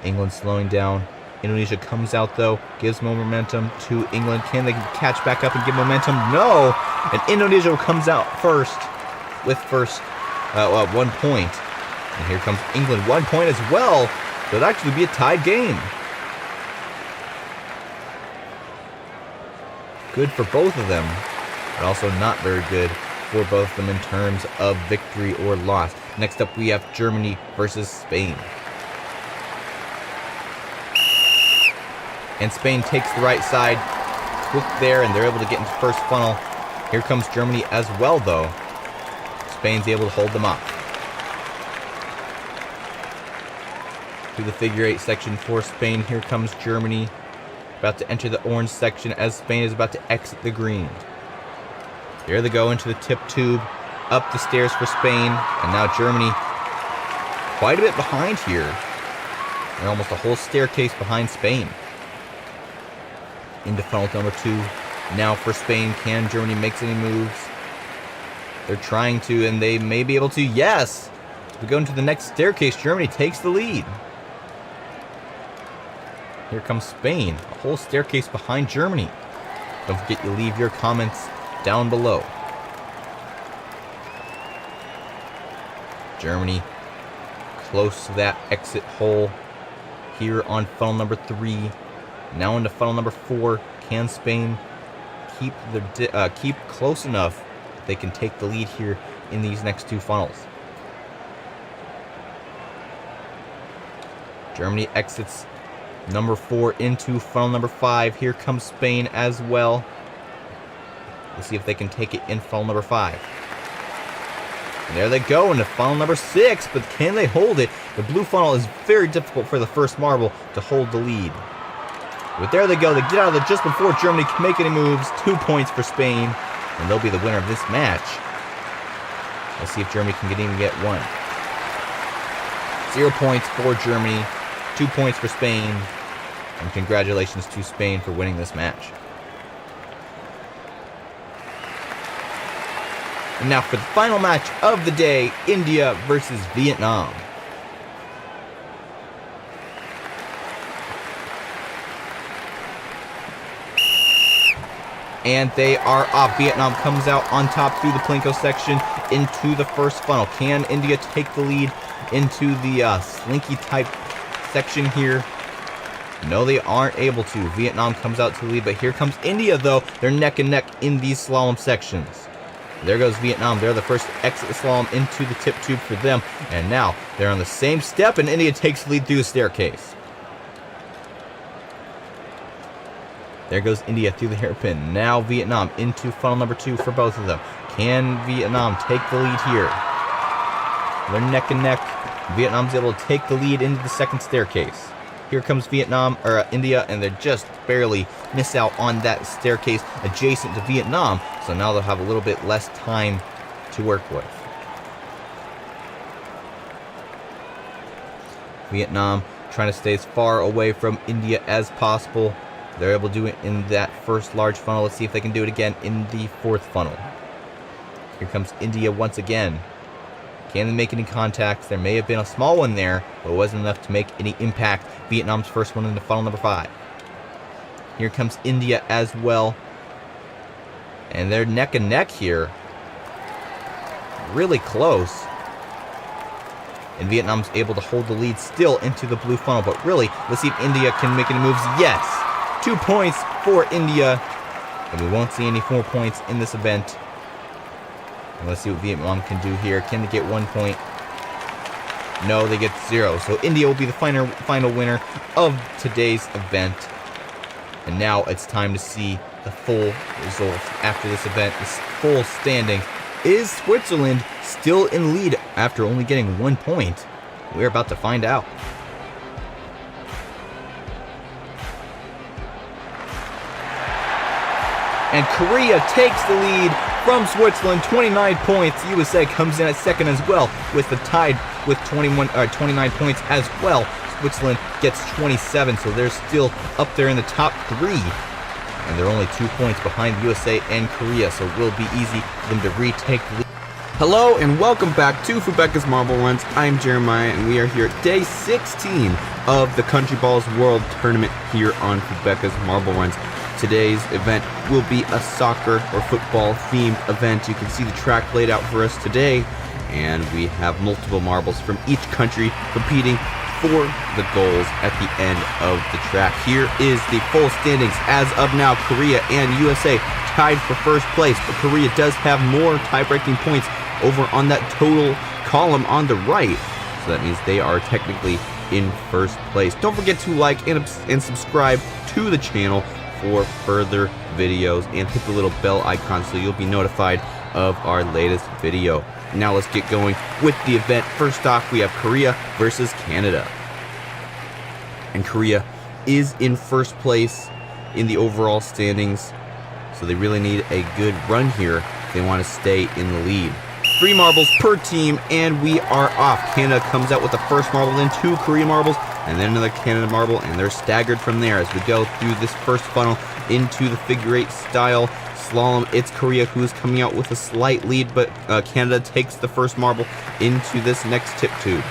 England slowing down. Indonesia comes out, though, gives more momentum to England. Can they catch back up and give momentum? No! And Indonesia comes out first with 1 point. And here comes England, 1 point as well. So it'll actually be a tied game. Good for both of them, but also not very good for both of them in terms of victory or loss. Next up, we have Germany versus Spain. And Spain takes the right side, quick there, and they're able to get into first funnel. Here comes Germany as well, though. Spain's able to hold them up. To the figure 8 section for Spain. Here comes Germany, about to enter the orange section as Spain is about to exit the green. There they go into the tip tube, up the stairs for Spain, and now Germany quite a bit behind here. And almost a whole staircase behind Spain. Into funnel number 2. Now for Spain, can Germany make any moves? They're trying to, and they may be able to. Yes! We go into the next staircase. Germany takes the lead. Here comes Spain, a whole staircase behind Germany. Don't forget to leave your comments down below. Germany close to that exit hole here on funnel number 3. Now into funnel number 4. Can Spain keep close enough that they can take the lead here in these next 2 funnels? Germany exits number 4 into funnel number 5. Here comes Spain as well. Let's see if they can take it in funnel number 5. And there they go into funnel number 6, but can they hold it? The blue funnel is very difficult for the first marble to hold the lead. But there they go. They get out of it just before Germany can make any moves. 2 points for Spain, and they'll be the winner of this match. Let's see if Germany can even get 1. 0 points for Germany, 2 points for Spain, and congratulations to Spain for winning this match. And now for the final match of the day, India versus Vietnam. And they are off. Vietnam comes out on top through the Plinko section into the first funnel. Can India take the lead into the slinky type section here? No, they aren't able to. Vietnam comes out to the lead, but here comes India, though. They're neck and neck in these slalom sections. There goes Vietnam. They're the first exit slalom into the tip tube for them. And now they're on the same step, and India takes the lead through the staircase. There goes India through the hairpin. Now Vietnam into funnel number 2 for both of them. Can Vietnam take the lead here? They're neck and neck. Vietnam's able to take the lead into the second staircase. Here comes India, and they just barely miss out on that staircase adjacent to Vietnam. So now they'll have a little bit less time to work with. Vietnam trying to stay as far away from India as possible. They're able to do it in that first large funnel. Let's see if they can do it again in the 4th funnel. Here comes India once again. Can they make any contacts? There may have been a small one there, but it wasn't enough to make any impact. Vietnam's first one into funnel number 5. Here comes India as well. And they're neck and neck here. Really close. And Vietnam's able to hold the lead still into the blue funnel. But really, let's see if India can make any moves. Yes! 2 points for India. And we won't see any 4 points in this event. And let's see what Vietnam can do here. Can they get 1 point? No, they get 0. So India will be the final winner of today's event. And now it's time to see the full results after this event. This full standing. Is Switzerland still in lead after only getting 1 point? We're about to find out. And Korea takes the lead from Switzerland, 29 points. USA comes in at second as well, with the tied with 29 points as well. Switzerland gets 27, so they're still up there in the top 3. And they're only 2 points behind USA and Korea, so it will be easy for them to retake the lead. Hello and welcome back to Fubeca's Marble Runs. I'm Jeremiah and we are here at day 16 of the Countryball's World Tournament here on Fubeca's Marble Runs. Today's event will be a soccer or football themed event. You can see the track laid out for us today, and we have multiple marbles from each country competing for the goals at the end of the track. Here is the full standings as of now. Korea and USA tied for first place, but Korea does have more tie-breaking points over on that total column on the right, so that means they are technically in first place. Don't forget to like and subscribe to the channel for further videos, and hit the little bell icon so you'll be notified of our latest video. Now let's get going with the event. First off, we have Korea versus Canada. And Korea is in first place in the overall standings, so they really need a good run here if they want to stay in the lead. 3 marbles per team, and we are off. Canada comes out with the first marble, then 2 Korean marbles, and then another Canada marble, and they're staggered from there as we go through this first funnel into the figure 8 style slalom. It's Korea who's coming out with a slight lead, but Canada takes the first marble into this next tip tube.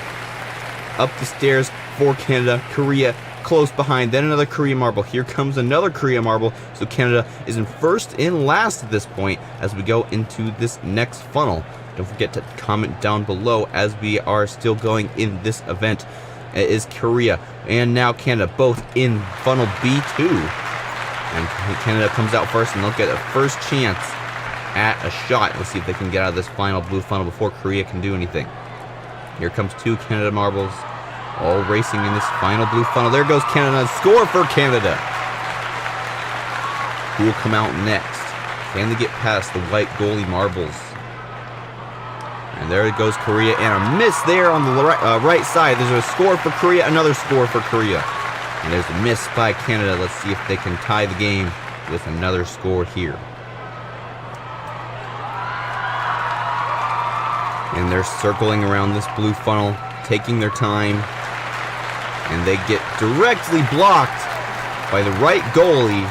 Up the stairs for Canada, Korea close behind, then another Korean marble. Here comes another Korean marble, so Canada is in first and last at this point as we go into this next funnel. Don't forget to comment down below as we are still going in this event. It is Korea and now Canada both in funnel B2. And Canada comes out first, and they'll get a first chance at a shot. Let's see if they can get out of this final blue funnel before Korea can do anything. Here comes 2 Canada marbles, all racing in this final blue funnel. There goes Canada. Score for Canada. Who will come out next? Can they get past the white goalie marbles? And there it goes Korea, and a miss there on the right side. There's a score for Korea, another score for Korea. And there's a miss by Canada. Let's see if they can tie the game with another score here. And they're circling around this blue funnel, taking their time. And they get directly blocked by the right goalie.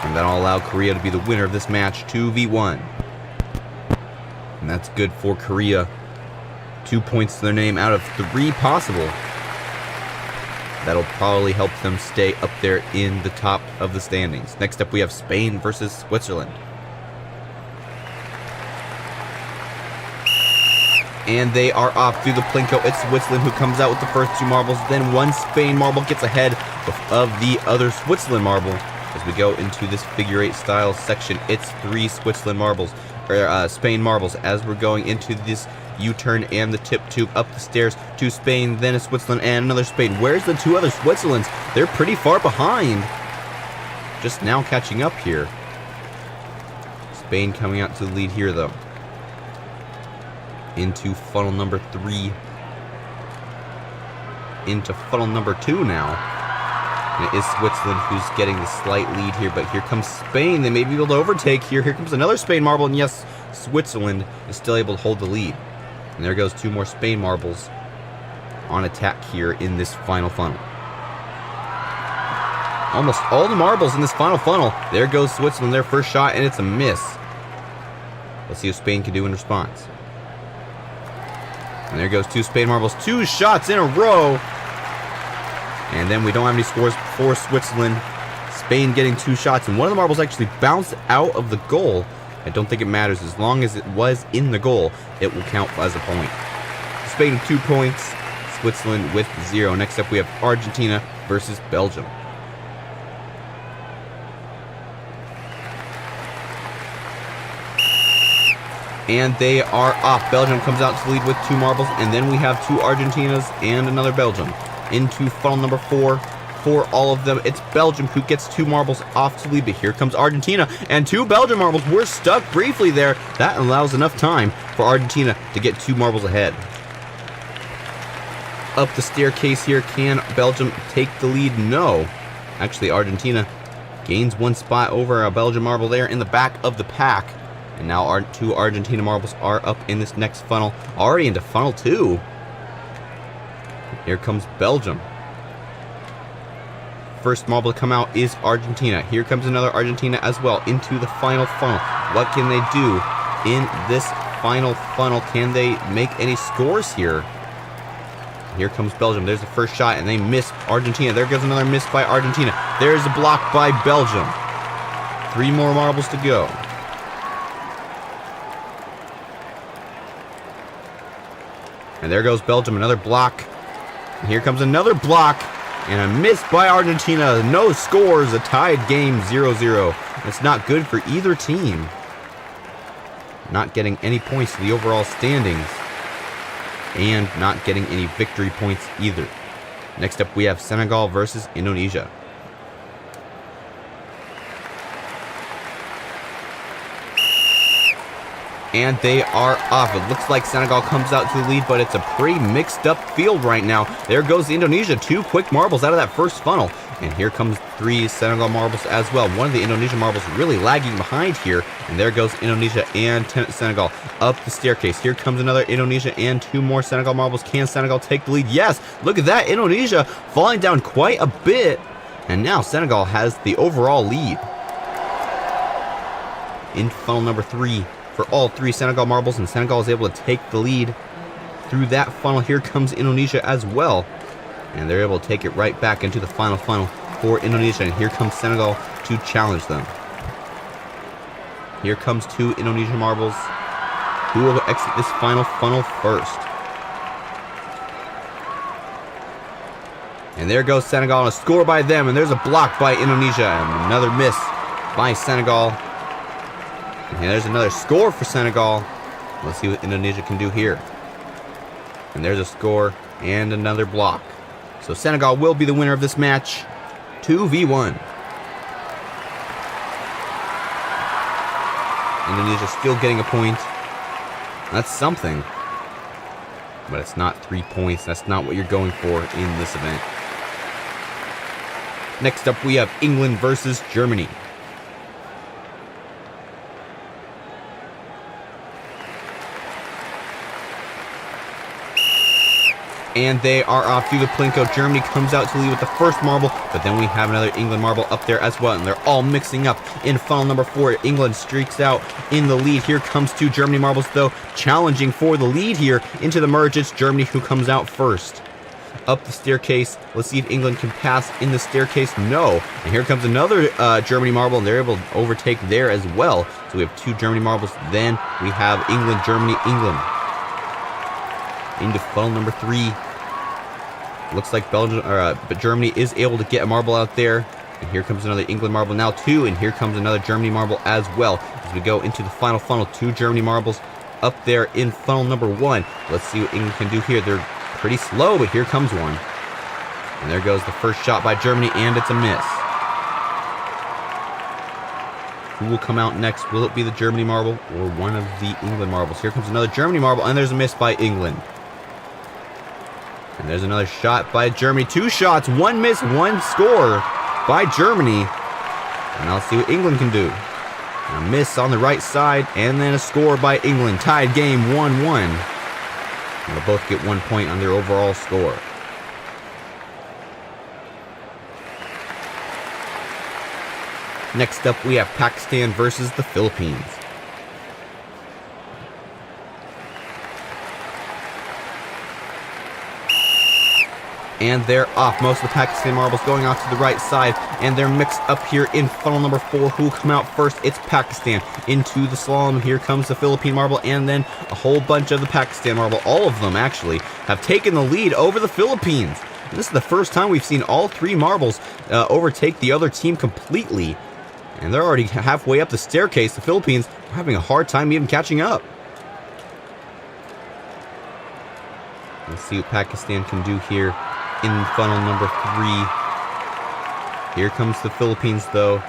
And that'll allow Korea to be the winner of this match, 2v1. And that's good for Korea. 2 points to their name out of 3 possible. That'll probably help them stay up there in the top of the standings. Next up, we have Spain versus Switzerland. And they are off through the plinko. It's Switzerland who comes out with the first 2 marbles. Then 1 Spain marble gets ahead of the other Switzerland marble. As we go into this figure 8 style section, it's 3 Switzerland marbles. Spain marbles as we're going into this U-turn and the tip tube. Up the stairs to Spain, then a Switzerland and another Spain. Where's the 2 other Switzerlands? They're pretty far behind. Just now catching up here. Spain coming out to the lead here though. Into funnel number 3. Into funnel number 2 now. And it is Switzerland who's getting the slight lead here, but here comes Spain. They may be able to overtake here. Here comes another Spain marble, and yes, Switzerland is still able to hold the lead. And there goes 2 more Spain marbles on attack here in this final funnel. Almost all the marbles in this final funnel. There goes Switzerland, their first shot, and it's a miss. Let's see what Spain can do in response. And there goes 2 Spain marbles, 2 shots in a row. And then we don't have any scores for Switzerland. Spain getting 2 shots, and one of the marbles actually bounced out of the goal. I don't think it matters. As long as it was in the goal, it will count as a point. Spain with 2 points, Switzerland with 0. Next up, we have Argentina versus Belgium. And they are off. Belgium comes out to lead with 2 marbles, and then we have 2 Argentinas and another Belgium. Into funnel number 4. For all of them, it's Belgium who gets 2 marbles off to lead, but here comes Argentina, and 2 Belgian marbles. We're stuck briefly there. That allows enough time for Argentina to get 2 marbles ahead. Up the staircase here, can Belgium take the lead? No. Actually, Argentina gains 1 spot over a Belgian marble there in the back of the pack. And now our 2 Argentina marbles are up in this next funnel, already into funnel 2. Here comes Belgium. First marble to come out is Argentina. Here comes another Argentina as well into the final funnel. What can they do in this final funnel? Can they make any scores here? Here comes Belgium. There's the first shot, and they miss Argentina. There goes another miss by Argentina. There's a block by Belgium. 3 more marbles to go. And there goes Belgium, another block. And here comes another block. And a miss by Argentina. No scores. A tied game, 0-0. It's not good for either team. Not getting any points to the overall standings. And not getting any victory points either. Next up, we have Senegal versus Indonesia. And they are off. It looks like Senegal comes out to the lead, but it's a pretty mixed up field right now. There goes Indonesia. 2 quick marbles out of that first funnel. And here comes 3 Senegal marbles as well. One of the Indonesian marbles really lagging behind here. And there goes Indonesia and Senegal up the staircase. Here comes another Indonesia and 2 more Senegal marbles. Can Senegal take the lead? Yes. Look at that. Indonesia falling down quite a bit. And now Senegal has the overall lead. In funnel number 3. For all 3 Senegal marbles, and Senegal is able to take the lead through that funnel. Here comes Indonesia as well, and they're able to take it right back into the final funnel for Indonesia. And here comes Senegal to challenge them. Here comes 2 Indonesian marbles. Who will exit this final funnel first? And there goes Senegal, and a score by them, and there's a block by Indonesia, and another miss by Senegal. And there's another score for Senegal. Let's see what Indonesia can do here. And there's a score and another block. So Senegal will be the winner of this match. 2v1. Indonesia still getting a point. That's something. But it's not 3 points. That's not what you're going for in this event. Next up, we have England versus Germany. And they are off through the Plinko. Germany comes out to lead with the first marble, but then we have another England marble up there as well, and they're all mixing up in funnel number 4. England streaks out in the lead. Here comes 2 Germany marbles, though, challenging for the lead here into the merge. It's Germany who comes out first. Up the staircase. Let's see if England can pass in the staircase. No. And here comes another Germany marble, and they're able to overtake there as well. So we have 2 Germany marbles. Then we have England, Germany, England. Into funnel number 3. Looks like but Germany is able to get a marble out there. And here comes another England marble, now 2. And here comes another Germany marble as well. As we go into the final funnel, 2 Germany marbles up there in funnel number 1. Let's see what England can do here. They're pretty slow, but here comes one. And there goes the first shot by Germany, and it's a miss. Who will come out next? Will it be the Germany marble or one of the England marbles? Here comes another Germany marble, and there's a miss by England. And there's another shot by Germany. 2 shots, 1 miss, 1 score by Germany. And I'll see what England can do. A miss on the right side, and then a score by England. Tied game 1-1. They'll both get 1 point on their overall score. Next up, we have Pakistan versus the Philippines. And they're off. Most of the Pakistan marbles going off to the right side, and they're mixed up here in funnel number 4. Who will come out first? It's Pakistan. Into the slalom, here comes the Philippine marble, and then a whole bunch of the Pakistan marble, all of them actually, have taken the lead over the Philippines. And this is the first time we've seen all 3 marbles overtake the other team completely. And they're already halfway up the staircase. The Philippines are having a hard time even catching up. Let's see what Pakistan can do here in funnel number 3. Here comes the Philippines, though,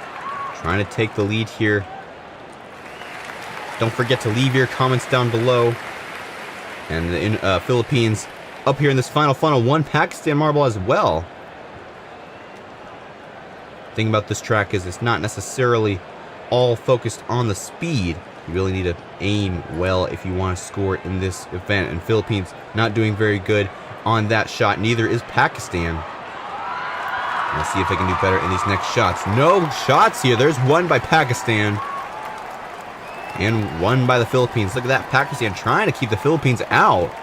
trying to take the lead here. Don't forget to leave your comments down below. And the Philippines up here in this final funnel, 1 Pakistan marble as well. The thing about this track is it's not necessarily all focused on the speed. You really need to aim well if you want to score in this event. And Philippines not doing very good on that shot. Neither is Pakistan. Let's see if they can do better in these next shots. No shots here. There's one by Pakistan. And one by the Philippines. Look at that. Pakistan trying to keep the Philippines out.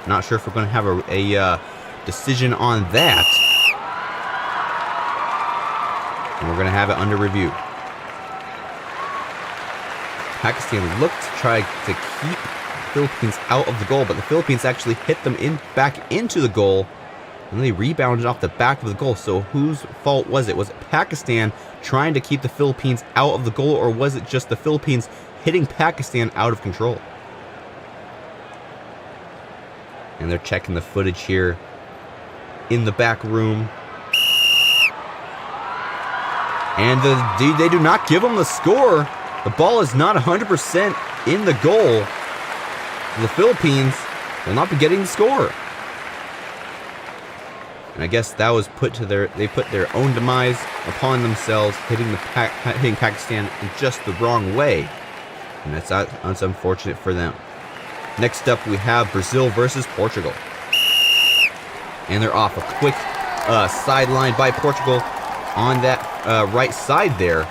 Not sure if we're going to have a decision on that. And we're going to have it under review. Pakistan looked to try to keep Philippines out of the goal, but the Philippines actually hit them back into the goal, and they rebounded off the back of the goal. So whose fault was it? Was it Pakistan trying to keep the Philippines out of the goal, or was it just the Philippines hitting Pakistan out of control? And they're checking the footage here in the back room. And they do not give them the score. The ball is not 100% in the goal. The Philippines will not be getting the score. And I guess that was they put their own demise upon themselves, hitting Pakistan in just the wrong way. And that's unfortunate for them. Next up, we have Brazil versus Portugal. And they're off. A quick sideline by Portugal on that right side there.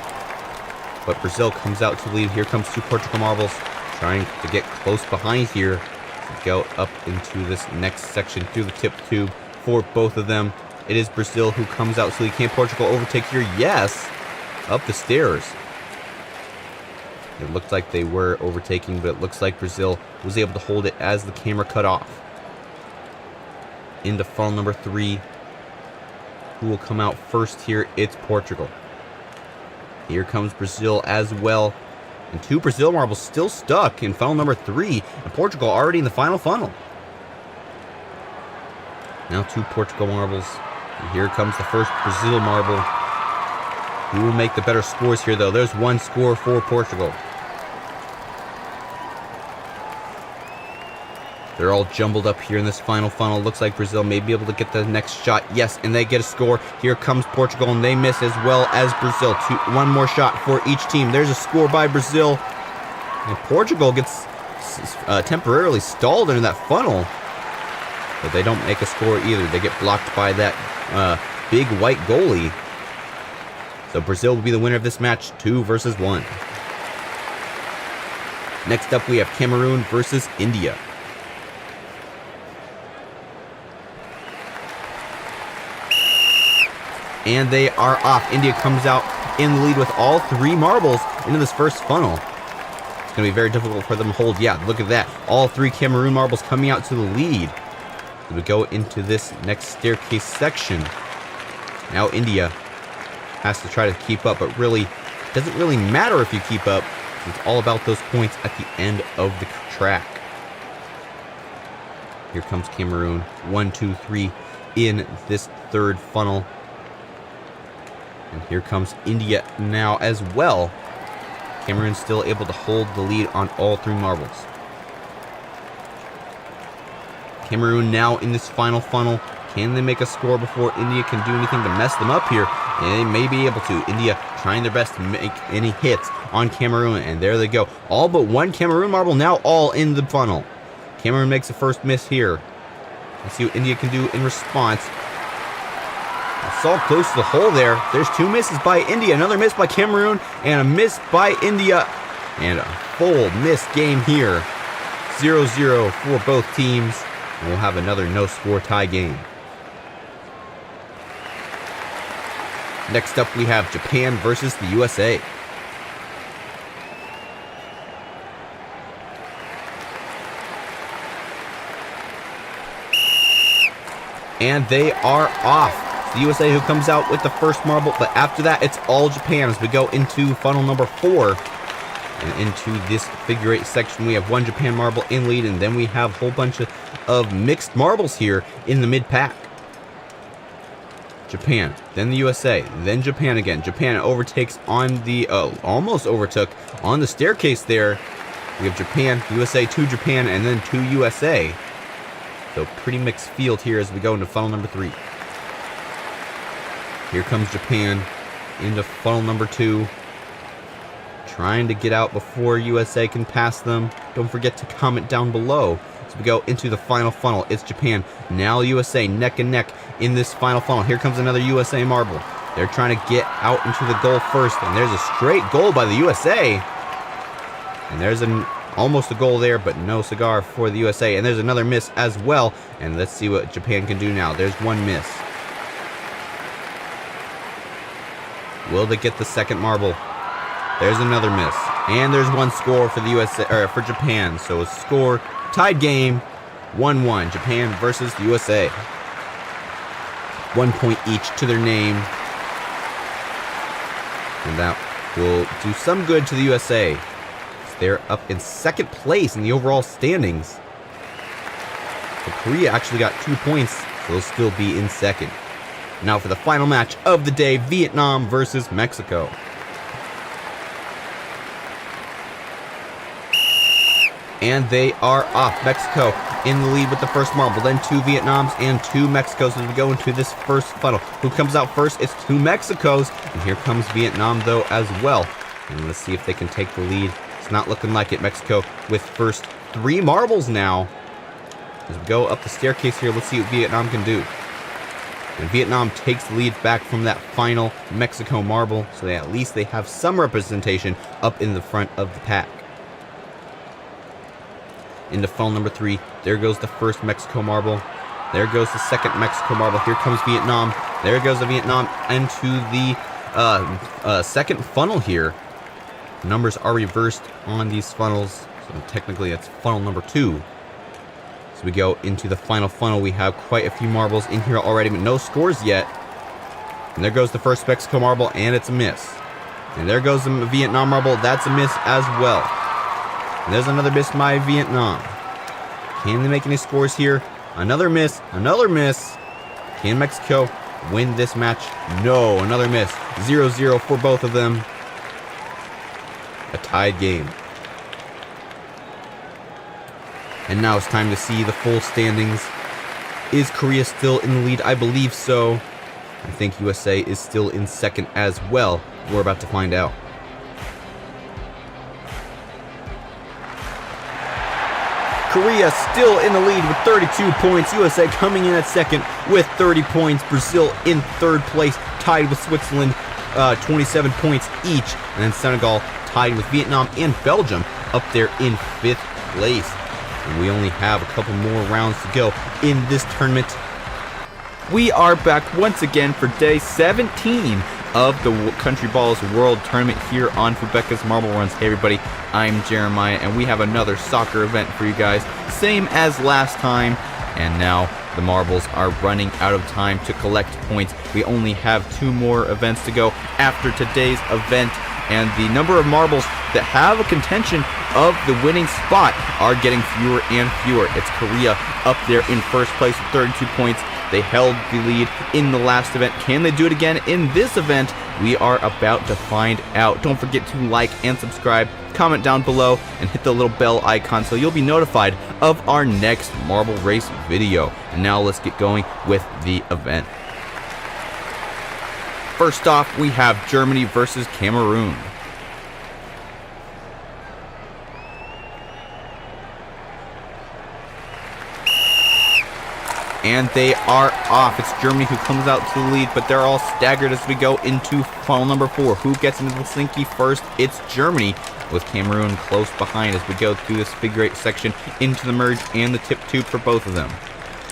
But Brazil comes out to lead. Here comes 2 Portugal marbles, trying to get close behind here to go up into this next section through the tip tube for both of them. It is Brazil who comes out to lead. Can Portugal overtake here? Yes! Up the stairs. It looked like they were overtaking, but it looks like Brazil was able to hold it as the camera cut off. Into funnel number 3. Who will come out first here? It's Portugal. Here comes Brazil as well. And 2 Brazil marbles still stuck in funnel number 3. And Portugal already in the final funnel. Now 2 Portugal marbles. And here comes the first Brazil marble. Who will make the better scores here, though? There's 1 score for Portugal. They're all jumbled up here in this final funnel. Looks like Brazil may be able to get the next shot. Yes, and they get a score. Here comes Portugal, and they miss as well as Brazil. 1 more shot for each team. There's a score by Brazil. And Portugal gets temporarily stalled into that funnel. But they don't make a score either. They get blocked by that big white goalie. So Brazil will be the winner of this match, 2 versus 1. Next up, we have Cameroon versus India. And they are off. India comes out in the lead with all 3 marbles into this first funnel. It's going to be very difficult for them to hold. Yeah, look at that. All 3 Cameroon marbles coming out to the lead. So we go into this next staircase section. Now India has to try to keep up, but really doesn't really matter if you keep up. It's all about those points at the end of the track. Here comes Cameroon. 1, 2, 3 in this third funnel. And here comes India now as well. Cameroon still able to hold the lead on all 3 marbles. Cameroon now in this final funnel. Can they make a score before India can do anything to mess them up here? And they may be able to. India trying their best to make any hits on Cameroon. And there they go. All but 1 Cameroon marble now all in the funnel. Cameroon makes the first miss here. Let's see what India can do in response. It's all close to the hole there. There's 2 misses by India. Another miss by Cameroon. And a miss by India. And a full miss game here. 0-0 for both teams. And we'll have another no-score tie game. Next up, we have Japan versus the USA. And they are off. The USA who comes out with the first marble, but after that, it's all Japan as we go into funnel number 4. And into this figure 8 section, we have one Japan marble in lead, and then we have a whole bunch of mixed marbles here in the mid-pack. Japan, then the USA, then Japan again. Japan overtakes on the, almost overtook on the staircase there. We have Japan, USA, 2 Japan, and then 2 USA. So pretty mixed field here as we go into funnel number 3. Here comes Japan into funnel number 2. Trying to get out before USA can pass them. Don't forget to comment down below. As we go into the final funnel, it's Japan, now USA, neck and neck in this final funnel. Here comes another USA marble. They're trying to get out into the goal first, and there's a straight goal by the USA. And there's almost a goal there, but no cigar for the USA. And there's another miss as well, and let's see what Japan can do now. There's one miss. Will they get the second marble? There's another miss. And there's one score for the USA, or for Japan. So a score, tied game, 1-1. Japan versus the USA. 1 point each to their name. And that will do some good to the USA. They're up in second place in the overall standings. So Korea actually got 2 points, so they'll still be in second. Now for the final match of the day, Vietnam versus Mexico. And they are off. Mexico in the lead with the first marble, then 2 Vietnams and 2 Mexicos as we go into this first funnel. Who comes out first? It's 2 Mexicos, and here comes Vietnam though as well. And let's see if they can take the lead. It's not looking like it. Mexico with first 3 marbles now. As we go up the staircase here, let's see what Vietnam can do. And Vietnam takes the lead back from that final Mexico marble, so that at least they have some representation up in the front of the pack. Into funnel number 3, there goes the first Mexico marble. There goes the second Mexico marble. Here comes Vietnam. There goes the Vietnam into the second funnel here. Numbers are reversed on these funnels, so technically that's funnel number 2. So we go into the final funnel. We have quite a few marbles in here already, but no scores yet. And there goes the first Mexico marble, and it's a miss. And there goes the Vietnam marble. That's a miss as well. And there's another miss by Vietnam. Can they make any scores here? Another miss. Another miss. Can Mexico win this match? No. Another miss. 0-0 for both of them. A tied game. And now it's time to see the full standings. Is Korea still in the lead? I believe so. I think USA is still in second as well. We're about to find out. Korea still in the lead with 32 points. USA coming in at second with 30 points. Brazil in third place, tied with Switzerland, 27 points each. And then Senegal tied with Vietnam and Belgium up there in 5th place. And we only have a couple more rounds to go in this tournament. We are back once again for day 17 of the Countryball's World Tournament here on Fubeca's Marble Runs. Hey everybody, I'm Jeremiah, and we have another soccer event for you guys, same as last time. And now the marbles are running out of time to collect points. We only have 2 more events to go after today's event, and the number of marbles that have a contention of the winning spot are getting fewer and fewer. It's Korea up there in first place with 32 points. They held the lead in the last event. Can they do it again in this event? We are about to find out. Don't forget to like and subscribe, comment down below, and hit the little bell icon so you'll be notified of our next marble race video. And now let's get going with the event. First off, we have Germany versus Cameroon. And they are off. It's Germany who comes out to the lead, but they're all staggered as we go into funnel number 4. Who gets into the slinky first? It's Germany, with Cameroon close behind as we go through this figure 8 section into the merge and the tip tube for both of them.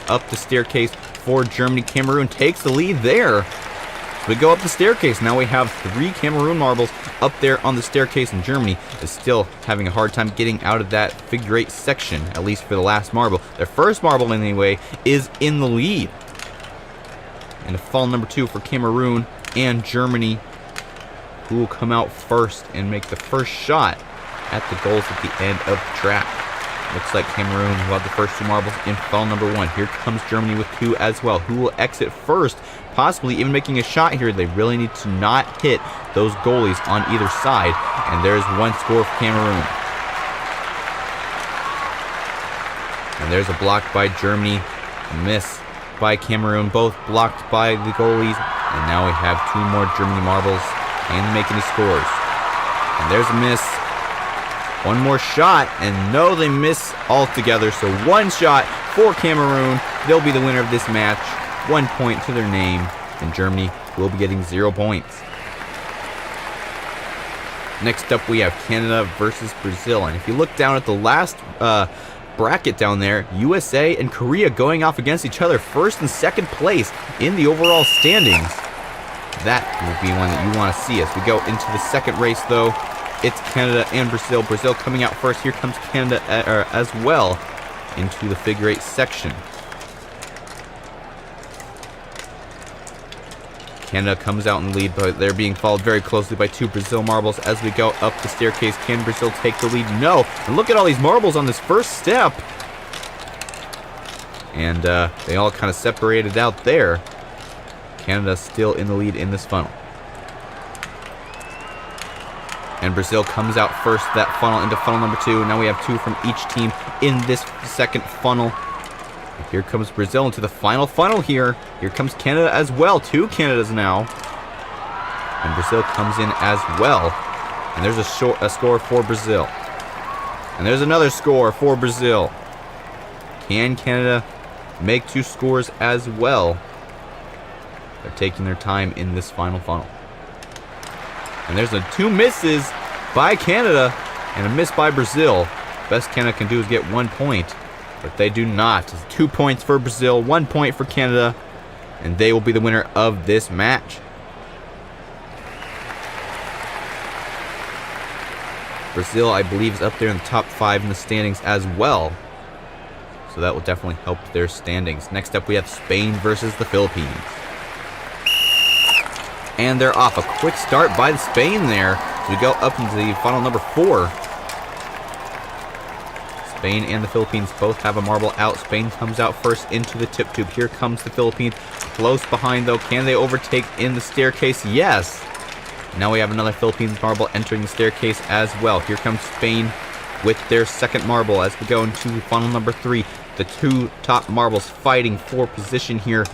Up the staircase for Germany. Cameroon takes the lead there. We go up the staircase. Now we have 3 Cameroon marbles up there on the staircase, and Germany is still having a hard time getting out of that figure 8 section, at least for the last marble. Their first marble, anyway, is in the lead. And a fall number 2 for Cameroon and Germany, who will come out first and make the first shot. at the goals at the end of the track. Looks like Cameroon will have the first 2 marbles in funnel number 1. Here comes Germany with 2 as well. Who will exit first? Possibly even making a shot here. They really need to not hit those goalies on either side. And there's 1 score for Cameroon. And there's a block by Germany. A miss by Cameroon. Both blocked by the goalies. And now we have 2 more Germany marbles. And make any scores. And there's a miss. 1 more shot, and no, they miss altogether. So 1 shot for Cameroon. They'll be the winner of this match. 1 point to their name, and Germany will be getting 0 points. Next up, we have Canada versus Brazil. And if you look down at the last bracket down there, USA and Korea going off against each other, 1st and 2nd place in the overall standings. That will be one that you want to see as we go into the 2nd race, though. It's Canada and Brazil. Brazil coming out first. Here comes Canada as well into the figure 8 section. Canada comes out in the lead, but they're being followed very closely by 2 Brazil marbles as we go up the staircase. Can Brazil take the lead? No. And look at all these marbles on this first step. And they all kind of separated out there. Canada still in the lead in this funnel. And Brazil comes out first that funnel into funnel number 2. Now we have 2 from each team in this 2nd funnel. Here comes Brazil into the final funnel here. Here comes Canada as well. 2 Canadas now. And Brazil comes in as well. And there's a score for Brazil. And there's another score for Brazil. Can Canada make 2 scores as well? They're taking their time in this final funnel. And there's 2 misses by Canada and a miss by Brazil. Best Canada can do is get 1 point, but they do not. It's 2 points for Brazil, 1 point for Canada, and they will be the winner of this match. Brazil, I believe, is up there in the top 5 in the standings as well. So that will definitely help their standings. Next up, we have Spain versus the Philippines. And they're off. A quick start by Spain there. So we go up into the funnel number 4. Spain and the Philippines both have a marble out. Spain comes out first into the tip tube. Here comes the Philippines. Close behind, though. Can they overtake in the staircase? Yes. Now we have another Philippines marble entering the staircase as well. Here comes Spain with their 2nd marble as we go into funnel number 3. The 2 top marbles fighting for position here.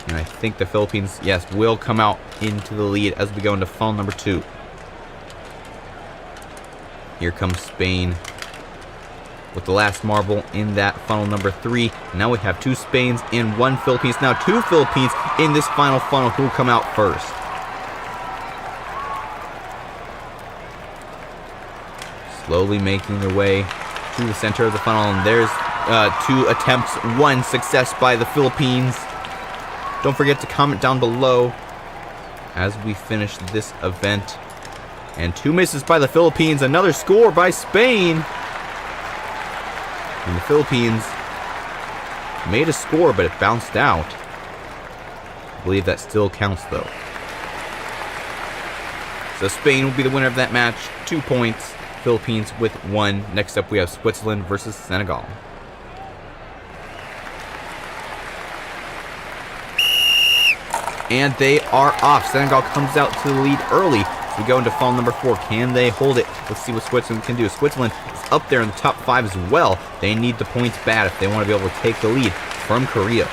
And I think the Philippines, yes, will come out into the lead as we go into funnel number 2. Here comes Spain with the last marble in that funnel number 3. Now we have 2 Spains and 1 Philippines. Now 2 Philippines in this final funnel. Who will come out first? Slowly making their way to the center of the funnel. And there's 2 attempts, 1 success by the Philippines. Don't forget to comment down below as we finish this event. And 2 misses by the Philippines. Another score by Spain. And the Philippines made a score, but it bounced out. I believe that still counts, though. So Spain will be the winner of that match. 2 points. Philippines with 1. Next up, we have Switzerland versus Senegal. And they are off. Senegal comes out to the lead early. So we go into funnel number 4. Can they hold it? Let's see what Switzerland can do. Switzerland is up there in the top 5 as well. They need the points bad if they want to be able to take the lead from Korea.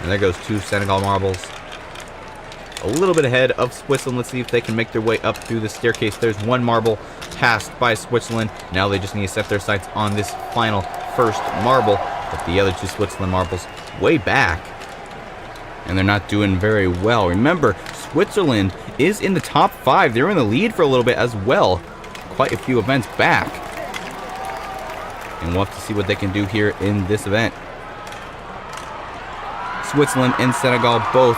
And there goes 2 Senegal marbles. A little bit ahead of Switzerland. Let's see if they can make their way up through the staircase. There's 1 marble passed by Switzerland. Now they just need to set their sights on this final first marble. But the other 2 Switzerland marbles way back. And they're not doing very well. Remember, Switzerland is in the top 5. They're in the lead for a little bit as well. Quite a few events back. And we'll have to see what they can do here in this event. Switzerland and Senegal both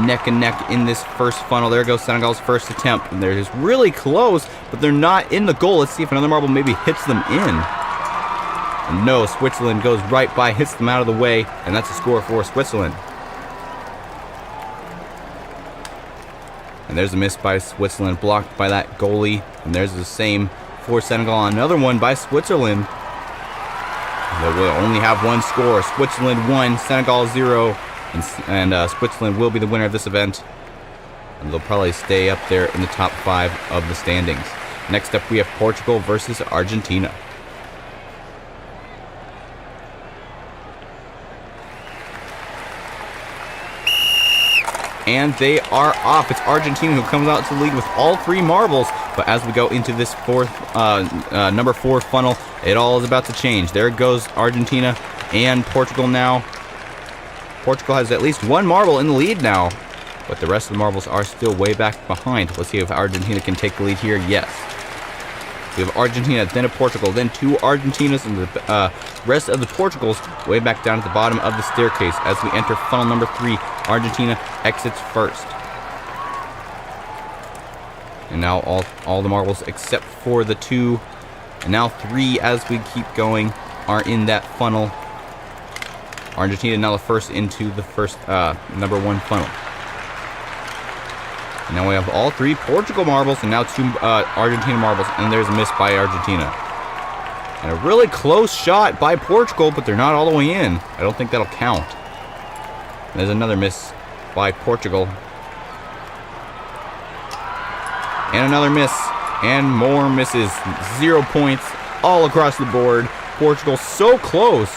neck and neck in this first funnel. There goes Senegal's first attempt. And they're just really close, but they're not in the goal. Let's see if another marble maybe hits them in. And no, Switzerland goes right by, hits them out of the way, and that's a score for Switzerland. And there's a miss by Switzerland, blocked by that goalie. And there's the same for Senegal. Another one by Switzerland. They will only have one score. Switzerland 1, Senegal 0. And Switzerland will be the winner of this event. And they'll probably stay up there in the top 5 of the standings. Next up, we have Portugal versus Argentina. And they are off. It's Argentina who comes out to lead with all 3 marbles. But as we go into this number 4 funnel, it all is about to change. There goes Argentina and Portugal now. Portugal has at least 1 marble in the lead now. But the rest of the marbles are still way back behind. Let's see if Argentina can take the lead here. Yes. We have Argentina, then a Portugal, then 2 Argentinas, and the rest of the Portugals way back down at the bottom of the staircase. As we enter funnel number 3, Argentina exits first. And now all the marbles except for the 2, and now 3 as we keep going, are in that funnel. Argentina now the first into the first number 1 funnel. And now we have all 3 Portugal marbles and now 2 Argentina marbles, and there's a miss by Argentina. And a really close shot by Portugal, but they're not all the way in. I don't think that'll count. And there's another miss by Portugal. And another miss. And more misses. 0 points all across the board. Portugal so close,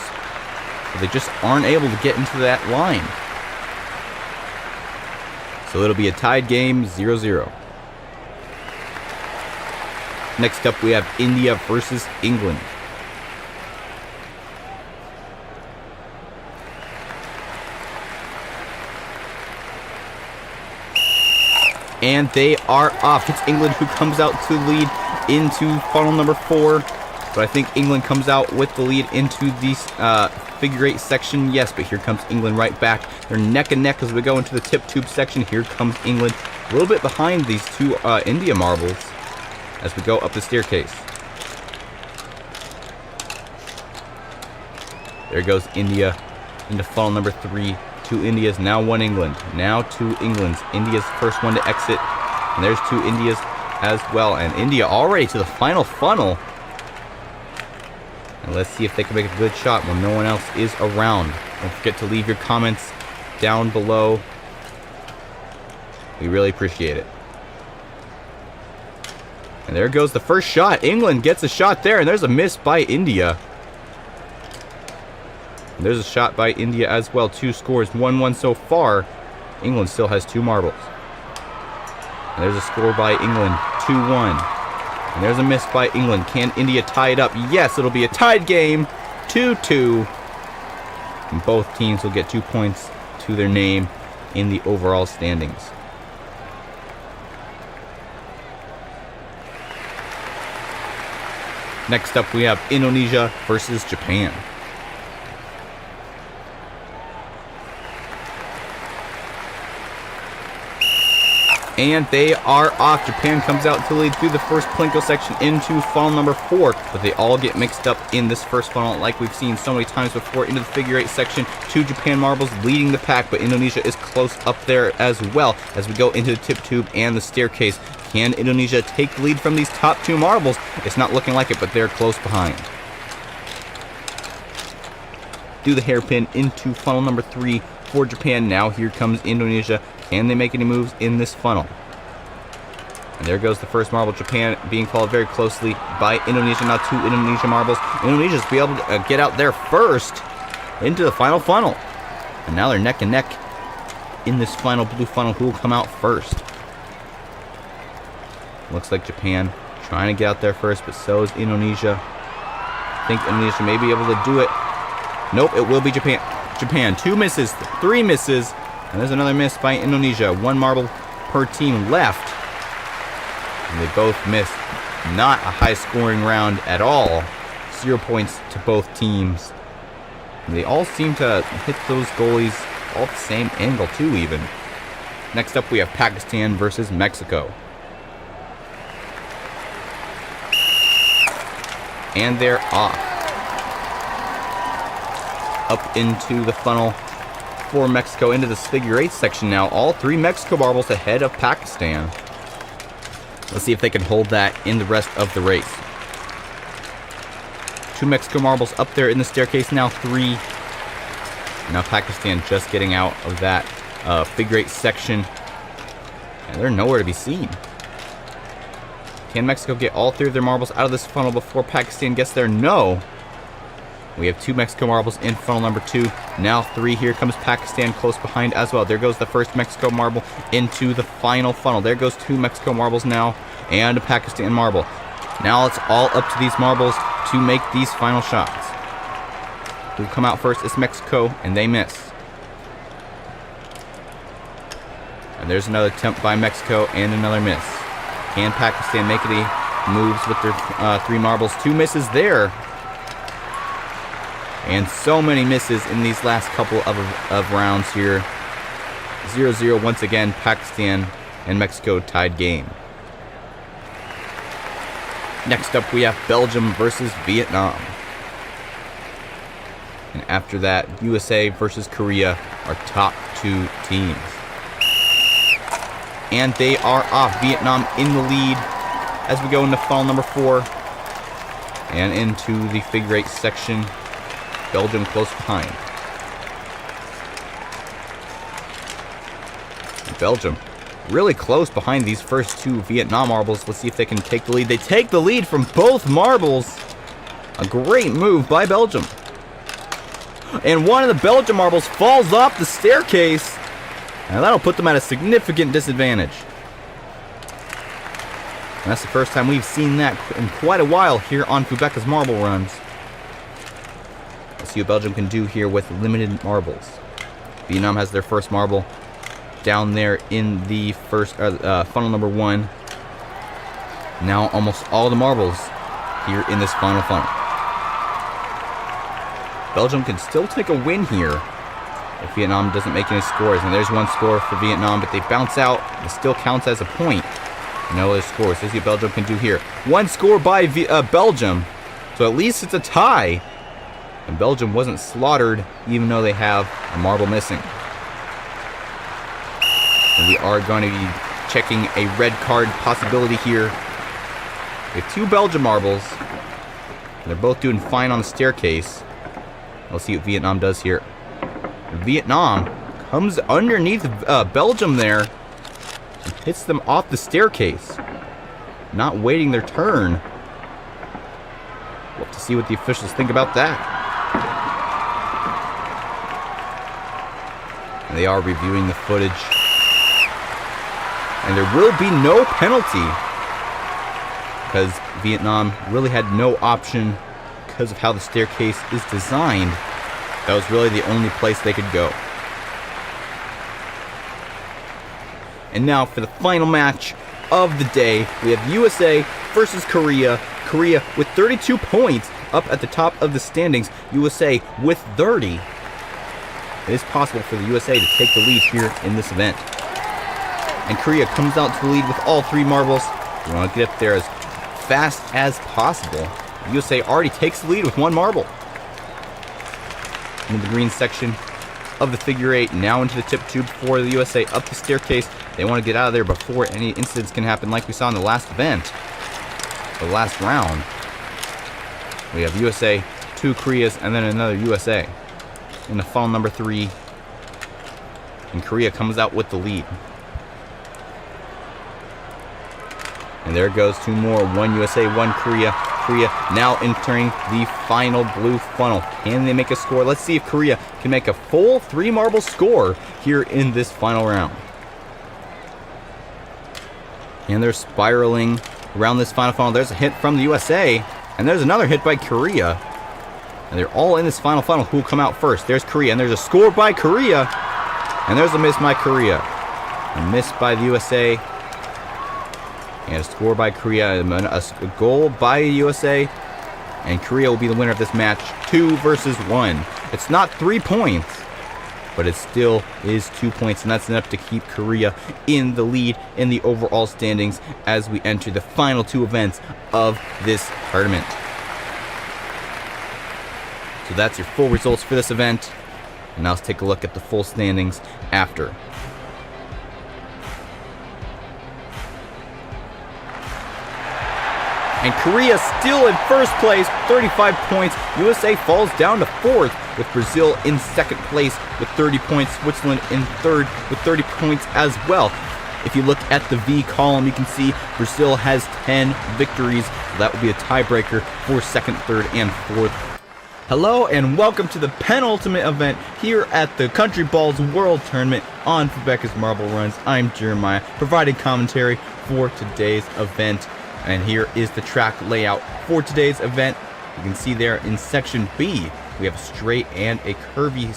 but they just aren't able to get into that line. So it'll be a tied game, 0-0. Next up, we have India versus England. And they are off. It's England who comes out to lead into funnel number 4. But I think England comes out with the lead into the figure 8 section. Yes, but here comes England right back. They're neck and neck as we go into the tip tube section. Here comes England, a little bit behind these 2 India marbles as we go up the staircase. There goes India into funnel number 3. 2 Indias, now 1 England. Now 2 Englands. India's first one to exit. And there's 2 Indias as well. And India already to the final funnel. And let's see if they can make a good shot when no one else is around. Don't forget to leave your comments down below. We really appreciate it. And there goes the first shot. England gets a shot there, and there's a miss by India. And there's a shot by India as well. 2 scores, 1-1 so far. England still has 2 marbles. And there's a score by England, 2-1. And there's a miss by England. Can India tie it up? Yes, it'll be a tied game, 2-2. And both teams will get 2 points to their name in the overall standings. Next up, we have Indonesia versus Japan. And they are off. Japan comes out to lead through the first Plinko section into funnel number 4. But they all get mixed up in this first funnel like we've seen so many times before into the figure 8 section. 2 Japan marbles leading the pack, but Indonesia is close up there as well as we go into the tip tube and the staircase. Can Indonesia take the lead from these top 2 marbles? It's not looking like it, but they're close behind. Do the hairpin into funnel number 3 for Japan. Now here comes Indonesia. Can they make any moves in this funnel? And there goes the first marble. Japan being followed very closely by Indonesia. Now 2 Indonesia marbles. Indonesia's be able to get out there first into the final funnel. And now they're neck and neck in this final blue funnel. Who will come out first? Looks like Japan trying to get out there first, but so is Indonesia. I think Indonesia may be able to do it. Nope, it will be Japan. Japan, 2 misses, 3 misses. And there's another miss by Indonesia. 1 marble per team left. And they both missed. Not a high-scoring round at all. 0 points to both teams. And they all seem to hit those goalies all at the same angle, too, even. Next up, we have Pakistan versus Mexico. And they're off. Up into the funnel for Mexico into this figure 8 section now. All 3 Mexico marbles ahead of Pakistan. Let's see if they can hold that in the rest of the race. 2 Mexico marbles up there in the staircase now. 3. Now Pakistan just getting out of that figure 8 section. And they're nowhere to be seen. Can Mexico get all 3 of their marbles out of this funnel before Pakistan gets there? No. We have 2 Mexico marbles in funnel number 2. Now 3. Here comes Pakistan close behind as well. There goes the first Mexico marble into the final funnel. There goes 2 Mexico marbles now and a Pakistan marble. Now it's all up to these marbles to make these final shots. Who will come out first is Mexico, and they miss. And there's another attempt by Mexico and another miss. Can Pakistan make any moves with their 3 marbles? 2 misses there. And so many misses in these last couple of rounds here. 0-0 once again. Pakistan and Mexico tied game. Next up we have Belgium versus Vietnam. And after that, USA versus Korea are top 2 teams. And they are off. Vietnam in the lead as we go into funnel number 4. And into the figure 8 section. Belgium close behind. Belgium really close behind these first 2 Vietnam marbles. Let's see if they can take the lead. They take the lead from both marbles. A great move by Belgium. And one of the Belgium marbles falls off the staircase. And that'll put them at a significant disadvantage. And that's the first time we've seen that in quite a while here on Fubeca's Marble Runs. Let's see what Belgium can do here with limited marbles. Vietnam has their first marble down there in the first funnel number 1. Now almost all the marbles here in this final funnel. Belgium can still take a win here if Vietnam doesn't make any scores. And there's 1 score for Vietnam, but they bounce out. It still counts as a point. No other scores. Let's see what Belgium can do here. 1 score by Belgium, so at least it's a tie. And Belgium wasn't slaughtered, even though they have a marble missing. And we are going to be checking a red card possibility here. We have 2 Belgium marbles. They're both doing fine on the staircase. Let's see what Vietnam does here. Vietnam comes underneath Belgium there and hits them off the staircase. Not waiting their turn. We'll have to see what the officials think about that. And they are reviewing the footage. And there will be no penalty because Vietnam really had no option because of how the staircase is designed. That was really the only place they could go. And now for the final match of the day, we have USA versus Korea. Korea with 32 points up at the top of the standings. USA with 30. It is possible for the USA to take the lead here in this event. And Korea comes out to the lead with all 3 marbles. We want to get up there as fast as possible. The USA already takes the lead with 1 marble. Into the green section of the figure 8, now into the tip tube for the USA up the staircase. They want to get out of there before any incidents can happen like we saw in the last event, the last round. We have USA, 2 Koreas, and then another USA in the funnel number 3. And Korea comes out with the lead. And there goes 2 more, 1 USA, 1 Korea. Korea now entering the final blue funnel. Can they make a score? Let's see if Korea can make a full 3 marble score here in this final round. And they're spiraling around this final funnel. There's a hit from the USA, and there's another hit by Korea. And they're all in this final funnel. Who will come out first? There's Korea, and there's a score by Korea. And there's a miss by Korea. A miss by the USA. And a score by Korea, a goal by the USA, and Korea will be the winner of this match, 2 versus 1. It's not 3 points, but it still is 2 points, and that's enough to keep Korea in the lead in the overall standings as we enter the final 2 events of this tournament. So that's your full results for this event. And now let's take a look at the full standings after. And Korea still in first place, 35 points. USA falls down to fourth, with Brazil in second place with 30 points. Switzerland in third with 30 points as well. If you look at the V column, you can see Brazil has 10 victories. That would be a tiebreaker for second, third, and fourth. Hello and welcome to the penultimate event here at the Countryball's World Tournament on Fubeca's Marble Runs. I'm Jeremiah, providing commentary for today's event. And here is the track layout for today's event. You can see there in section B, we have a straight and a curvy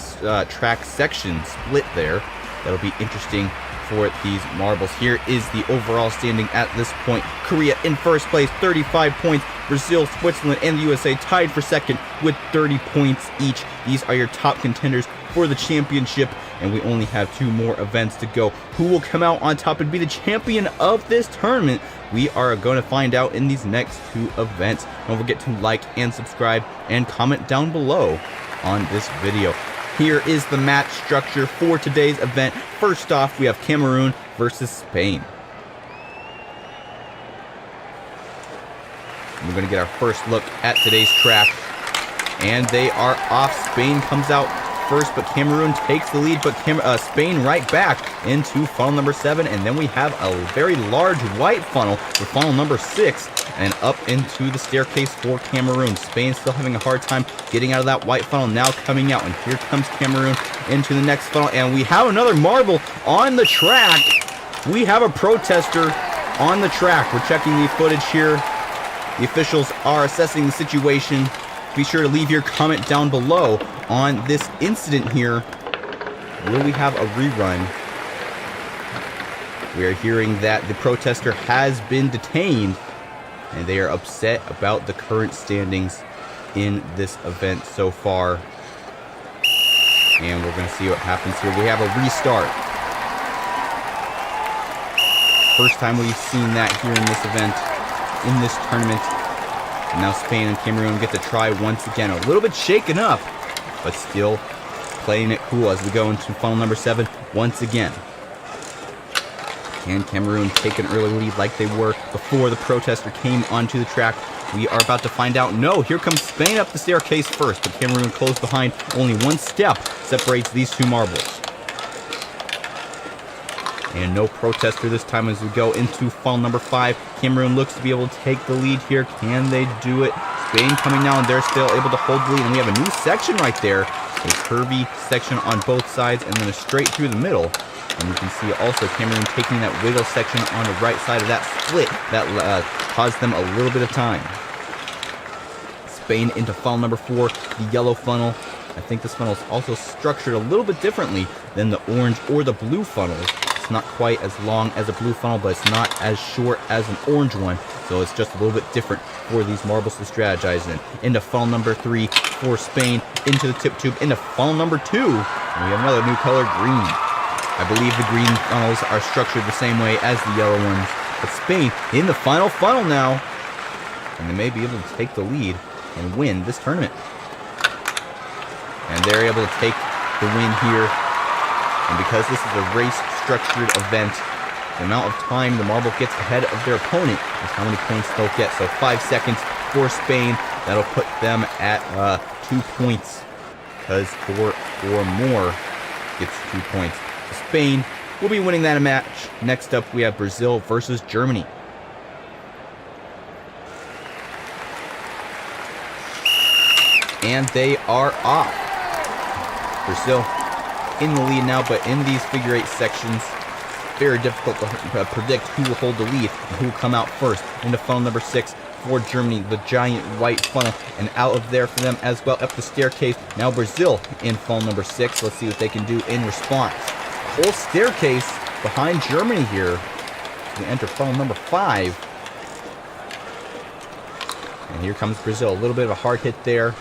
track section split there. That'll be interesting for these marbles. Here is the overall standing at this point. Korea in first place, 35 points. Brazil, Switzerland, and the USA tied for second with 30 points each. These are your top contenders for the championship, and we only have 2 more events to go. Who will come out on top and be the champion of this tournament? We are going to find out in these next 2 events. Don't forget to like and subscribe and comment down below on this video. Here is the match structure for today's event. First off, we have Cameroon versus Spain. We're going to get our first look at today's track. And they are off. Spain comes out first, but Cameroon takes the lead, but Spain right back into funnel number 7, and then we have a very large white funnel for funnel number 6, and up into the staircase for Cameroon. Spain still having a hard time getting out of that white funnel, now coming out, and here comes Cameroon into the next funnel, and we have another marble on the track. We have a protester on the track. We're checking the footage here. The officials are assessing the situation. Be sure to leave your comment down below on this incident here. Will we have a rerun? We are hearing that the protester has been detained, and they are upset about the current standings in this event so far. And we're going to see what happens here. We have a restart. First time we've seen that here in this event, in this tournament. And now Spain and Cameroon get to try once again. A little bit shaken up, but still playing it cool as we go into funnel number 7 once again. Can Cameroon take an early lead like they were before the protester came onto the track? We are about to find out. No, here comes Spain up the staircase first, but Cameroon close behind. Only 1 step separates these 2 marbles. And no protester this time as we go into funnel number 5. Cameroon looks to be able to take the lead here. Can they do it? Spain coming down. They're still able to hold the lead. And we have a new section right there. A curvy section on both sides and then a straight through the middle. And you can see also Cameroon taking that wiggle section on the right side of that split. That caused them a little bit of time. Spain into funnel number 4, the yellow funnel. I think this funnel is also structured a little bit differently than the orange or the blue funnels. It's not quite as long as a blue funnel, but it's not as short as an orange one. So it's just a little bit different for these marbles to strategize in. Into funnel number 3 for Spain. Into the tip tube. Into funnel number 2. And we have another new color, green. I believe the green funnels are structured the same way as the yellow ones. But Spain in the final funnel now. And they may be able to take the lead and win this tournament. And they're able to take the win here. And because this is a race-structured event, the amount of time the marble gets ahead of their opponent is how many points they'll get. So 5 seconds for Spain. That'll put them at 2 points. Because 4 or more gets 2 points. So Spain will be winning that match. Next up, we have Brazil versus Germany. And they are off. Brazil in the lead now, but in these figure 8 sections, very difficult to predict who will hold the lead and who will come out first. Into funnel number 6 for Germany, the giant white funnel, and out of there for them as well, up the staircase. Now Brazil in funnel number 6. Let's see what they can do in response. Whole staircase behind Germany here. We enter funnel number 5. And here comes Brazil. A little bit of a hard hit there.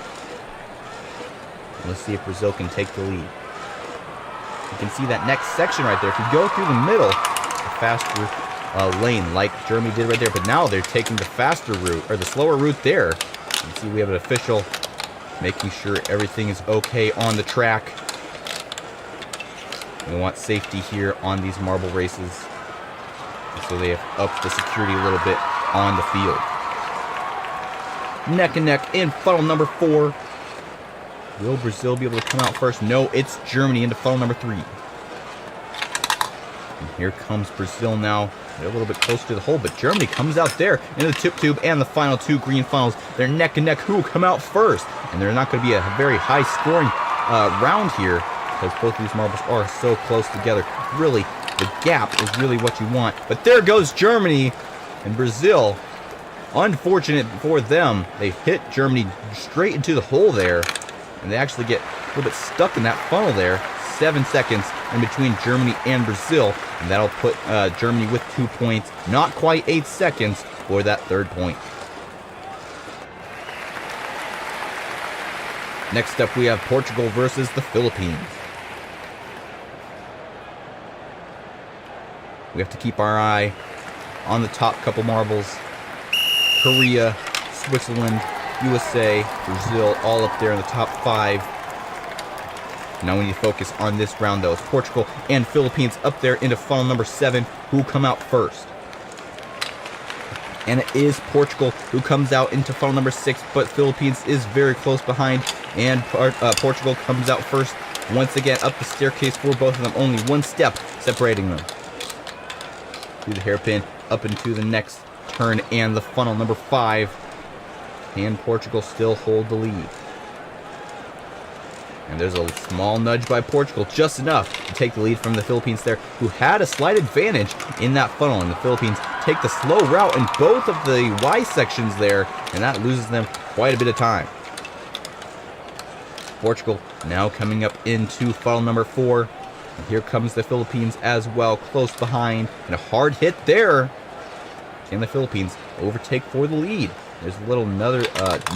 Let's see if Brazil can take the lead. You can see that next section right there. If you go through the middle, a faster lane like Germany did right there. But now they're taking the faster route, or the slower route there. You can see we have an official making sure everything is okay on the track. We want safety here on these marble races. So they have upped the security a little bit on the field. Neck and neck in funnel number 4. Will Brazil be able to come out first? No, it's Germany into funnel number 3. And here comes Brazil now. They're a little bit closer to the hole, but Germany comes out there into the tip tube and the final 2 green funnels. They're neck and neck. Who will come out first? And they're not going to be a very high scoring round here because both of these marbles are so close together. Really, the gap is really what you want. But there goes Germany and Brazil. Unfortunate for them, they hit Germany straight into the hole there. And they actually get a little bit stuck in that funnel there. 7 seconds in between Germany and Brazil, and that'll put Germany with 2 points. Not quite 8 seconds for that 3rd point. Next up, we have Portugal versus the Philippines. We have to keep our eye on the top couple marbles. Korea, Switzerland, USA, Brazil, all up there in the top 5. Now we need to focus on this round, though. It's Portugal and Philippines up there into funnel number 7. Who will come out first? And it is Portugal who comes out into funnel number 6, but Philippines is very close behind, and Portugal comes out first. Once again, up the staircase for both of them. Only 1 step separating them. Through the hairpin, up into the next turn, and the funnel number 5. Can Portugal still hold the lead? And there's a small nudge by Portugal, just enough to take the lead from the Philippines there, who had a slight advantage in that funnel. And the Philippines take the slow route in both of the Y sections there, and that loses them quite a bit of time. Portugal now coming up into funnel number 4. And here comes the Philippines as well, close behind, and a hard hit there. Can the Philippines overtake for the lead? There's a little another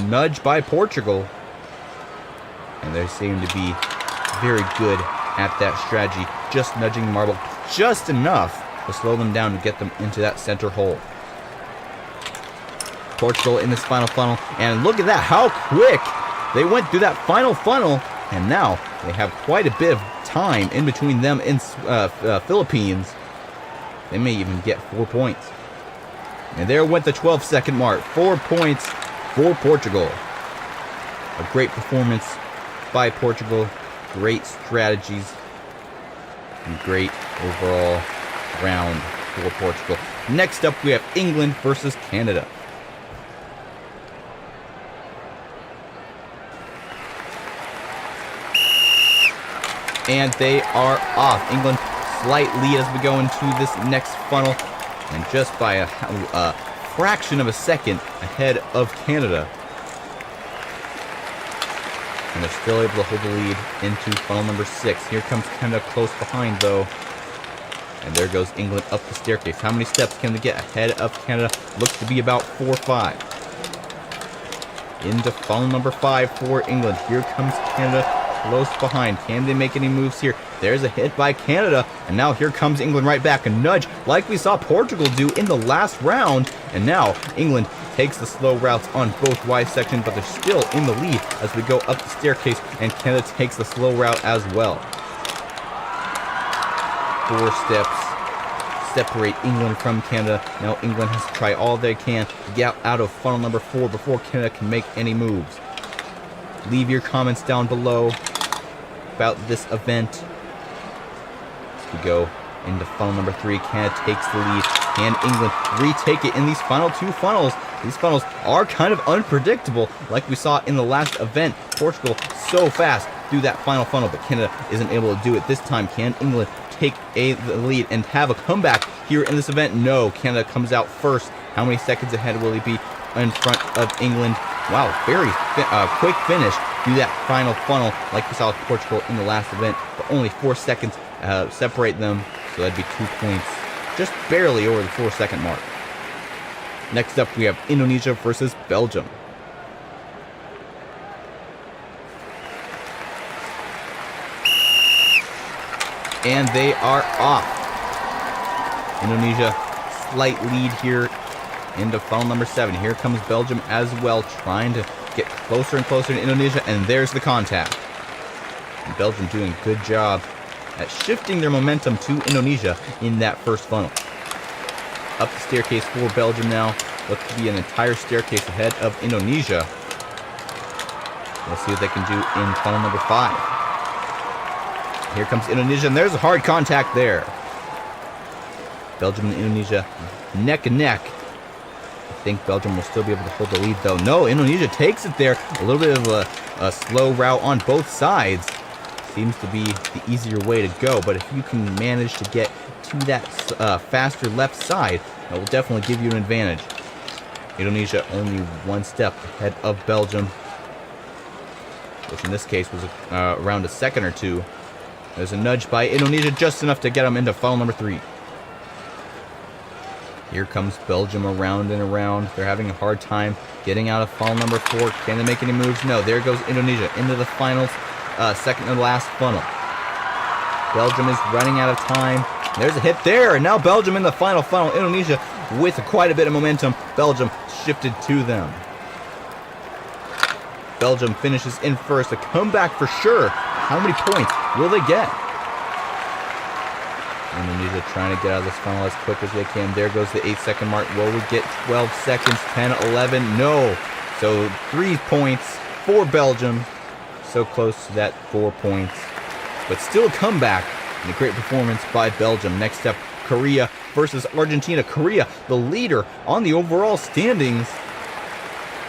nudge by Portugal. And they seem to be very good at that strategy. Just nudging the marble just enough to slow them down to get them into that center hole. Portugal in this final funnel. And look at that, how quick they went through that final funnel. And now they have quite a bit of time in between them and Philippines. They may even get 4 points. And there went the 12-second mark. 4 points for Portugal. A great performance by Portugal. Great strategies. And great overall round for Portugal. Next up, we have England versus Canada. And they are off. England slight lead as we go into this next funnel. And just by a fraction of a second ahead of Canada. And they're still able to hold the lead into funnel number 6. Here comes Canada close behind, though. And there goes England up the staircase. How many steps can they get ahead of Canada? Looks to be about 4 or 5. Into funnel number 5 for England. Here comes Canada close behind. Can they make any moves here? There's a hit by Canada. And now here comes England right back. A nudge like we saw Portugal do in the last round. And now England takes the slow routes on both Y sections, but they're still in the lead as we go up the staircase, and Canada takes the slow route as well. 4 steps separate England from Canada. Now England has to try all they can to get out of funnel number 4 before Canada can make any moves. Leave your comments down below about this event. As we go into funnel number 3, Canada takes the lead. Can England retake it in these final 2 funnels? These funnels are kind of unpredictable, like we saw in the last event. Portugal so fast through that final funnel, but Canada isn't able to do it this time. Can England take the lead and have a comeback here in this event? No, Canada comes out first. How many seconds ahead will he be in front of England? Wow, very quick finish through that final funnel, like we saw with Portugal in the last event, but only 4 seconds separate them, so that'd be 2 points, just barely over the 4-second mark. Next up, we have Indonesia versus Belgium. And they are off. Indonesia, slight lead here into funnel number 7. Here comes Belgium as well, trying to get closer and closer to Indonesia, and there's the contact. And Belgium doing a good job at shifting their momentum to Indonesia in that first funnel. Up the staircase for Belgium now. Looks to be an entire staircase ahead of Indonesia. We'll see what they can do in funnel number 5. Here comes Indonesia, and there's a hard contact there. Belgium and Indonesia neck and neck. I think Belgium will still be able to hold the lead, though. No, Indonesia takes it there. A little bit of a slow route on both sides. Seems to be the easier way to go, but if you can manage to get to that faster left side, that will definitely give you an advantage. Indonesia only one step ahead of Belgium, which in this case was around a second or two. There's a nudge by Indonesia, just enough to get them into funnel number 3. Here comes Belgium around and around. They're having a hard time getting out of funnel number 4. Can they make any moves? No. There goes Indonesia into the finals, second and last funnel. Belgium is running out of time. There's a hit there, and now Belgium in the final funnel. Indonesia with quite a bit of momentum. Belgium shifted to them. Belgium finishes in first. A comeback for sure. How many points will they get? Indonesia trying to get out of this funnel as quick as they can. There goes the 8-second mark. Will we get 12 seconds? 10, 11? No. So 3 points for Belgium. So close to that 4 points. But still a comeback and a great performance by Belgium. Next up, Korea versus Argentina. Korea, the leader on the overall standings.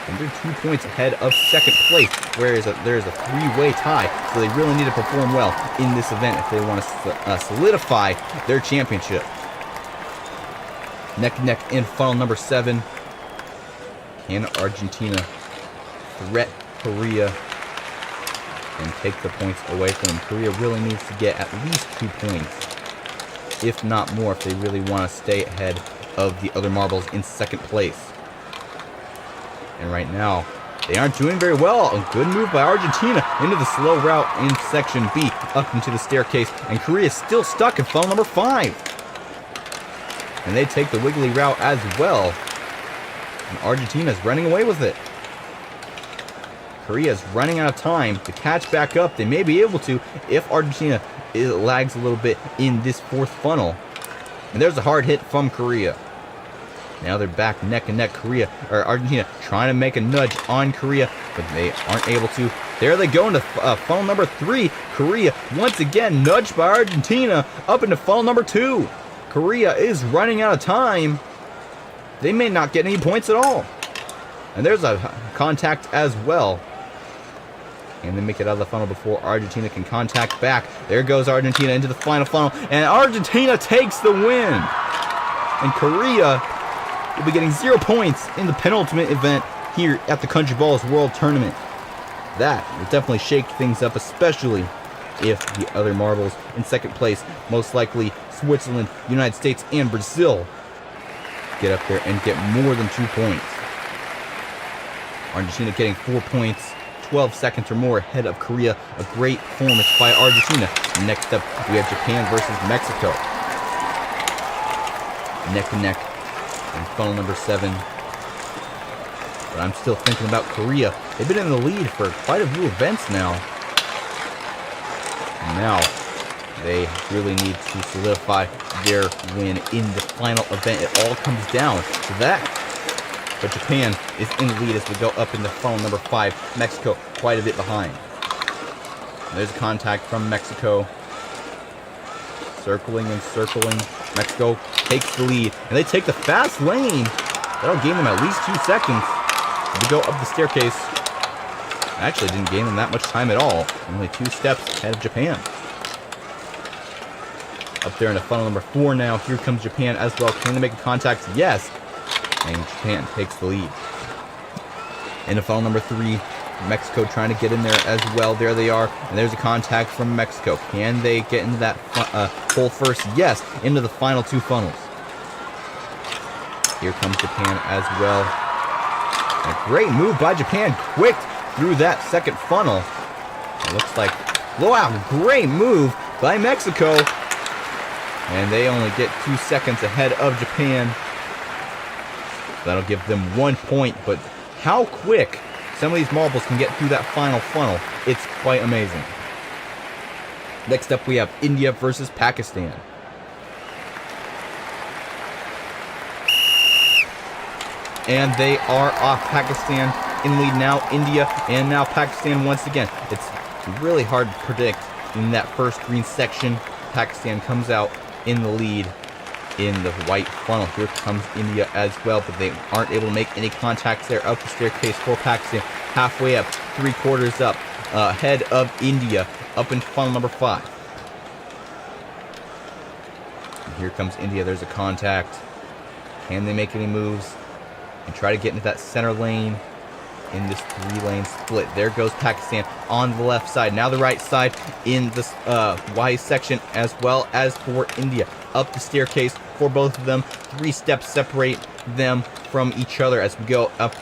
And they're 2 points ahead of second place, whereas there's a 3-way tie, so they really need to perform well in this event if they want to solidify their championship. Neck and neck in funnel number 7. Can Argentina threat Korea and take the points away from them? Korea really needs to get at least 2 points, if not more, if they really want to stay ahead of the other marbles in second place. And right now, they aren't doing very well. A good move by Argentina into the slow route in section B, up into the staircase. And Korea is still stuck in funnel number 5. And they take the wiggly route as well. And Argentina is running away with it. Korea is running out of time to catch back up. They may be able to if Argentina lags a little bit in this 4th funnel. And there's a hard hit from Korea. Now they're back neck and neck. Argentina trying to make a nudge on Korea, but they aren't able to. There they go into funnel number 3. Korea once again nudged by Argentina up into funnel number 2. Korea is running out of time. They may not get any points at all. And there's a contact as well. And they make it out of the funnel before Argentina can contact back. There goes Argentina into the final funnel, and Argentina takes the win. And Korea will be getting 0 points in the penultimate event here at the Countryball World Tournament. That will definitely shake things up, especially if the other marbles in second place, most likely Switzerland, United States, and Brazil, get up there and get more than 2 points. Argentina getting 4 points, 12 seconds or more ahead of Korea. A great performance by Argentina. Next up, we have Japan versus Mexico. Neck and neck in funnel number 7. But I'm still thinking about Korea. They've been in the lead for quite a few events now. And now they really need to solidify their win in the final event. It all comes down to that. But Japan is in the lead as we go up into funnel number 5. Mexico quite a bit behind. There's contact from Mexico. Circling and circling. Mexico takes the lead, and they take the fast lane. That'll gain them at least 2 seconds to go up the staircase. Actually didn't gain them that much time at all. Only 2 steps ahead of Japan. Up there into funnel number 4 now. Here comes Japan as well. Can they make a contact? Yes. And Japan takes the lead. Into funnel number 3. Mexico trying to get in there as well. There they are. And there's a contact from Mexico. Can they get into that hole first? Yes. Into the final 2 funnels. Here comes Japan as well. A great move by Japan. Quick through that second funnel. It looks like, wow, great move by Mexico. And they only get 2 seconds ahead of Japan. That'll give them 1 point. But how quick some of these marbles can get through that final funnel, it's quite amazing. Next up, we have India versus Pakistan. And they are off. Pakistan in lead now. India and now Pakistan once again. It's really hard to predict. In that first green section, Pakistan comes out in the lead in the white funnel. Here comes India as well, but they aren't able to make any contacts there. Up the staircase for Pakistan. Halfway up, 3/4 up, ahead of India, up in funnel number 5. And here comes India. There's a contact. Can they make any moves and try to get into that center lane in this 3-lane split? There goes Pakistan on the left side. Now the right side in this Y section, as well as for India. Up the staircase for both of them. 3 steps separate them from each other as we go up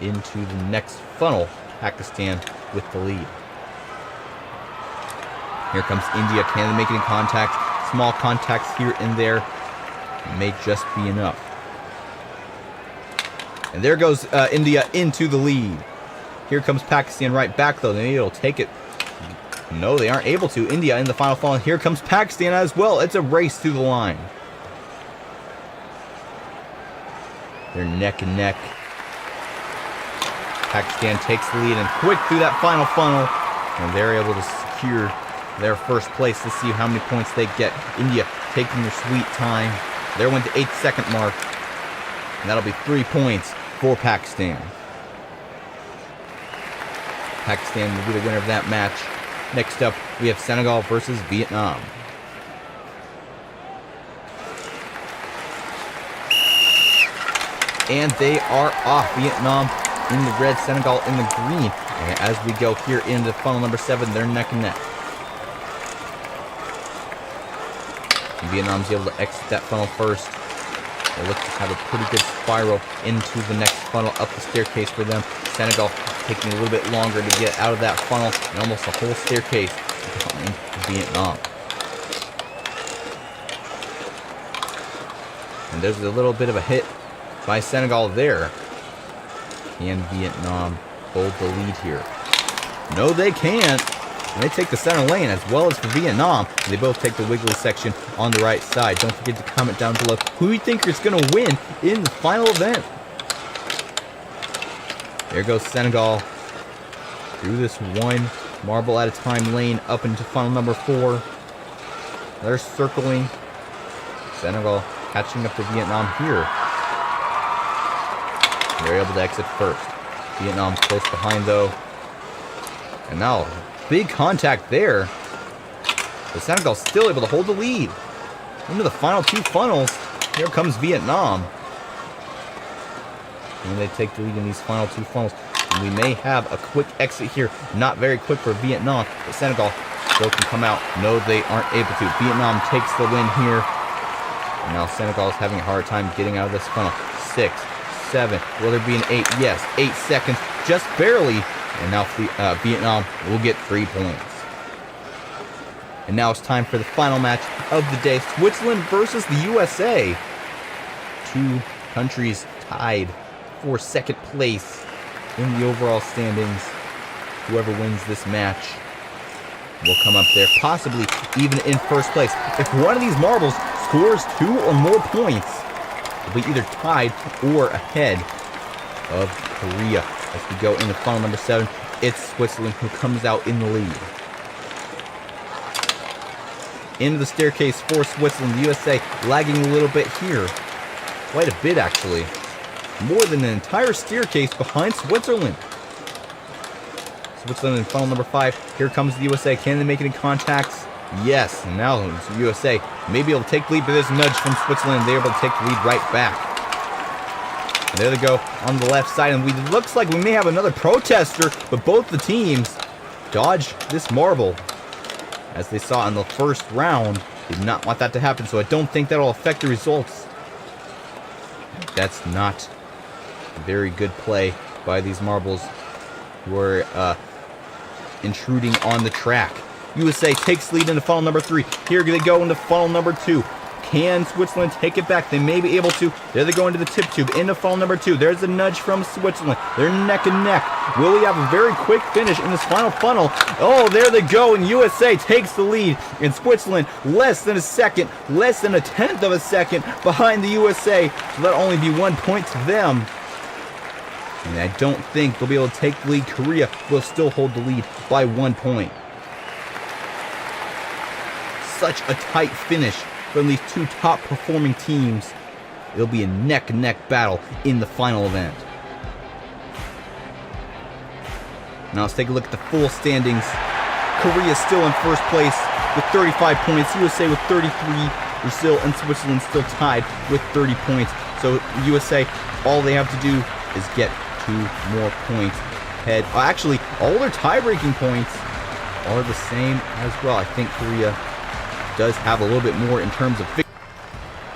into the next funnel. Pakistan with the lead. Here comes India. Can they make any contact? Small contacts here and there may just be enough. And there goes India into the lead. Here comes Pakistan right back, though. Maybe it'll take it. No, they aren't able to. India in the final funnel. Here comes Pakistan as well. It's a race to the line. They're neck and neck. Pakistan takes the lead and quick through that final funnel. And they're able to secure their first place. Let's see how many points they get. India taking their sweet time. They're went to 8-second mark. And that'll be 3 points for Pakistan. Pakistan will be the winner of that match. Next up, we have Senegal versus Vietnam. And they are off. Vietnam in the red, Senegal in the green. And as we go here into funnel number 7, they're neck and neck. And Vietnam's able to exit that funnel first. They look to have a pretty good spiral into the next funnel up the staircase for them. Senegal taking a little bit longer to get out of that funnel, and almost a whole staircase behind Vietnam. And there's a little bit of a hit by Senegal there. Can Vietnam hold the lead here? No, they can't. And they take the center lane as well as for Vietnam. And they both take the wiggly section on the right side. Don't forget to comment down below who you think is going to win in the final event. There goes Senegal through this one marble at a time lane up into funnel number 4. They're circling. Senegal catching up to Vietnam here. They're able to exit first. Vietnam close behind though. And now big contact there. But Senegal's still able to hold the lead. Into the final 2 funnels. Here comes Vietnam. And they take the lead in these final 2 funnels. And we may have a quick exit here. Not very quick for Vietnam. But Senegal still can come out. No, they aren't able to. Vietnam takes the win here. And now Senegal is having a hard time getting out of this funnel. 6, 7. Will there be an 8? Yes. 8 seconds. Just barely. And now Vietnam will get 3 points. And now it's time for the final match of the day. Switzerland versus the USA. 2 countries tied for 2nd place in the overall standings. Whoever wins this match will come up there, possibly even in 1st place. If one of these marbles scores 2 or more points, it'll be either tied or ahead of Korea. As we go into funnel number 7, it's Switzerland who comes out in the lead. Into the staircase for Switzerland. The USA lagging a little bit here. Quite a bit, actually. More than an entire staircase behind Switzerland. Switzerland in funnel number 5. Here comes the USA. Can they make any contacts? Yes. And now the USA may be able to take the lead, but there's a nudge from Switzerland. They're able to take the lead right back. And there they go on the left side, and it looks like we may have another protester, but both the teams dodge this marble. As they saw in the first round, they did not want that to happen, so I don't think that'll affect the results. That's not a very good play by these marbles who are intruding on the track. USA takes lead into funnel number 3. Here they go into funnel number 2. Can Switzerland take it back? They may be able to. There they go into the tip tube, into funnel number 2. There's a nudge from Switzerland. They're neck and neck. Will we have a very quick finish in this final funnel? Oh, there they go, and USA takes the lead. And Switzerland, less than a second, less than a tenth of a second behind the USA. So that'll only be 1 point to them. And I don't think they'll be able to take the lead. Korea will still hold the lead by 1 point. Such a tight finish from these two top performing teams. It'll be a neck-and-neck battle in the final event. Now let's take a look at the full standings. Korea still in first place with 35 points. USA with 33. Brazil and Switzerland still tied with 30 points. So USA, all they have to do is get 2 more points ahead. Actually, all their tie-breaking points are the same as well. I think Korea does have a little bit more in terms of victory.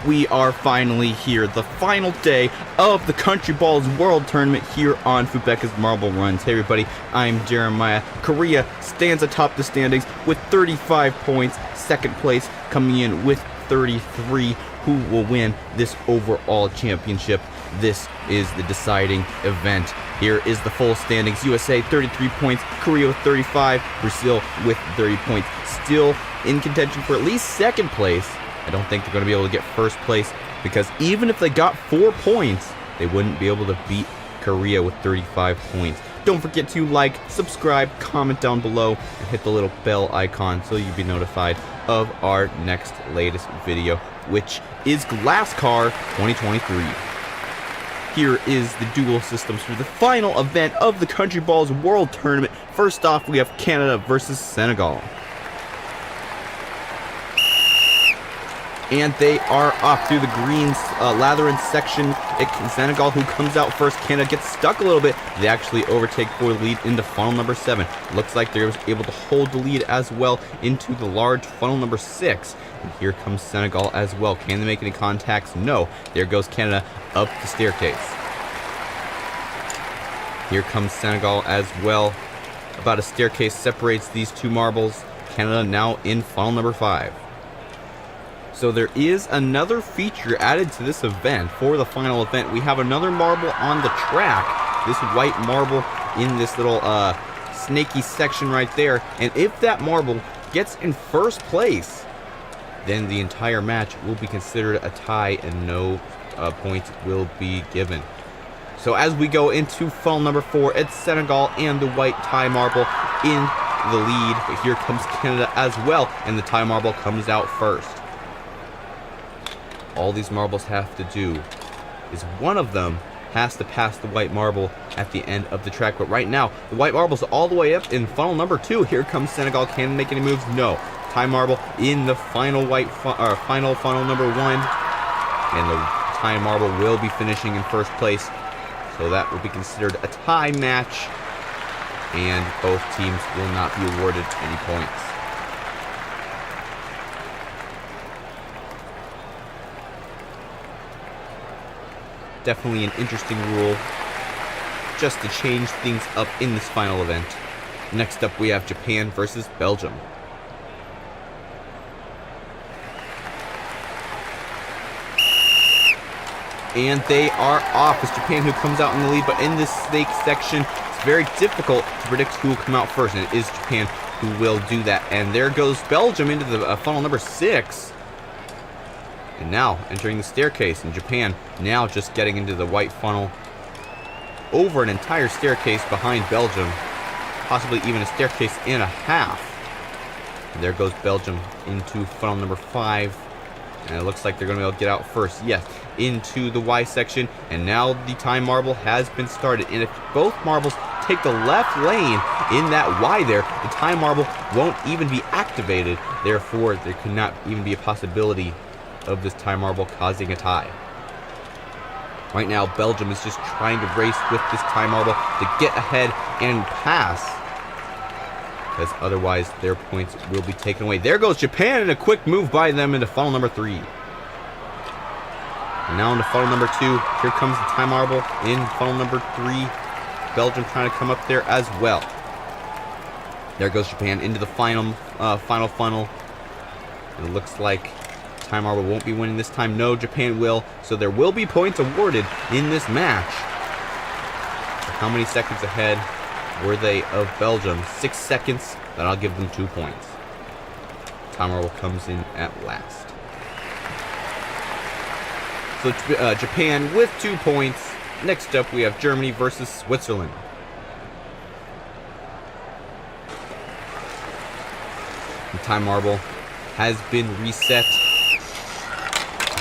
We are finally here, the final day of the Countryball's World Tournament here on Fubeca's Marble Runs. Hey everybody, I'm Jeremiah. Korea stands atop the standings with 35 points. Second place coming in with 33. Who will win this overall championship? This is the deciding event. Here is the full standings. USA 33 points, Korea with 35, Brazil with 30 points. Still in contention for at least second place. I don't think they're going to be able to get first place because even if they got 4 points, they wouldn't be able to beat Korea with 35 points. Don't forget to like, subscribe, comment down below, and hit the little bell icon so you'll be notified of our next latest video, which is Glass Car 2023. Here is the duel systems for the final event of the Countryball's World Tournament. First off, we have Canada versus Senegal. And they are off through the green labyrinth section. It's Senegal who comes out first. Canada gets stuck a little bit. They actually overtake for the lead into funnel number 7. Looks like they're able to hold the lead as well into the large funnel number 6. And here comes Senegal as well. Can they make any contacts? No. There goes Canada up the staircase. Here comes Senegal as well. About a staircase separates these two marbles. Canada now in funnel number 5. So there is another feature added to this event for the final event. We have another marble on the track. This white marble in this little snaky section right there. And if that marble gets in first place, then the entire match will be considered a tie and no points will be given. So as we go into funnel number 4, it's Senegal and the white tie marble in the lead. But here comes Canada as well, and the tie marble comes out first. All these marbles have to do is one of them has to pass the white marble at the end of the track. But right now, the white marble's all the way up in funnel number 2. Here comes Senegal. Can they make any moves? No. Tie marble in the final final funnel number 1. And the tie marble will be finishing in first place. So that will be considered a tie match. And both teams will not be awarded any points. Definitely an interesting rule, just to change things up in this final event. Next up, we have Japan versus Belgium. And they are off. It's Japan who comes out in the lead, but in this snake section, it's very difficult to predict who will come out first, and it is Japan who will do that. And there goes Belgium into the funnel number 6. And now entering the staircase, in Japan now just getting into the white funnel over an entire staircase behind Belgium, possibly even a staircase and a half. And there goes Belgium into funnel number 5, and it looks like they're going to be able to get out first. Yes, into the Y section, and now the tie marble has been started. And if both marbles take the left lane in that Y there, the tie marble won't even be activated. Therefore, there could not even be a possibility of this tie marble causing a tie. Right now, Belgium is just trying to race with this tie marble to get ahead and pass, because otherwise their points will be taken away. There goes Japan, and a quick move by them into funnel number 3. And now into funnel number 2. Here comes the tie marble in funnel number 3. Belgium trying to come up there as well. There goes Japan into the final funnel. And it looks like time marble won't be winning this time. No, Japan will. So there will be points awarded in this match. How many seconds ahead were they of Belgium? 6 seconds. That'll give them 2 points. Time marble comes in at last. So Japan with 2 points. Next up, we have Germany versus Switzerland. The time marble has been reset.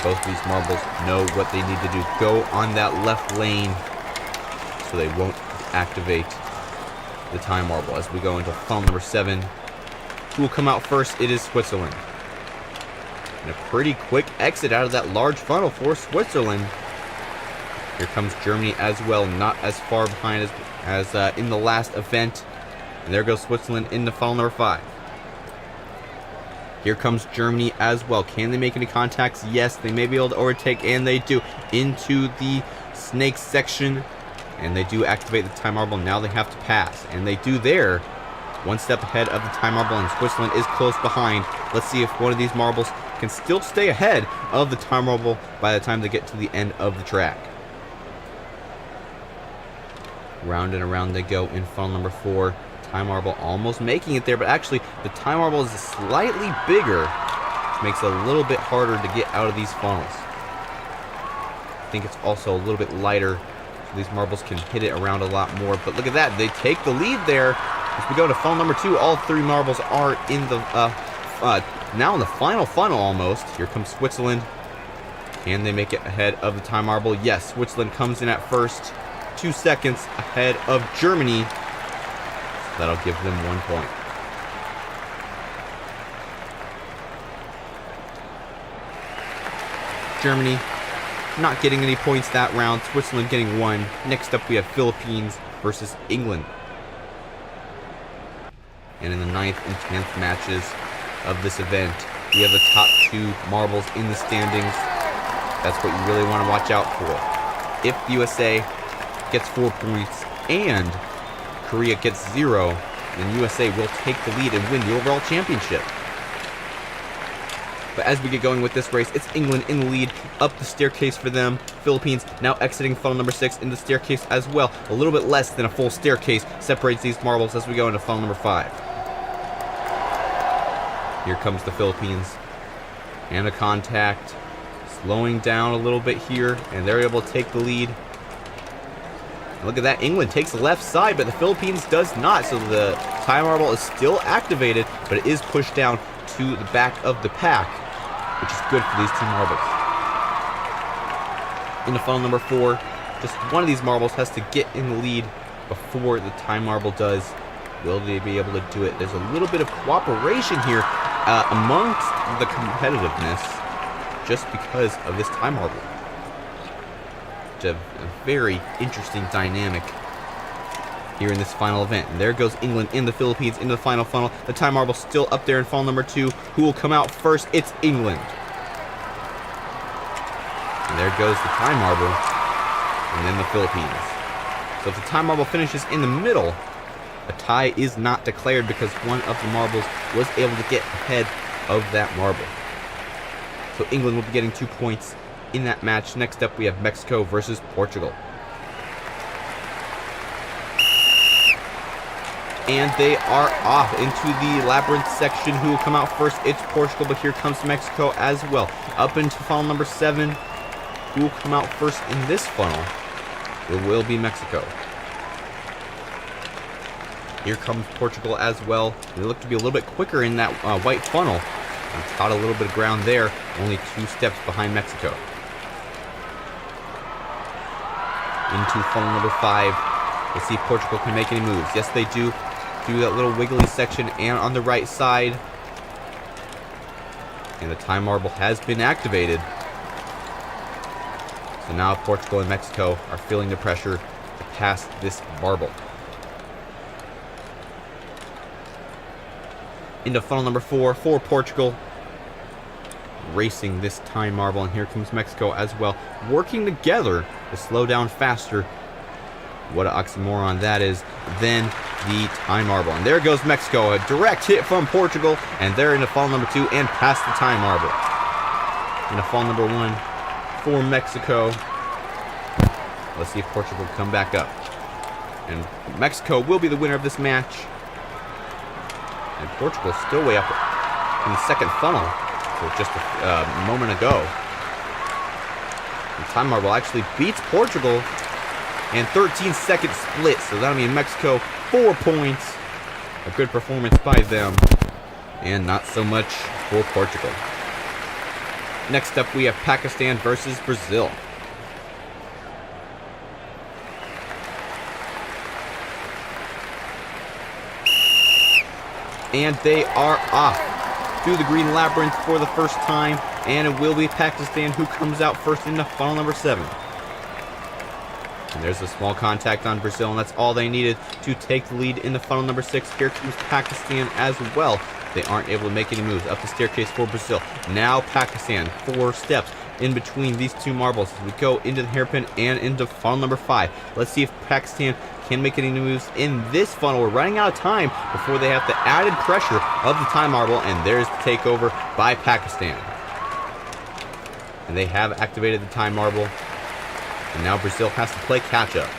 Both of these marbles know what they need to do. Go on that left lane so they won't activate the time marble. As we go into funnel number 7, who will come out first? It is Switzerland. And a pretty quick exit out of that large funnel for Switzerland. Here comes Germany as well, not as far behind as in the last event. And there goes Switzerland into funnel number 5. Here comes Germany as well. Can they make any contacts? Yes, they may be able to overtake, and they do. Into the snake section, and they do activate the time marble. Now they have to pass, and they do there. 1 step ahead of the time marble, and Switzerland is close behind. Let's see if one of these marbles can still stay ahead of the time marble by the time they get to the end of the track. Round and around they go in funnel number 4. Time marble almost making it there, but actually the time marble is slightly bigger, which makes it a little bit harder to get out of these funnels. I think it's also a little bit lighter, so these marbles can hit it around a lot more. But look at that, they take the lead there. As we go to funnel number 2, all 3 marbles are in the now in the final funnel almost. Here comes Switzerland. Can they make it ahead of the time marble? Yes, Switzerland comes in at first, 2 seconds ahead of Germany. That'll give them 1 point. Germany not getting any points that round. Switzerland getting 1. Next up we have Philippines versus England. And in the 9th and 10th matches of this event, we have the top 2 marbles in the standings. That's what you really want to watch out for. If the USA gets 4 points and Korea gets 0, then USA will take the lead and win the overall championship. But as we get going with this race, it's England in the lead, up the staircase for them. Philippines now exiting funnel number 6 in the staircase as well. A little bit less than a full staircase separates these marbles as we go into funnel number 5. Here comes the Philippines. And a contact. Slowing down a little bit here, and they're able to take the lead. Look at that, England takes the left side, but the Philippines does not, so the time marble is still activated, but it is pushed down to the back of the pack, which is good for these 2 marbles. Into funnel number 4, just one of these marbles has to get in the lead before the time marble does. Will they be able to do it? There's a little bit of cooperation here amongst the competitiveness just because of this time marble. A very interesting dynamic here in this final event. And there goes England in the Philippines into the final funnel. The time marble still up there in funnel number 2. Who will come out first? It's England. And there goes the time marble, and then the Philippines. So if the time marble finishes in the middle, a tie is not declared because one of the marbles was able to get ahead of that marble. So England will be getting 2 points in that match. Next up we have Mexico versus Portugal. And they are off into the labyrinth section. Who will come out first? It's Portugal, but here comes Mexico as well. Up into funnel number 7. Who will come out first in this funnel? It will be Mexico. Here comes Portugal as well. They look to be a little bit quicker in that white funnel. And caught a little bit of ground there. Only 2 steps behind Mexico. Into funnel number 5. Let's see if Portugal can make any moves. Yes, they do. Through that little wiggly section and on the right side. And the time marble has been activated. So now Portugal and Mexico are feeling the pressure to pass this marble. Into funnel number 4 for Portugal. Racing this time marble, and here comes Mexico as well, working together to slow down faster. What an oxymoron that is. Then the time marble, and there goes Mexico, a direct hit from Portugal, and they're into funnel number 2 and past the time marble. into funnel number 1 for Mexico. Let's see if Portugal come back up. And Mexico will be the winner of this match. And Portugal still way up in the second funnel. So just a moment ago. And Time Marble actually beats Portugal. And 13-second split. So that'll mean Mexico 4 points. A good performance by them. And not so much for Portugal. Next up we have Pakistan versus Brazil. And they are off through the green labyrinth for the first time. And it will be Pakistan who comes out first into funnel number 7. And there's a small contact on Brazil, and that's all they needed to take the lead in the funnel number 6. Here comes Pakistan as well. They aren't able to make any moves up the staircase for Brazil. Now Pakistan, 4 steps in between these two marbles as we go into the hairpin and into funnel number 5. Let's see if Pakistan can make any moves in this funnel. We're running out of time before they have the added pressure of the time marble, and there's the takeover by Pakistan. And they have activated the time marble, and now Brazil has to play catch up.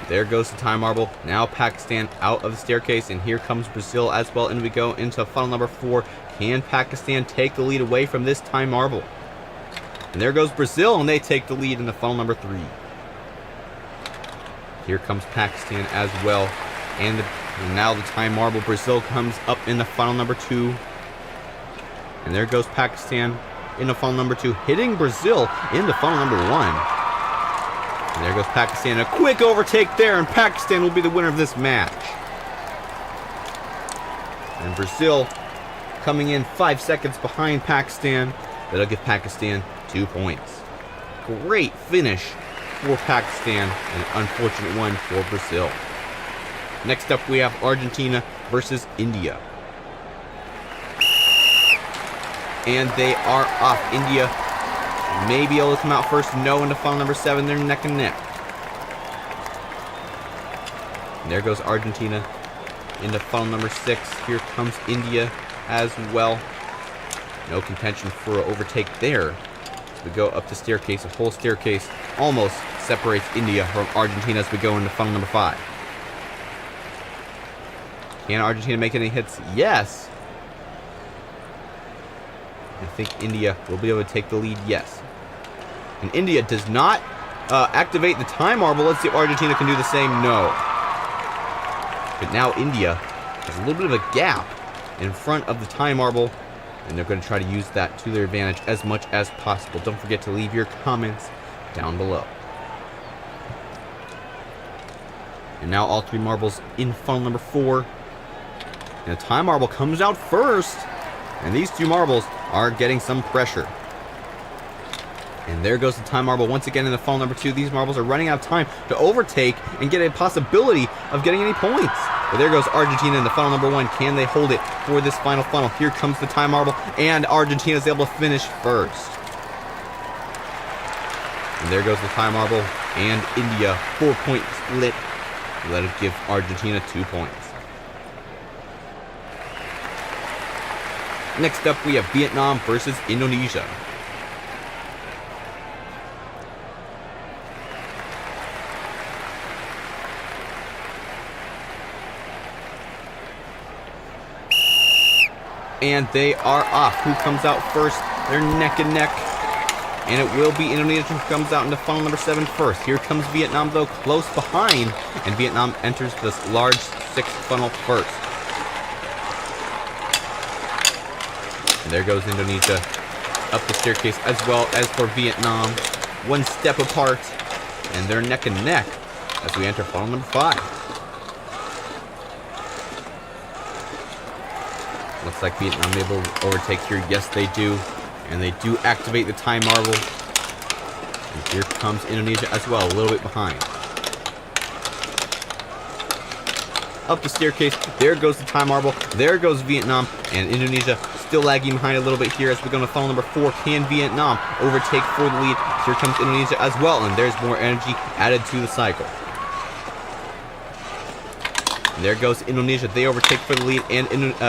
There goes the time marble. Now Pakistan out of the staircase, and here comes Brazil as well, and we go into funnel number 4. Can Pakistan take the lead away from this time marble? And there goes Brazil, and they take the lead in the funnel number 3. Here comes Pakistan as well, and now the time marble. Brazil comes up in the funnel number 2. And there goes Pakistan into funnel number 2, hitting Brazil into funnel number 1. And there goes Pakistan. A quick overtake there, and Pakistan will be the winner of this match. And Brazil coming in 5 seconds behind Pakistan. That'll give Pakistan 2 points. Great finish for Pakistan, and an unfortunate one for Brazil. Next up we have Argentina versus India. And they are off. India may be able to come out first. No, into funnel number 7. They're neck and neck. And there goes Argentina into funnel number 6. Here comes India as well. No contention for an overtake there. As we go up the staircase, a whole staircase almost separates India from Argentina as we go into funnel number 5. Can Argentina make any hits? Yes. I think India will be able to take the lead. Yes. And India does not activate the time marble. Let's see if Argentina can do the same. No. But now India has a little bit of a gap in front of the time marble, and they're going to try to use that to their advantage as much as possible. Don't forget to leave your comments down below. And now all 3 marbles in funnel number 4. And the time marble comes out first. And these 2 marbles are getting some pressure. And there goes the time marble once again in the funnel number 2. These marbles are running out of time to overtake and get a possibility of getting any points. But there goes Argentina in the funnel number 1. Can they hold it for this final funnel? Here comes the time marble, and Argentina is able to finish first. And there goes the time marble, and India 4-point split. Let it give Argentina 2 points. Next up, we have Vietnam versus Indonesia. And they are off. Who comes out first? They're neck and neck. And it will be Indonesia who comes out into funnel number 7 first. Here comes Vietnam, though, close behind. And Vietnam enters this large 6th funnel first. And there goes Indonesia up the staircase as well as for Vietnam. 1 step apart, and they're neck and neck as we enter funnel number 5. Looks like Vietnam able to overtake here. Yes, they do. And they do activate the time marble. And here comes Indonesia as well, a little bit behind. Up the staircase, there goes the time marble. There goes Vietnam, and Indonesia still lagging behind a little bit here as we go to funnel number 4. Can Vietnam overtake for the lead? Here comes Indonesia as well, and there's more energy added to the cycle. And there goes Indonesia. They overtake for the lead, and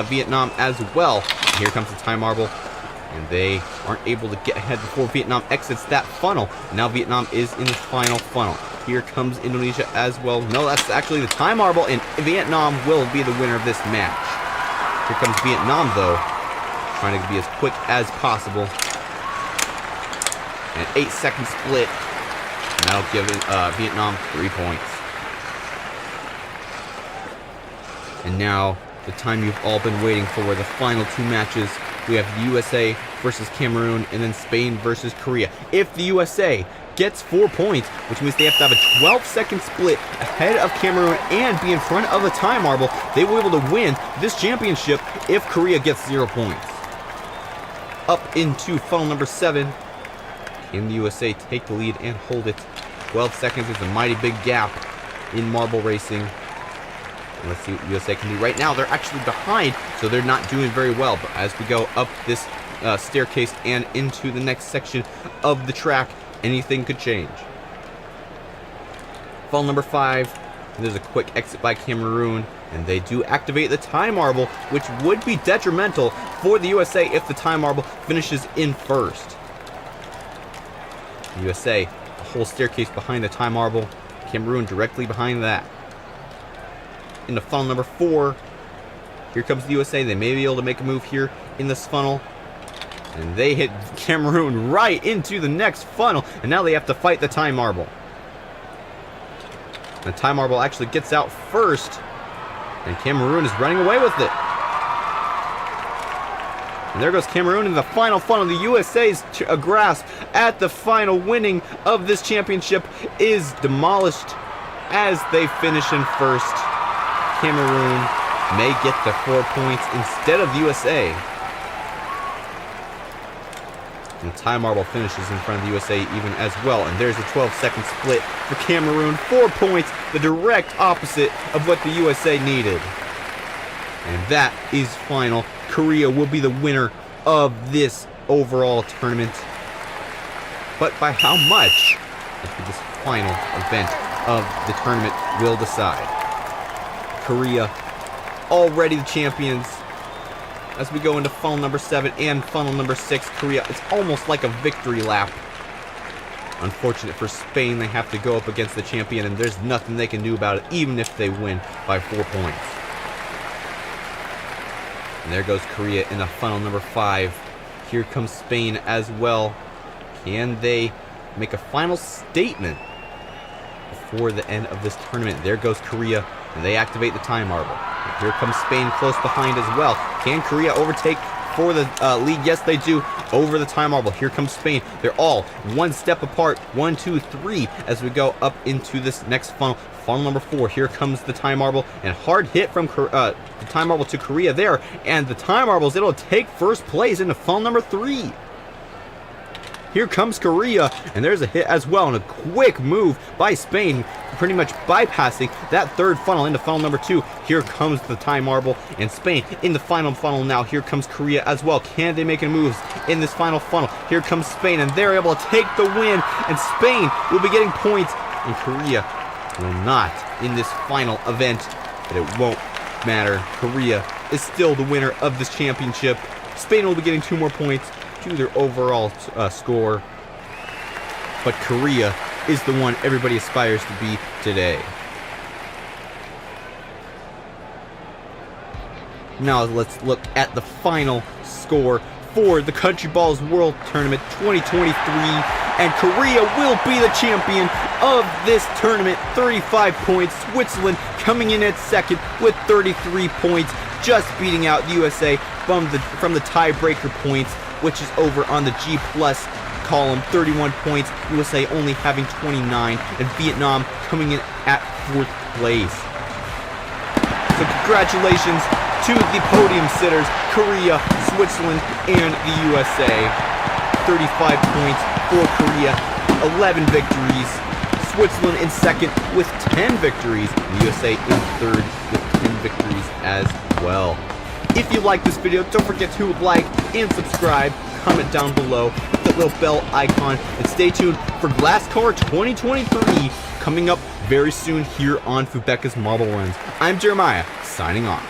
Vietnam as well. And here comes the time marble. And they aren't able to get ahead before Vietnam exits that funnel. Now Vietnam is in the final funnel. Here comes Indonesia as well. No, that's actually the time marble, and Vietnam will be the winner of this match. Here comes Vietnam, though, trying to be as quick as possible. An 8-second split, and that'll give Vietnam 3 points. And now, the time you've all been waiting for, the final 2 matches. We have the USA versus Cameroon, and then Spain versus Korea. If the USA gets 4 points, which means they have to have a 12-second split ahead of Cameroon and be in front of the time marble, they will be able to win this championship if Korea gets 0 points. Up into funnel number 7. Can the USA take the lead and hold it? 12 seconds is a mighty big gap in marble racing. And let's see what USA can do. Right now, they're actually behind, so they're not doing very well. But as we go up this staircase and into the next section of the track, anything could change. Funnel number 5. There's a quick exit by Cameroon, and they do activate the time marble, which would be detrimental for the USA if the time marble finishes in first. The USA, a whole staircase behind the time marble. Cameroon directly behind that. Into funnel number 4. Here comes the USA. They may be able to make a move here in this funnel. And they hit Cameroon right into the next funnel. And now they have to fight the time marble. The time marble actually gets out first. And Cameroon is running away with it. And there goes Cameroon in the final funnel. The USA's grasp at the final winning of this championship is demolished as they finish in first. Cameroon may get the 4 points instead of the USA. And the time marble finishes in front of the USA even as well. And there's a 12-second split for Cameroon. 4 points, the direct opposite of what the USA needed. And that is final. Korea will be the winner of this overall tournament. But by how much? This final event of the tournament will decide. Korea, already the champions. As we go into funnel number 7 and funnel number 6, Korea, it's almost like a victory lap. Unfortunate for Spain, they have to go up against the champion, and there's nothing they can do about it, even if they win by 4 points. And there goes Korea in the funnel number 5. Here comes Spain as well. Can they make a final statement before the end of this tournament? There goes Korea, and they activate the time marble. And here comes Spain close behind as well. Can Korea overtake for the lead? Yes, they do, over the time marble. Here comes Spain. They're all 1 step apart. 1, 2, 3 as we go up into this next funnel. Funnel number 4. Here comes the time marble, and hard hit from the time marble to Korea there. And the time marble is able to take first place into funnel number 3. Here comes Korea, and there's a hit as well, and a quick move by Spain, pretty much bypassing that third funnel into funnel number 2. Here comes the time marble, and Spain in the final funnel now. Here comes Korea as well. Can they make any moves in this final funnel? Here comes Spain, and they're able to take the win, and Spain will be getting points, and Korea will not in this final event, but it won't matter. Korea is still the winner of this championship. Spain will be getting 2 more points to their overall score, but Korea is the one everybody aspires to be today. Now let's look at the final score for the Countryball's World Tournament 2023, and Korea will be the champion of this tournament. 35 points. Switzerland coming in at second with 33 points, just beating out the USA from the tiebreaker points, which is over on the G+ column. 31 points. USA only having 29, and Vietnam coming in at 4th place. So congratulations to the podium sitters, Korea, Switzerland, and the USA. 35 points for Korea, 11 victories. Switzerland in second with 10 victories. And the USA in third with 10 victories as well. If you like this video, don't forget to like and subscribe. Comment down below, hit that little bell icon, and stay tuned for Glass Car 2023 coming up very soon here on Fubeca's Marble Runs. I'm Jeremiah, signing off.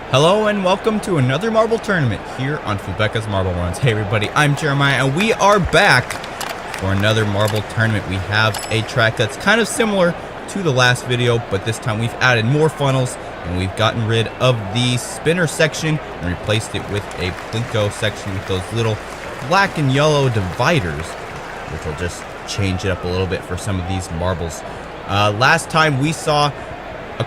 Hello and welcome to another marble tournament here on Fubeca's Marble Runs. Hey everybody, I'm Jeremiah and we are back for another marble tournament. We have a track that's kind of similar to the last video, but this time we've added more funnels and we've gotten rid of the spinner section and replaced it with a plinko section with those little black and yellow dividers, which will just change it up a little bit for some of these marbles. Last time we saw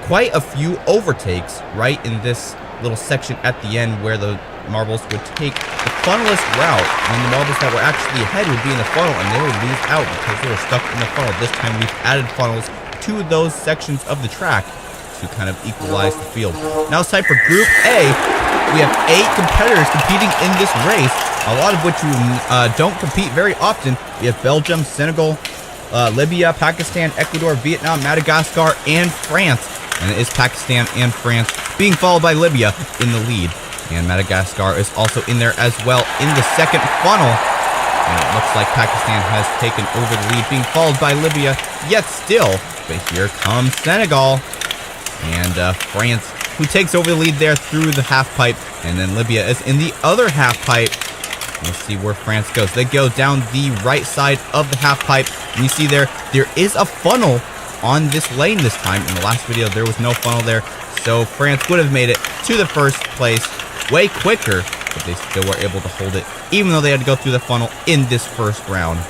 quite a few overtakes right in this little section at the end where the marbles would take the funnelist route and the marbles that were actually ahead would be in the funnel and they would lose out because they were stuck in the funnel. This time we've added funnels to those sections of the track to kind of equalize the field. Now it's time for Group A. We have 8 competitors competing in this race, a lot of which don't compete very often. We have Belgium, Senegal, Libya, Pakistan, Ecuador, Vietnam, Madagascar, and France. And it is Pakistan and France being followed by Libya in the lead. And Madagascar is also in there as well in the second funnel. And it looks like Pakistan has taken over the lead, being followed by Libya yet still. But here comes Senegal and France, who takes over the lead there through the half pipe. And then Libya is in the other half pipe. Let's see where France goes. They go down the right side of the half pipe. And you see there is a funnel on this lane this time. In the last video, there was no funnel there. So France would have made it to the first place way quicker, but they still were able to hold it, even though they had to go through the funnel in this first round.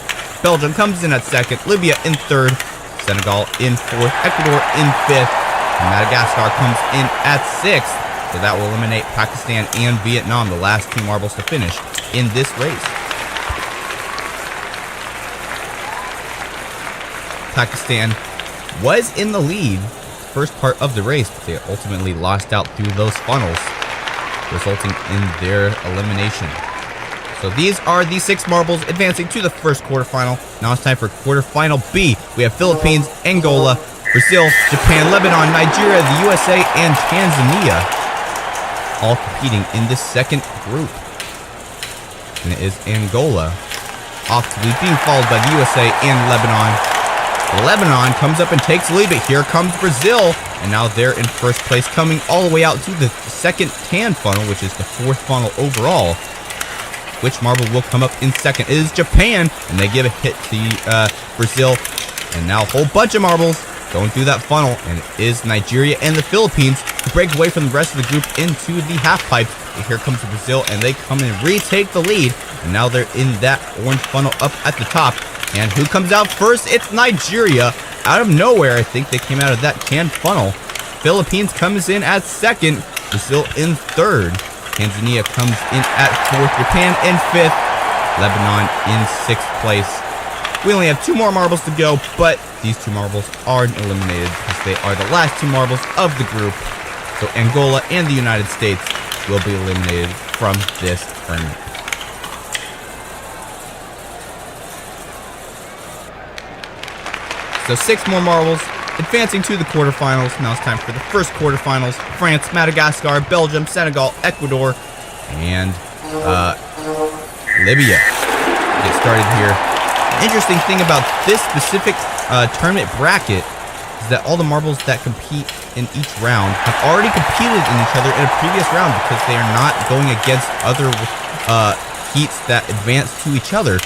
Belgium comes in at second, Libya in third, Senegal in fourth, Ecuador in fifth, and Madagascar comes in at sixth. So that will eliminate Pakistan and Vietnam, the last 2 marbles to finish in this race. Pakistan was in the lead first part of the race, but they ultimately lost out through those funnels, resulting in their elimination. So these are the 6 marbles advancing to the first quarterfinal. Now it's time for quarterfinal B. We have Philippines, Angola, Brazil, Japan, Lebanon, Nigeria, the USA, and Tanzania all competing in this second group. And it is Angola off to lead, being followed by the USA and Lebanon. Lebanon comes up and takes the lead, but here comes Brazil, and now they're in first place, coming all the way out to the second tan funnel, which is the 4th funnel overall. Which marble will come up in second? It is Japan, and they give a hit to Brazil, and now a whole bunch of marbles going through that funnel, and it is Nigeria and the Philippines who break away from the rest of the group into the half pipe. And here comes Brazil, and they come and retake the lead, and now they're in that orange funnel up at the top. And who comes out first? It's Nigeria. Out of nowhere, I think they came out of that canned funnel. Philippines comes in at second. Brazil in third. Tanzania comes in at fourth. Japan in fifth. Lebanon in sixth place. We only have 2 more marbles to go, but these 2 marbles are eliminated because they are the last 2 marbles of the group. So Angola and the United States will be eliminated from this tournament. So 6 more marbles, advancing to the quarterfinals. Now it's time for the first quarterfinals. France, Madagascar, Belgium, Senegal, Ecuador, and Libya. Get started here. An interesting thing about this specific tournament bracket is that all the marbles that compete in each round have already competed in each other in a previous round because they are not going against other heats that advance to each other.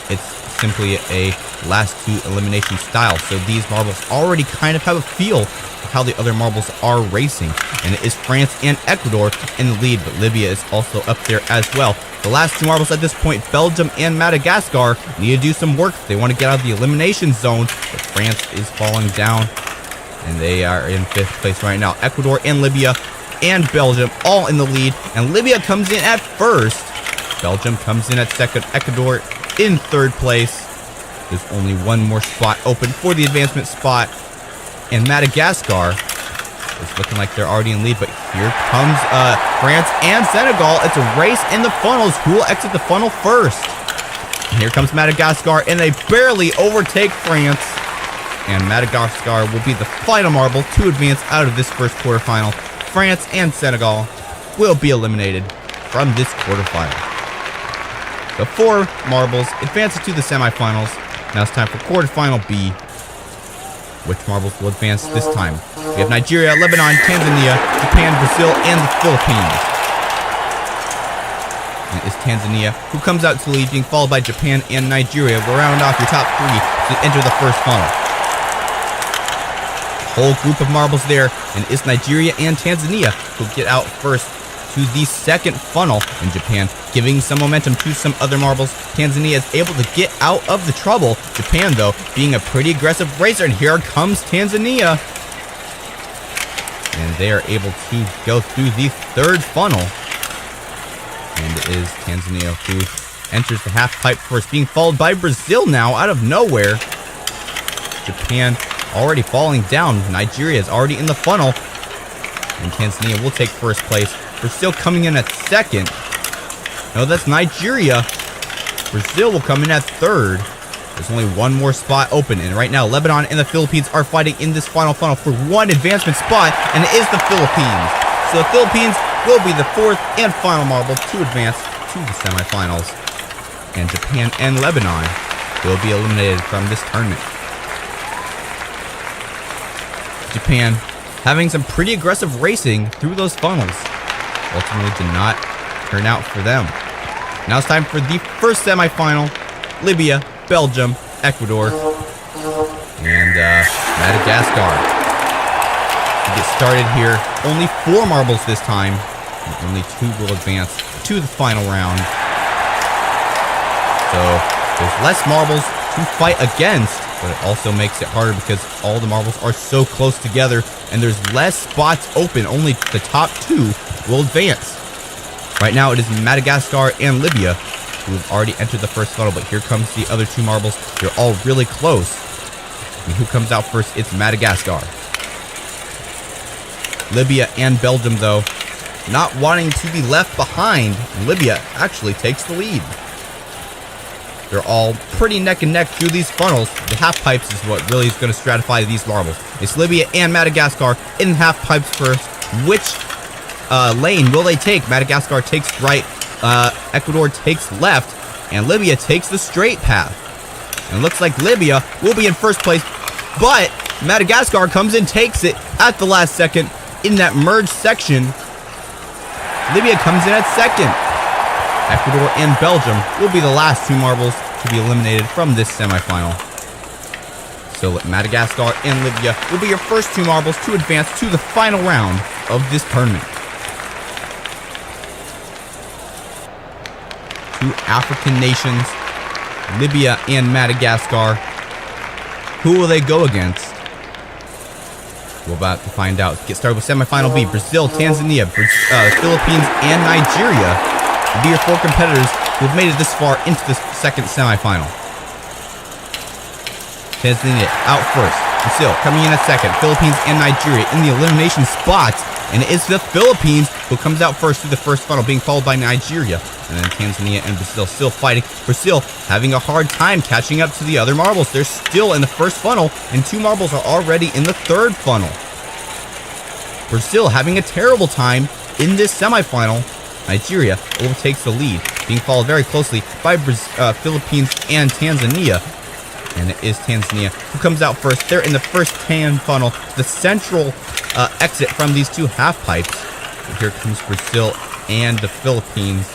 It's simply a last 2 elimination style, so these marbles already kind of have a feel of how the other marbles are racing. And it is France and Ecuador in the lead, but Libya is also up there as well. The last 2 marbles at this point, Belgium and Madagascar, need to do some work if they want to get out of the elimination zone, but France is falling down and they are in 5th place right now. Ecuador and Libya and Belgium all in the lead, and Libya comes in at first. Belgium comes in at second. Ecuador in 3rd place. There's only 1 more spot open for the advancement spot. And Madagascar is looking like they're already in lead, but here comes France and Senegal. It's a race in the funnels. Who will exit the funnel first? And here comes Madagascar, and they barely overtake France. And Madagascar will be the final marble to advance out of this first quarterfinal. France and Senegal will be eliminated from this quarterfinal. The 4 marbles advances to the semifinals. Now it's time for quarterfinal B. Which marbles will advance this time? We have Nigeria, Lebanon, Tanzania, Japan, Brazil, and the Philippines. And it is Tanzania who comes out to lead, being followed by Japan and Nigeria. We'll round off your top 3 to enter the first funnel. Whole group of marbles there, and it's Nigeria and Tanzania who get out first to the second funnel, and Japan giving some momentum to some other marbles. Tanzania is able to get out of the trouble. Japan, though, being a pretty aggressive racer, and here comes Tanzania. And they are able to go through the third funnel. And it is Tanzania who enters the half pipe first, being followed by Brazil now out of nowhere. Japan already falling down. Nigeria is already in the funnel. And Tanzania will take first place. Brazil coming in at second. No, that's Nigeria. Brazil will come in at third. There's only one more spot open. And right now, Lebanon and the Philippines are fighting in this final funnel for one advancement spot. And it is the Philippines. So the Philippines will be the fourth and final marble to advance to the semifinals. And Japan and Lebanon will be eliminated from this tournament. Japan having some pretty aggressive racing through those funnels ultimately did not turn out for them. Now it's time for the first semifinal. Libya, Belgium, Ecuador, and Madagascar. To get started here, only 4 marbles this time, and only 2 will advance to the final round. So there's less marbles to fight against, but it also makes it harder because all the marbles are so close together and there's less spots open. Only the top 2 will advance. Right now it is Madagascar and Libya who have already entered the first funnel, but here comes the other 2 marbles. They're all really close. And who comes out first? It's Madagascar. Libya and Belgium, though, not wanting to be left behind. Libya actually takes the lead. They're all pretty neck and neck through these funnels. The half pipes is what really is going to stratify these marbles. It's Libya and Madagascar in half pipes first. Which lane will they take? Madagascar takes right, Ecuador takes left, and Libya takes the straight path. And it looks like Libya will be in first place, but Madagascar comes in, takes it at the last second in that merged section. Libya comes in at second. Ecuador and Belgium will be the last 2 marbles to be eliminated from this semifinal. So Madagascar and Libya will be your first 2 marbles to advance to the final round of this tournament. 2 African nations, Libya and Madagascar. Who will they go against? We're about to find out. Get started with semifinal B. Brazil, Tanzania, Philippines, and Nigeria will be your 4 competitors who have made it this far into the second semifinal. Tanzania out first. Brazil coming in at second. Philippines and Nigeria in the elimination spots. And it's the Philippines who comes out first through the first funnel, being followed by Nigeria. And then Tanzania and Brazil still fighting. Brazil having a hard time catching up to the other marbles. They're still in the first funnel, and 2 marbles are already in the third funnel. Brazil having a terrible time in this semifinal. Nigeria overtakes the lead, being followed very closely by Philippines and Tanzania. And it is Tanzania who comes out first. They're in the first tan funnel, the central exit from these 2 half pipes. And here comes Brazil and the Philippines.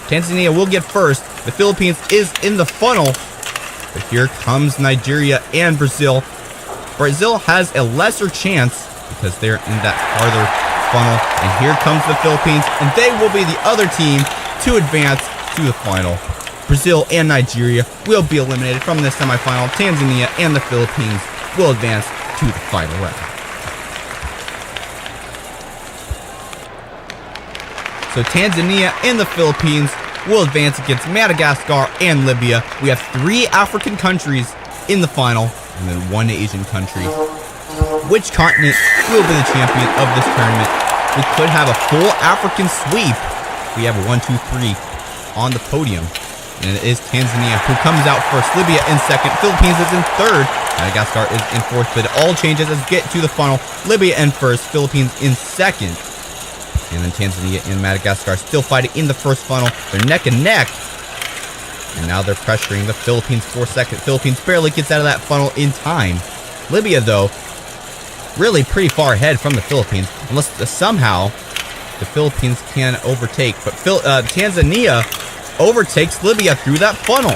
Tanzania will get first. The Philippines is in the funnel. But here comes Nigeria and Brazil. Brazil has a lesser chance because they're in that farther funnel. And here comes the Philippines, and they will be the other team to advance to the final. Brazil and Nigeria will be eliminated from this semifinal. Tanzania and the Philippines will advance to the final round. So Tanzania and the Philippines will advance against Madagascar and Libya. We have 3 African countries in the final, and then 1 Asian country. Which continent will be the champion of this tournament? We could have a full African sweep. We have a 1, 2, 3 on the podium. And it is Tanzania who comes out first. Libya in second. Philippines is in third. Madagascar is in fourth. But it all changes as we get to the final. Libya in first. Philippines in second. And then Tanzania and Madagascar still fighting in the first funnel. They're neck and neck. And now they're pressuring the Philippines for second. Philippines barely gets out of that funnel in time. Libya, though, really pretty far ahead from the Philippines, unless somehow the Philippines can overtake. But Tanzania overtakes Libya through that funnel.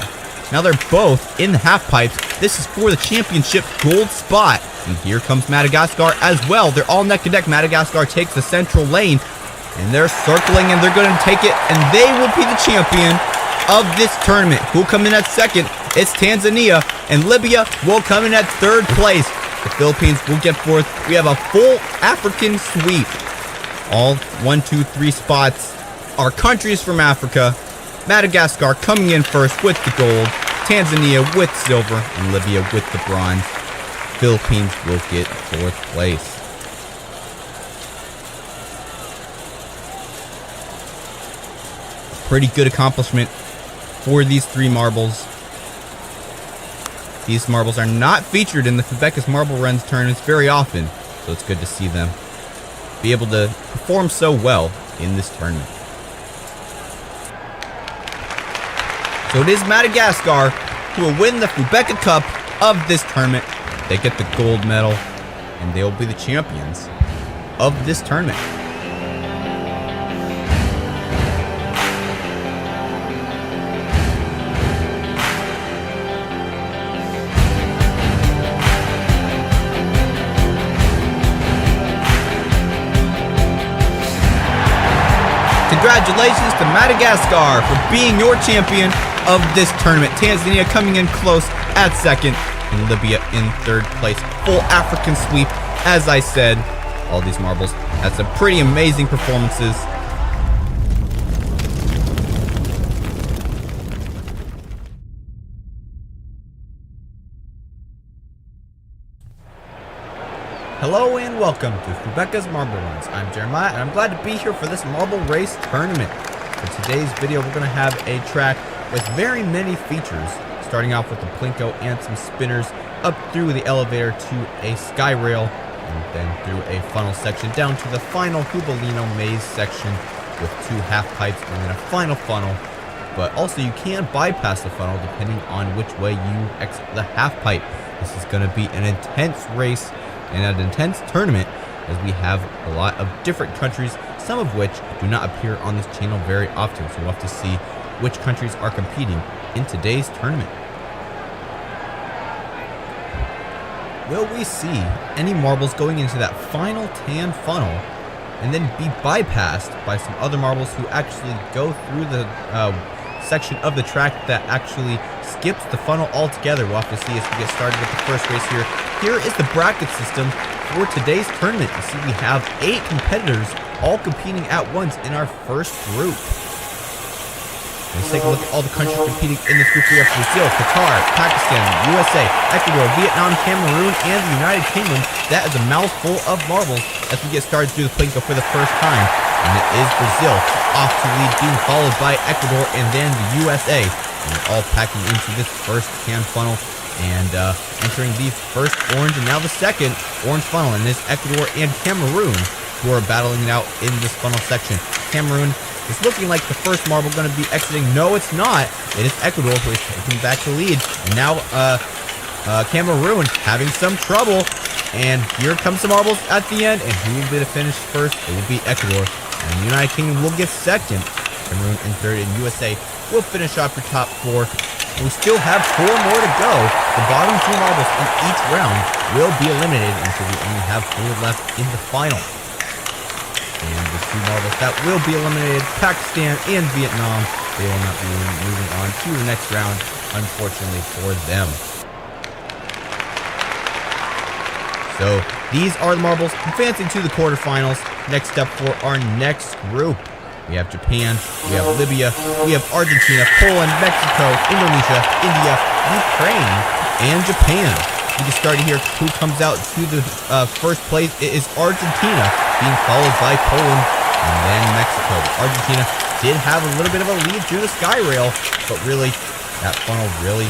Now they're both in the half pipes. This is for the championship gold spot. And here comes Madagascar as well. They're all neck and neck. Madagascar takes the central lane, and they're circling, and they're going to take it, and they will be the champion of this tournament. Who will come in at second? It's Tanzania, and Libya will come in at third place. The Philippines will get fourth. We have a full African sweep. All 1, 2, 3 spots are countries from Africa. Madagascar coming in first with the gold. Tanzania with silver, and Libya with the bronze. Philippines will get fourth place. Pretty good accomplishment for these 3 marbles. These marbles are not featured in the Fubeca's Marble Runs tournaments very often, so it's good to see them be able to perform so well in this tournament. So it is Madagascar who will win the Fubeca Cup of this tournament. They get the gold medal, and they will be the champions of this tournament. Congratulations to Madagascar for being your champion of this tournament. Tanzania coming in close at second, and Libya in third place. Full African sweep, as I said. All these marbles had some pretty amazing performances. Hello and welcome to Fubeca's Marble Runs. I'm Jeremiah, and I'm glad to be here for this marble race tournament. For today's video, we're going to have a track with very many features, starting off with the plinko and some spinners, up through the elevator to a sky rail, and then through a funnel section down to the final Hubalino maze section with 2 half pipes and then a final funnel. But also you can bypass the funnel depending on which way you exit the half pipe. This is going to be an intense race and an intense tournament, as we have a lot of different countries, some of which do not appear on this channel very often. So we'll have to see which countries are competing in today's tournament. Will we see any marbles going into that final tan funnel and then be bypassed by some other marbles who actually go through the section of the track that actually skips the funnel altogether? We'll have to see as we get started with the first race here. Here is the bracket system for today's tournament. You see we have 8 competitors all competing at once in our first group. Let's take a look at all the countries competing in this group. We have Brazil, Qatar, Pakistan, USA, Ecuador, Vietnam, Cameroon, and the United Kingdom. That is a mouthful of marbles as we get started through the plinko for the first time. And it is Brazil off to lead, being followed by Ecuador and then the USA. And they're all packing into this first tan funnel and entering the first orange and now the second orange funnel. And it is Ecuador and Cameroon who are battling it out in this funnel section. Cameroon is looking like the first marble going to be exiting. No, it's not. It is Ecuador who is taking back the lead. And now Cameroon having some trouble. And here comes the marbles at the end. And who will be the finish first? It will be Ecuador. And the United Kingdom will get second. Cameroon in third, and USA will finish off your top 4. We still have 4 more to go. The bottom 2 marbles in each round will be eliminated until we only have 4 left in the final. And the 2 marbles that will be eliminated, Pakistan and Vietnam, they will not be moving on to the next round, unfortunately for them. So these are the marbles advancing to the quarterfinals. Next step for our next group. We have Japan, we have Libya, we have Argentina, Poland, Mexico, Indonesia, India, Ukraine, and Japan. We get started here. Who comes out to the first place? It is Argentina, being followed by Poland and then Mexico. Argentina did have a little bit of a lead through the sky rail, but really, that funnel really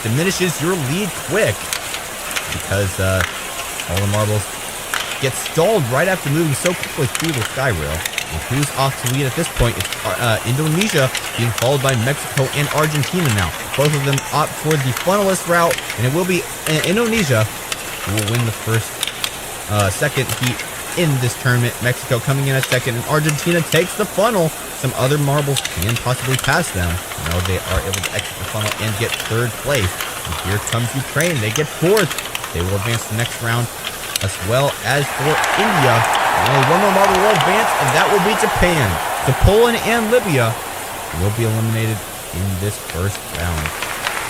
diminishes your lead quick because all the marbles get stalled right after moving so quickly through the sky rail. And who's off to lead at this point? It's Indonesia being followed by Mexico and Argentina now. Both of them opt for the funnelist route, and it will be Indonesia who will win the first second heat in this tournament. Mexico coming in at second, and Argentina takes the funnel. Some other marbles can possibly pass them. No, they are able to exit the funnel and get third place. And here comes Ukraine. They get fourth. They will advance to the next round, as well as for India. Only one more marble will advance, and that will be Japan. So Poland and Libya will be eliminated in this first round.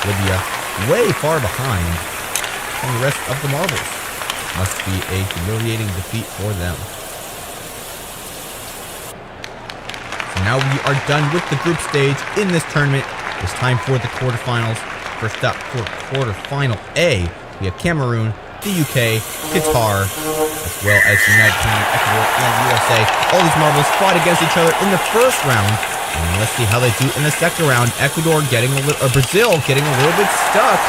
Libya way far behind from the rest of the marbles. Must be a humiliating defeat for them. So now we are done with the group stage in this tournament. It's time for the quarterfinals. First up for quarterfinal A, we have Cameroon, the UK, Qatar, as well as the United Kingdom, Ecuador, and USA. All these marbles fought against each other in the first round. And let's see how they do in the second round. Ecuador getting a little, Brazil getting a little bit stuck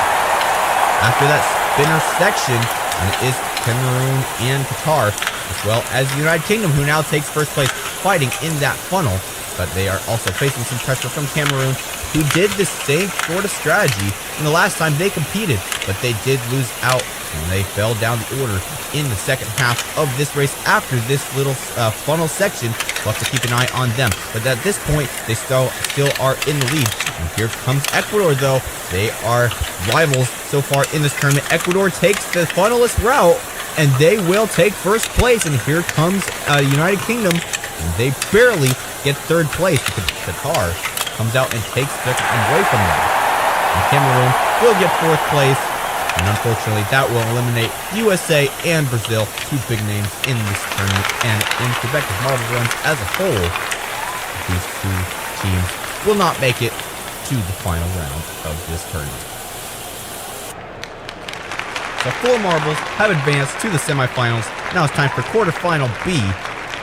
after that spinner section. And it is Cameroon and Qatar, as well as the United Kingdom, who now takes first place, fighting in that funnel. But they are also facing some pressure from Cameroon, who did the same sort of strategy in the last time they competed, but they did lose out, and they fell down the order in the second half of this race after this little funnel section. We'll have to keep an eye on them. But at this point, they still are in the lead. And here comes Ecuador, though. They are rivals so far in this tournament. Ecuador takes the funnelist route, and they will take first place. And here comes United Kingdom, and they barely get third place because Qatar comes out and takes second away from them. And Cameroon will get fourth place. And unfortunately, that will eliminate USA and Brazil, two big names in this tournament. And in Quebec's marble runs as a whole, these two teams will not make it to the final round of this tournament. So 4 marbles have advanced to the semifinals. Now it's time for quarterfinal B.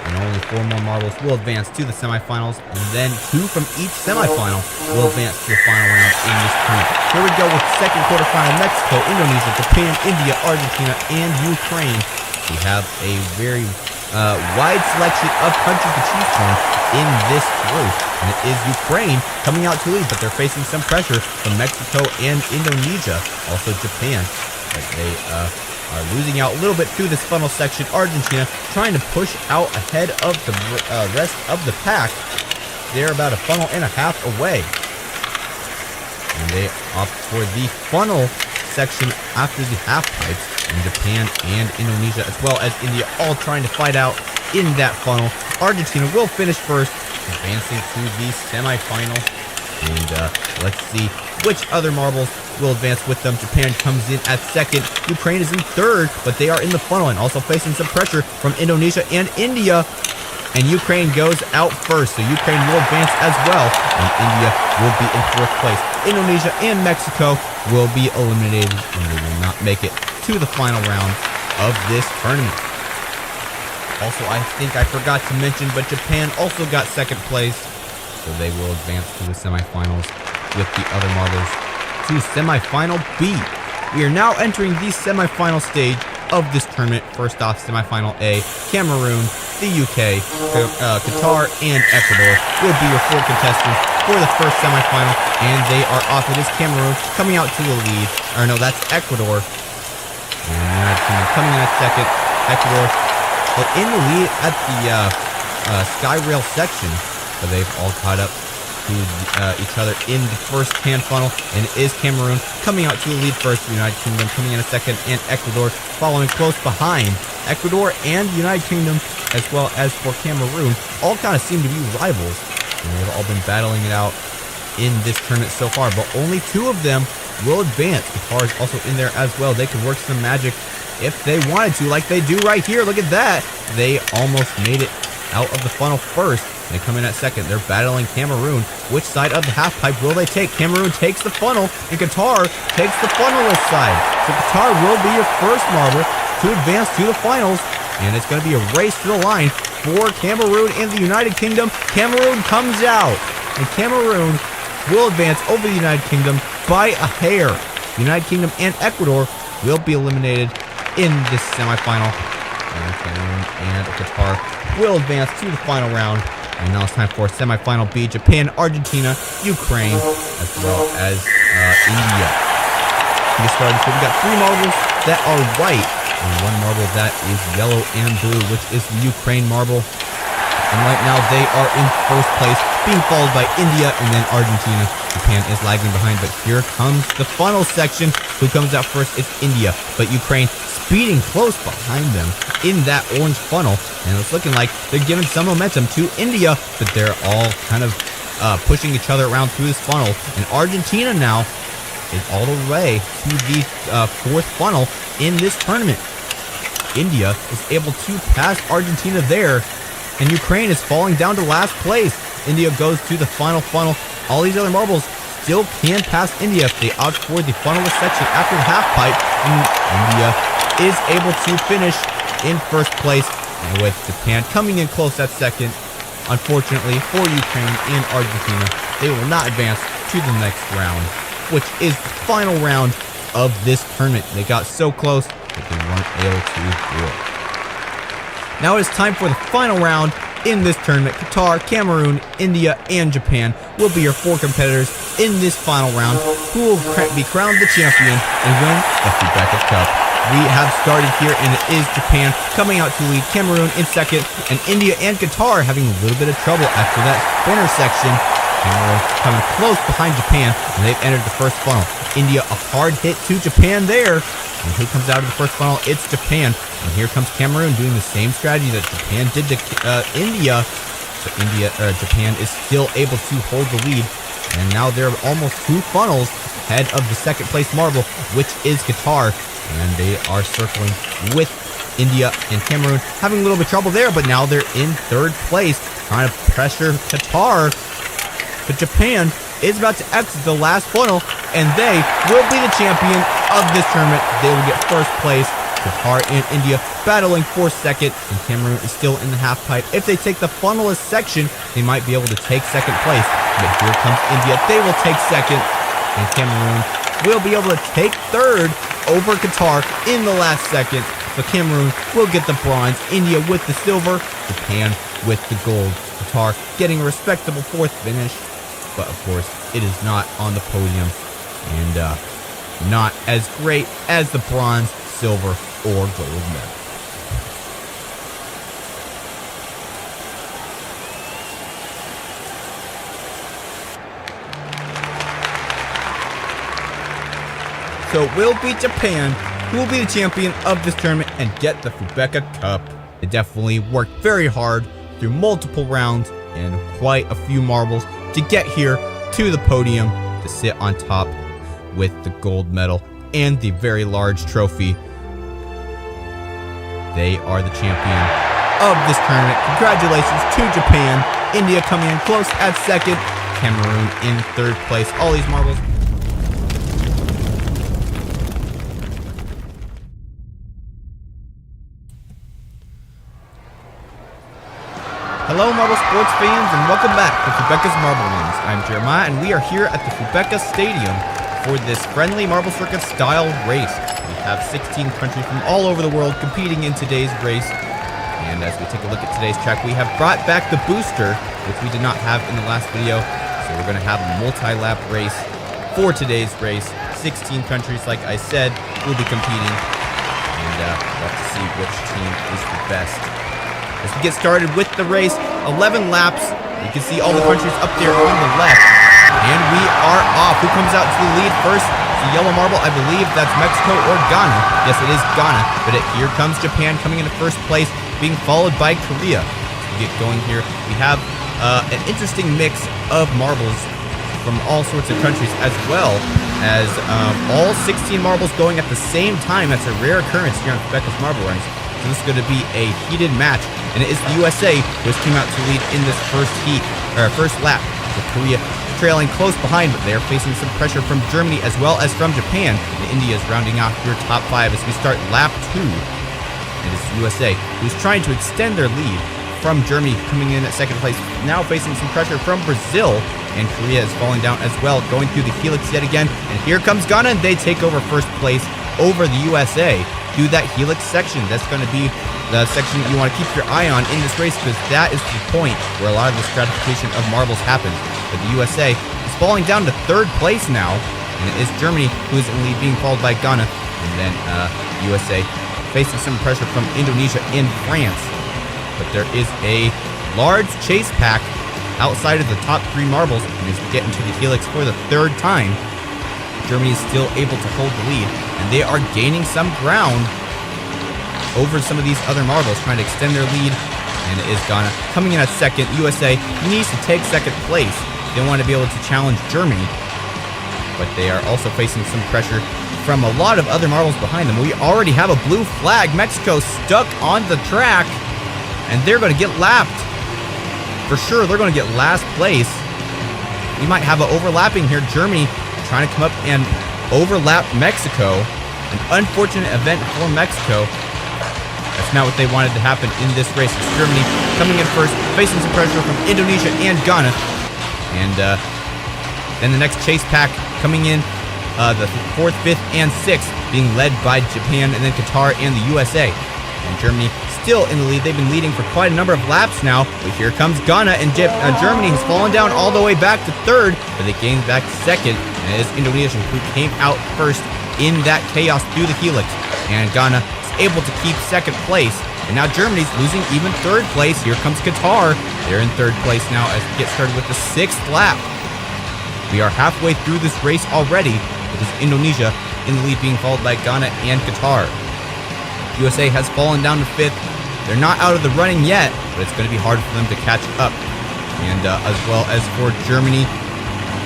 And only 4 more marbles will advance to the semifinals, and then 2 from each semifinal will advance to the final round in this tournament. Here we go with second quarterfinal: Mexico, Indonesia, Japan, India, Argentina, and Ukraine. We have a very wide selection of countries to choose from in this group, and it is Ukraine coming out to lead, but they're facing some pressure from Mexico and Indonesia, also Japan, but they are losing out a little bit through this funnel section. Argentina trying to push out ahead of the rest of the pack. They're about a funnel and a half away. And they opt for the funnel section after the half pipes. And Japan and Indonesia, as well as India, all trying to fight out in that funnel. Argentina will finish first, advancing to the semifinal. And let's see which other marbles will advance with them. Japan comes in at second. Ukraine is in third, but they are in the funnel and also facing some pressure from Indonesia and India. And Ukraine goes out first, so Ukraine will advance as well. And India will be in fourth place. Indonesia and Mexico will be eliminated, and they will not make it to the final round of this tournament. Also, I think I forgot to mention, but Japan also got second place. So they will advance to the semifinals with the other marbles to semifinal B. We are now entering the semifinal stage of this tournament. First off, semifinal A, Cameroon, the UK, Qatar, and Ecuador will be your 4 contestants for the first semifinal, and they are off. It is Cameroon coming out to the lead. Or no, that's Ecuador. And the United Kingdom coming in at second. Ecuador, but in the lead at the sky rail section. But they've all caught up to each other in the first hand funnel, and it is Cameroon coming out to the lead first, the United Kingdom coming in a second, and Ecuador following close behind. Ecuador and United Kingdom, as well as for Cameroon, all kind of seem to be rivals, and they've all been battling it out in this tournament so far, but only 2 of them will advance. Qatar is also in there as well. They can work some magic if they wanted to, like they do right here. Look at that. They almost made it out of the funnel first. They come in at second. They're battling Cameroon. Which side of the half pipe will they take? Cameroon takes the funnel, and Qatar takes the funnelist side. So Qatar will be your first marble to advance to the finals, and it's going to be a race to the line for Cameroon and the United Kingdom. Cameroon comes out, and Cameroon will advance over the United Kingdom by a hair. The United Kingdom and Ecuador will be eliminated in this semifinal, and Cameroon and Qatar will advance to the final round. And now it's time for semifinal B: Japan, Argentina, Ukraine, as well as India. To get started, so we got 3 marbles that are white, and one marble that is yellow and blue, which is the Ukraine marble. And right now they are in first place, being followed by India and then Argentina. Japan is lagging behind, but here comes the funnel section. Who comes out first? It's India, but Ukraine speeding close behind them in that orange funnel. And it's looking like they're giving some momentum to India, but they're all kind of pushing each other around through this funnel. And Argentina now is all the way to the fourth funnel in this tournament. India is able to pass Argentina there, and Ukraine is falling down to last place. India goes to the final funnel. All these other marbles still can pass India if they opt for the funnelless section after the half pipe, and India is able to finish in first place, and with Japan coming in close at second. Unfortunately for Ukraine and Argentina, they will not advance to the next round, which is the final round of this tournament. They got so close, but they weren't able to do it. Now it is time for the final round in this tournament. Qatar, Cameroon, India, and Japan will be your four competitors in this final round, who will be crowned the champion and win the Fubeca Cup. We have started here, and it is Japan coming out to lead, Cameroon in second, and India and Qatar having a little bit of trouble after that spinner section. Cameroon coming close behind Japan, and they've entered the first funnel. India, a hard hit to Japan there. And who comes out of the first funnel? It's Japan. And here comes Cameroon doing the same strategy that Japan did to India. So Japan is still able to hold the lead. And now they're almost two funnels ahead of the second place marble, which is Qatar. And they are circling with India and Cameroon, having a little bit of trouble there, but now they're in third place, trying to pressure Qatar. But Japan is about to exit the last funnel, and they will be the champion of this tournament. They will get first place. Qatar and India battling for second, and Cameroon is still in the half pipe. If they take the funnelless section, they might be able to take second place. But here comes India. They will take second, and Cameroon will be able to take third over Qatar in the last second. But Cameroon will get the bronze, India with the silver, Japan with the gold. Qatar getting a respectable fourth finish, but of course it is not on the podium, and not as great as the bronze, silver, or gold medal. So it will be Japan who will be the champion of this tournament and get the Fubeca Cup. They definitely worked very hard through multiple rounds and quite a few marbles to get here to the podium to sit on top with the gold medal and the very large trophy. They are the champion of this tournament. Congratulations to Japan. India coming in close at second. Cameroon in third place. All these marbles. Hello Marble Sports fans, and welcome back to Fubeca's Marble Runs. I'm Jeremiah, and we are here at the Fubeca Stadium for this friendly Marble Circuit style race. We have 16 countries from all over the world competing in today's race. And as we take a look at today's track, we have brought back the booster, which we did not have in the last video. So we're going to have a multi-lap race for today's race. 16 countries, like I said, will be competing. And we'll have to see which team is the best. As we get started with the race, 11 laps. You can see all the countries up there on the left. And we are off. Who comes out to the lead first? The yellow marble, I believe that's Mexico or Ghana. Yes, it is Ghana. But here comes Japan coming into first place, being followed by Korea. As we get going here, we have an interesting mix of marbles from all sorts of countries, as well as all 16 marbles going at the same time. That's a rare occurrence here on Fubeca's Marble Runs. So this is going to be a heated match, and it is the USA which came out to lead in this first lap, with Korea trailing close behind, but they're facing some pressure from Germany as well as from Japan. And India is rounding off your top 5 as we start lap 2. It is the USA who's trying to extend their lead from Germany, coming in at second place, now facing some pressure from Brazil, and Korea is falling down as well, going through the helix yet again. And here comes Ghana, and they take over first place over the USA. Do that helix section. That's going to be the section that you want to keep your eye on in this race, because that is the point where a lot of the stratification of marbles happens. But the USA is falling down to third place now, and it is Germany who is in the lead, being followed by Ghana, and then USA facing some pressure from Indonesia and France. But there is a large chase pack outside of the top 3 marbles and is getting to the helix for the 3rd time. Germany is still able to hold the lead, and they are gaining some ground over some of these other marbles, trying to extend their lead. And it is Ghana coming in at 2nd. USA needs to take 2nd place. They want to be able to challenge Germany, but they are also facing some pressure from a lot of other marbles behind them. We already have a blue flag. Mexico stuck on the track, and they're going to get lapped. For sure, they're going to get last place. We might have an overlapping here. Germany trying to come up and overlap Mexico. An unfortunate event for Mexico. That's not what they wanted to happen in this race. It's Germany coming in first, facing some pressure from Indonesia and Ghana. And then the next chase pack coming in, the 4th, 5th, and 6th being led by Japan and then Qatar and the USA. And Germany still in the lead. They've been leading for quite a number of laps now. But here comes Ghana, and Germany has fallen down all the way back to 3rd, but they gained back 2nd. And it is Indonesia who came out first in that chaos through the helix. And Ghana is able to keep 2nd place. And now Germany's losing even 3rd place. Here comes Qatar. They're in 3rd place now as we get started with the 6th lap. We are halfway through this race already. It is Indonesia in the lead, being followed by Ghana and Qatar. USA has fallen down to 5th. They're not out of the running yet, but it's going to be hard for them to catch up. And as well as for Germany,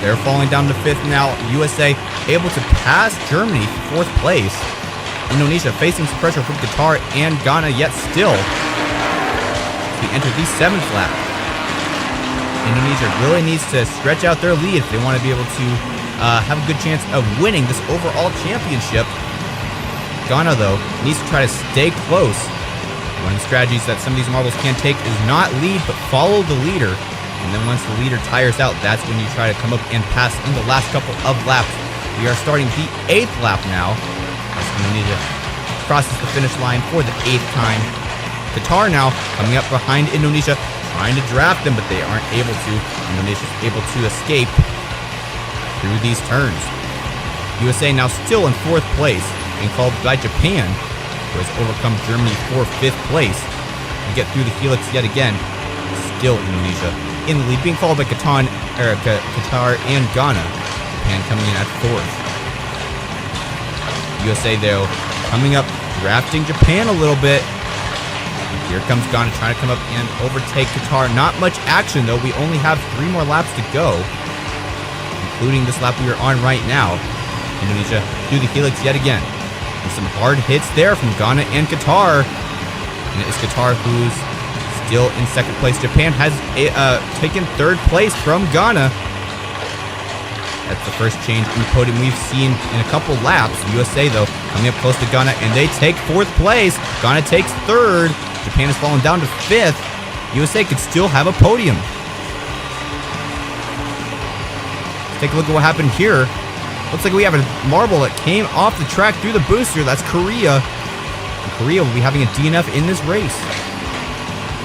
they're falling down to 5th now. USA able to pass Germany 4th place. Indonesia facing some pressure from Qatar and Ghana yet still. We enter the 7th lap. Indonesia really needs to stretch out their lead if they want to be able to have a good chance of winning this overall championship. Ghana, though, needs to try to stay close. One of the strategies that some of these marbles can take is not lead, but follow the leader. And then once the leader tires out, that's when you try to come up and pass in the last couple of laps. We are starting the 8th lap now, as Indonesia crosses the finish line for the 8th time. Qatar now coming up behind Indonesia, trying to draft them, but they aren't able to. Indonesia is able to escape through these turns. USA now still in 4th place, being followed by Japan, who has overcome Germany for 5th place. We get through the helix yet again. Still Indonesia in the lead, being followed by Qatar and Ghana. Japan coming in at 4th. USA, though, coming up, drafting Japan a little bit. Here comes Ghana trying to come up and overtake Qatar. Not much action, though. We only have 3 more laps to go, including this lap we are on right now. Indonesia through the helix yet again. And some hard hits there from Ghana and Qatar. And it is Qatar who's still in 2nd place. Japan has taken 3rd place from Ghana. That's the first change in the podium we've seen in a couple laps. USA, though, coming up close to Ghana, and they take 4th place. Ghana takes 3rd. Japan has fallen down to 5th. USA could still have a podium. Let's take a look at what happened here. Looks like we have a marble that came off the track through the booster. That's Korea. And Korea will be having a DNF in this race.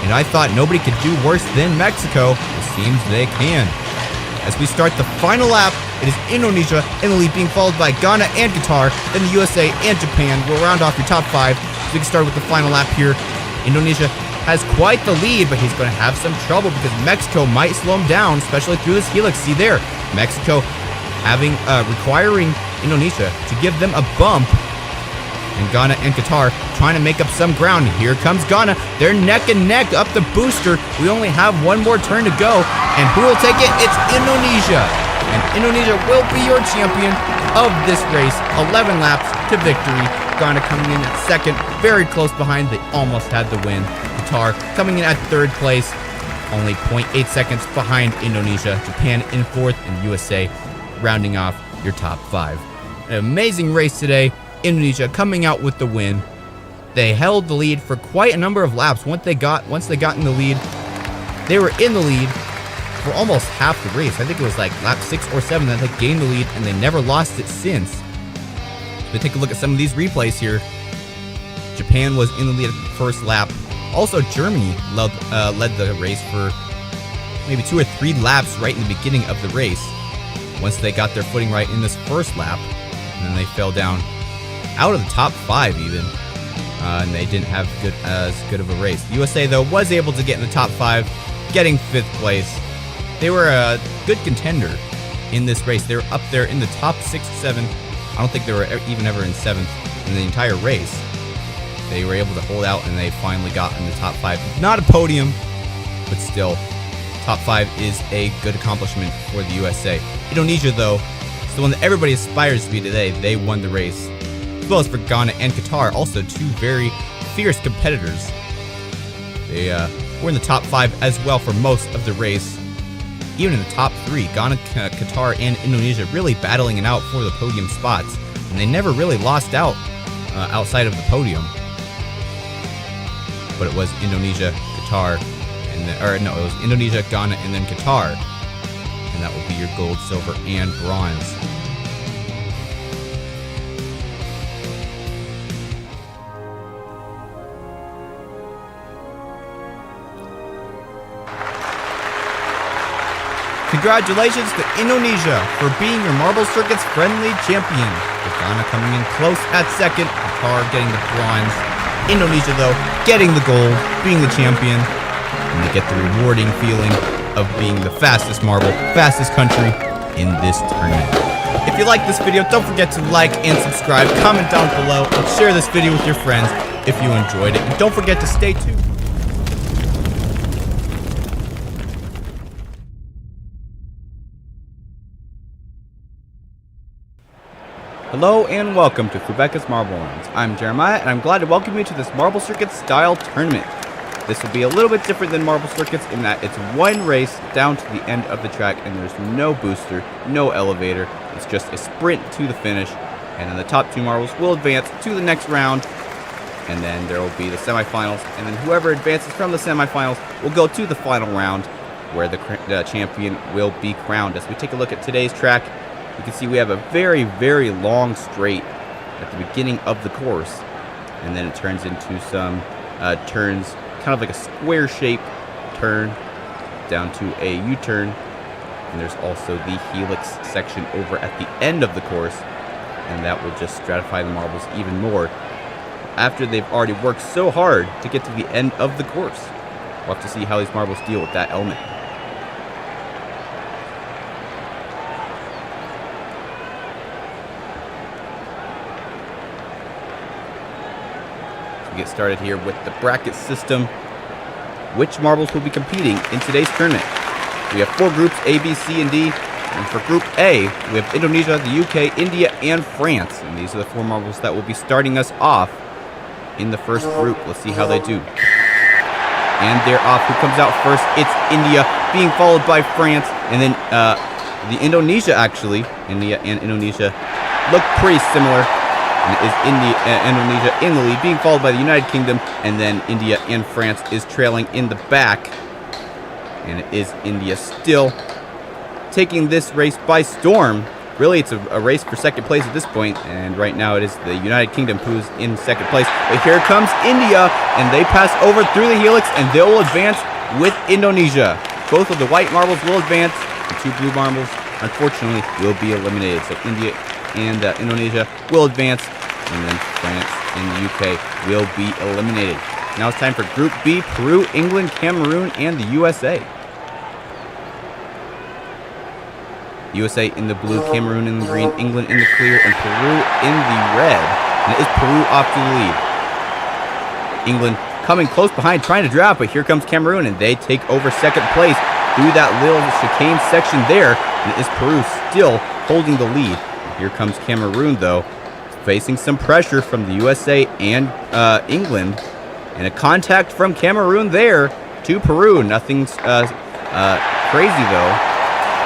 And I thought nobody could do worse than Mexico. It seems they can. As we start the final lap, it is Indonesia in the lead, being followed by Ghana and Qatar. Then the USA and Japan will round off your top 5. So we can start with the final lap here. Indonesia has quite the lead, but he's going to have some trouble because Mexico might slow him down, especially through this helix. See there, Mexico requiring Indonesia to give them a bump. And Ghana and Qatar trying to make up some ground. Here comes Ghana. They're neck and neck up the booster. We only have 1 more turn to go. And who will take it? It's Indonesia. And Indonesia will be your champion of this race. 11 laps to victory. Ghana coming in at 2nd, very close behind. They almost had the win. Qatar coming in at 3rd place, only 0.8 seconds behind Indonesia. Japan in 4th, and USA rounding off your top 5. An amazing race today. Indonesia coming out with the win. They held the lead for quite a number of laps. Once they got in the lead, they were in the lead for almost half the race. I think it was like lap 6 or 7 that they gained the lead, and they never lost it since. So we take a look at some of these replays here. Japan was in the lead at the first lap. Also, Germany led the race for maybe 2 or 3 laps right in the beginning of the race. Once they got their footing right in this first lap, and then they fell down out of the top 5 even. and they didn't have as good of a race. The USA, though, was able to get in the top 5, getting 5th place. They were a good contender in this race. They were up there in the top 6, 7. I don't think they were even ever in 7th in the entire race. They were able to hold out, and they finally got in the top 5. Not a podium, but still, top 5 is a good accomplishment for the USA. Indonesia, though, is the one that everybody aspires to be today. They won the race, as well as for Ghana and Qatar, also 2 very fierce competitors. They were in the top 5 as well for most of the race. Even in the top 3, Ghana, Qatar, and Indonesia really battling it out for the podium spots, and they never really lost out outside of the podium. But it was Indonesia, Qatar, it was Indonesia, Ghana, and then Qatar, and that will be your gold, silver, and bronze. Congratulations to Indonesia for being your Marble Circuit's friendly champion, with Ghana coming in close at 2nd, Qatar getting the bronze, Indonesia, though, getting the gold, being the champion, and they get the rewarding feeling of being the fastest marble, fastest country in this tournament. If you like this video, don't forget to like and subscribe, comment down below, and share this video with your friends if you enjoyed it, and don't forget to stay tuned. Hello and welcome to Fubeca's Marble Runs. I'm Jeremiah, and I'm glad to welcome you to this Marble Circuit style tournament. This will be a little bit different than Marble Circuits in that it's one race down to the end of the track, and there's no booster, no elevator. It's just a sprint to the finish, and then the top 2 marbles will advance to the next round, and then there will be the semifinals, and then whoever advances from the semifinals will go to the final round, where the champion will be crowned. As we take a look at today's track, you can see we have a very, very long straight at the beginning of the course, and then it turns into some turns, kind of like a square shape turn down to a U-turn, and there's also the helix section over at the end of the course, and that will just stratify the marbles even more after they've already worked so hard to get to the end of the course. We'll have to see how these marbles deal with that element. Get started here with the bracket system. Which marbles will be competing in today's tournament? We have 4 groups, A, B, C, and D. And for Group A, we have Indonesia, the UK, India, and France. And these are the 4 marbles that will be starting us off in the first group. Let's see how they do. And they're off. Who comes out first? It's India, being followed by France. And then the Indonesia, actually, India and Indonesia, look pretty similar. And it is Indonesia in the lead, being followed by the United Kingdom, and then India and France is trailing in the back. And it is India still taking this race by storm. Really, it's a race for second place at this point, and right now it is the United Kingdom who's in second place. But here comes India, and they pass over through the helix, and they will advance with Indonesia. Both of the white marbles will advance, the 2 blue marbles, unfortunately, will be eliminated. So India and Indonesia will advance, and then France and the UK will be eliminated. Now it's time for Group B: Peru, England, Cameroon, and the USA. USA in the blue, Cameroon in the green, England in the clear, and Peru in the red. And it is Peru off to the lead. England coming close behind, trying to draft, but here comes Cameroon, and they take over second place through that little chicane section there. And it is Peru still holding the lead. Here comes Cameroon, though, facing some pressure from the USA and England. And a contact from Cameroon there to Peru. Nothing's crazy, though.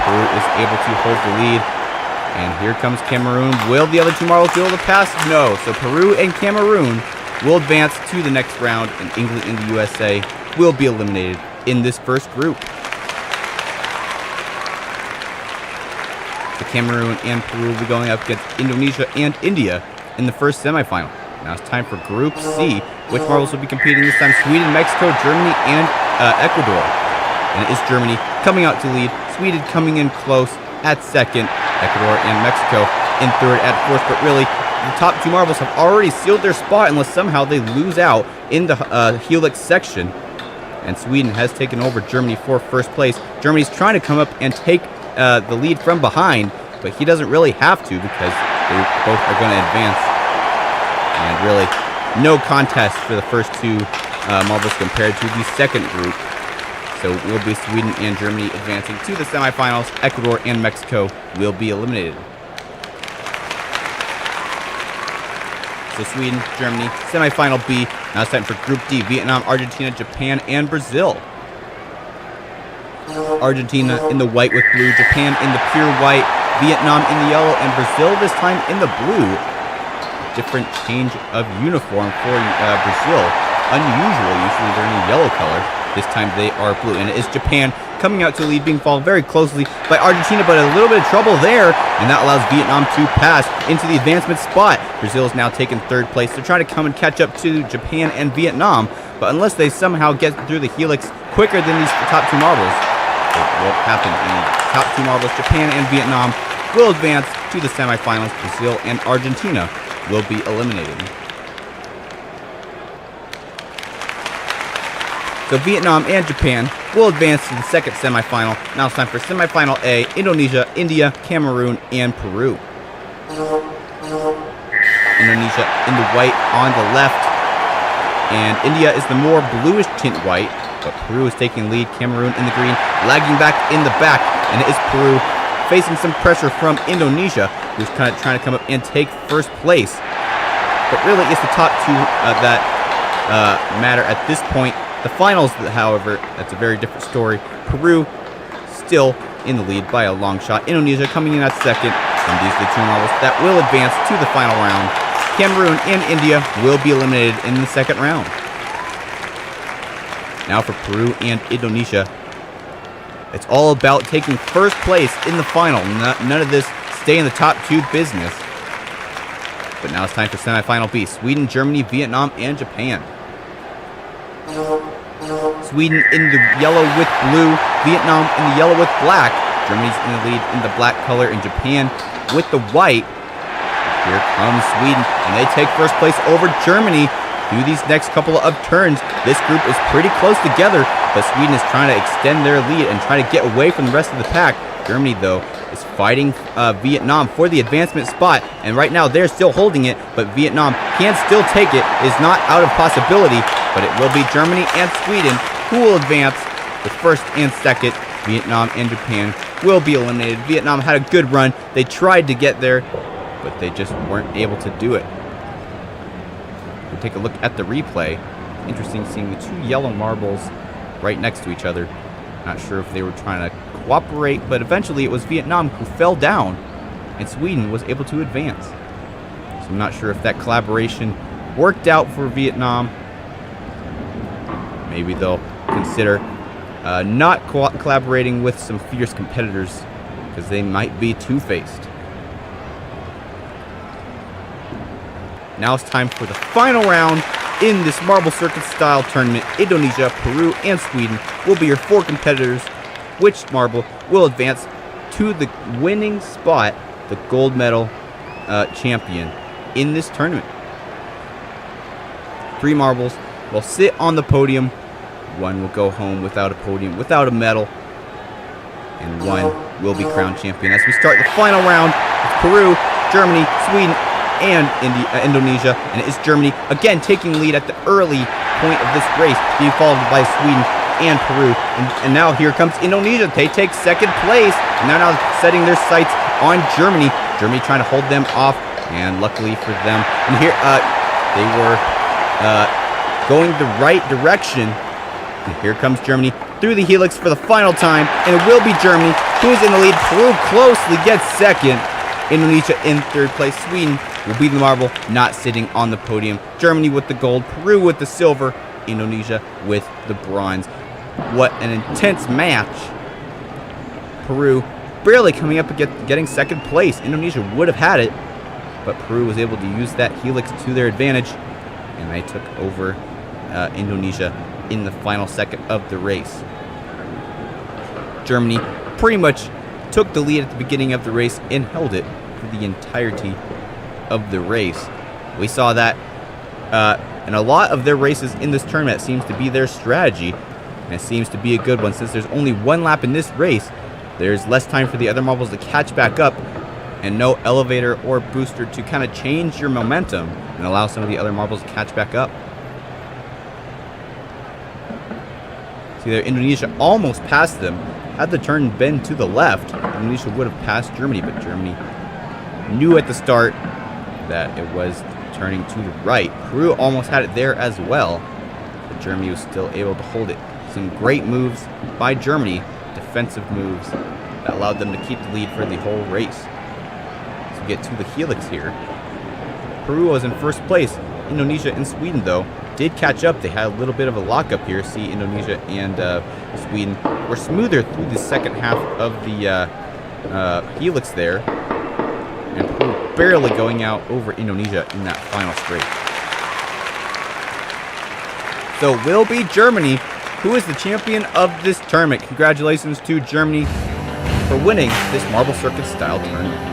Peru is able to hold the lead. And here comes Cameroon. Will the other 2 marbles be able to pass? No. So Peru and Cameroon will advance to the next round, and England and the USA will be eliminated in this first group. Cameroon and Peru will be going up against Indonesia and India in the first semifinal. Now it's time for Group C, which marbles will be competing this time: Sweden, Mexico, Germany, and Ecuador. And it is Germany coming out to lead, Sweden coming in close at second, Ecuador and Mexico in third at fourth. But really, the top two marbles have already sealed their spot unless somehow they lose out in the helix section. And Sweden has taken over Germany for first place. Germany's trying to come up and take the lead from behind, but he doesn't really have to because they both are going to advance. And really, no contest for the first two marbles compared to the second group. So it will be Sweden and Germany advancing to the semifinals. Ecuador and Mexico will be eliminated. So Sweden, Germany, semifinal B. Now it's time for Group D. Vietnam, Argentina, Japan, and Brazil. Argentina in the white with blue, Japan in the pure white, Vietnam in the yellow, and Brazil this time in the blue. Different change of uniform for Brazil. Unusual, usually they're in a yellow color. This time they are blue, and it is Japan coming out to lead, being followed very closely by Argentina, but a little bit of trouble there, and that allows Vietnam to pass into the advancement spot. Brazil is now taking third place. They're trying to come and catch up to Japan and Vietnam, but unless they somehow get through the helix quicker than these top two marbles, it won't happen. And the top two marbles, Japan and Vietnam, will advance to the semifinals. Brazil and Argentina will be eliminated. So Vietnam and Japan will advance to the second semifinal. Now it's time for semifinal A. Indonesia, India, Cameroon, and Peru. Indonesia in the white on the left. And India is the more bluish tint white. But Peru is taking lead. Cameroon in the green, lagging back in the back. And it is Peru facing some pressure from Indonesia, who's kind of trying to come up and take first place. But really, it's the top two that matter at this point. The finals, however, that's a very different story. Peru still in the lead by a long shot. Indonesia coming in at second. And these are the two marbles that will advance to the final round. Cameroon and India will be eliminated in the second round. Now for Peru and Indonesia. It's all about taking first place in the final. None of this stay in the top two business. But now it's time for semifinal B. Sweden, Germany, Vietnam, and Japan. Sweden in the yellow with blue, Vietnam in the yellow with black. Germany's in the lead in the black color, and Japan with the white. Here comes Sweden, and they take first place over Germany through these next couple of turns. This group is pretty close together, but Sweden is trying to extend their lead and try to get away from the rest of the pack. Germany, though, is fighting Vietnam for the advancement spot, and right now they're still holding it, but Vietnam can still take it. It is not out of possibility, but it will be Germany and Sweden who will advance with first and second. Vietnam and Japan will be eliminated. Vietnam had a good run. They tried to get there, but they just weren't able to do it. We'll take a look at the replay. Interesting seeing the two yellow marbles right next to each other. Not sure if they were trying to cooperate, but eventually it was Vietnam who fell down, and Sweden was able to advance. So I'm not sure if that collaboration worked out for Vietnam. Maybe they'll consider not collaborating with some fierce competitors because they might be two-faced. Now it's time for the final round in this marble circuit style tournament. Indonesia, Peru, and Sweden will be your four competitors. Which marble will advance to the winning spot, the gold medal champion in this tournament? 3 marbles will sit on the podium. 1 will go home without a podium, without a medal. And 1 will be crowned champion. As we start the final round, it's Peru, Germany, Sweden, and Indonesia. And it is Germany, again, taking lead at the early point of this race, being followed by Sweden and Peru. And now here comes Indonesia. They take second place. And they're now setting their sights on Germany. Germany trying to hold them off. And luckily for them, and here they were going the right direction. And here comes Germany through the helix for the final time, and it will be Germany who is in the lead. Peru closely gets second. Indonesia in third place. Sweden will be the marble, not sitting on the podium. Germany with the gold, Peru with the silver, Indonesia with the bronze. What an intense match. Peru barely coming up and getting second place. Indonesia would have had it, but Peru was able to use that helix to their advantage, and they took over Indonesia in the final second of the race. Germany pretty much took the lead at the beginning of the race and held it for the entirety of the race. We saw that in a lot of their races in this tournament. It seems to be their strategy, and it seems to be a good one. Since there's only one lap in this race, there's less time for the other marbles to catch back up, and no elevator or booster to kind of change your momentum and allow some of the other marbles to catch back up. See there, Indonesia almost passed them. Had the turn been to the left, Indonesia would have passed Germany, but Germany knew at the start that it was turning to the right. Peru almost had it there as well, but Germany was still able to hold it. Some great moves by Germany, defensive moves that allowed them to keep the lead for the whole race. To get to the helix here, Peru was in first place. Indonesia and Sweden, though, did catch up. They had a little bit of a lockup here. See, Indonesia and Sweden were smoother through the second half of the helix there, and Peru barely going out over Indonesia in that final straight. So will be Germany who is the champion of this tournament. Congratulations to Germany for winning this Marble Circuit style tournament.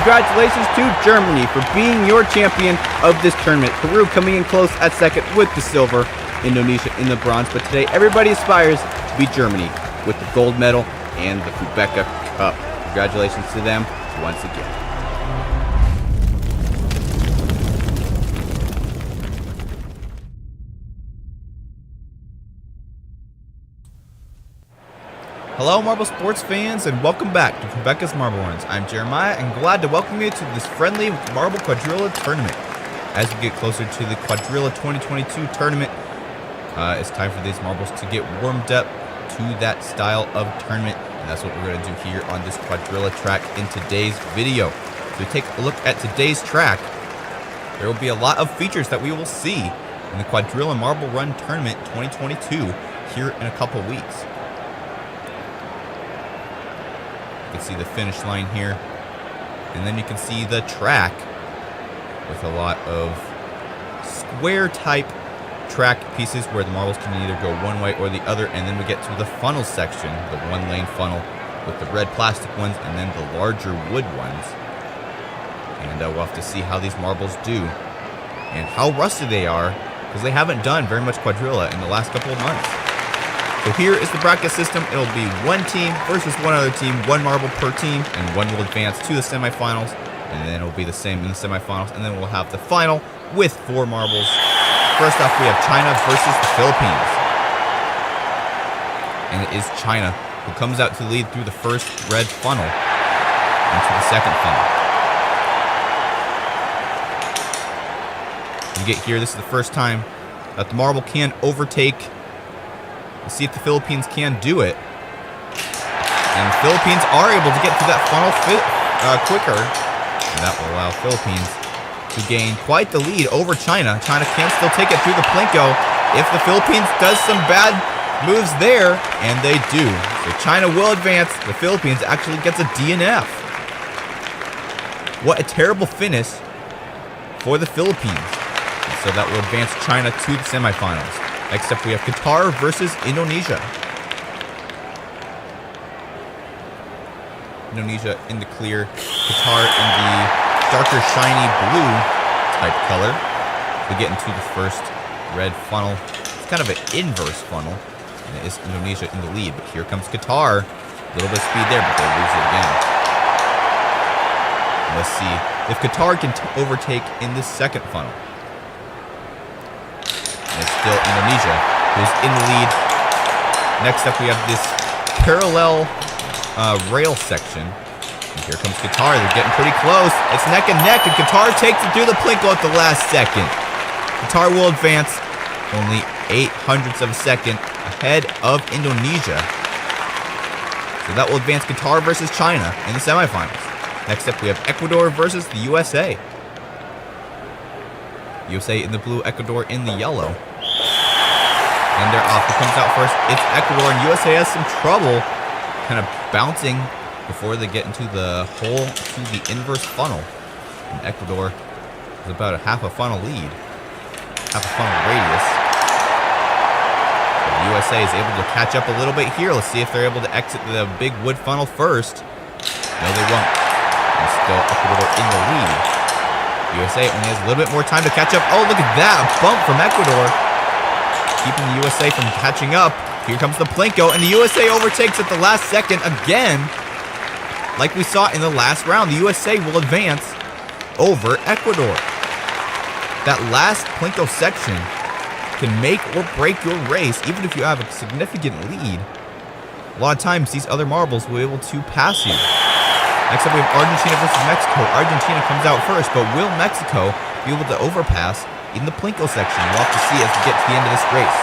Congratulations to Germany for being your champion of this tournament. Peru coming in close at second with the silver, Indonesia in the bronze. But today, everybody aspires to be Germany with the gold medal and the Fubeca Cup. Congratulations to them once again. Hello, Marble Sports fans, and welcome back to Fubeca's Marble Runs. I'm Jeremiah, and glad to welcome you to this friendly Marble Quadrilla tournament. As we get closer to the Quadrilla 2022 tournament, it's time for these marbles to get warmed up to that style of tournament, and that's what we're going to do here on this Quadrilla track in today's video. So we take a look at today's track. There will be a lot of features that we will see in the Quadrilla Marble Run Tournament 2022 here in a couple weeks. You can see the finish line here, and then you can see the track with a lot of square type track pieces where the marbles can either go one way or the other, and then we get to the funnel section, the one lane funnel with the red plastic ones and then the larger wood ones. And we'll have to see how these marbles do and how rusty they are, because they haven't done very much Quadrilla in the last couple of months. So here is the bracket system. It'll be one team versus one other team, one marble per team, and one will advance to the semifinals, and then it'll be the same in the semifinals, and then we'll have the final with 4 marbles. First off, we have China versus the Philippines. And it is China who comes out to lead through the first red funnel into the second funnel. You get here, this is the first time that the marble can overtake. Let's see if the Philippines can do it. And the Philippines are able to get to that funnel quicker. And that will allow Philippines to gain quite the lead over China. China can still take it through the plinko if the Philippines does some bad moves there, and they do. So China will advance. The Philippines actually gets a DNF. What a terrible finish for the Philippines. And so that will advance China to the semifinals. Next up, we have Qatar versus Indonesia. Indonesia in the clear, Qatar in the darker shiny blue type color. We get into the first red funnel. It's kind of an inverse funnel, and it is Indonesia in the lead. But here comes Qatar. A little bit of speed there, but they lose it again. And let's see if Qatar can overtake in this second funnel. And it's still Indonesia who's in the lead. Next up, we have this parallel rail section. And here comes Qatar. They're getting pretty close. It's neck and neck, and Qatar takes it through the plinko at the last second. Qatar will advance only 0.08 of a second ahead of Indonesia. So that will advance Qatar versus China in the semifinals. Next up, we have Ecuador versus the USA. USA in the blue, Ecuador in the yellow. And they're off. Who comes out first? It's Ecuador, and USA has some trouble kind of bouncing before they get into the hole to the inverse funnel. And Ecuador is about a half a funnel lead. half a funnel radius. But the USA is able to catch up a little bit here. Let's see if they're able to exit the big wood funnel first. No, they won't. And still Ecuador in the lead. USA only has a little bit more time to catch up. Oh, look at that. A bump from Ecuador. Keeping the USA from catching up. Here comes the Plinko, and the USA overtakes at the last second again. Like we saw in the last round, the USA will advance over Ecuador. That last Plinko section can make or break your race, even if you have a significant lead. A lot of times, these other marbles will be able to pass you. Next up, we have Argentina versus Mexico. Argentina comes out first, but will Mexico be able to overpass in the Plinko section? We'll have to see as we get to the end of this race.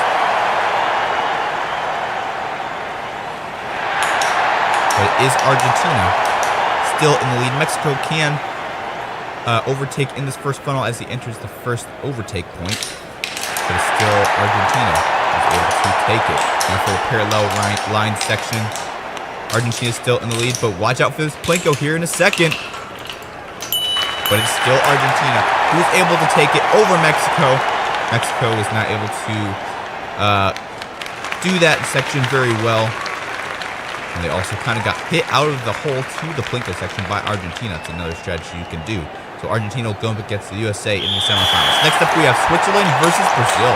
But it is Argentina still in the lead. Mexico can overtake in this first funnel as he enters the first overtake point. But it's still Argentina who's able to take it. Now for the parallel line section, Argentina is still in the lead, but watch out for this Plinko here in a second. But it's still Argentina who's able to take it over Mexico. Mexico was not able to do that section very well. And they also kind of got hit out of the hole to the Plinko section by Argentina. It's another strategy you can do. So Argentina will go up against the USA in the semifinals. Next up, we have Switzerland versus Brazil.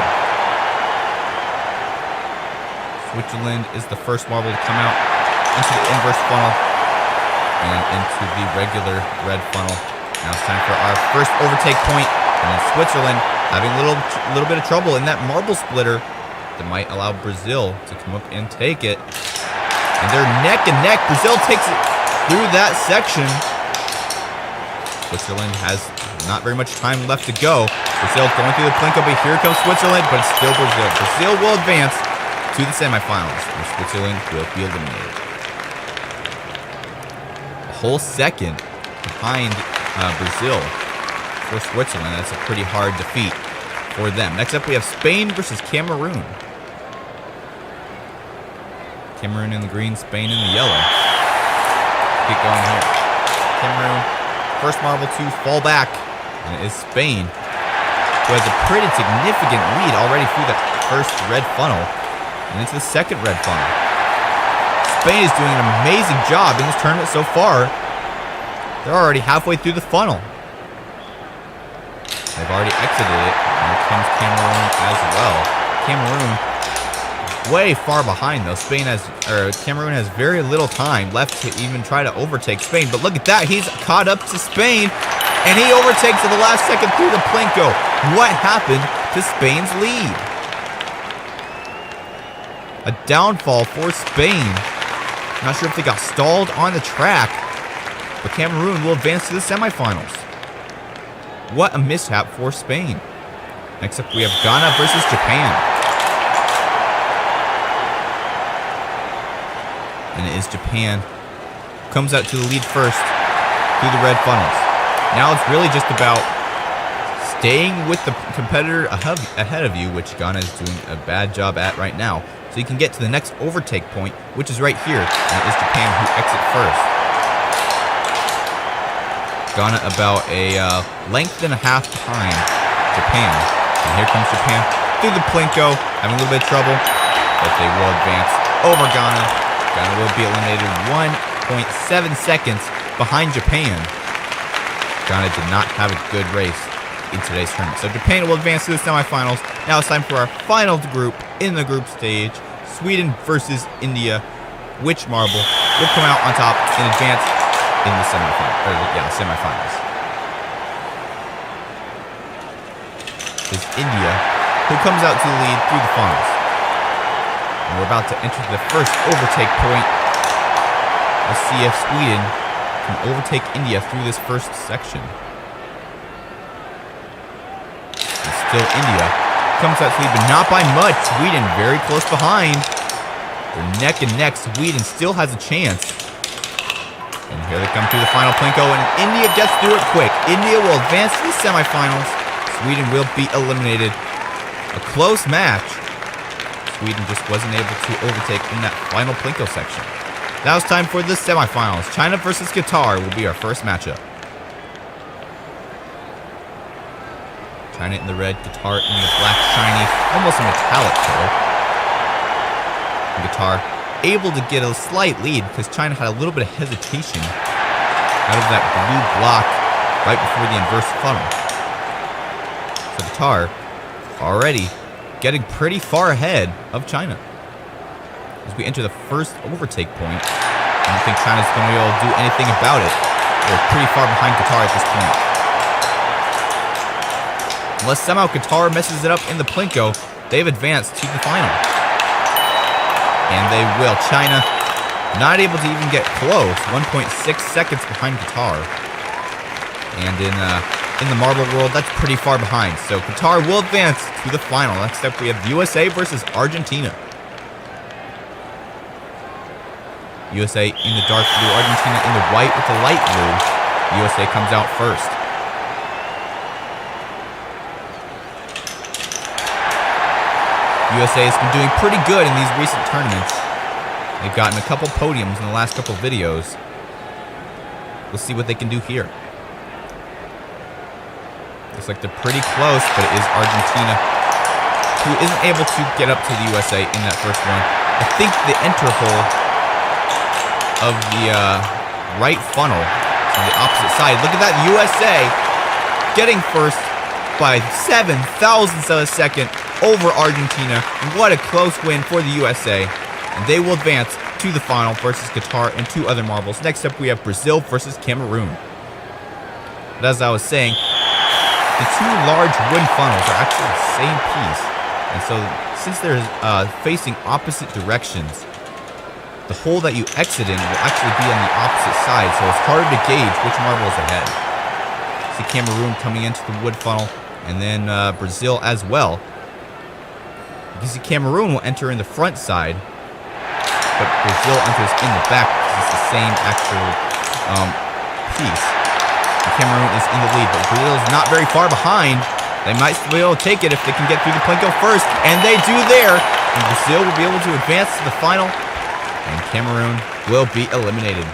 Switzerland is the first marble to come out into the inverse funnel and into the regular red funnel. Now it's time for our first overtake point. And then Switzerland having a little bit of trouble in that marble splitter that might allow Brazil to come up and take it. And they're neck and neck. Brazil takes it through that section. Switzerland has not very much time left to go. Brazil going through the Plinko, but here comes Switzerland, but it's still Brazil. Brazil will advance to the semifinals, and Switzerland will be eliminated. A whole second behind Brazil for Switzerland. That's a pretty hard defeat for them. Next up, we have Spain versus Cameroon. Cameroon in the green, Spain in the yellow. Keep going here. Cameroon, first marble to fall back, and it is Spain, who has a pretty significant lead already through the first red funnel and into the second red funnel. Spain is doing an amazing job in this tournament so far. They're already halfway through the funnel. They've already exited it, and here comes Cameroon as well. Cameroon way far behind though. Cameroon has very little time left to even try to overtake Spain. But look at that, he's caught up to Spain, and he overtakes at the last second through the Plinko. What happened to Spain's lead? A downfall for Spain. Not sure if they got stalled on the track, but Cameroon will advance to the semifinals. What a mishap for Spain. Next up, we have Ghana versus Japan. And it is Japan comes out to the lead first through the red funnels. Now it's really just about staying with the competitor ahead of you, which Ghana is doing a bad job at right now. So you can get to the next overtake point, which is right here, and it is Japan who exit first. Ghana about a length and a half behind Japan. And here comes Japan through the Plinko, having a little bit of trouble, but they will advance over Ghana. Ghana will be eliminated 1.7 seconds behind Japan. Ghana did not have a good race in today's tournament. So Japan will advance to the semifinals. Now it's time for our final group in the group stage. Sweden versus India. Which marble will come out on top and advance in the semifinals? Is India, who comes out to the lead through the finals. And we're about to enter the first overtake point. Let's see if Sweden can overtake India through this first section. And still India comes out to lead, but not by much. Sweden very close behind. They're neck and neck. Sweden still has a chance. And here they come through the final Plinko, and India gets through it quick. India will advance to the semifinals. Sweden will be eliminated. A close match. Sweden just wasn't able to overtake in that final Plinko section. Now it's time for the semifinals. China versus Qatar will be our first matchup. China in the red, Qatar in the black, shiny, almost a metallic color. And Qatar able to get a slight lead because China had a little bit of hesitation out of that blue block right before the inverse funnel. So Qatar already getting pretty far ahead of China. As we enter the first overtake point, I don't think China's going to be able to do anything about it. They're pretty far behind Qatar at this point. Unless somehow Qatar messes it up in the Plinko, they've advanced to the final. And they will. China not able to even get close. 1.6 seconds behind Qatar. And in the marble world, that's pretty far behind. So Qatar will advance to the final. Next up, we have USA versus Argentina. USA in the dark blue, Argentina in the white with the light blue. USA comes out first. USA has been doing pretty good in these recent tournaments. They've gotten a couple podiums in the last couple videos. We'll see what they can do here. Looks like they're pretty close, but it is Argentina who isn't able to get up to the USA in that first one. I think the enter hole of the right funnel on the opposite side. Look at that, USA getting first by 7 thousandths of a second over Argentina. What a close win for the USA. And they will advance to the final versus Qatar and 2 other marbles. Next up, we have Brazil versus Cameroon. But as I was saying, the 2 large wooden funnels are actually the same piece. And so, since they're facing opposite directions, the hole that you exit in will actually be on the opposite side, so it's hard to gauge which marble is ahead. See Cameroon coming into the wood funnel, and then Brazil as well. You see Cameroon will enter in the front side, but Brazil enters in the back because it's the same actual piece. And Cameroon is in the lead, but Brazil is not very far behind. They might still be able to take it if they can get through the Plinko first, and they do there. And Brazil will be able to advance to the final, and Cameroon will be eliminated.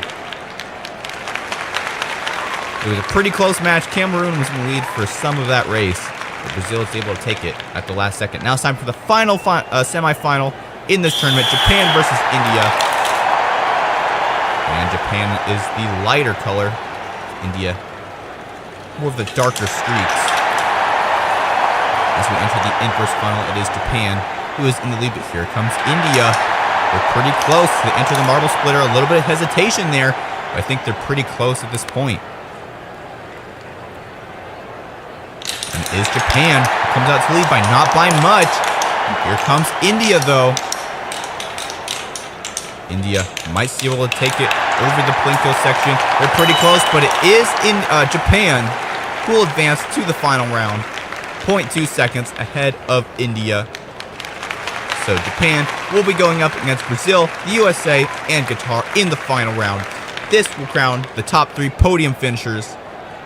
It was a pretty close match. Cameroon was in the lead for some of that race, but Brazil was able to take it at the last second. Now it's time for the final semifinal in this tournament, Japan versus India. And Japan is the lighter color. India, more of the darker streaks. As we enter the inverse final, it is Japan who is in the lead, but here comes India. They're pretty close. They enter the marble splitter. A little bit of hesitation there, but I think they're pretty close at this point. And it is Japan who comes out to lead by not by much. And here comes India, though. India might be able to take it over the Plinko section. They're pretty close, but it is in Japan who will advance to the final round. 0.2 seconds ahead of India. So Japan will be going up against Brazil, the USA, and Qatar in the final round. This will crown the top 3 podium finishers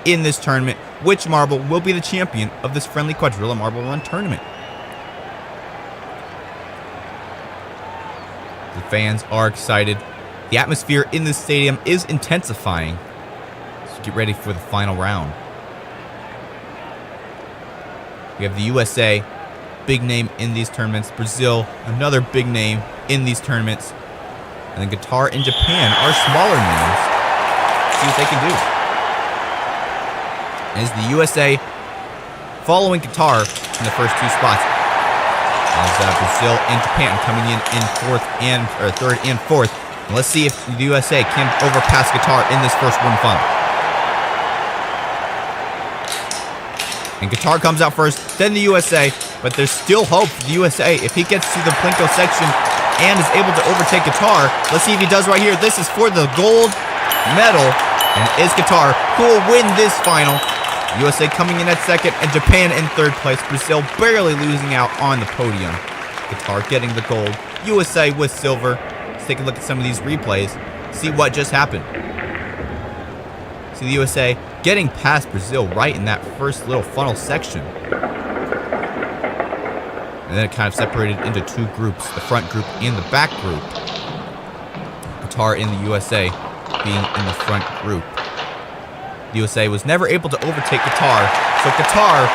in this tournament. Which marble will be the champion of this friendly quadrilla marble run tournament? The fans are excited. The atmosphere in this stadium is intensifying. So get ready for the final round. We have the USA, big name in these tournaments. Brazil, another big name in these tournaments. And then Qatar and Japan are smaller names. See what they can do. And is the USA following Qatar in the first 2 spots. As Brazil and Japan coming in 3rd and 4th. And let's see if the USA can overpass Qatar in this first one funnel. And Qatar comes out first, then the USA, but there's still hope for the USA if he gets to the Plinko section and is able to overtake Qatar. Let's see if he does right here. This is for the gold medal, and it is Qatar who will win this final. USA coming in at 2nd, and Japan in 3rd place. Brazil barely losing out on the podium. Qatar getting the gold. USA with silver. Let's take a look at some of these replays. See what just happened. See the USA getting past Brazil right in that first little funnel section. And then it kind of separated into 2 groups, the front group and the back group. Qatar and the USA being in the front group. The USA was never able to overtake Qatar, so Qatar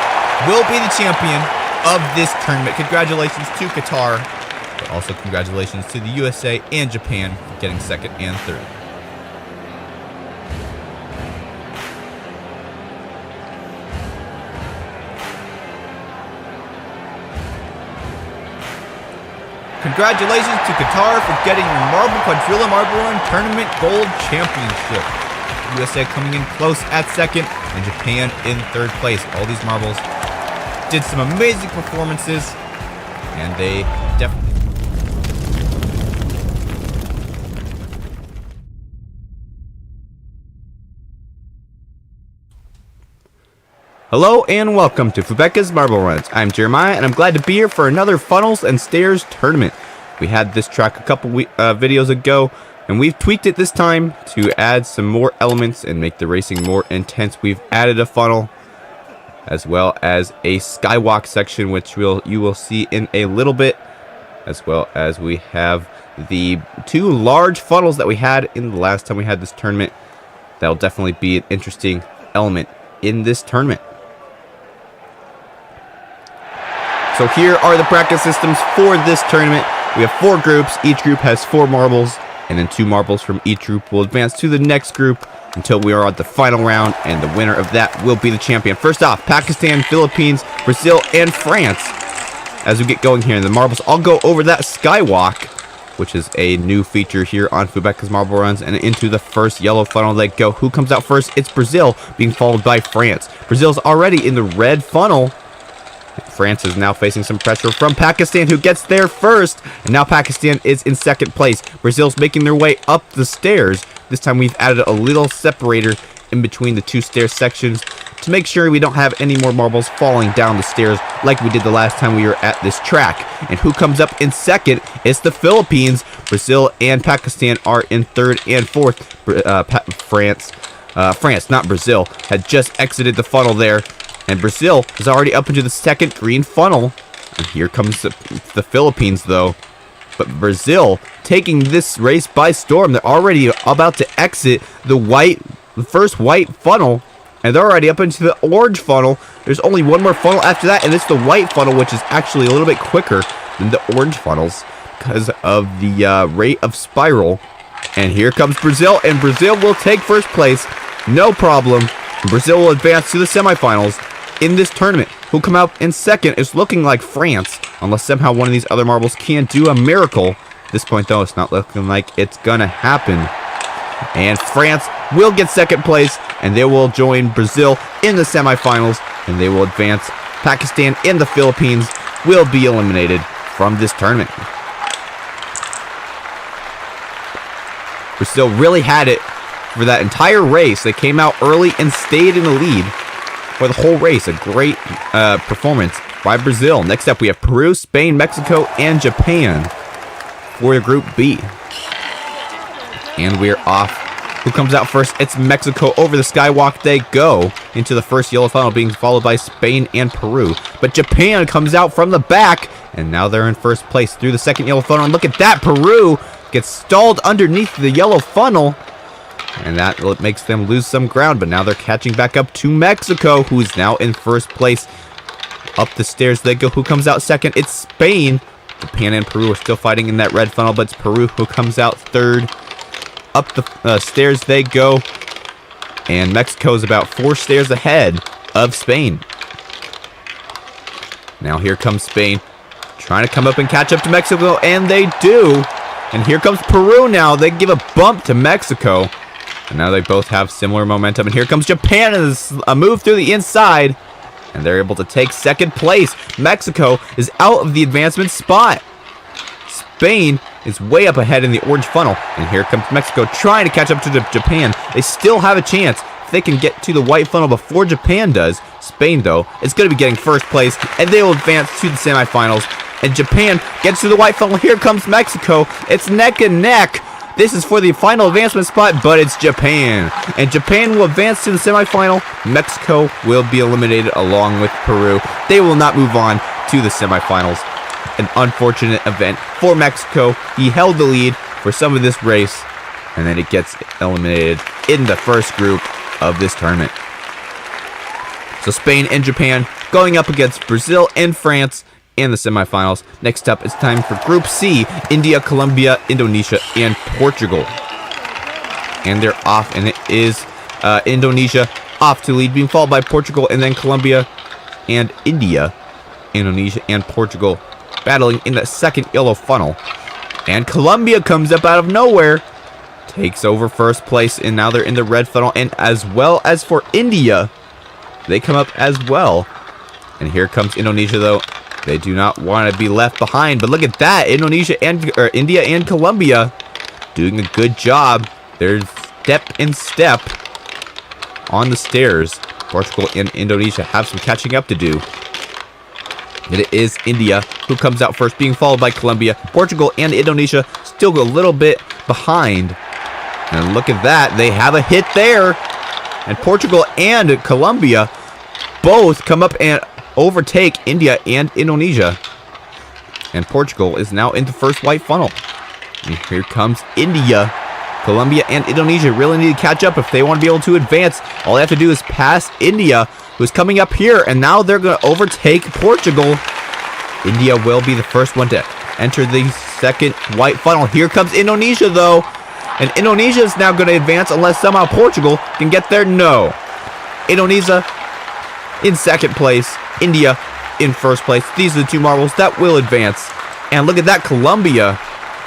will be the champion of this tournament. Congratulations to Qatar, but also congratulations to the USA and Japan for getting second and third. Congratulations to Qatar for getting your Marble Quadrilla Marble Run Tournament Gold Championship. USA coming in close at second, and Japan in third place. All these marbles did some amazing performances, and they definitely... Hello and welcome to Fubeca's Marble Runs. I'm Jeremiah and I'm glad to be here for another Funnels and Stairs tournament. We had this track a couple videos ago and we've tweaked it this time to add some more elements and make the racing more intense. We've added a funnel as well as a skywalk section, which you will see in a little bit, as well as we have the two large funnels that we had in the last time we had this tournament. That'll definitely be an interesting element in this tournament. So here are the practice systems for this tournament. We have 4 groups. Each group has 4 marbles, and then 2 marbles from each group will advance to the next group until we are at the final round, and the winner of that will be the champion. First off, Pakistan, Philippines, Brazil, and France. As we get going here in the marbles, I'll go over that skywalk, which is a new feature here on Fubeca's Marble Runs, and into the first yellow funnel they go. Who comes out first? It's Brazil, being followed by France. Brazil's already in the red funnel. France is now facing some pressure from Pakistan, who gets there first. And now Pakistan is in second place. Brazil's making their way up the stairs. This time we've added a little separator in between the 2 stair sections to make sure we don't have any more marbles falling down the stairs like we did the last time we were at this track. And who comes up in second? It's the Philippines. Brazil and Pakistan are in third and fourth. France, not Brazil, had just exited the funnel there. And Brazil is already up into the second green funnel. And here comes the Philippines, though. But Brazil taking this race by storm. They're already about to exit the first white funnel. And they're already up into the orange funnel. There's only one more funnel after that. And it's the white funnel, which is actually a little bit quicker than the orange funnels because of the rate of spiral. And here comes Brazil. And Brazil will take first place. No problem. Brazil will advance to the semifinals in this tournament. Who come out in second is looking like France, unless somehow one of these other marbles can do a miracle. At this point, though, it's not looking like it's gonna happen. And France will get second place, and they will join Brazil in the semifinals, and they will advance. Pakistan and the Philippines will be eliminated from this tournament. Brazil really had it for that entire race. They came out early and stayed in the lead for the whole race. A great performance by Brazil. Next up, we have Peru, Spain, Mexico, and Japan for Group B. And we're off. Who comes out first? It's Mexico. Over the skywalk they go into the first yellow funnel, being followed by Spain and Peru. But Japan comes out from the back, and now they're in first place through the second yellow funnel. And look at that. Peru gets stalled underneath the yellow funnel, and that makes them lose some ground. But now they're catching back up to Mexico, who is now in first place. Up the stairs they go. Who comes out second? It's Spain. Japan and Peru are still fighting in that red funnel, but it's Peru who comes out third. Up the stairs they go, and Mexico is about 4 stairs ahead of Spain. Now here comes Spain, trying to come up and catch up to Mexico, and they do. And here comes Peru now. They give a bump to Mexico, and now they both have similar momentum. And here comes Japan as a move through the inside, and they're able to take second place. Mexico is out of the advancement spot. Spain is way up ahead in the orange funnel, and here comes Mexico trying to catch up to Japan. They still have a chance if they can get to the white funnel before Japan does. Spain, though, is going to be getting first place, and they will advance to the semifinals. And Japan gets to the white funnel. Here comes Mexico. It's neck and neck. This is for the final advancement spot, but it's Japan. And Japan will advance to the semifinal. Mexico will be eliminated along with Peru. They will not move on to the semifinals. An unfortunate event for Mexico. He held the lead for some of this race, and then it gets eliminated in the first group of this tournament. So Spain and Japan going up against Brazil and France in the semifinals. Next up, it's time for Group C, India, Colombia, Indonesia, and Portugal. And they're off, and it is Indonesia off to lead, being followed by Portugal, and then Colombia and India. Indonesia and Portugal battling in the second yellow funnel. And Colombia comes up out of nowhere, takes over first place, and now they're in the red funnel. And as well as for India, they come up as well. And here comes Indonesia, though. They do not want to be left behind. But look at that, India and Colombia doing a good job. They're step in step on the stairs. Portugal and Indonesia have some catching up to do. It is India who comes out first, being followed by Colombia. Portugal and Indonesia still go a little bit behind. And look at that, they have a hit there. And Portugal and Colombia both come up and overtake India and Indonesia. And Portugal is now in the first white funnel. And here comes India. Colombia and Indonesia really need to catch up if they want to be able to advance. All they have to do is pass India, who's coming up here, and now they're going to overtake Portugal. India will be the first one to enter the second white funnel. Here comes Indonesia, though. And Indonesia is now going to advance unless somehow Portugal can get there. No. Indonesia in second place. India in first place. These are the two marbles that will advance. And look at that, Colombia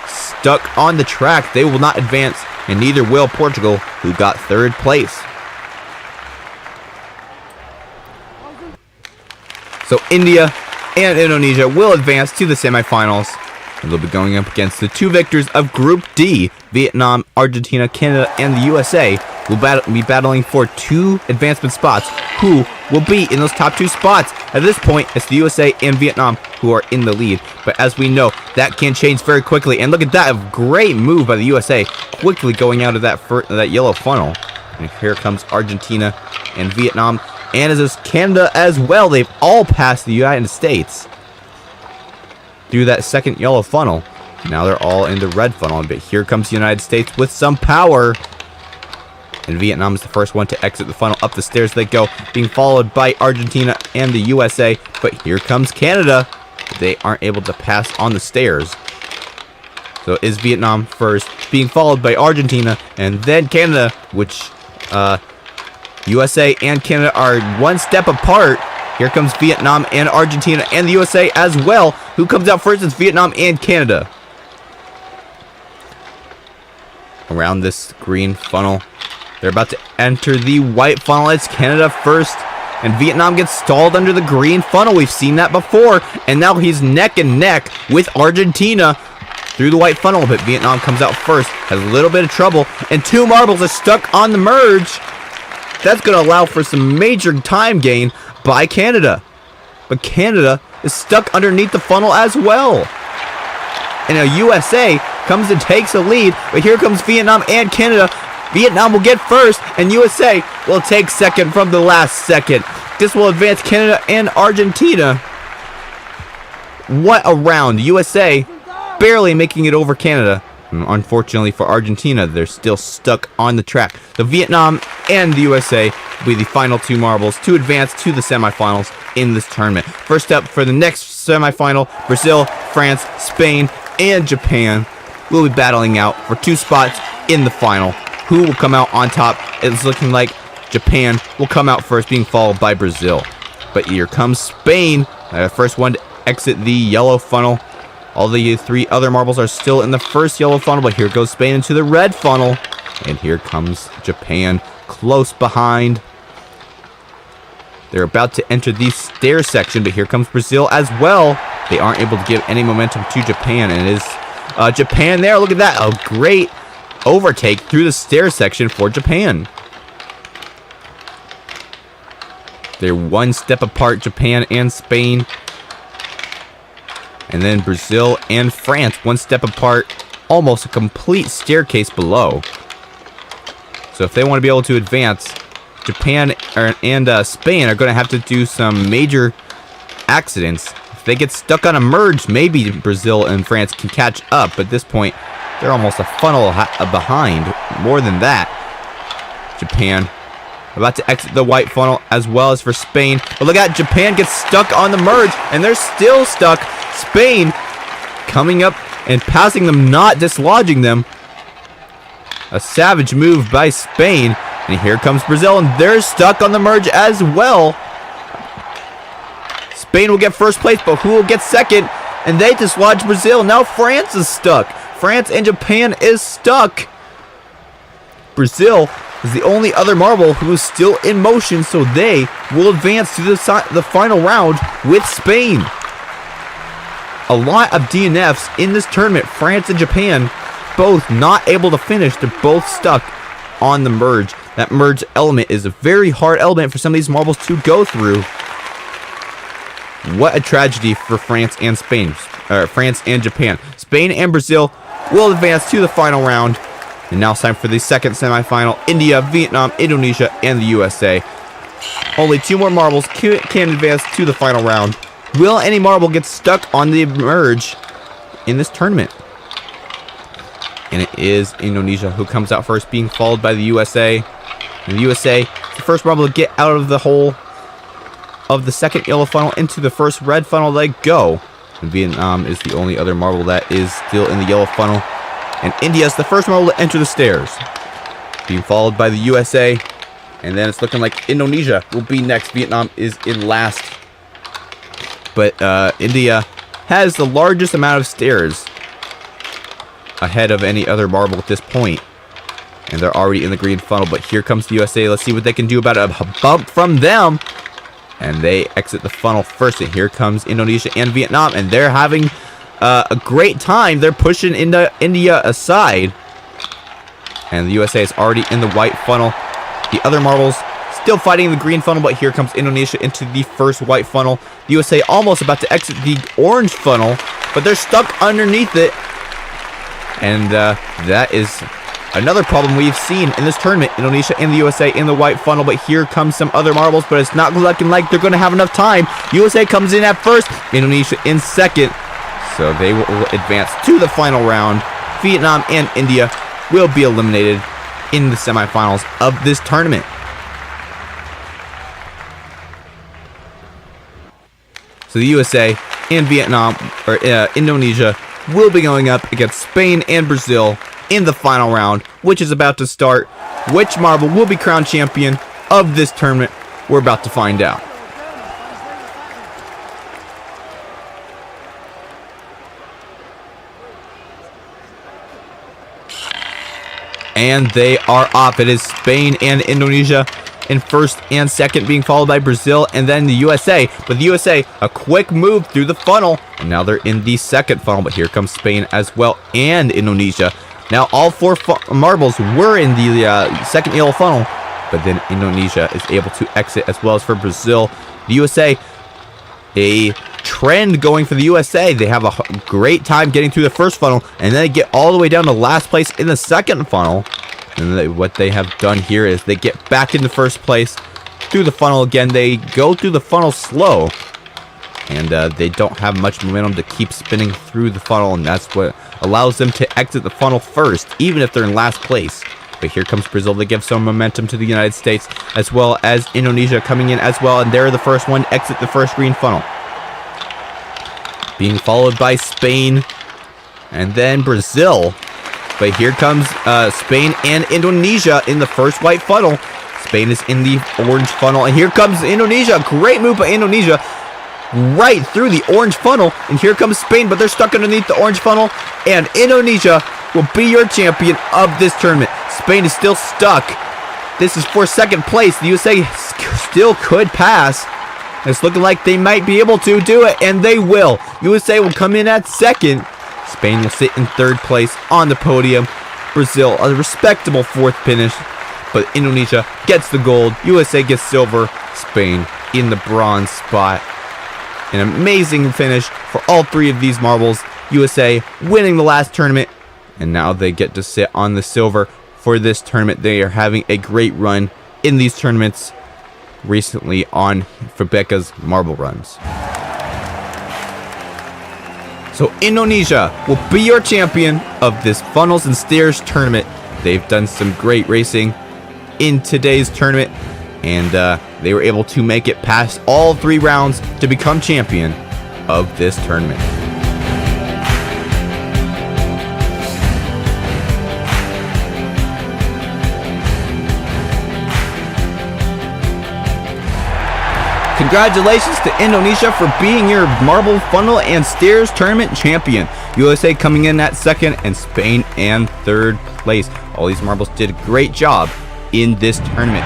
stuck on the track. They will not advance, and neither will Portugal, who got third place. So India and Indonesia will advance to the semifinals. And they'll be going up against the two victors of Group D. Vietnam, Argentina, Canada, and the USA will be battling for 2 advancement spots. Who will be in those top 2 spots? At this point, it's the USA and Vietnam who are in the lead. But as we know, that can change very quickly. And look at that, a great move by the USA, quickly going out of that yellow funnel. And here comes Argentina and Vietnam, and as is Canada as well. They've all passed the United States through that second yellow funnel. Now they're all in the red funnel. But here comes the United States with some power. And Vietnam is the first one to exit the funnel. Up the stairs they go, being followed by Argentina and the USA. But here comes Canada. They aren't able to pass on the stairs. So it is Vietnam first, being followed by Argentina and then Canada, which USA and Canada are one step apart. Here comes Vietnam and Argentina and the USA as well. Who comes out first is Vietnam and Canada. Around this green funnel, they're about to enter the white funnel. It's Canada first, and Vietnam gets stalled under the green funnel. We've seen that before, and now he's neck and neck with Argentina through the white funnel. But Vietnam comes out first, has a little bit of trouble, and 2 marbles are stuck on the merge. That's going to allow for some major time gain by Canada. But Canada is stuck underneath the funnel as well. And a USA comes and takes a lead, but here comes Vietnam and Canada. Vietnam will get first, and USA will take second from the last second. This will advance Canada and Argentina. What a round. USA barely making it over Canada. Unfortunately for Argentina, they're still stuck on the track. So Vietnam and the USA will be the final 2 marbles to advance to the semifinals in this tournament. First up for the next semifinal, Brazil, France, Spain, and Japan will be battling out for 2 spots in the final. Who will come out on top? It's looking like Japan will come out first, being followed by Brazil. But here comes Spain, the first one to exit the yellow funnel. All the 3 other marbles are still in the first yellow funnel, but here goes Spain into the red funnel. And here comes Japan close behind. They're about to enter the stair section, but here comes Brazil as well. They aren't able to give any momentum to Japan, and it is Japan there. Look at that, a great overtake through the stair section for Japan. They're one step apart, Japan and Spain. And then Brazil and France, one step apart, almost a complete staircase below. So if they want to be able to advance, Japan and Spain are going to have to do some major accidents. If they get stuck on a merge, maybe Brazil and France can catch up. But at this point, they're almost a funnel behind. More than that, Japan about to exit the white funnel, as well as for Spain. But look at Japan gets stuck on the merge, and they're still stuck. Spain coming up and passing them, not dislodging them. A savage move by Spain. And here comes Brazil, and they're stuck on the merge as well. Spain will get first place, but who will get second? And they dislodge Brazil. Now France is stuck. France and Japan is stuck. Brazil is the only other marble who is still in motion, so they will advance to the final round with Spain. A lot of DNFs in this tournament. France and Japan both not able to finish. They're both stuck on the merge. That merge element is a very hard element for some of these marbles to go through. What a tragedy for France and Spain. France and Japan. Spain and Brazil will advance to the final round. And now it's time for the second semifinal. India, Vietnam, Indonesia, and the USA. Only 2 more marbles can advance to the final round. Will any marble get stuck on the merge in this tournament? And it is Indonesia who comes out first, being followed by the USA. And the USA is the first marble to get out of the hole of the second yellow funnel into the first red funnel they go. And Vietnam is the only other marble that is still in the yellow funnel. And India is the first marble to enter the stairs, being followed by the USA. And then it's looking like Indonesia will be next. Vietnam is in last. But India has the largest amount of stairs ahead of any other marble at this point. And they're already in the green funnel. But here comes the USA. Let's see what they can do about a bump from them. And they exit the funnel first. And here comes Indonesia and Vietnam. And they're having a great time. They're pushing India aside. And the USA is already in the white funnel. The other marbles still fighting the green funnel. But here comes Indonesia into the first white funnel. The USA almost about to exit the orange funnel. But they're stuck underneath it. And that is another problem we've seen in this tournament. Indonesia and the USA in the white funnel, but here comes some other marbles, but it's not looking like they're going to have enough time. USA comes in at first, Indonesia in second, so they will advance to the final round. Vietnam and India will be eliminated in the semifinals of this tournament. So the USA and Vietnam, or Indonesia, will be going up against Spain and Brazil in the final round, which is about to start. Which marble will be crowned champion of this tournament? We're about to find out. And they are off. It is Spain and Indonesia in first and second, being followed by Brazil and then the USA. But the USA, a quick move through the funnel, and now they're in the second funnel. But here comes Spain as well and Indonesia. Now all 4 marbles were in the second yellow funnel, but then Indonesia is able to exit, as well as for Brazil. The USA, a trend going for the USA. They have a great time getting through the first funnel, and then they get all the way down to last place in the second funnel. And what they have done here is they get back into first place through the funnel again. They go through the funnel slow, and they don't have much momentum to keep spinning through the funnel, and that's what allows them to exit the funnel first, even if they're in last place. But here comes Brazil to give some momentum to the United States, as well as Indonesia coming in as well, and they're the first one to exit the first green funnel, being followed by Spain and then Brazil. But here comes Spain and Indonesia in the first white funnel. Spain is in the orange funnel, and here comes Indonesia. Great move by Indonesia, right through the orange funnel. And here comes Spain, but they're stuck underneath the orange funnel, and Indonesia will be your champion of this tournament. Spain is still stuck. This is for second place. The USA still could pass. It's looking like they might be able to do it, and they will. USA will come in at second. Spain will sit in third place on the podium. Brazil, a respectable fourth finish, but Indonesia gets the gold. USA gets silver. Spain in the bronze spot. An amazing finish for all 3 of these marbles. USA winning the last tournament, and now they get to sit on the silver for this tournament. They are having a great run in these tournaments recently on Fubeca's marble runs. So Indonesia will be your champion of this Funnels and Stairs tournament. They've done some great racing in today's tournament. and they were able to make it past all 3 rounds to become champion of this tournament. Congratulations to Indonesia for being your Marble Funnel and Stairs Tournament champion. USA coming in at second and Spain in third place. All these marbles did a great job in this tournament.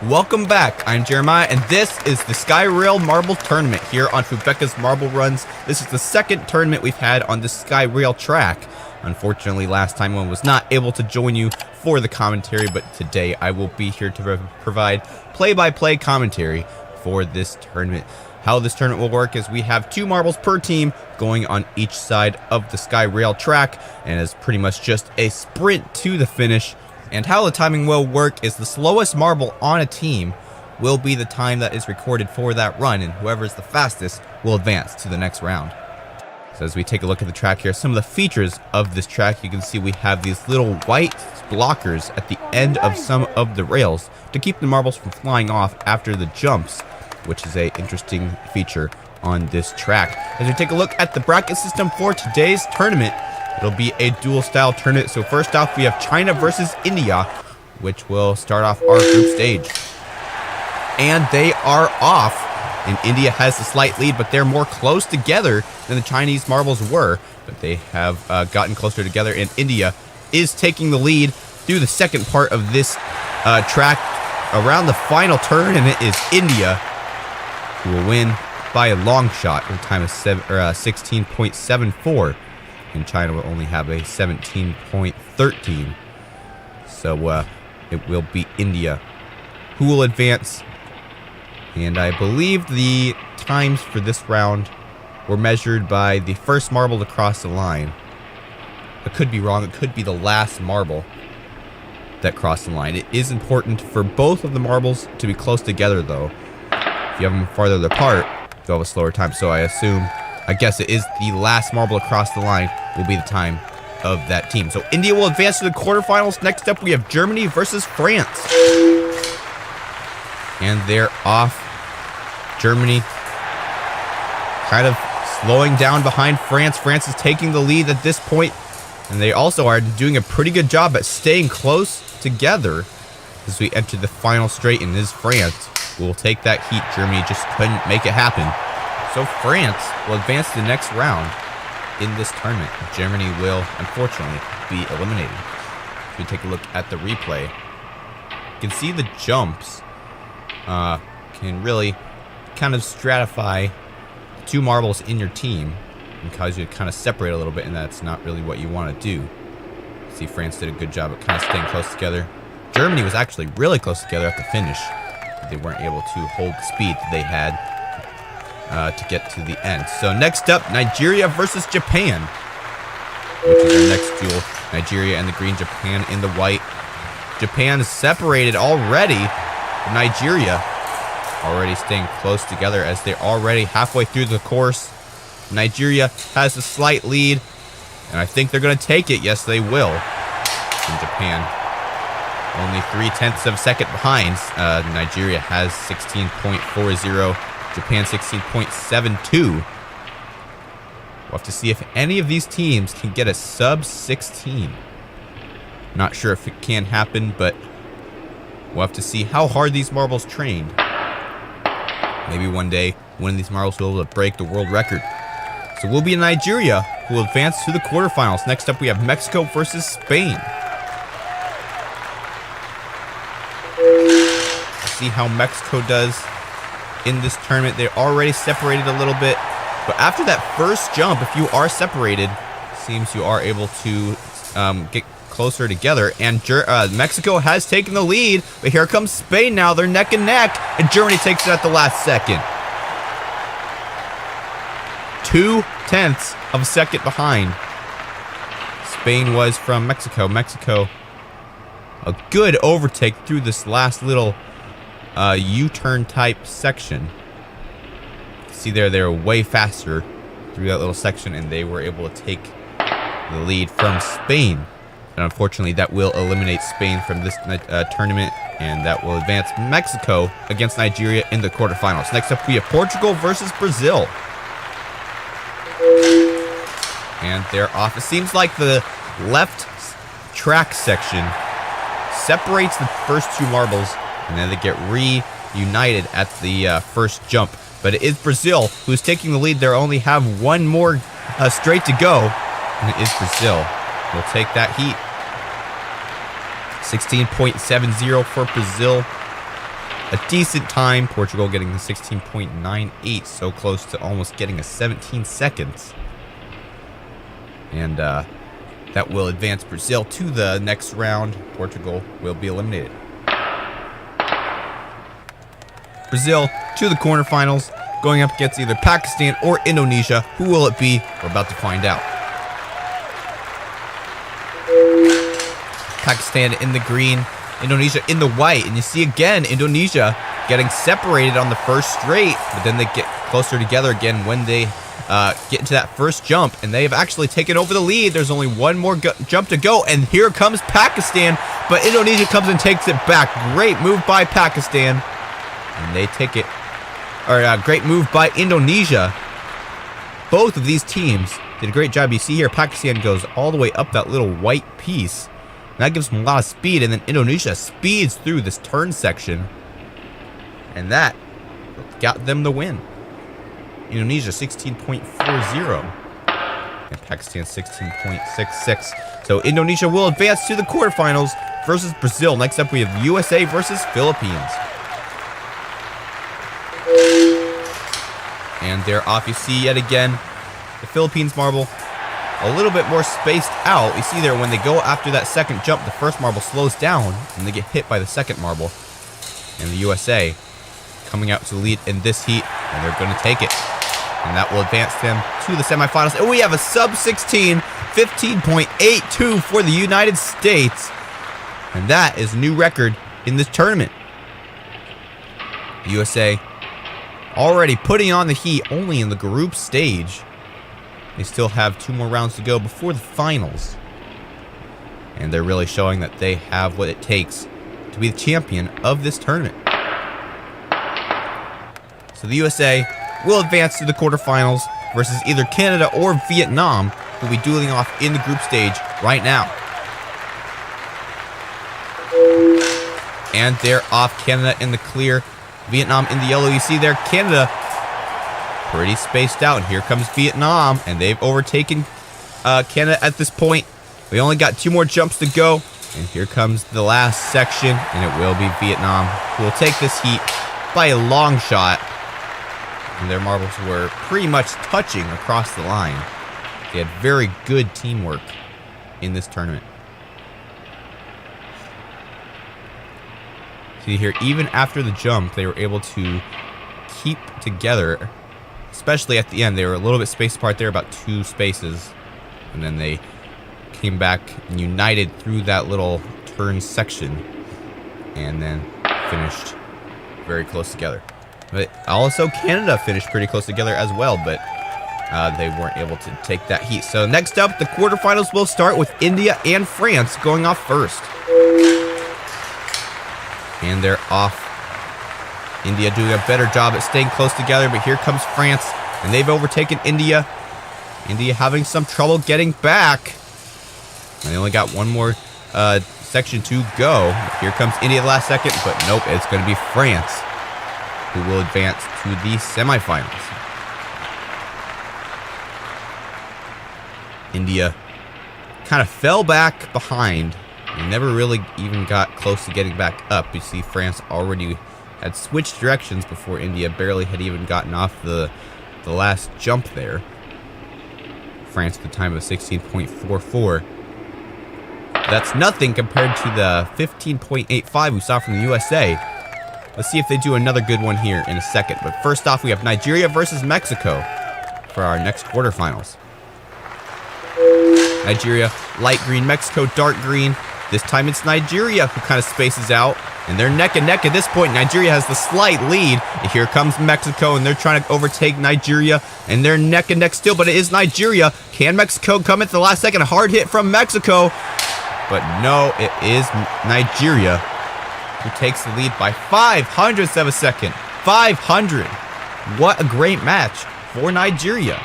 Welcome back, I'm Jeremiah, and this is the Skyrail Marble Tournament here on Fubeca's Marble Runs. This is the second tournament we've had on the Skyrail track. Unfortunately, last time I was not able to join you for the commentary, but today I will be here to provide play-by-play commentary for this tournament. How this tournament will work is we have 2 marbles per team going on each side of the Skyrail track, and it's pretty much just a sprint to the finish. And how the timing will work is the slowest marble on a team will be the time that is recorded for that run, and whoever is the fastest will advance to the next round. So as we take a look at the track here, some of the features of this track, you can see we have these little white blockers at the end of some of the rails to keep the marbles from flying off after the jumps, which is a interesting feature on this track. As we take a look at the bracket system for today's tournament, it'll be a dual style tournament. So first off, we have China versus India, which will start off our group stage. And they are off. And India has a slight lead, but they're more close together than the Chinese marbles were. But they have gotten closer together, and India is taking the lead through the second part of this track around the final turn, and it is India who will win by a long shot with a time of 16.74. And China will only have a 17.13. So it will be India who will advance. And I believe the times for this round were measured by the first marble to cross the line. I could be wrong. It could be the last marble that crossed the line. It is important for both of the marbles to be close together, though. If you have them farther apart, you'll have a slower time. So I guess it is the last marble across the line will be the time of that team. So India will advance to the quarterfinals. Next up, we have Germany versus France. And they're off. Germany kind of slowing down behind France. France is taking the lead at this point, and they also are doing a pretty good job at staying close together as we enter the final straight, and this is France who will take that heat. Germany just couldn't make it happen. So France will advance to the next round in this tournament. Germany will, unfortunately, be eliminated. If we take a look at the replay, you can see the jumps can really kind of stratify 2 marbles in your team and cause you to kind of separate a little bit, and that's not really what you want to do. See, France did a good job at kind of staying close together. Germany was actually really close together at the finish, but they weren't able to hold the speed that they had to get to the end. So next up, Nigeria versus Japan, which is our next duel. Nigeria in the green, Japan in the white. Japan is separated already. Nigeria already staying close together as they're already halfway through the course. Nigeria has a slight lead, and I think they're going to take it. Yes, they will. And Japan only 0.3 of a second behind. Nigeria has 16.40. Japan 16.72. We'll have to see if any of these teams can get a sub 16. Not sure if it can happen, but we'll have to see how hard these marbles trained. Maybe one day, one of these marbles will be able to break the world record. So we'll be in Nigeria, who will advance to the quarterfinals. Next up, we have Mexico versus Spain. Let's see how Mexico does in this tournament. They're already separated a little bit, but after that first jump, if you are separated, it seems you are able to get closer together, and Mexico has taken the lead, but here comes Spain now. They're neck and neck, and Germany takes it at the last second. 0.2 of a second behind Spain was from Mexico. Mexico, a good overtake through this last little U-turn type section. See there, they're way faster through that little section, and they were able to take the lead from Spain. And unfortunately, that will eliminate Spain from this tournament, and that will advance Mexico against Nigeria in the quarterfinals. Next up, we have Portugal versus Brazil. And they're off. It seems like the left track section separates the first two marbles, and then they get reunited at the first jump. But it is Brazil who's taking the lead. They only have one more straight to go, and it is Brazil. We'll take that heat. 16.70 for Brazil. A decent time. Portugal getting the 16.98, so close to almost getting a 17 seconds. And that will advance Brazil to the next round. Portugal will be eliminated. Brazil to the quarterfinals, going up against either Pakistan or Indonesia. Who will it be? We're about to find out. Pakistan in the green, Indonesia in the white. And you see again, Indonesia getting separated on the first straight, but then they get closer together again when they get into that first jump, and they have actually taken over the lead. There's only one more jump to go, and here comes Pakistan, but Indonesia comes and takes it back. Great move by Pakistan, and they take it. Great move by Indonesia. Both of these teams did a great job. You see here, Pakistan goes all the way up that little white piece, and that gives them a lot of speed, and then Indonesia speeds through this turn section, and that got them the win. Indonesia 16.40 and Pakistan 16.66. So Indonesia will advance to the quarterfinals versus Brazil. Next up, we have USA versus Philippines. And they're off. You see yet again the Philippines marble a little bit more spaced out. You see there when they go after that second jump, the first marble slows down and they get hit by the second marble. And the USA coming out to lead in this heat, and they're going to take it. And that will advance them to the semifinals. And we have a sub-16, 15.82 for the United States. And that is a new record in this tournament. USA already putting on the heat only in the group stage. They still have 2 more rounds to go before the finals. And they're really showing that they have what it takes to be the champion of this tournament. So the USA will advance to the quarterfinals versus either Canada or Vietnam, who will be dueling off in the group stage right now. And they're off. Canada in the clear, Vietnam in the yellow. You see there, Canada pretty spaced out. And here comes Vietnam, and they've overtaken Canada at this point. We only got 2 more jumps to go, and here comes the last section, and it will be Vietnam who will take this heat by a long shot. And their marbles were pretty much touching across the line. They had very good teamwork in this tournament. See here, even after the jump, they were able to keep together, especially at the end. They were a little bit spaced apart there, about 2 spaces. And then they came back and united through that little turn section, and then finished very close together. But also Canada finished pretty close together as well, but they weren't able to take that heat. So next up, the quarterfinals will start with India and France going off first. And they're off. India doing a better job at staying close together, but here comes France, and they've overtaken India. India having some trouble getting back. And they only got 1 more section to go. Here comes India the last second, but nope, it's going to be France who will advance to the semifinals. India kind of fell back behind. They never really even got close to getting back up. You see France already had switched directions before India barely had even gotten off the last jump there. France at the time of 16.44. That's nothing compared to the 15.85 we saw from the USA. Let's see if they do another good one here in a second. But first off, we have Nigeria versus Mexico for our next quarterfinals. Nigeria, light green. Mexico, dark green. This time it's Nigeria who kind of spaces out. And they're neck and neck at this point. Nigeria has the slight lead. And here comes Mexico, and they're trying to overtake Nigeria. And they're neck and neck still, but it is Nigeria. Can Mexico come at the last second? A hard hit from Mexico. But no, it is Nigeria who takes the lead by 500ths of a second. 500. What a great match for Nigeria.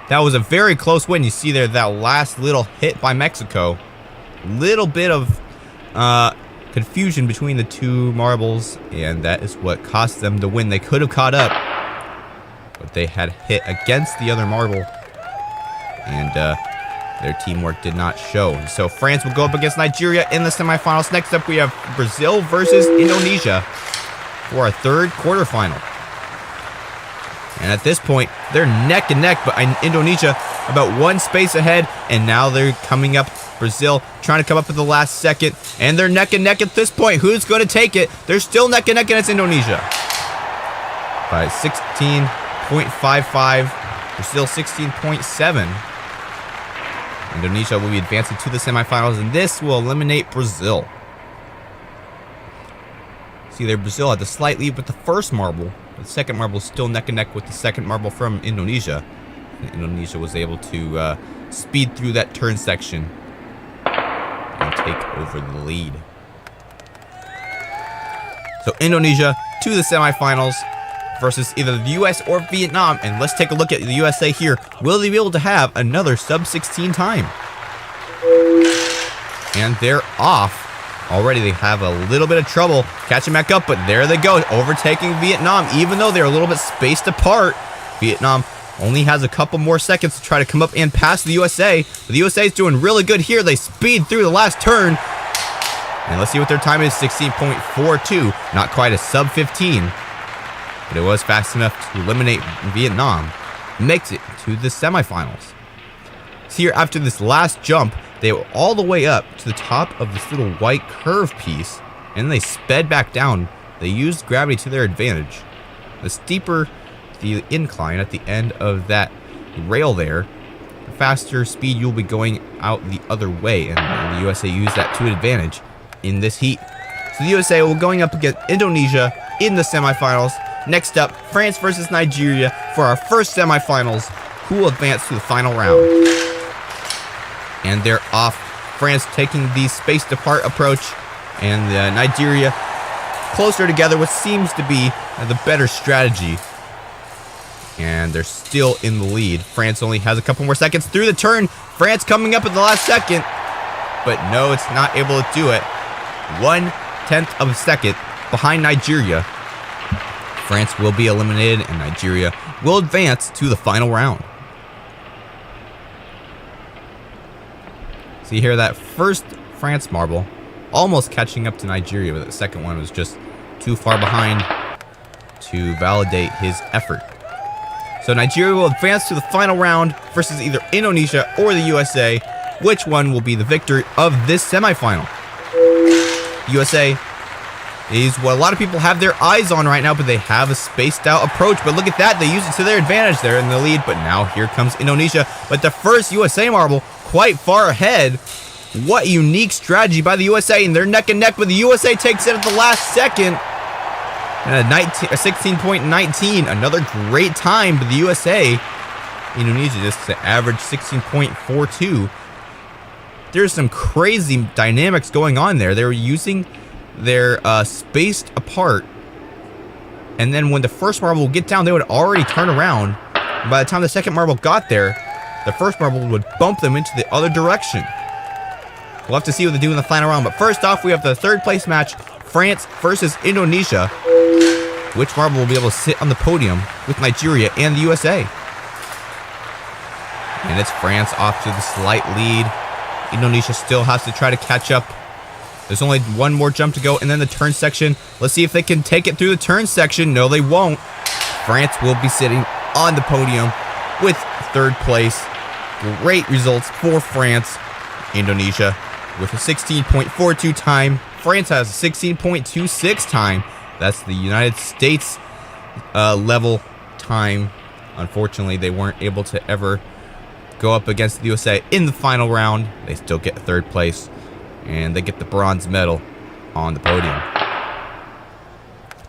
That was a very close win. You see there that last little hit by Mexico. Little bit of confusion between the two marbles, and that is what cost them the win. They could have caught up, but they had hit against the other marble, and their teamwork did not show. So France will go up against Nigeria in the semifinals. Next up, we have Brazil versus Indonesia for a third quarterfinal. And at this point, they're neck and neck, but Indonesia about one space ahead, and now they're coming up. Brazil trying to come up at the last second, and they're neck and neck at this point. Who's going to take it? They're still neck and neck, and it's Indonesia by 16.55. Brazil 16.7. Indonesia will be advancing to the semifinals, and this will eliminate Brazil. See there, Brazil had the slight lead with the first marble. The second marble is still neck and neck with the second marble from Indonesia. And Indonesia was able to speed through that turn section and take over the lead. So Indonesia to the semifinals versus either the US or Vietnam. And let's take a look at the USA here. Will they be able to have another sub-16 time? And they're off. Already they have a little bit of trouble catching back up, but there they go, overtaking Vietnam. Even though they're a little bit spaced apart, Vietnam only has a couple more seconds to try to come up and pass the USA. But the USA is doing really good here. They speed through the last turn. And let's see what their time is, 16.42. Not quite a sub-15. But it was fast enough to eliminate Vietnam. Makes it to the semifinals. So here, after this last jump, they were all the way up to the top of this little white curve piece, and then they sped back down. They used gravity to their advantage. The steeper the incline at the end of that rail there, the faster speed you'll be going out the other way, and the USA used that to advantage in this heat. So the USA will going up against Indonesia in the semifinals. Next up, France versus Nigeria for our first semifinals, who will advance to the final round. And they're off. France taking the spaced apart approach, and Nigeria closer together, which seems to be the better strategy. And they're still in the lead. France only has a couple more seconds through the turn. France coming up at the last second, but no, it's not able to do it. 1/10 of a second behind Nigeria. France will be eliminated, and Nigeria will advance to the final round. See here, that first France marble almost catching up to Nigeria, but the second one was just too far behind to validate his effort. So Nigeria will advance to the final round versus either Indonesia or the USA. Which one will be the victor of this semifinal? USA is what a lot of people have their eyes on right now, but they have a spaced out approach. But look at that, they use it to their advantage. They're in the lead, but now here comes Indonesia. But the first USA marble quite far ahead. What a unique strategy by the USA, and they're neck and neck, but the USA takes it at the last second. And a 16.19, another great time, but the USA, Indonesia just to average 16.42. There's some crazy dynamics going on there. They were using their spaced apart, and then when the first marble would get down, they would already turn around. And by the time the second marble got there, the first marble would bump them into the other direction. We'll have to see what they do in the final round. But first off, we have the third place match, France versus Indonesia. Which marble will be able to sit on the podium with Nigeria and the USA? And it's France off to the slight lead. Indonesia still has to try to catch up. There's only one more jump to go, and then the turn section. Let's see if they can take it through the turn section. No, they won't. France will be sitting on the podium with third place. Great results for France. Indonesia with a 16.42 time. France has a 16.26 time. That's the United States level time. Unfortunately, they weren't able to ever go up against the USA in the final round. They still get third place. and they get the bronze medal on the podium.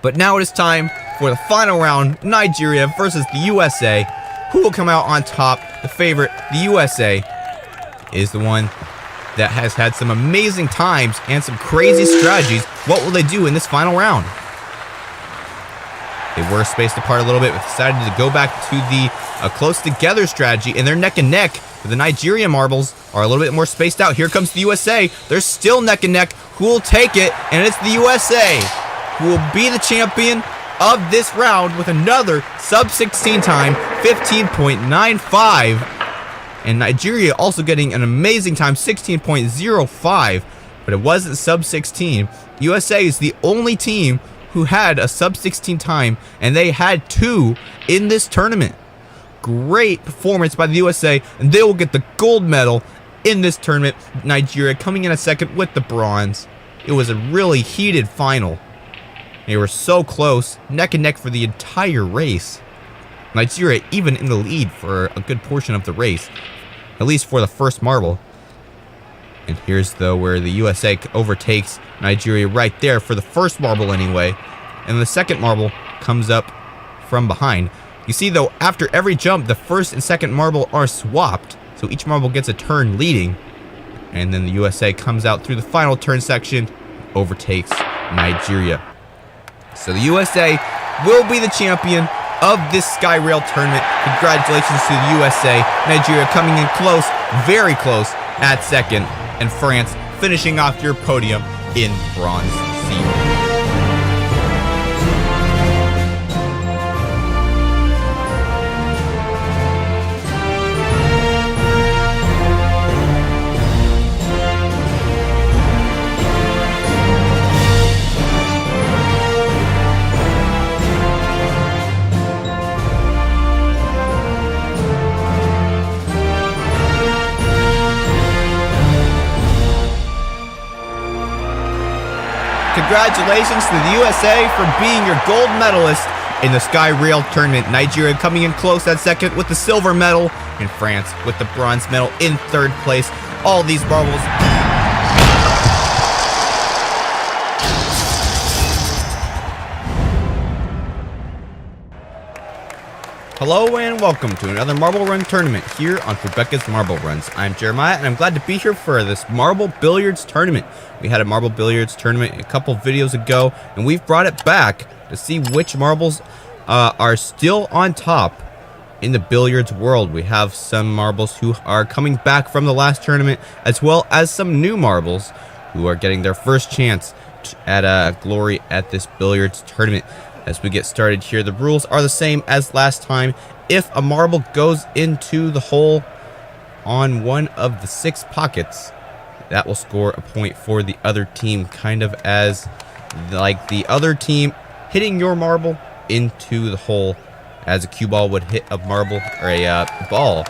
But now it is time for the final round, Nigeria versus the USA. Who will come out on top? The favorite, the USA, is the one that has had some amazing times and some crazy strategies. What will they do in this final round? They were spaced apart a little bit, but decided to go back to the close together strategy, and they're neck and neck. The Nigerian marbles are a little bit more spaced out. Here comes the USA. They're still neck and neck. Who will take it? And it's the USA who will be the champion of this round with another sub-16 time, 15.95. And Nigeria also getting an amazing time, 16.05. But it wasn't sub-16. USA is the only team who had a sub-16 time, and they had 2 in this tournament. Great performance by the USA, and they will get the gold medal in this tournament. Nigeria coming in a second with the bronze. It was a really heated final. They were so close, neck and neck for the entire race. Nigeria even in the lead for a good portion of the race, at least for the first marble. And here's though where the USA overtakes Nigeria right there for the first marble anyway. And the second marble comes up from behind. You see though, after every jump, the first and second marble are swapped. So each marble gets a turn leading. And then the USA comes out through the final turn section, overtakes Nigeria. So the USA will be the champion of this Sky Rail tournament. Congratulations to the USA. Nigeria coming in close, very close at second. And France finishing off your podium in bronze silver. Congratulations to the USA for being your gold medalist in the Sky Rail tournament. Nigeria coming in close at second with the silver medal, and France with the bronze medal in third place. All these marbles. Hello and welcome to another Marble Run tournament here on Fubeca's Marble Runs. I'm Jeremiah and I'm glad to be here for this Marble Billiards tournament. We had a Marble Billiards tournament a couple videos ago and we've brought it back to see which marbles are still on top in the billiards world. We have some marbles who are coming back from the last tournament, as well as some new marbles who are getting their first chance at glory at this billiards tournament. As we get started here, the rules are the same as last time. If a marble goes into the hole on one of the 6 pockets, that will score a point for the other team, kind of as like the other team hitting your marble into the hole as a cue ball would hit a marble or a ball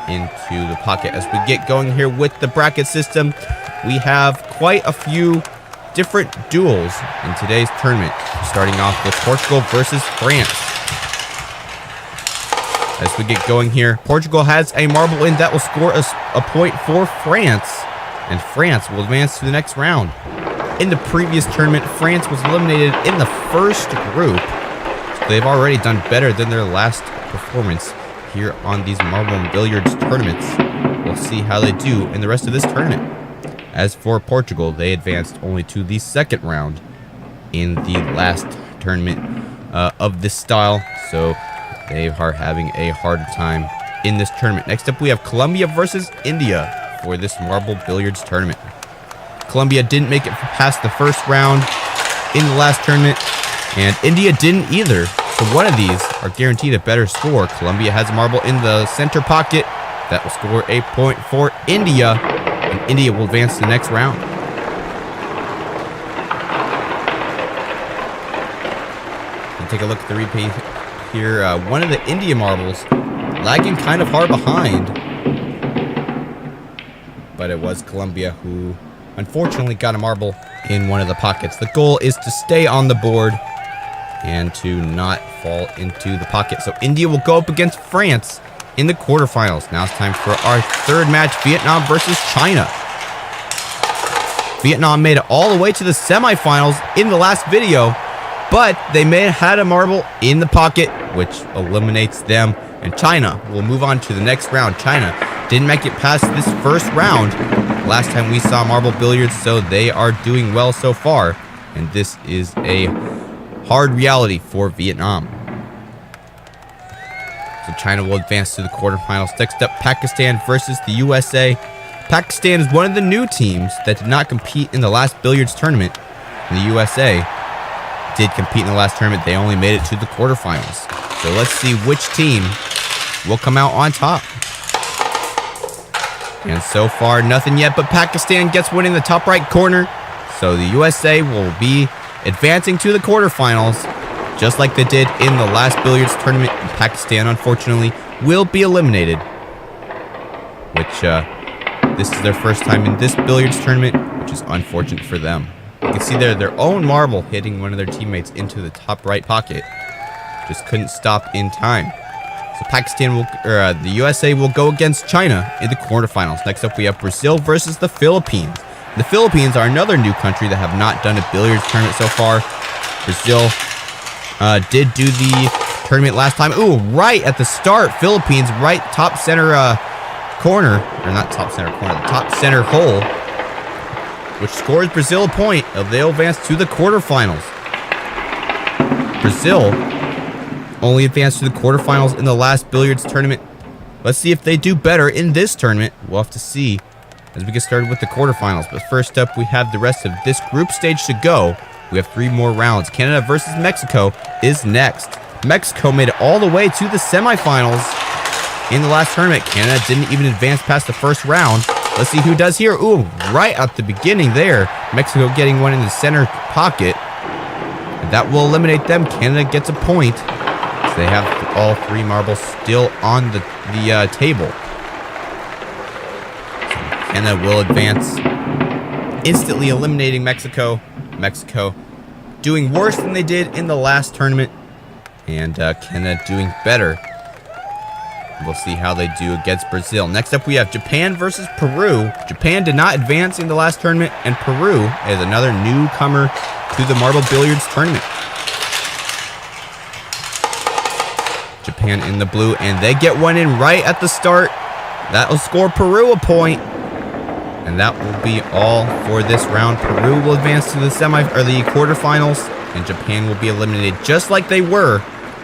into the pocket. As we get going here with the bracket system, we have quite a few different duels in today's tournament, starting off with Portugal versus France. As we get going here, Portugal has a marble in that will score a point for France, and France will advance to the next round. In the previous tournament, France was eliminated in the first group, so they've already done better than their last performance here on these Marble and Billiards tournaments. We'll see how they do in the rest of this tournament. As for Portugal, they advanced only to the second round in the last tournament of this style, so they are having a harder time in this tournament. Next up, we have Colombia versus India for this Marble Billiards tournament. Colombia didn't make it past the first round in the last tournament, and India didn't either, so one of these are guaranteed a better score. Colombia has a marble in the center pocket. That will score a point for India, and India will advance to the next round. And take a look at the replay here. One of the India marbles lagging kind of hard behind, but it was Colombia who unfortunately got a marble in one of the pockets. The goal is to stay on the board and to not fall into the pocket. So India will go up against France in the quarterfinals. Now it's time for our third match, Vietnam versus China. Vietnam made it all the way to the semifinals in the last video, but they had a marble in the pocket, which eliminates them. And China will move on to the next round. China didn't make it past this first round last time we saw marble billiards, so they are doing well so far. And this is a hard reality for Vietnam. So China will advance to the quarterfinals. Next up, Pakistan versus the USA. Pakistan is one of the new teams that did not compete in the last billiards tournament. And the USA did compete in the last tournament. They only made it to the quarterfinals. So let's see which team will come out on top. And so far, nothing yet, but Pakistan gets one in the top right corner. So the USA will be advancing to the quarterfinals, just like they did in the last billiards tournament. And Pakistan, unfortunately, will be eliminated. Which, this is their first time in this billiards tournament, which is unfortunate for them. You can see there their own marble hitting one of their teammates into the top right pocket. Just couldn't stop in time. So Pakistan will, the USA will go against China in the quarterfinals. Next up, we have Brazil versus the Philippines. The Philippines are another new country that have not done a billiards tournament so far. Brazil did do the tournament last time. Ooh, right at the start, Philippines, right top center corner, or not top center corner, the top center hole, which scores Brazil a point. They'll advance to the quarterfinals. Brazil only advanced to the quarterfinals in the last billiards tournament. Let's see if they do better in this tournament. We'll have to see as we get started with the quarterfinals. But first up, we have the rest of this group stage to go. We have 3 more rounds. Canada versus Mexico is next. Mexico made it all the way to the semifinals in the last tournament. Canada didn't even advance past the first round. Let's see who does here. Ooh, right at the beginning there. Mexico getting one in the center pocket. And that will eliminate them. Canada gets a point. They have all 3 marbles still on the table. So Canada will advance, instantly eliminating Mexico. Mexico doing worse than they did in the last tournament, and Canada doing better. We'll see how they do against Brazil. Next up, we have Japan versus Peru. Japan did not advance in the last tournament, and Peru is another newcomer to the marble billiards tournament. Japan in the blue, and they get one in right at the start. That will score Peru a point, and that will be all for this round. Peru will advance to the quarterfinals, and Japan will be eliminated just like they were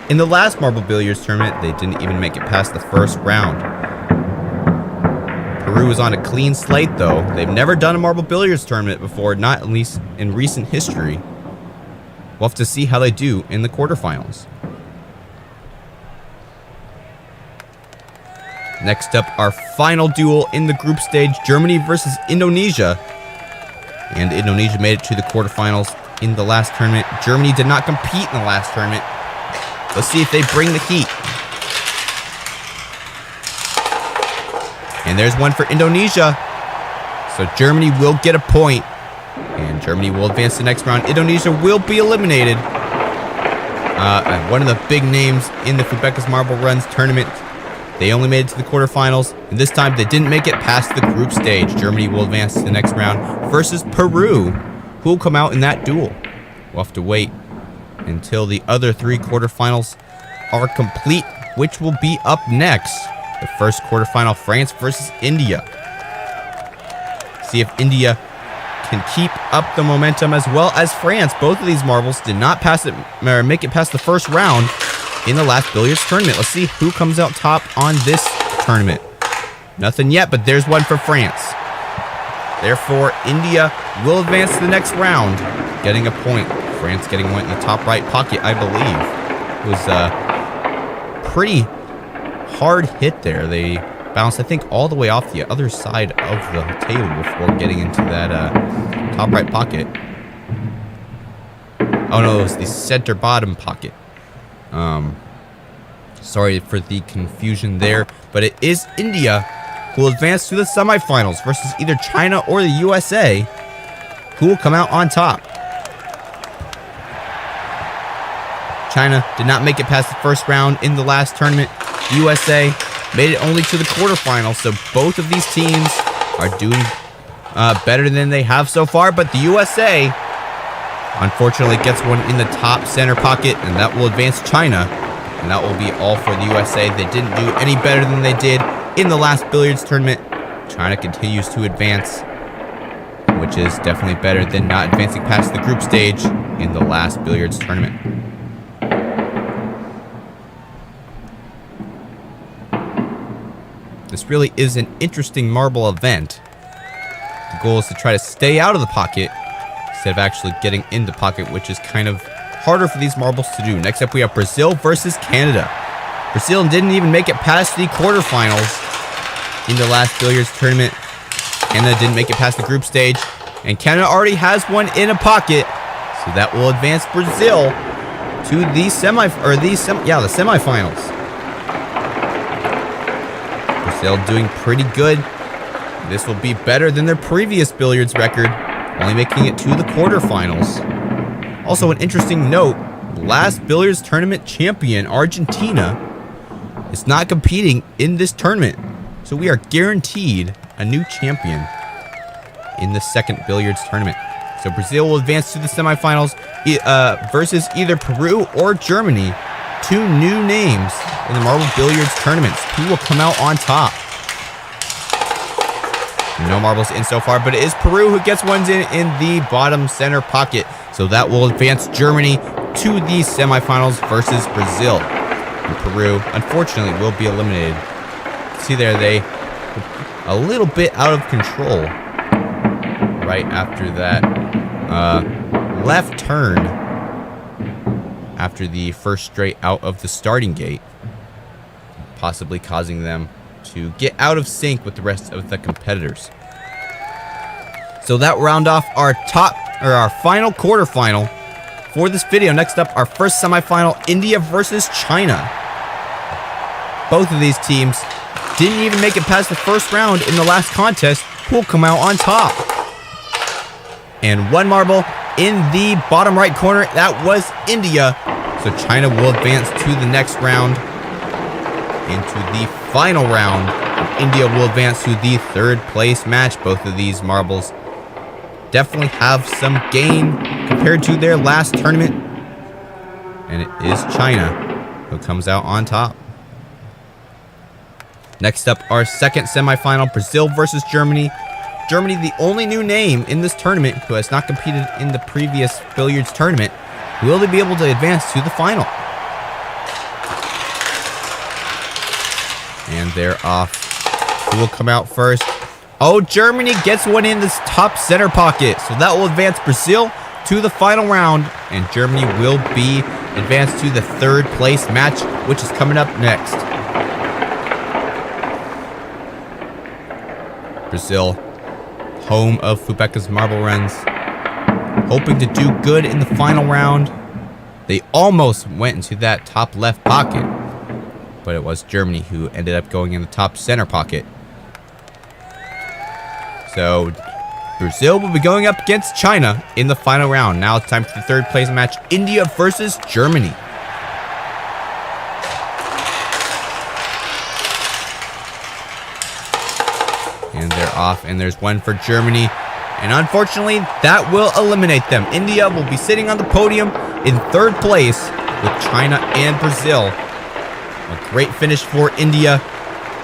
in the last marble billiards tournament. They didn't even make it past the first round. Peru is on a clean slate, though. They've never done a marble billiards tournament before, not at least in recent history. We'll have to see how they do in the quarterfinals. Next up, our final duel in the group stage, Germany versus Indonesia. And Indonesia made it to the quarterfinals in the last tournament. Germany did not compete in the last tournament. Let's see if they bring the heat. And there's one for Indonesia. So Germany will get a point. And Germany will advance to the next round. Indonesia will be eliminated. One of the big names in the Fubeca's Marble Runs tournament. They only made it to the quarterfinals, and this time they didn't make it past the group stage. Germany will advance to the next round versus Peru, who will come out in that duel. We'll have to wait until the other 3 quarterfinals are complete, which will be up next. The first quarterfinal, France versus India. See if India can keep up the momentum as well as France. Both of these marbles did not make it past the first round in the last billiards tournament. Let's see who comes out top on this tournament. Nothing yet, but there's one for France. Therefore, India will advance to the next round, getting a point. France getting one in the top right pocket, I believe. It was a pretty hard hit there. They bounced, I think, all the way off the other side of the table before getting into that top right pocket. Oh no, it was the center bottom pocket. Sorry for the confusion there, but it is India who will advance to the semifinals versus either China or the USA, who will come out on top. China did not make it past the first round in the last tournament. The USA made it only to the quarterfinals, so both of these teams are doing better than they have so far, but the USA unfortunately gets one in the top center pocket, and that will advance China, and that will be all for the USA. They didn't do any better than they did in the last billiards tournament. China continues to advance, which is definitely better than not advancing past the group stage in the last billiards tournament. This really is an interesting marble event. The goal is to try to stay out of the pocket instead of actually getting into pocket, which is kind of harder for these marbles to do. Next up, we have Brazil versus Canada. Brazil didn't even make it past the quarterfinals in the last billiards tournament. Canada didn't make it past the group stage, and Canada already has one in a pocket, so that will advance Brazil to the semifinals. Brazil doing pretty good. This will be better than their previous billiards record, only making it to the quarterfinals. Also, an interesting note, last billiards tournament champion, Argentina, is not competing in this tournament. So we are guaranteed a new champion in the second billiards tournament. So Brazil will advance to the semifinals versus either Peru or Germany. Two new names in the marble billiards tournaments. Who will come out on top? No marbles in so far, but it is Peru who gets ones in the bottom center pocket. So that will advance Germany to the semifinals versus Brazil. And Peru, unfortunately, will be eliminated. See there, they a little bit out of control right after that left turn after the first straight out of the starting gate, possibly causing them to get out of sync with the rest of the competitors. So that round off our final quarterfinal for this video. Next up, our first semifinal, India versus China. Both of these teams didn't even make it past the first round in the last contest. Who will come out on top? And one marble in the bottom right corner, that was India. So China will advance to the next round, into the final round. India will advance to the third place match. Both of these marbles definitely have some gain compared to their last tournament. And it is China who comes out on top. Next up, our second semifinal, Brazil versus Germany. Germany, the only new name in this tournament who has not competed in the previous billiards tournament. Will they be able to advance to the final? And they're off. Who will come out first? Oh, Germany gets one in this top center pocket. So that will advance Brazil to the final round. And Germany will be advanced to the third place match, which is coming up next. Brazil, home of Fubeca's marble runs, hoping to do good in the final round. They almost went into that top left pocket, but it was Germany who ended up going in the top center pocket. So Brazil will be going up against China in the final round. Now it's time for the third place match, India versus Germany. And they're off, and there's one for Germany. And unfortunately, that will eliminate them. India will be sitting on the podium in third place with China and Brazil. A great finish for India.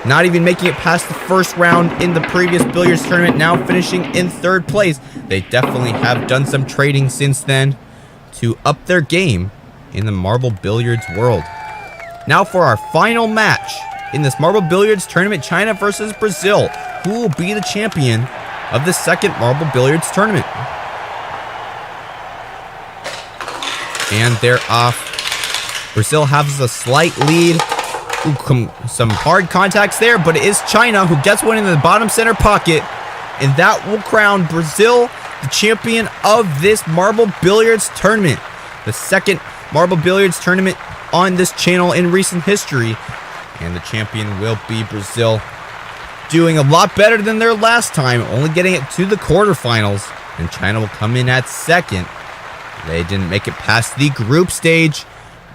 Not even making it past the first round in the previous billiards tournament, now finishing in third place. They definitely have done some trading since then to up their game in the marble billiards world. Now for our final match in this marble billiards tournament, China versus Brazil. Who will be the champion of the second marble billiards tournament? And they're off. Brazil has a slight lead. Ooh, some hard contacts there, but it is China who gets one in the bottom center pocket, and that will crown Brazil the champion of this marble billiards tournament. The second marble billiards tournament on this channel in recent history, and the champion will be Brazil, doing a lot better than their last time, only getting it to the quarterfinals, and China will come in at second. They didn't make it past the group stage,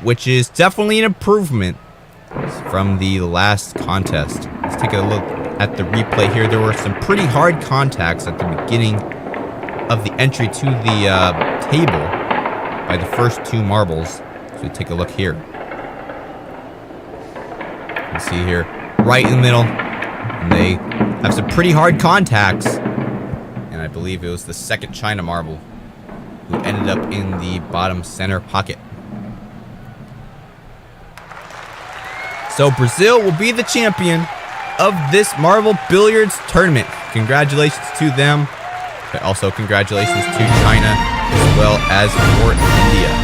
which is definitely an improvement from the last contest. Let's take a look at the replay here, there were some pretty hard contacts at the beginning of the entry to the table by the first two marbles. So take a look here. You can see here, right in the middle, and they have some pretty hard contacts. And I believe it was the second China marble who ended up in the bottom center pocket. So Brazil will be the champion of this marble billiards tournament. Congratulations to them, but also congratulations to China as well as for India.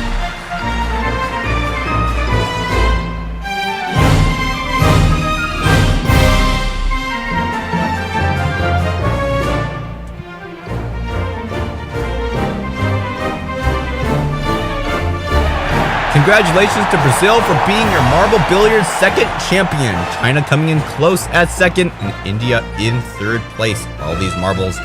Congratulations to Brazil for being your marble billiards second champion. China coming in close at second and India in third place. All these marbles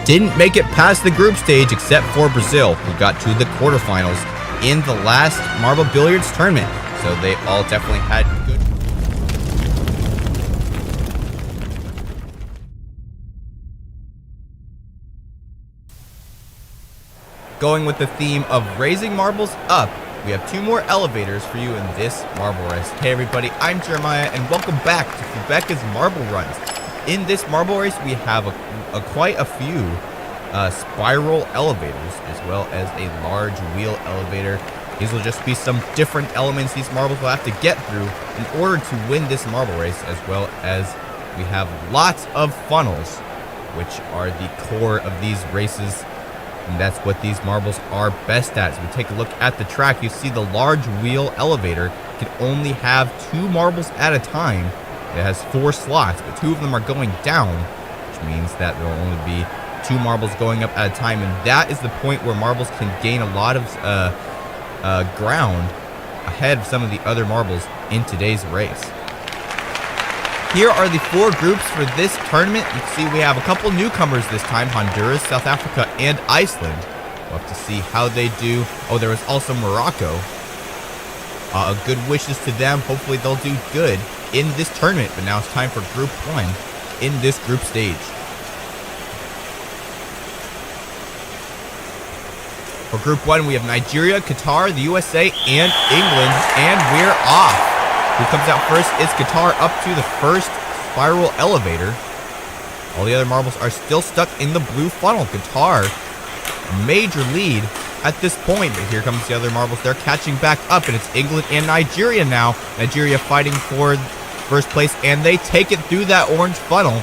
didn't make it past the group stage except for Brazil, who got to the quarterfinals in the last marble billiards tournament. So they all definitely had good. Going with the theme of raising marbles up, we have two more elevators for you in this marble race. Hey everybody, I'm Jeremiah and welcome back to Fubeca's Marble Runs. In this marble race, we have quite a few spiral elevators as well as a large wheel elevator. These will just be some different elements these marbles will have to get through in order to win this marble race, as well as we have lots of funnels, which are the core of these races. And that's what these marbles are best at. So we take a look at the track. You see the large wheel elevator can only have 2 marbles at a time. It has 4 slots, but 2 of them are going down, which means that there will only be 2 marbles going up at a time. And that is the point where marbles can gain a lot of ground ahead of some of the other marbles in today's race. Here are the 4 groups for this tournament. You can see we have a couple newcomers this time, Honduras, South Africa, and Iceland. We'll have to see how they do. Oh, there was also Morocco. Good wishes to them. Hopefully they'll do good in this tournament. But now it's time for Group 1 in this group stage. For Group 1, we have Nigeria, Qatar, the USA, and England, and we're off. Who comes out first is Qatar up to the first spiral elevator. All the other marbles are still stuck in the blue funnel. Qatar, a major lead at this point, but here comes the other marbles. They're catching back up, and it's England and Nigeria now. Nigeria fighting for first place, and they take it through that orange funnel.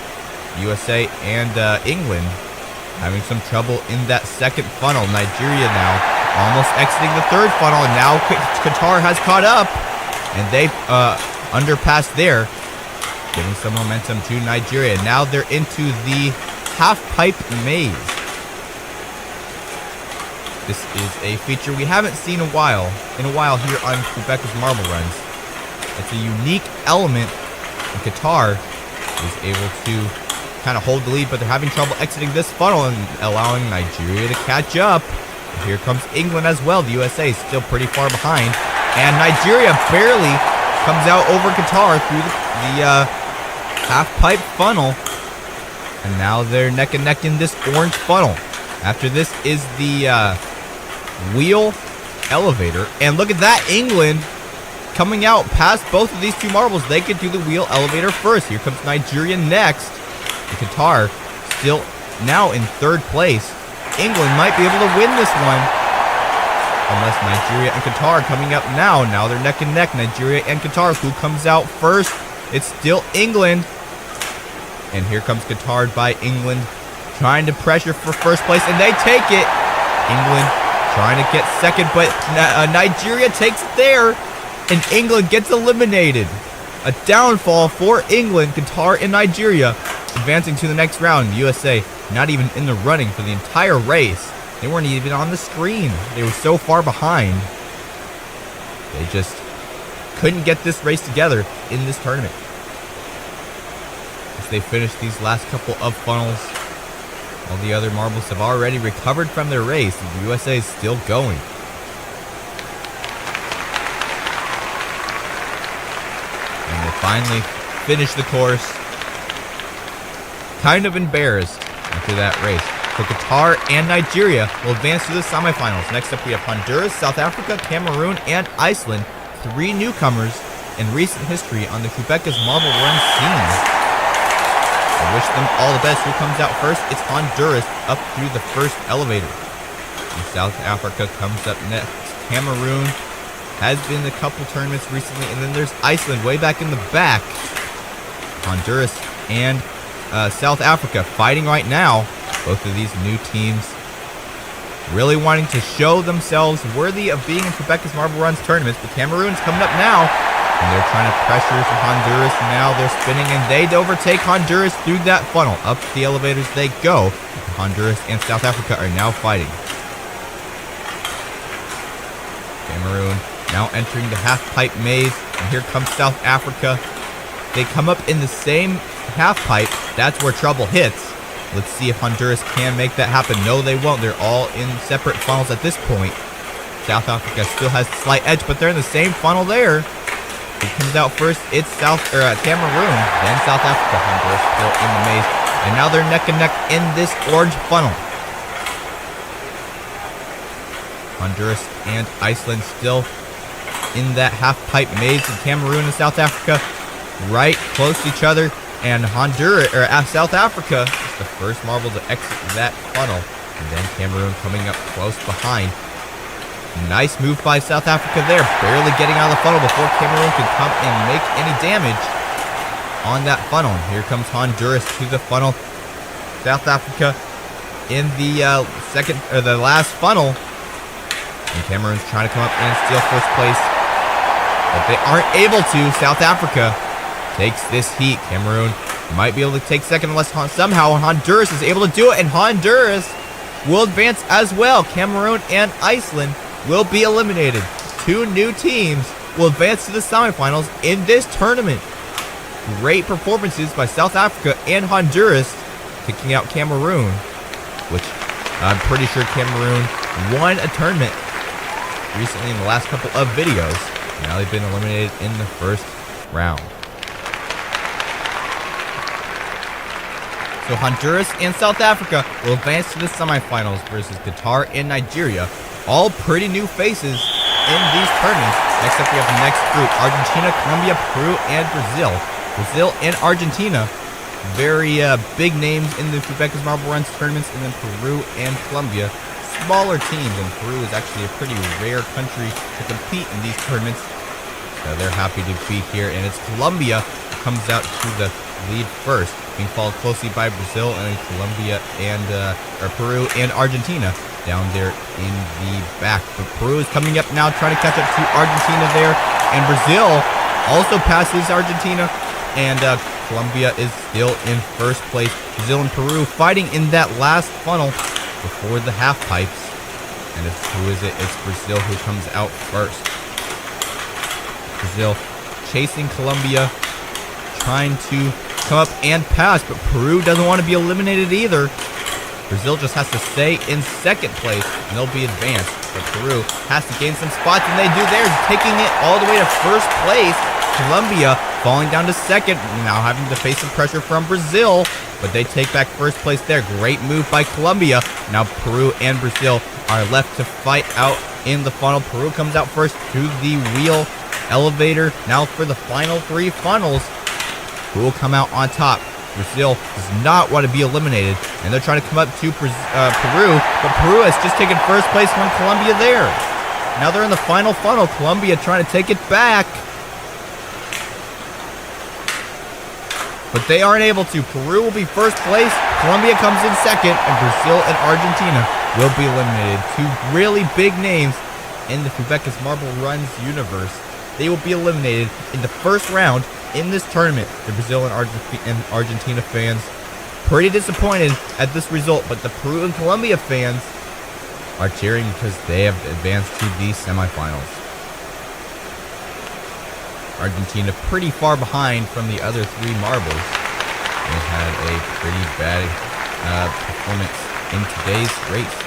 USA and England having some trouble in that second funnel. Nigeria now almost exiting the third funnel, and now Qatar has caught up. And they underpassed there, giving some momentum to Nigeria. Now they're into the half-pipe maze. This is a feature we haven't seen in a while here on Fubeca's Marble Runs. It's a unique element, and Qatar is able to kind of hold the lead, but they're having trouble exiting this funnel and allowing Nigeria to catch up. And here comes England as well. The USA is still pretty far behind. And Nigeria barely comes out over Qatar through the half-pipe funnel. And now they're neck and neck in this orange funnel. After this is the wheel elevator. And look at that, England coming out past both of these 2 marbles. They could do the wheel elevator first. Here comes Nigeria next. And Qatar still now in third place. England might be able to win this one. Unless Nigeria and Qatar coming up now. Now they're neck and neck, Nigeria and Qatar. Who comes out first? It's still England. And here comes Qatar by England, trying to pressure for first place, and they take it. England trying to get second, but Nigeria takes it there, and England gets eliminated. A downfall for England, Qatar, and Nigeria advancing to the next round. USA not even in the running for the entire race. They weren't even on the screen. They were so far behind. They just couldn't get this race together in this tournament. As they finish these last couple of funnels, all the other marbles have already recovered from their race, and the USA is still going. And they finally finish the course. kind of embarrassed after that race. So Qatar and Nigeria will advance to the semifinals. Next up we have Honduras, South Africa, Cameroon, and Iceland. 3 newcomers in recent history on the Fubeca's Marble Run scene. I wish them all the best. Who comes out first? It's Honduras up through the first elevator. And South Africa comes up next. Cameroon has been in a couple tournaments recently. And then there's Iceland way back in the back. Honduras and South Africa fighting right now. Both of these new teams really wanting to show themselves worthy of being in Fubeca's Marble Runs tournaments. But Cameroon's coming up now, and they're trying to pressure Honduras. Now they're spinning, and they'd overtake Honduras through that funnel. Up the elevators they go. Honduras and South Africa are now fighting. Cameroon now entering the half-pipe maze, and here comes South Africa. They come up in the same half-pipe. That's where trouble hits. Let's see if Honduras can make that happen. No, they won't. They're all in separate funnels at this point. South Africa still has a slight edge, but they're in the same funnel there. Who comes out first? It's Cameroon, then South Africa. Honduras still in the maze, and now they're neck and neck in this orange funnel. Honduras and Iceland still in that half-pipe maze, and Cameroon and South Africa right close to each other. And South Africa is the first marble to exit that funnel. And then Cameroon coming up close behind. Nice move by South Africa there. Barely getting out of the funnel before Cameroon can come and make any damage on that funnel. And here comes Honduras to the funnel. South Africa in the the last funnel. And Cameroon's trying to come up and steal first place. But they aren't able to. South Africa takes this heat. Cameroon might be able to take second unless somehow Honduras is able to do it, and Honduras will advance as well. Cameroon and Iceland will be eliminated. 2 new teams will advance to the semifinals in this tournament. Great performances by South Africa and Honduras, kicking out Cameroon, which I'm pretty sure Cameroon won a tournament recently in the last couple of videos. Now they've been eliminated in the first round. So Honduras and South Africa will advance to the semifinals versus Qatar and Nigeria. All pretty new faces in these tournaments. Next up we have the next group. Argentina, Colombia, Peru, and Brazil. Brazil and Argentina, very big names in the Fubeca's Marble Runs tournaments. And then Peru and Colombia, smaller teams. And Peru is actually a pretty rare country to compete in these tournaments. So they're happy to be here. And it's Colombia who comes out to the lead first, being followed closely by Brazil and Colombia and Peru and Argentina down there in the back. But Peru is coming up now, trying to catch up to Argentina there, and Brazil also passes Argentina, and Colombia is still in first place. Brazil and Peru fighting in that last funnel before the half pipes. And who is it? It's Brazil who comes out first. Brazil chasing Colombia, trying to come up and pass, but Peru doesn't want to be eliminated either. Brazil just has to stay in second place, and they'll be advanced. But Peru has to gain some spots, and they do theirs, taking it all the way to first place. Colombia falling down to second, now having to face some pressure from Brazil, but they take back first place there. Great move by Colombia. Now Peru and Brazil are left to fight out in the funnel. Peru comes out first through the wheel elevator. Now for the final 3 funnels, who will come out on top? Brazil does not want to be eliminated, and they're trying to come up to Peru, but Peru has just taken first place from Colombia there. Now they're in the final funnel. Colombia trying to take it back, but they aren't able to. Peru will be first place, Colombia comes in second, and Brazil and Argentina will be eliminated. 2 really big names in the Fubeca's Marble Runs universe. They will be eliminated in the first round in this tournament. The Brazil and Argentina fans pretty disappointed at this result, but the Peru and Colombia fans are cheering because they have advanced to the semifinals. Argentina pretty far behind from the other 3 marbles. They had a pretty bad performance in today's race.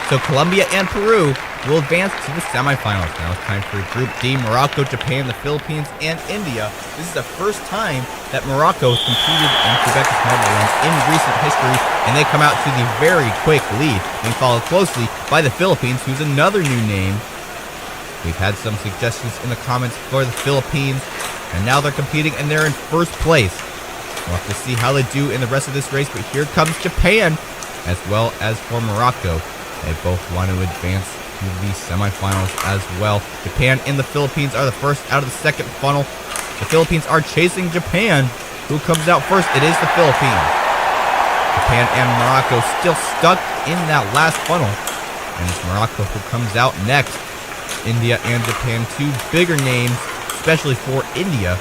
So Colombia and Peru will advance to the semifinals. Now it's time for Group D. Morocco, Japan, the Philippines, and India. This is the first time that Morocco has competed in Fubeca's Marble Runs in recent history, and they come out to the very quick lead, being followed closely by the Philippines, who's another new name. We've had some suggestions in the comments for the Philippines, and now they're competing and they're in first place. We'll have to see how they do in the rest of this race, but here comes Japan, as well as for Morocco. They both want to advance to the semifinals as well. Japan and the Philippines are the first out of the second funnel. The Philippines are chasing Japan. Who comes out first? It is the Philippines. Japan and Morocco still stuck in that last funnel. And it's Morocco who comes out next. India and Japan, two bigger names, especially for India.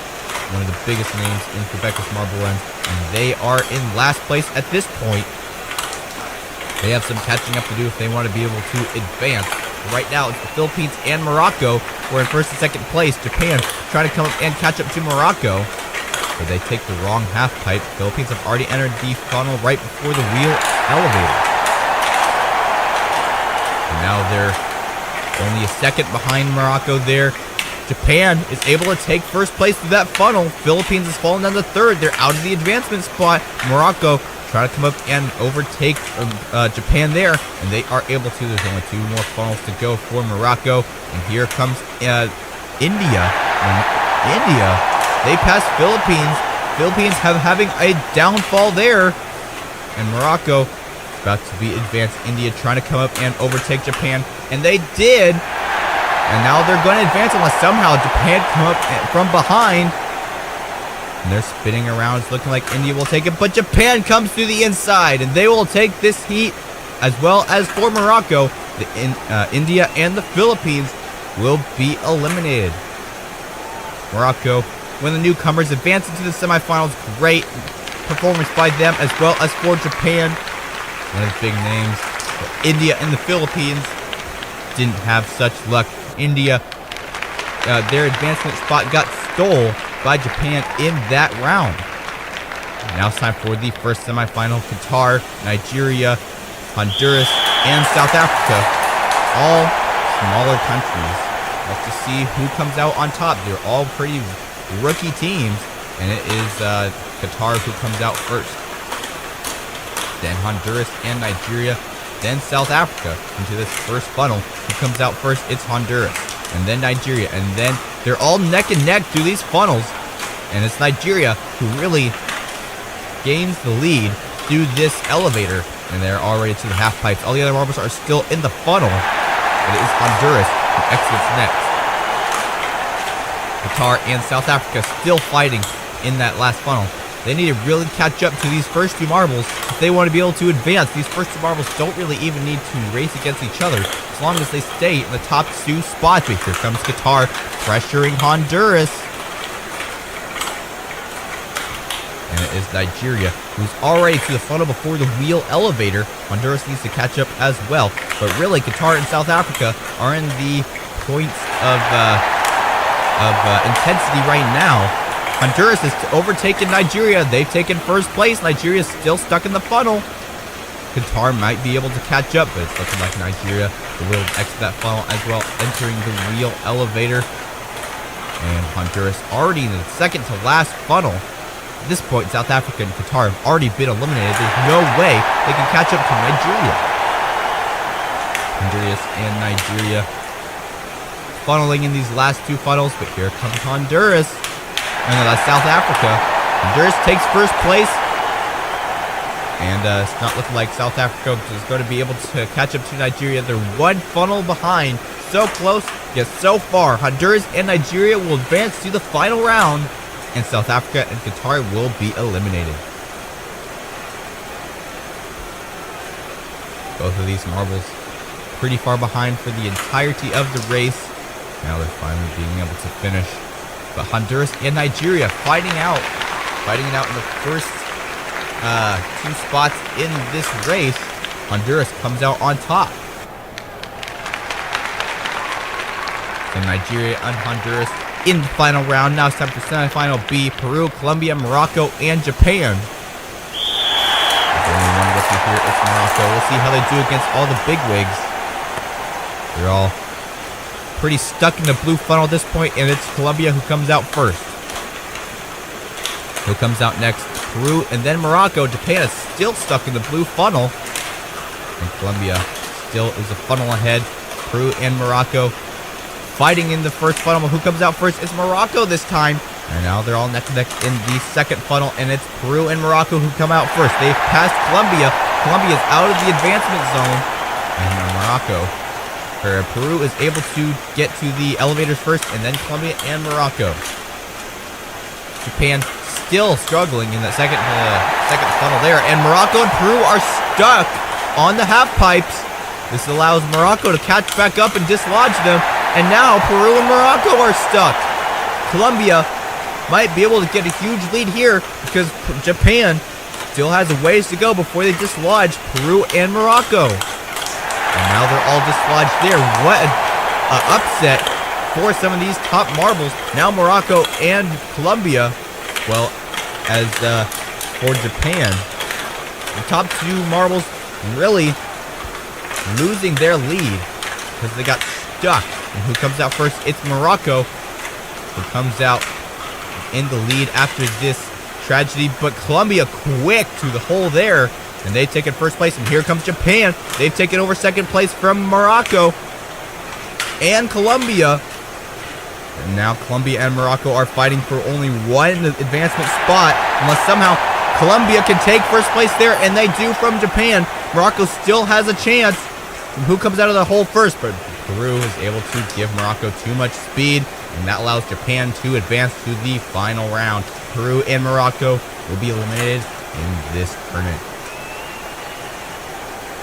One of the biggest names in Fubeca's Marble Runs. And they are in last place at this point. They have some catching up to do if they want to be able to advance. But right now, it's the Philippines and Morocco who are in first and second place. Japan trying to come up and catch up to Morocco, but they take the wrong half pipe. Philippines have already entered the funnel right before the wheel elevator. And now they're only a second behind Morocco there. Japan is able to take first place through that funnel. Philippines has fallen down to third. They're out of the advancement spot. Morocco try to come up and overtake Japan there, and they are able to. There's only two more funnels to go for Morocco, and here comes India. India, they pass Philippines. Philippines having a downfall there, and Morocco about to be advanced. India trying to come up and overtake Japan, and they did. And now they're going to advance unless somehow Japan come up from behind. And they're spinning around. It's looking like India will take it, but Japan comes through the inside, and they will take this heat, as well as for Morocco. India and the Philippines will be eliminated. Morocco, when the newcomers advance into the semifinals, great performance by them, as well as for Japan. One of the big names. But India and the Philippines didn't have such luck. India, their advancement spot got stole by Japan in that round. Now it's time for the first semifinal. Qatar, Nigeria, Honduras, and South Africa. All smaller countries. Let's just see who comes out on top. They're all pretty rookie teams, and it is Qatar who comes out first. Then Honduras and Nigeria. Then South Africa into this first funnel. Who comes out first? It's Honduras. And then Nigeria. And then they're all neck and neck through these funnels. And it's Nigeria who really gains the lead through this elevator. And they're already to the half pipes. All the other marbles are still in the funnel. But it is Honduras who exits next. Qatar and South Africa still fighting in that last funnel. They need to really catch up to these first two marbles if they want to be able to advance. These first two marbles don't really even need to race against each other as long as they stay in the top two spots. But here comes Qatar pressuring Honduras. And it is Nigeria who's already to the funnel before the wheel elevator. Honduras needs to catch up as well. But really, Qatar and South Africa are in the points of intensity right now. Honduras has overtaken Nigeria. They've taken first place. Nigeria is still stuck in the funnel. Qatar might be able to catch up, but it's looking like Nigeria will exit that funnel as well, entering the wheel elevator. And Honduras already in the second to last funnel. At this point, South Africa and Qatar have already been eliminated. There's no way they can catch up to Nigeria. Honduras and Nigeria funneling in these last two funnels, but here comes Honduras. And that's South Africa. Honduras takes first place. And it's not looking like South Africa is going to be able to catch up to Nigeria. They're one funnel behind. So close, yet so far. Honduras and Nigeria will advance to the final round. And South Africa and Qatar will be eliminated. Both of these marbles pretty far behind for the entirety of the race. Now they're finally being able to finish. But Honduras and Nigeria fighting it out in the first two spots in this race. Honduras comes out on top. So Nigeria and Honduras in the final round. Now it's time for semifinal B. Peru, Colombia, Morocco, and Japan. There's only one rookie here. It's Morocco. We'll see how they do against all the bigwigs. They're all pretty stuck in the blue funnel at this point, and it's Colombia who comes out first. Who comes out next? Peru, and then Morocco. Japan is still stuck in the blue funnel, and Colombia still is a funnel ahead. Peru and Morocco fighting in the first funnel. Who comes out first? It's Morocco this time. And now they're all neck to neck in the second funnel, and it's Peru and Morocco who come out first. They've passed Colombia. Colombia is out of the advancement zone, and Peru is able to get to the elevators first, and then Colombia and Morocco. Japan still struggling in that second funnel there, and Morocco and Peru are stuck on the half pipes. This allows Morocco to catch back up and dislodge them, and now Peru and Morocco are stuck. Colombia might be able to get a huge lead here because Japan still has a ways to go before they dislodge Peru and Morocco. And now they're all dislodged there. What an upset for some of these top marbles. Now Morocco and Colombia, well, as for Japan, the top two marbles really losing their lead because they got stuck. And who comes out first? It's Morocco who comes out in the lead after this tragedy, but Colombia quick to the hole there, and they take it first place. And here comes Japan. They've taken over second place from Morocco and Colombia. And now Colombia and Morocco are fighting for only one advancement spot, unless somehow Colombia can take first place there, and they do from Japan. Morocco still has a chance. Who comes out of the hole first? But Peru is able to give Morocco too much speed, and that allows Japan to advance to the final round. Peru and Morocco will be eliminated in this tournament.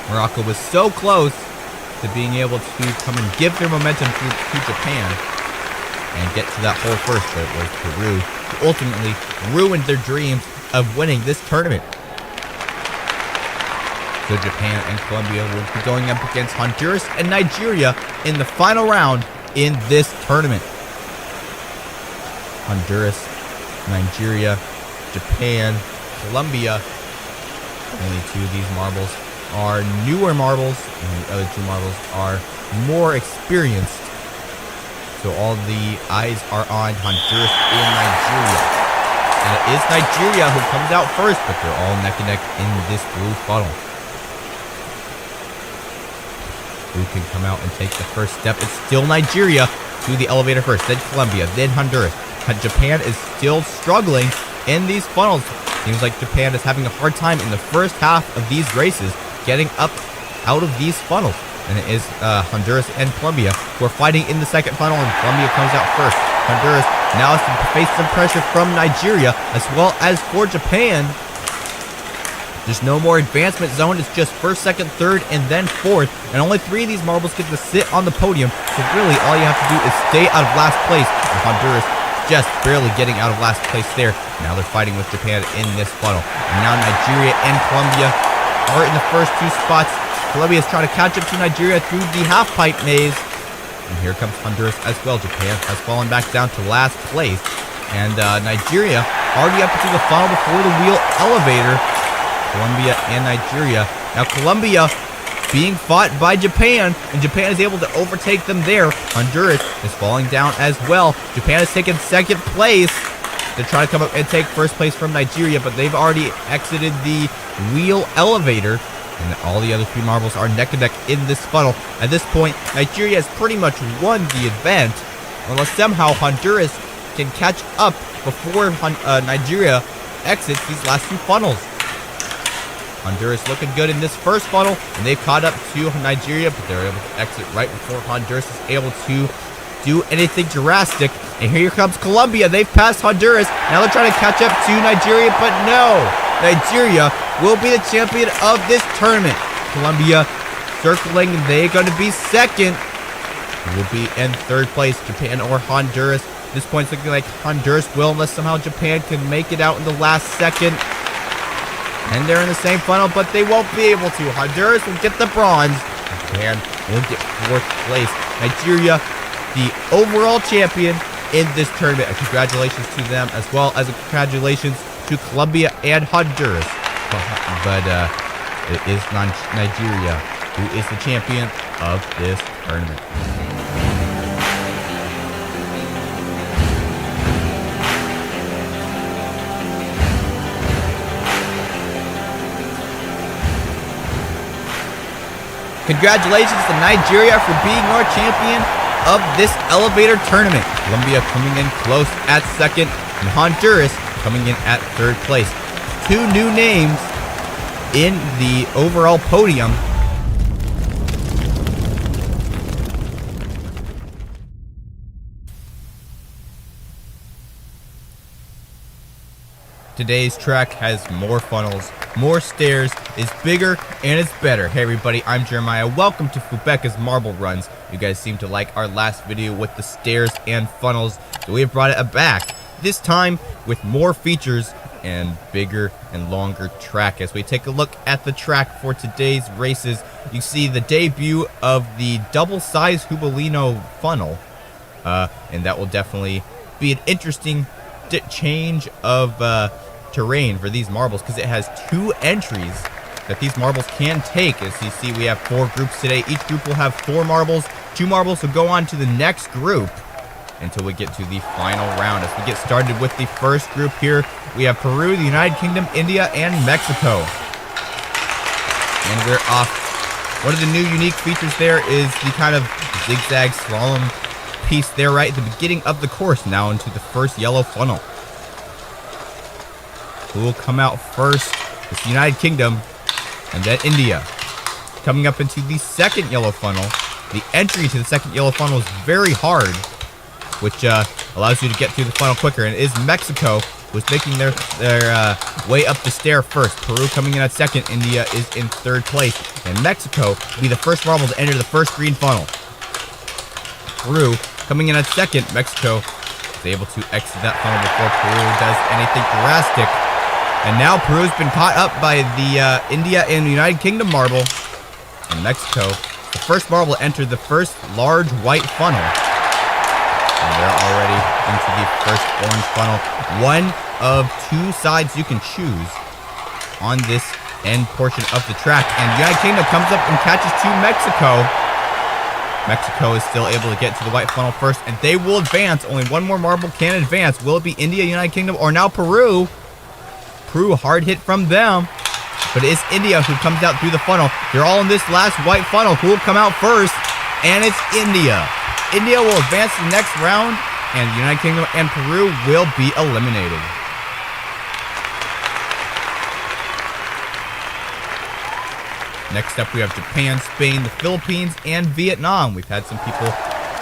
Morocco was so close to being able to come and give their momentum to Japan and get to that hole first, but it was Peru who ultimately ruined their dreams of winning this tournament. So Japan and Colombia will be going up against Honduras and Nigeria in the final round in this tournament. Honduras, Nigeria, Japan, Colombia. Only two of these marbles are newer marbles, and the other two marbles are more experienced. So all the eyes are on Honduras and Nigeria. And it is Nigeria who comes out first, but they're all neck and neck in this blue funnel. Who can come out and take the first step? It's still Nigeria to the elevator first, then Colombia, then Honduras. Japan is still struggling in these funnels. Seems like Japan is having a hard time in the first half of these races getting up out of these funnels. And it is Honduras and Colombia who are fighting in the second funnel, and Colombia comes out first. Honduras now has to face some pressure from Nigeria as well as for Japan. There's no more advancement zone. It's just first, second, third, and then fourth. And only three of these marbles get to sit on the podium. So really, all you have to do is stay out of last place. And Honduras just barely getting out of last place there. Now they're fighting with Japan in this funnel. And now Nigeria and Colombia are in the first two spots. Colombia is trying to catch up to Nigeria through the half-pipe maze. And here comes Honduras as well. Japan has fallen back down to last place. And Nigeria already up into the funnel before the wheel elevator. Colombia and Nigeria. Now Colombia being fought by Japan, and Japan is able to overtake them there. Honduras is falling down as well. Japan has taken second place. They're trying to come up and take first place from Nigeria, but they've already exited the wheel elevator. And all the other three marbles are neck and neck in this funnel. At this point, Nigeria has pretty much won the event, unless somehow Honduras can catch up before Nigeria exits these last two funnels. Honduras looking good in this first funnel, and they've caught up to Nigeria, but they're able to exit right before Honduras is able to do anything drastic. And here comes Colombia. They've passed Honduras. Now they're trying to catch up to Nigeria, but no. Nigeria will be the champion of this tournament. Colombia circling. They're going to be second. Will be in third place, Japan or Honduras. At this point, it's looking like Honduras will, unless somehow Japan can make it out in the last second. And they're in the same funnel, but they won't be able to. Honduras will get the bronze. Japan will get fourth place. Nigeria, the overall champion in this tournament. And congratulations to them, as well as congratulations to Colombia and Honduras. But it is Nigeria who is the champion of this tournament. Congratulations to Nigeria for being our champion of this elevator tournament. Colombia coming in close at second, and Honduras coming in at third place. Two new names in the overall podium. Today's track has more funnels, more stairs, is bigger, and it's better. Hey everybody, I'm Jeremiah. Welcome to Fubeca's Marble Runs. You guys seem to like our last video with the stairs and funnels, so we have brought it back. This time with more features and bigger and longer track. As we take a look at the track for today's races, you see the debut of the double-size Hubalino funnel, and that will definitely be an interesting change of terrain for these marbles, because it has two entries that these marbles can take. As you see, we have 4 groups today. Each group will have 4 marbles. 2 marbles will go on to the next group until we get to the final round. As we get started with the first group here, we have Peru, the United Kingdom, India, and Mexico. And we're off. One of the new unique features there is the kind of zigzag slalom piece there right at the beginning of the course. Now into the first yellow funnel. Who will come out first? It's the United Kingdom, and then India. Coming up into the second yellow funnel. The entry to the second yellow funnel is very hard, which allows you to get through the funnel quicker. And it is Mexico who's making their way up the stair first. Peru coming in at second. India is in third place. And Mexico will be the first marble to enter the first green funnel. Peru coming in at second. Mexico is able to exit that funnel before Peru does anything drastic. And now Peru's been caught up by the India and United Kingdom marble. And Mexico, the first marble, entered the first large white funnel. And they're already into the first orange funnel. One of 2 sides you can choose on this end portion of the track. And the United Kingdom comes up and catches to Mexico. Mexico is still able to get to the white funnel first, and they will advance. Only 1 more marble can advance. Will it be India, United Kingdom, or now Peru? Peru, hard hit from them, but it's India who comes out through the funnel. They're all in this last white funnel. Who will come out first? And it's India. India will advance to the next round, and the United Kingdom and Peru will be eliminated. Next up, we have Japan, Spain, the Philippines, and Vietnam. We've had some people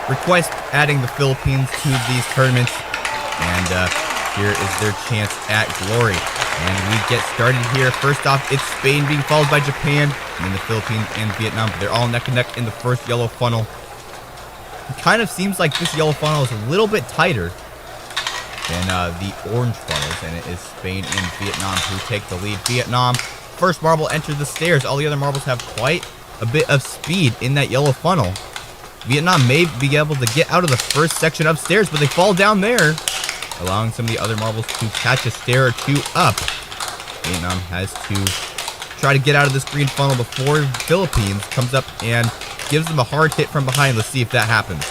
request adding the Philippines to these tournaments, and here is their chance at glory. And we get started here. First off, it's Spain being followed by Japan, and then the Philippines and Vietnam. But they're all neck and neck in the first yellow funnel. It kind of seems like this yellow funnel is a little bit tighter than the orange funnels, and it is Spain and Vietnam who take the lead. Vietnam, first marble enters the stairs. All the other marbles have quite a bit of speed in that yellow funnel. Vietnam may be able to get out of the first section upstairs, but they fall down there, allowing some of the other marbles to catch a stair or 2 up. Vietnam has to try to get out of this green funnel before the Philippines comes up and gives them a hard hit from behind. Let's see if that happens.